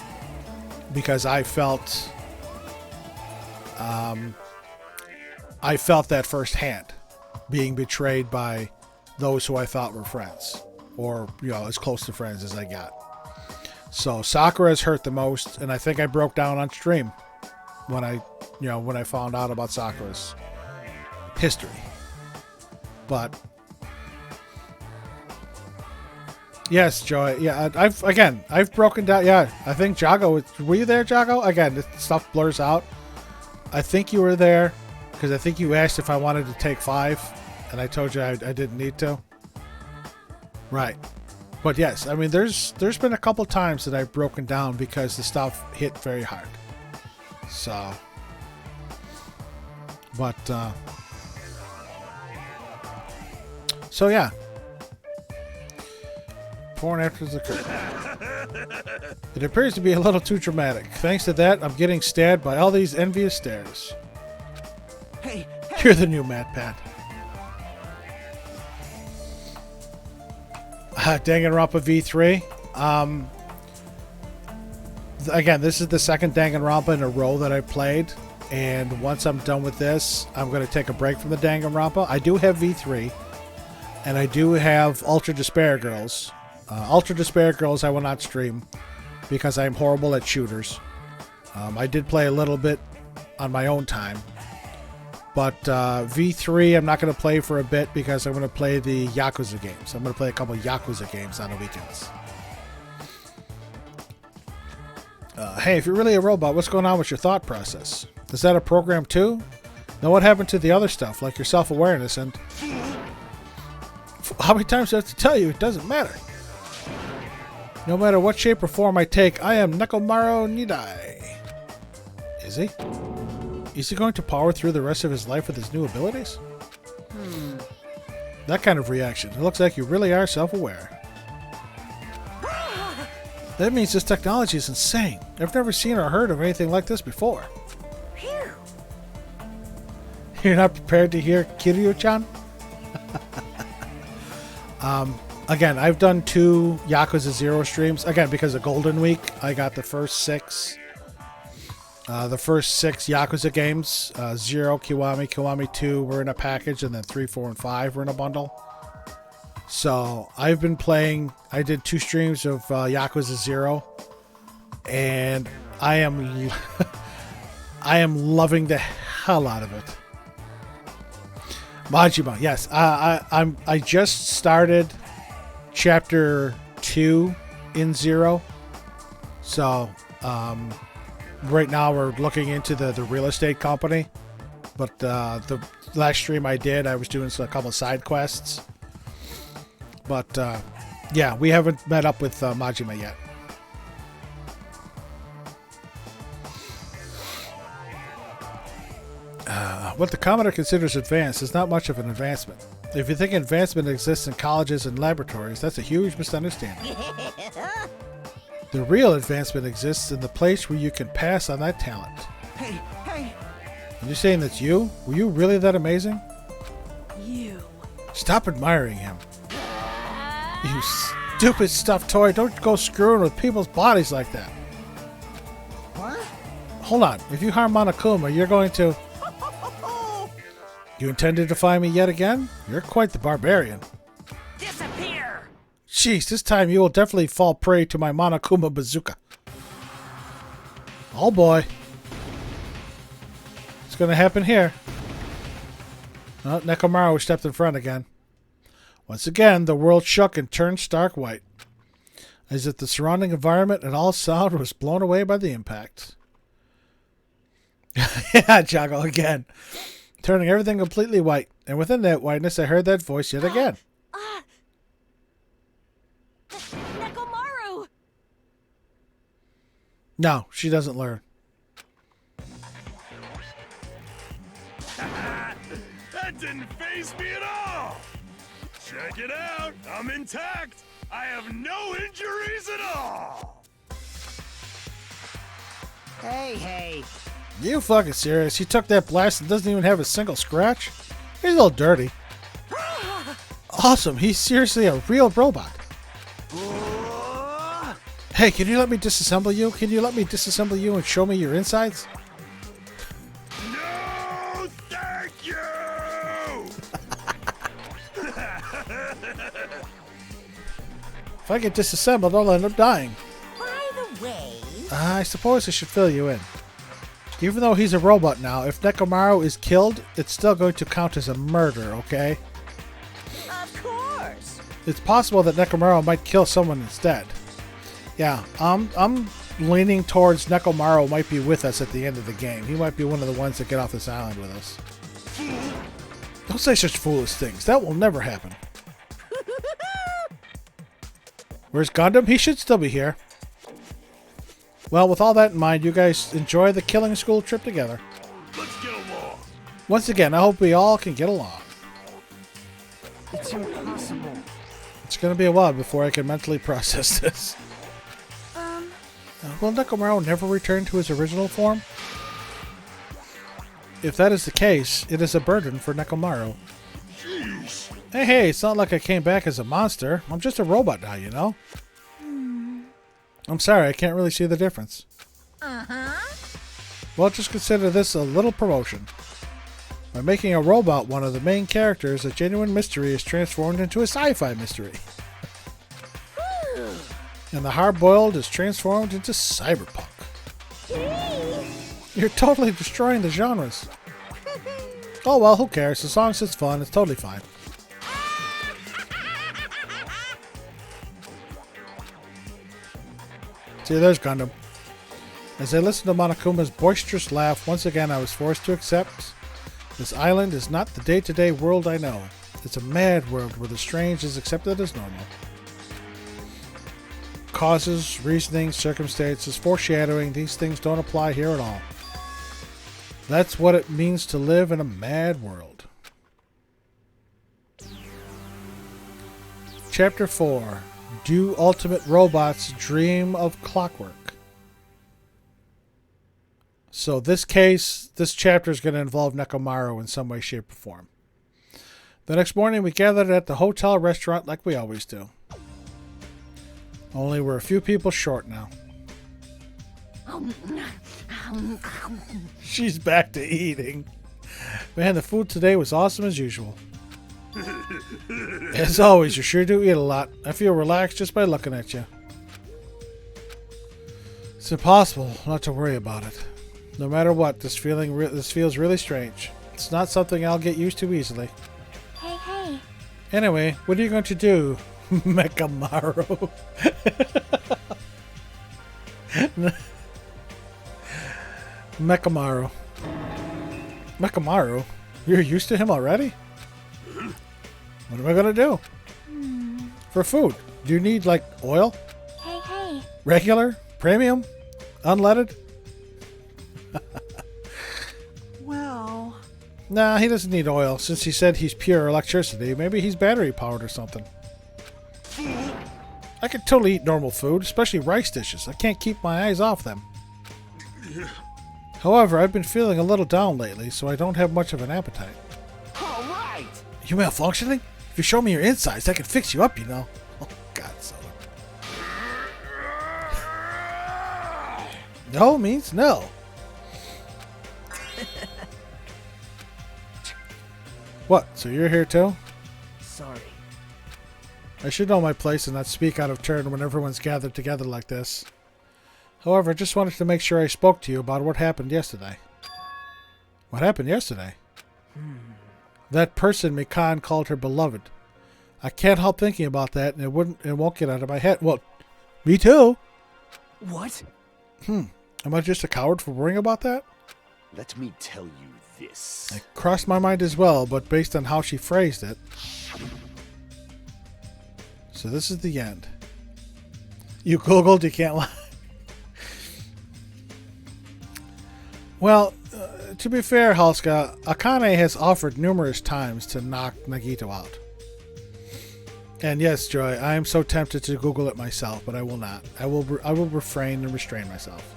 A: Because I felt that firsthand, being betrayed by those who I thought were friends, or as close to friends as I got. So Sakura's hurt the most, and I think I broke down on stream when I found out about Sakura's history. But Yes, Joy. Yeah, I've broken down. Yeah, I think Jago. Were you there, Jago? Again, this stuff blurs out. I think you were there because I think you asked if I wanted to take 5, and I told you I didn't need to. Right. But yes, I mean, there's been a couple times that I've broken down because the stuff hit very hard. So, but so yeah. Before and after the curtain. It appears to be a little too dramatic. Thanks to that, I'm getting stabbed by all these envious stares.
C: Hey,
A: You're the new Mad Pat. Danganronpa V3. Again, this is the second Danganronpa in a row that I played. And once I'm done with this, I'm going to take a break from the Danganronpa. I do have V3. And I do have Ultra Despair Girls. Ultra Despair Girls I will not stream because I'm horrible at shooters. I did play a little bit on my own time. But V3 I'm not going to play for a bit because I'm going to play the Yakuza games. I'm going to play a couple Yakuza games on the weekends. Hey, if you're really a robot, what's going on with your thought process? Is that a program too? Now what happened to the other stuff, like your self-awareness and... How many times do I have to tell you? It doesn't matter. No matter what shape or form I take, I am Nekomaru Nidai. Is he? Is he going to power through the rest of his life with his new abilities? That kind of reaction. It looks like you really are self-aware. That means this technology is insane. I've never seen or heard of anything like this before. You're not prepared to hear Kiryu-chan? Again, I've done 2 Yakuza 0 streams. Again, because of Golden Week, I got the first 6 Yakuza games. 0, Kiwami, Kiwami 2 were in a package, and then 3, 4, and 5 were in a bundle. So I've been playing. I did 2 streams of Yakuza 0, and I am I am loving the hell out of it. Majima, yes. I just started chapter 2 in 0. So right now we're looking into the real estate company. But the last stream I did, I was doing a couple of side quests. But yeah, we haven't met up with Majima yet. What the commoner considers advanced is not much of an advancement. If you think advancement exists in colleges and laboratories, that's a huge misunderstanding. The real advancement exists in the place where you can pass on that talent.
C: hey, hey!
A: And you're saying that's you? Were you really that amazing?
E: You.
A: Stop admiring him. You stupid stuffed toy. Don't go screwing with people's bodies like that.
C: What?
A: Hold on. If you harm Monokuma, you're going to... You intend to defy me yet again? You're quite the barbarian.
B: Disappear!
A: Jeez, this time you will definitely fall prey to my Monokuma bazooka. Oh boy. It's going to happen here. Oh, Nekomaru stepped in front again. Once again, the world shook and turned stark white, as if the surrounding environment and all sound was blown away by the impact. Yeah, Jago again. Turning everything completely white, and within that whiteness I heard that voice yet again.
E: Nekomaru!
A: No, she doesn't learn.
J: That didn't faze me at all! Check it out! I'm intact! I have no injuries at all!
C: Hey!
A: You fucking serious? He took that blast and doesn't even have a single scratch? He's a little dirty. Awesome, he's seriously a real robot. Hey, can you let me disassemble you? Can you let me disassemble you and show me your insides?
J: No, thank you!
A: If I get disassembled, I'll end up dying.
B: By the way,
A: I suppose I should fill you in. Even though he's a robot now, if Nekomaru is killed, it's still going to count as a murder, okay?
B: of course.
A: It's possible that Nekomaru might kill someone instead. Yeah, I'm leaning towards Nekomaru might be with us at the end of the game. He might be one of the ones that get off this island with us. Don't say such foolish things. That will never happen. Where's Gundam? He should still be here. Well, with all that in mind, you guys enjoy the killing school trip together.
J: Let's get along.
A: Once again, I hope we all can get along.
C: It's impossible.
A: It's going to be a while before I can mentally process this. Will Nekomaru never return to his original form? If that is the case, it is a burden for Nekomaru.
J: Jeez.
A: Hey, it's not like I came back as a monster. I'm just a robot now, you know? I'm sorry, I can't really see the difference. Well, just consider this a little promotion. By making a robot one of the main characters, a genuine mystery is transformed into a sci-fi mystery. And the hard-boiled is transformed into cyberpunk. You're totally destroying the genres. Oh well, who cares? As long as it's fun, it's totally fine. See, there's Gundam. As I listened to Monokuma's boisterous laugh, once again I was forced to accept this island is not the day-to-day world I know. It's a mad world where the strange is accepted as normal. Causes, reasoning, circumstances, foreshadowing, these things don't apply here at all. That's what it means to live in a mad world. Chapter 4. Do ultimate robots dream of clockwork? So this chapter is going to involve Nekomaru in some way, shape, or form. The next morning we gathered at the hotel restaurant like we always do. Only we're a few people short now. She's back to eating. Man, the food today was awesome as usual. As always, you sure do eat a lot. I feel relaxed just by looking at you. It's impossible not to worry about it. No matter what, this feels really strange. It's not something I'll get used to easily.
H: Hey.
A: Anyway, what are you going to do, Mekamaru? Mekamaru. Mekamaru? You're used to him already? What am I going to do? For food, do you need, like, oil?
H: Hey.
A: Regular? Premium? Unleaded?
D: Well...
A: Nah, he doesn't need oil. Since he said he's pure electricity, maybe he's battery powered or something. I could totally eat normal food, especially rice dishes. I can't keep my eyes off them. However, I've been feeling a little down lately, so I don't have much of an appetite.
J: All right.
A: You malfunctioning? If you show me your insides, I can fix you up, you know. Oh, God, Soda. No means no. What? So you're here too?
C: Sorry.
A: I should know my place and not speak out of turn when everyone's gathered together like this. However, I just wanted to make sure I spoke to you about what happened yesterday. What happened yesterday? That person Mikan called her beloved. I can't help thinking about that, and it won't get out of my head. Well, me too.
C: What?
A: Am I just a coward for worrying about that?
J: Let me tell you this.
A: It crossed my mind as well, but based on how she phrased it. So this is the end. You Googled, you can't lie. Well, to be fair, Halska, Akane has offered numerous times to knock Nagito out. And yes, Joy, I am so tempted to Google it myself, but I will not. I will refrain and restrain myself.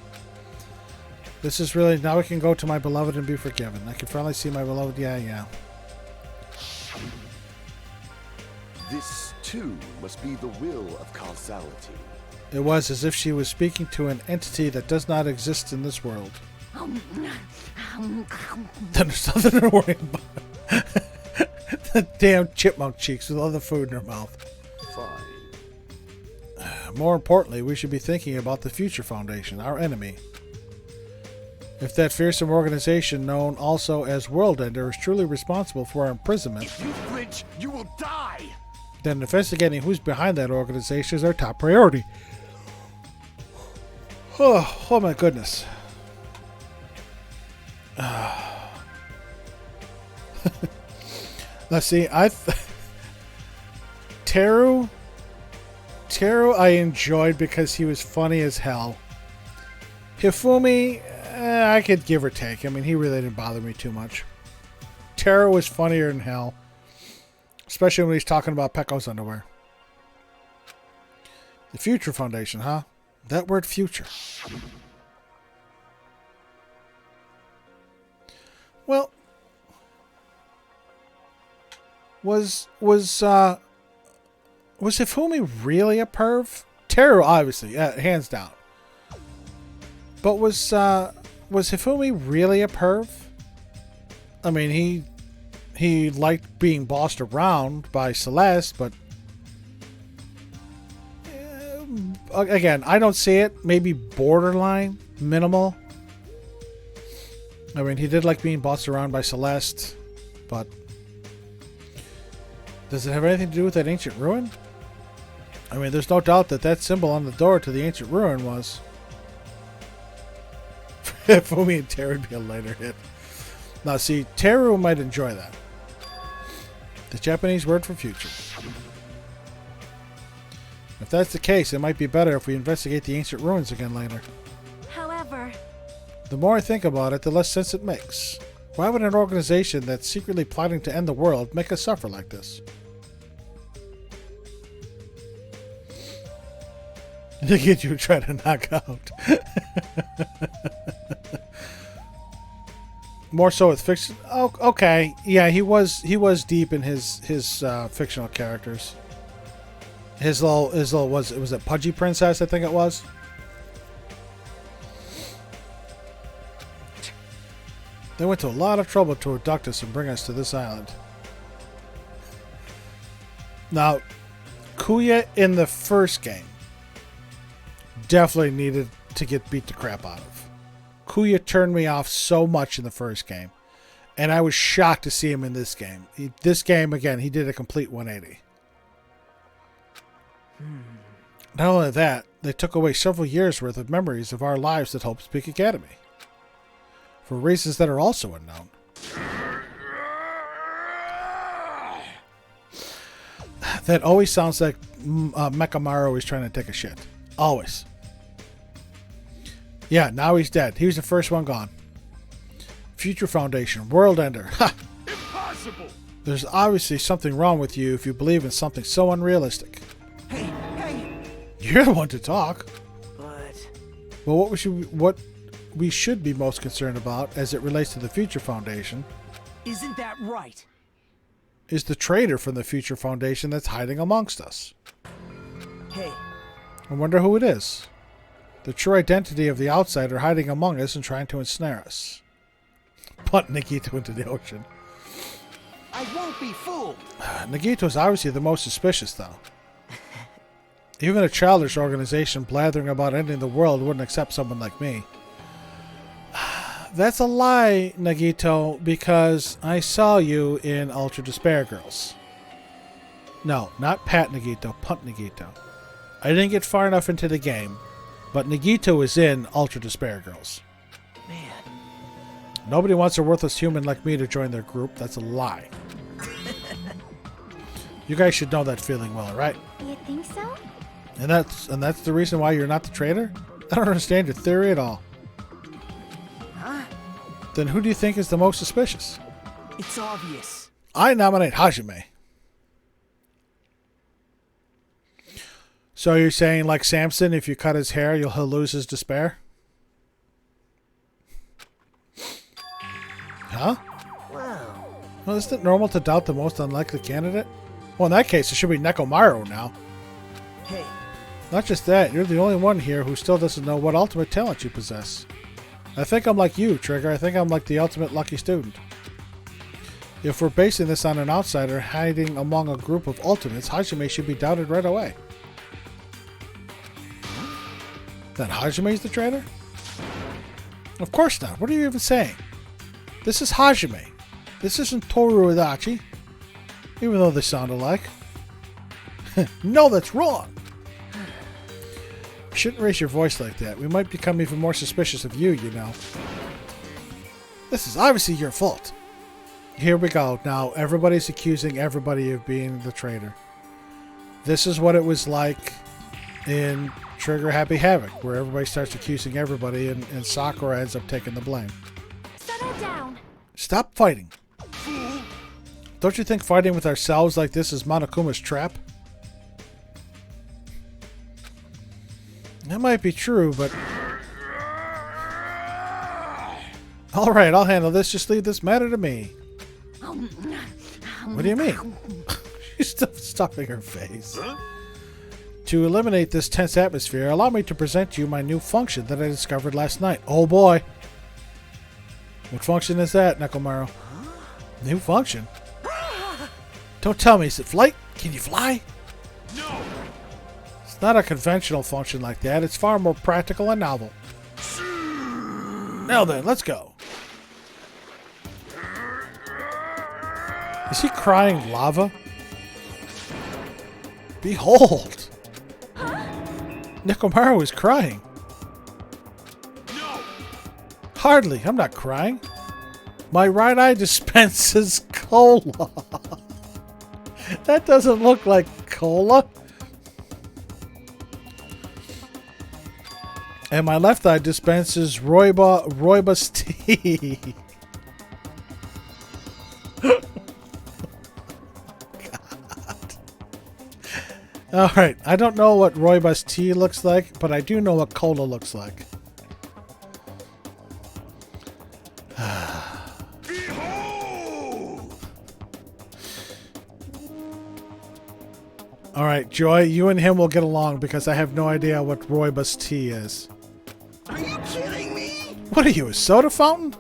A: This is really, now I can go to my beloved and be forgiven. I can finally see my beloved, yeah.
J: This, too, must be the will of causality.
A: It was as if she was speaking to an entity that does not exist in this world. Then there's nothing to worry about. The damn chipmunk cheeks with all the food in her mouth.
J: Fine.
A: More importantly, we should be thinking about the Future Foundation, our enemy. If that fearsome organization, known also as World Ender, is truly responsible for our imprisonment...
J: If you flinch, you will die!
A: then investigating who's behind that organization is our top priority. Oh my goodness. Let's see. Teru I enjoyed because he was funny as hell. Hifumi, I could give or take. I mean, he really didn't bother me too much. Teru was funnier than hell. Especially when he's talking about Pecco's underwear. The Future Foundation, huh? That word future. Well, was Hifumi really a perv? Teru, obviously, hands down. But was Hifumi really a perv? I mean, he liked being bossed around by Celeste, but again, I don't see it. Maybe borderline, minimal. I mean, he did like being bossed around by Celeste, but does it have anything to do with that ancient ruin? I mean, there's no doubt that symbol on the door to the ancient ruin was. Fumi and Teru would be a lighter hit. Now, see, Teru might enjoy that. The Japanese word for future. If that's the case, it might be better if we investigate the ancient ruins again later.
E: However,
A: the more I think about it, the less sense it makes. Why would an organization that's secretly plotting to end the world make us suffer like this? They get you try to knock out. More so with fiction. Oh, okay. Yeah, he was deep in his fictional characters. His little was it Pudgy Princess, I think it was. They went to a lot of trouble to abduct us and bring us to this island. Now, Kuya in the first game definitely needed to get beat the crap out of. Kuya turned me off so much in the first game, and I was shocked to see him in this game. This game, again, he did a complete 180. Not only that, they took away several years' worth of memories of our lives at Hope's Peak Academy, for reasons that are also unknown. That always sounds like Mekamaru is trying to take a shit. Always. Yeah, now he's dead. He was the first one gone. Future Foundation, World Ender. Ha!
J: Impossible!
A: There's obviously something wrong with you if you believe in something so unrealistic.
C: Hey!
A: You're the one to talk.
C: But...
A: Well, what we should be most concerned about as it relates to the Future Foundation...
C: Isn't that right?
A: ...is the traitor from the Future Foundation that's hiding amongst us.
C: Hey.
A: I wonder who it is. The true identity of the outsider hiding among us and trying to ensnare us. Punt Nagito into the ocean.
C: I won't be fooled.
A: Nagito is obviously the most suspicious, though. Even a childish organization blathering about ending the world wouldn't accept someone like me. That's a lie, Nagito, because I saw you in Ultra Despair Girls. No, not Pat Nagito, Punt Nagito. I didn't get far enough into the game, but Nagito is in Ultra Despair Girls.
C: Man.
A: Nobody wants a worthless human like me to join their group. That's a lie. You guys should know that feeling well, right?
H: You think so?
A: And that's the reason why you're not the traitor? I don't understand your theory at all.
C: Huh?
A: Then who do you think is the most suspicious?
C: It's obvious.
A: I nominate Hajime. So you're saying, like Samson, if you cut his hair, he'll lose his despair? Huh?
C: Wow.
A: Well, isn't it normal to doubt the most unlikely candidate? Well, in that case, it should be Nekomaru now.
C: Hey.
A: Not just that, you're the only one here who still doesn't know what ultimate talent you possess. I think I'm like you, Trigger. I think I'm like the ultimate lucky student. If we're basing this on an outsider hiding among a group of ultimates, Hajime should be doubted right away. Then Hajime's the traitor? Of course not. What are you even saying? This is Hajime. This isn't Toru Adachi. Even though they sound alike. No, that's wrong. You shouldn't raise your voice like that. We might become even more suspicious of you, you know. This is obviously your fault. Here we go. Now, everybody's accusing everybody of being the traitor. This is what it was like in Trigger Happy Havoc, where everybody starts accusing everybody and Sakura ends up taking the blame.
H: Settle down.
A: Stop fighting. Don't you think fighting with ourselves like this is Monokuma's trap? That might be true, but... Alright, I'll handle this. Just leave this matter to me. What do you mean? She's still stuffing her face. Huh? To eliminate this tense atmosphere, allow me to present to you my new function that I discovered last night. Oh boy. What function is that, Nekomaru? New function? Don't tell me, is it flight? Can you fly? No! It's not a conventional function like that. It's far more practical and novel. Now then, let's go. Is he crying lava? Behold! Nekomaru is crying. No! Hardly. I'm not crying. My right eye dispenses cola. That doesn't look like cola. And my left eye dispenses rooibos tea. Alright, I don't know what rooibos tea looks like, but I do know what cola looks like. Alright, Joy, you and him will get along because I have no idea what rooibos tea is.
I: Are you kidding me?
A: What are you, a soda fountain?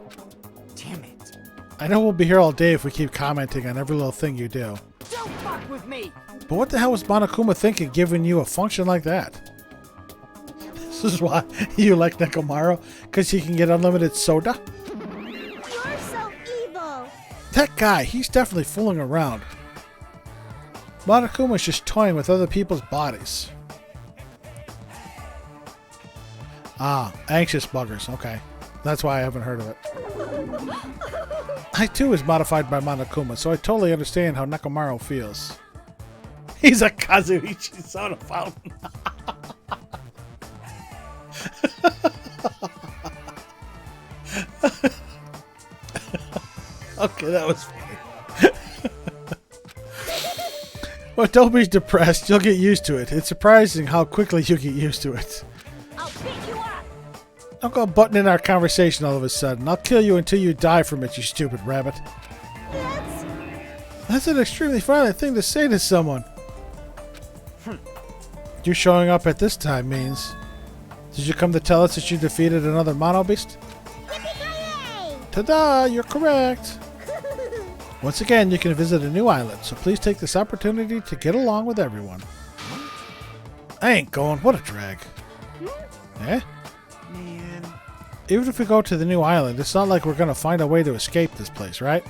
I: Damn it.
A: I know we'll be here all day if we keep commenting on every little thing you do.
C: Don't fuck with me!
A: But what the hell was Monokuma thinking giving you a function like that? This is why you like Nekomaru? Because he can get unlimited soda?
H: You're so evil.
A: That guy, he's definitely fooling around. Monokuma's just toying with other people's bodies. Ah, anxious buggers. Okay. That's why I haven't heard of it. I too was modified by Monokuma, so I totally understand how Nekomaru feels. He's a Kazuichi soda fountain. Okay, that was funny. But don't be depressed. You'll get used to it. It's surprising how quickly you get used to it.
B: I'll pick you up.
A: Don't go butting in our conversation all of a sudden. I'll kill you until you die from it, you stupid rabbit. That's an extremely violent thing to say to someone. You showing up at this time means... Did you come to tell us that you defeated another Mono Beast? Ta-da! You're correct! Once again, you can visit a new island, so please take this opportunity to get along with everyone. I ain't going. What a drag. Eh?
I: Man.
A: Even if we go to the new island, it's not like we're going to find a way to escape this place, right?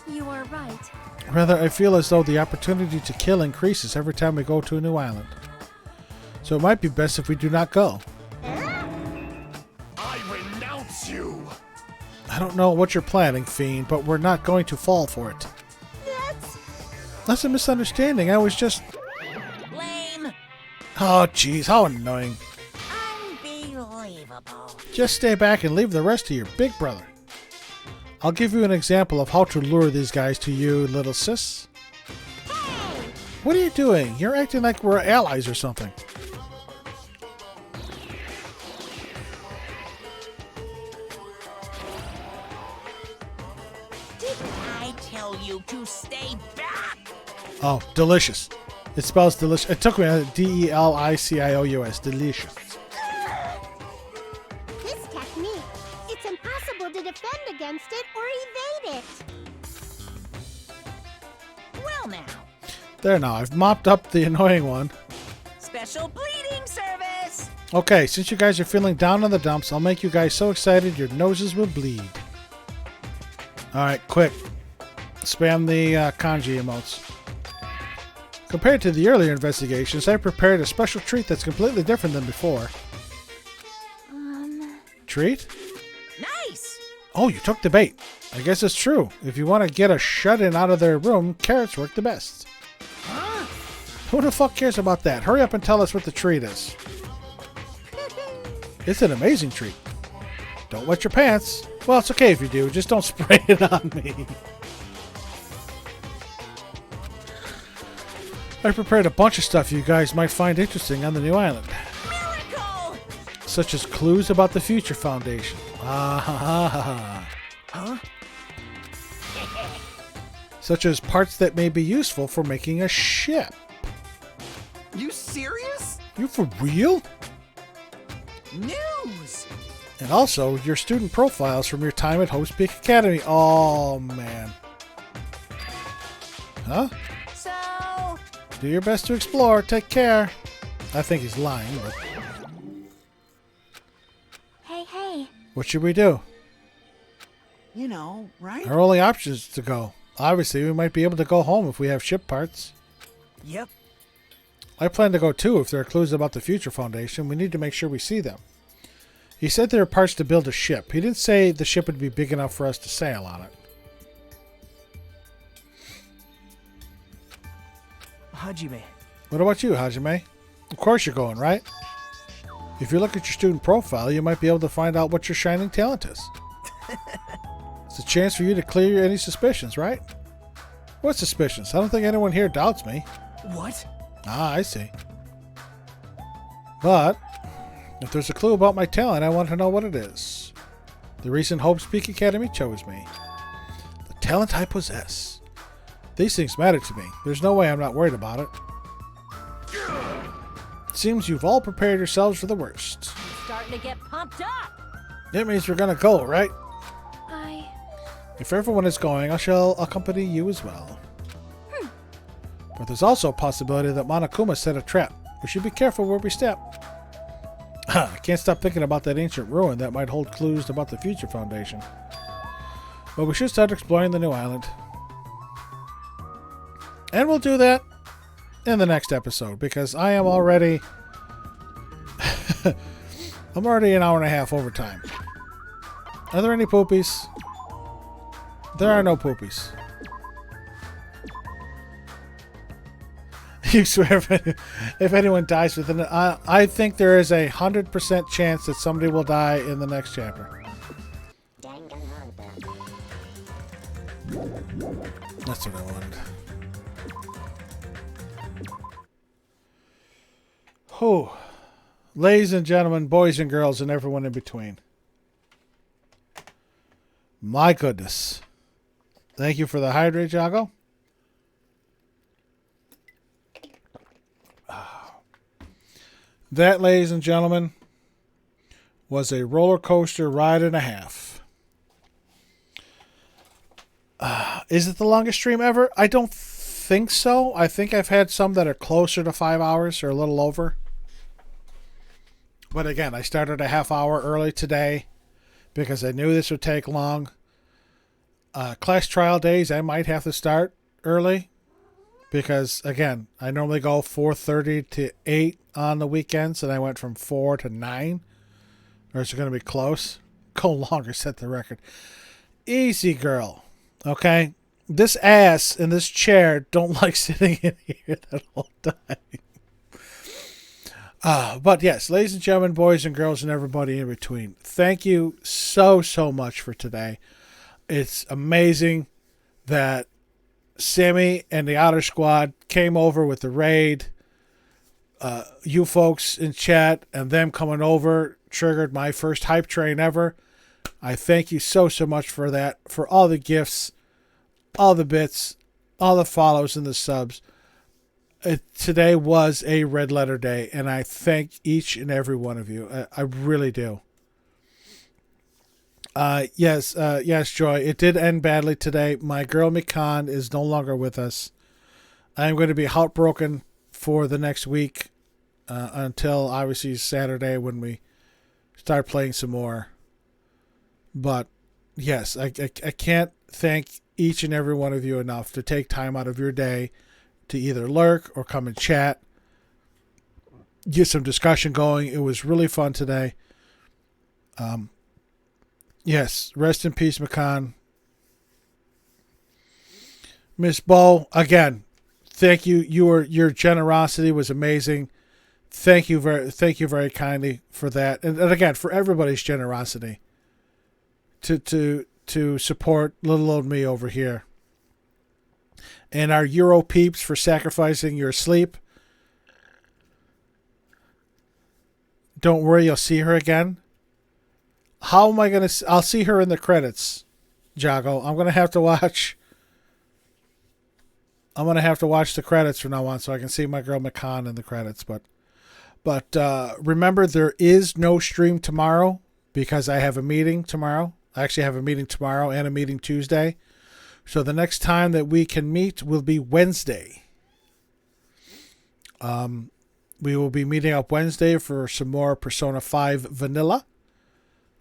H: You are right.
A: Rather, I feel as though the opportunity to kill increases every time we go to a new island. So it might be best if we do not go.
J: I renounce you!
A: I don't know what you're planning, Fiend, but we're not going to fall for it. That's a misunderstanding. I was just...
B: Lame.
A: Oh, jeez, how annoying.
B: Unbelievable.
A: Just stay back and leave the rest to your big brother. I'll give you an example of how to lure these guys to you, little sis. What are you doing? You're acting like we're allies or something.
B: Didn't I tell you to stay back?
A: Oh, delicious. It spells delicious. It took me D-E-L-I-C-I-O-U-S. Delicious.
H: This technique, it's impossible to defend against it or evade it.
B: Well now.
A: There now, I've mopped up the annoying one.
B: Special bleeding service.
A: Okay, since you guys are feeling down in the dumps, I'll make you guys so excited your noses will bleed. Alright, quick. Spam the kanji emotes. Compared to the earlier investigations, I prepared a special treat that's completely different than before. Treat?
B: Nice!
A: Oh, you took the bait. I guess it's true. If you want to get a shut-in out of their room, carrots work the best.
B: Huh?
A: Who the fuck cares about that? Hurry up and tell us what the treat is. It's an amazing treat. Don't wet your pants. Well, it's okay if you do. Just don't spray it on me. I prepared a bunch of stuff you guys might find interesting on the new island.
B: Miracle!
A: Such as clues about the Future Foundation. Ah ha ha ha.
C: Huh?
A: Such as parts that may be useful for making a ship.
D: You serious?
A: You for real?
C: News!
A: And also your student profiles from your time at Hope's Peak Academy. Oh man. Huh?
B: So,
A: Do your best to explore. Take care. I think he's lying, but
H: Hey.
A: what should we do?
D: You know, right?
A: Our only option is to go. Obviously, we might be able to go home if we have ship parts.
C: Yep.
A: I plan to go too if there are clues about the Future Foundation. We need to make sure we see them. He said there are parts to build a ship. He didn't say the ship would be big enough for us to sail on it.
C: Hajime.
A: What about you, Hajime? Of course you're going, right? If you look at your student profile, you might be able to find out what your shining talent is. It's a chance for you to clear any suspicions, right? What suspicions? I don't think anyone here doubts me.
C: What?
A: Ah, I see. But if there's a clue about my talent, I want to know what it is. The reason Hope's Peak Academy chose me. The talent I possess. These things matter to me. There's no way I'm not worried about it. It seems you've all prepared yourselves for the worst.
E: Starting to get pumped up.
A: That means we're gonna go, right?
H: I...
A: If everyone is going, I shall accompany you as well. But there's also a possibility that Monokuma set a trap. We should be careful where we step. I can't stop thinking about that ancient ruin that might hold clues about the Future Foundation. But we should start exploring the new island. And we'll do that in the next episode, because I am already... I'm already an hour and a half over time. Are there any poopies? There are no poopies. You swear if anyone dies within it, I think there is 100% chance that somebody will die in the next chapter. That's what I wanted. Oh, ladies and gentlemen, boys and girls, and everyone in between. My goodness. Thank you for the hydrate, Jago. That, ladies and gentlemen, was a roller coaster ride and a half. Is it the longest stream ever? I don't think so. I think I've had some that are closer to 5 hours or a little over. But again, I started a half hour early today because I knew this would take long. Class trial days, I might have to start early. Because, again, I normally go 4:30 to 8 on the weekends, and I went from 4 to 9. Or is it going to be close? Go longer, set the record. Easy, girl. Okay? This ass in this chair don't like sitting in here that whole time. But yes, ladies and gentlemen, boys and girls, and everybody in between, thank you so much for today. It's amazing that Sammy and the Outer Squad came over with the raid. You folks in chat and them coming over triggered my first hype train ever. I thank you so much for that, for all the gifts, all the bits, all the follows and the subs. Today was a red letter day, and I thank each and every one of you. I really do. Yes, Joy. It did end badly today. My girl Mikan is no longer with us. I'm going to be heartbroken for the next week until obviously Saturday when we start playing some more. But yes, I can't thank each and every one of you enough to take time out of your day to either lurk or come and chat, get some discussion going. It was really fun today. Yes, rest in peace, McCon. Miss Bo, again, thank you. Your generosity was amazing. Thank you very kindly for that, and again for everybody's generosity to support little old me over here, and our Euro peeps for sacrificing your sleep. Don't worry, you'll see her again. How am I gonna? I'll see her in the credits, Jago. I'm gonna have to watch the credits from now on so I can see my girl McCon in the credits. But remember, there is no stream tomorrow because I have a meeting tomorrow. I actually have a meeting tomorrow and a meeting Tuesday. So the next time that we can meet will be Wednesday. We will be meeting up Wednesday for some more Persona 5 Vanilla.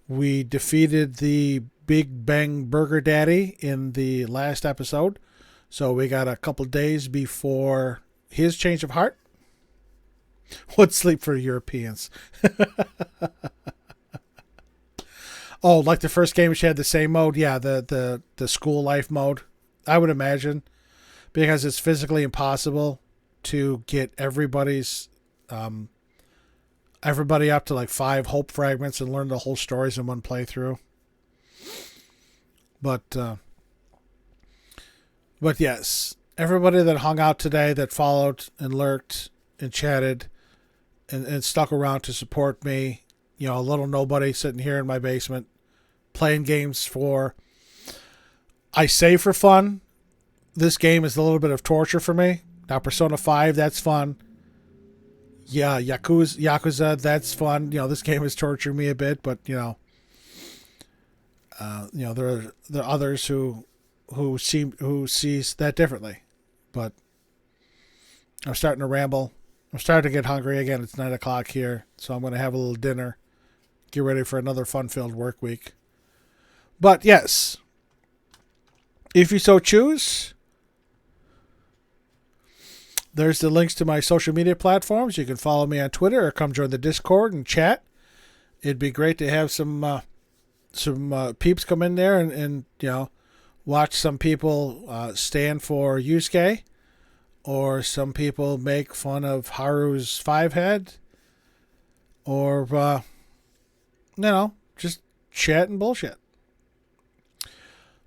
A: We defeated the Big Bang Burger Daddy in the last episode. So we got a couple days before his change of heart. What sleep for Europeans? Oh, like the first game, which had the same mode? Yeah, the school life mode. I would imagine. Because it's physically impossible to get everybody up to like 5 hope fragments and learn the whole stories in one playthrough. But yes, everybody that hung out today, that followed and lurked and chatted and stuck around to support me, you know, a little nobody sitting here in my basement playing games I say for fun. This game is a little bit of torture for me. Now, Persona 5, that's fun. Yeah, Yakuza, that's fun. You know, this game is torturing me a bit, but there are others who sees that differently. But I'm starting to ramble. I'm starting to get hungry again. It's 9 o'clock here, so I'm going to have a little dinner. Get ready for another fun-filled work week. But yes, if you so choose, there's the links to my social media platforms. You can follow me on Twitter or come join the Discord and chat. It'd be great to have some peeps come in there and watch some people stand for Yusuke, or some people make fun of Haru's 5-head, or just chat and bullshit.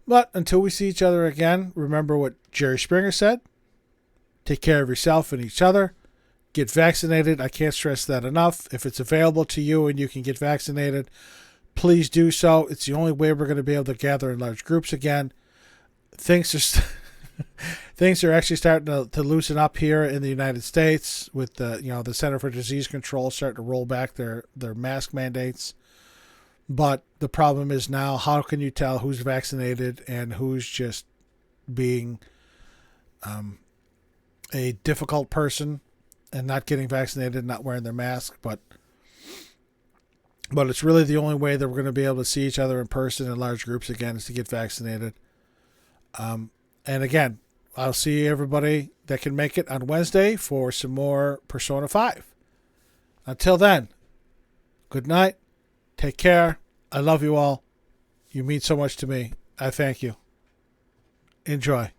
A: But until we see each other again, remember what Jerry Springer said. Take care of yourself and each other. Get vaccinated. I can't stress that enough. If it's available to you and you can get vaccinated, please do so. It's the only way we're going to be able to gather in large groups again. Things are actually starting to loosen up here in the United States with the Center for Disease Control starting to roll back their mask mandates. But the problem is now, how can you tell who's vaccinated and who's just being a difficult person and not getting vaccinated, not wearing their mask? But it's really the only way that we're going to be able to see each other in person in large groups again is to get vaccinated. And again, I'll see everybody that can make it on Wednesday for some more Persona 5. Until then, good night. Take care. I love you all. You mean so much to me. I thank you. Enjoy.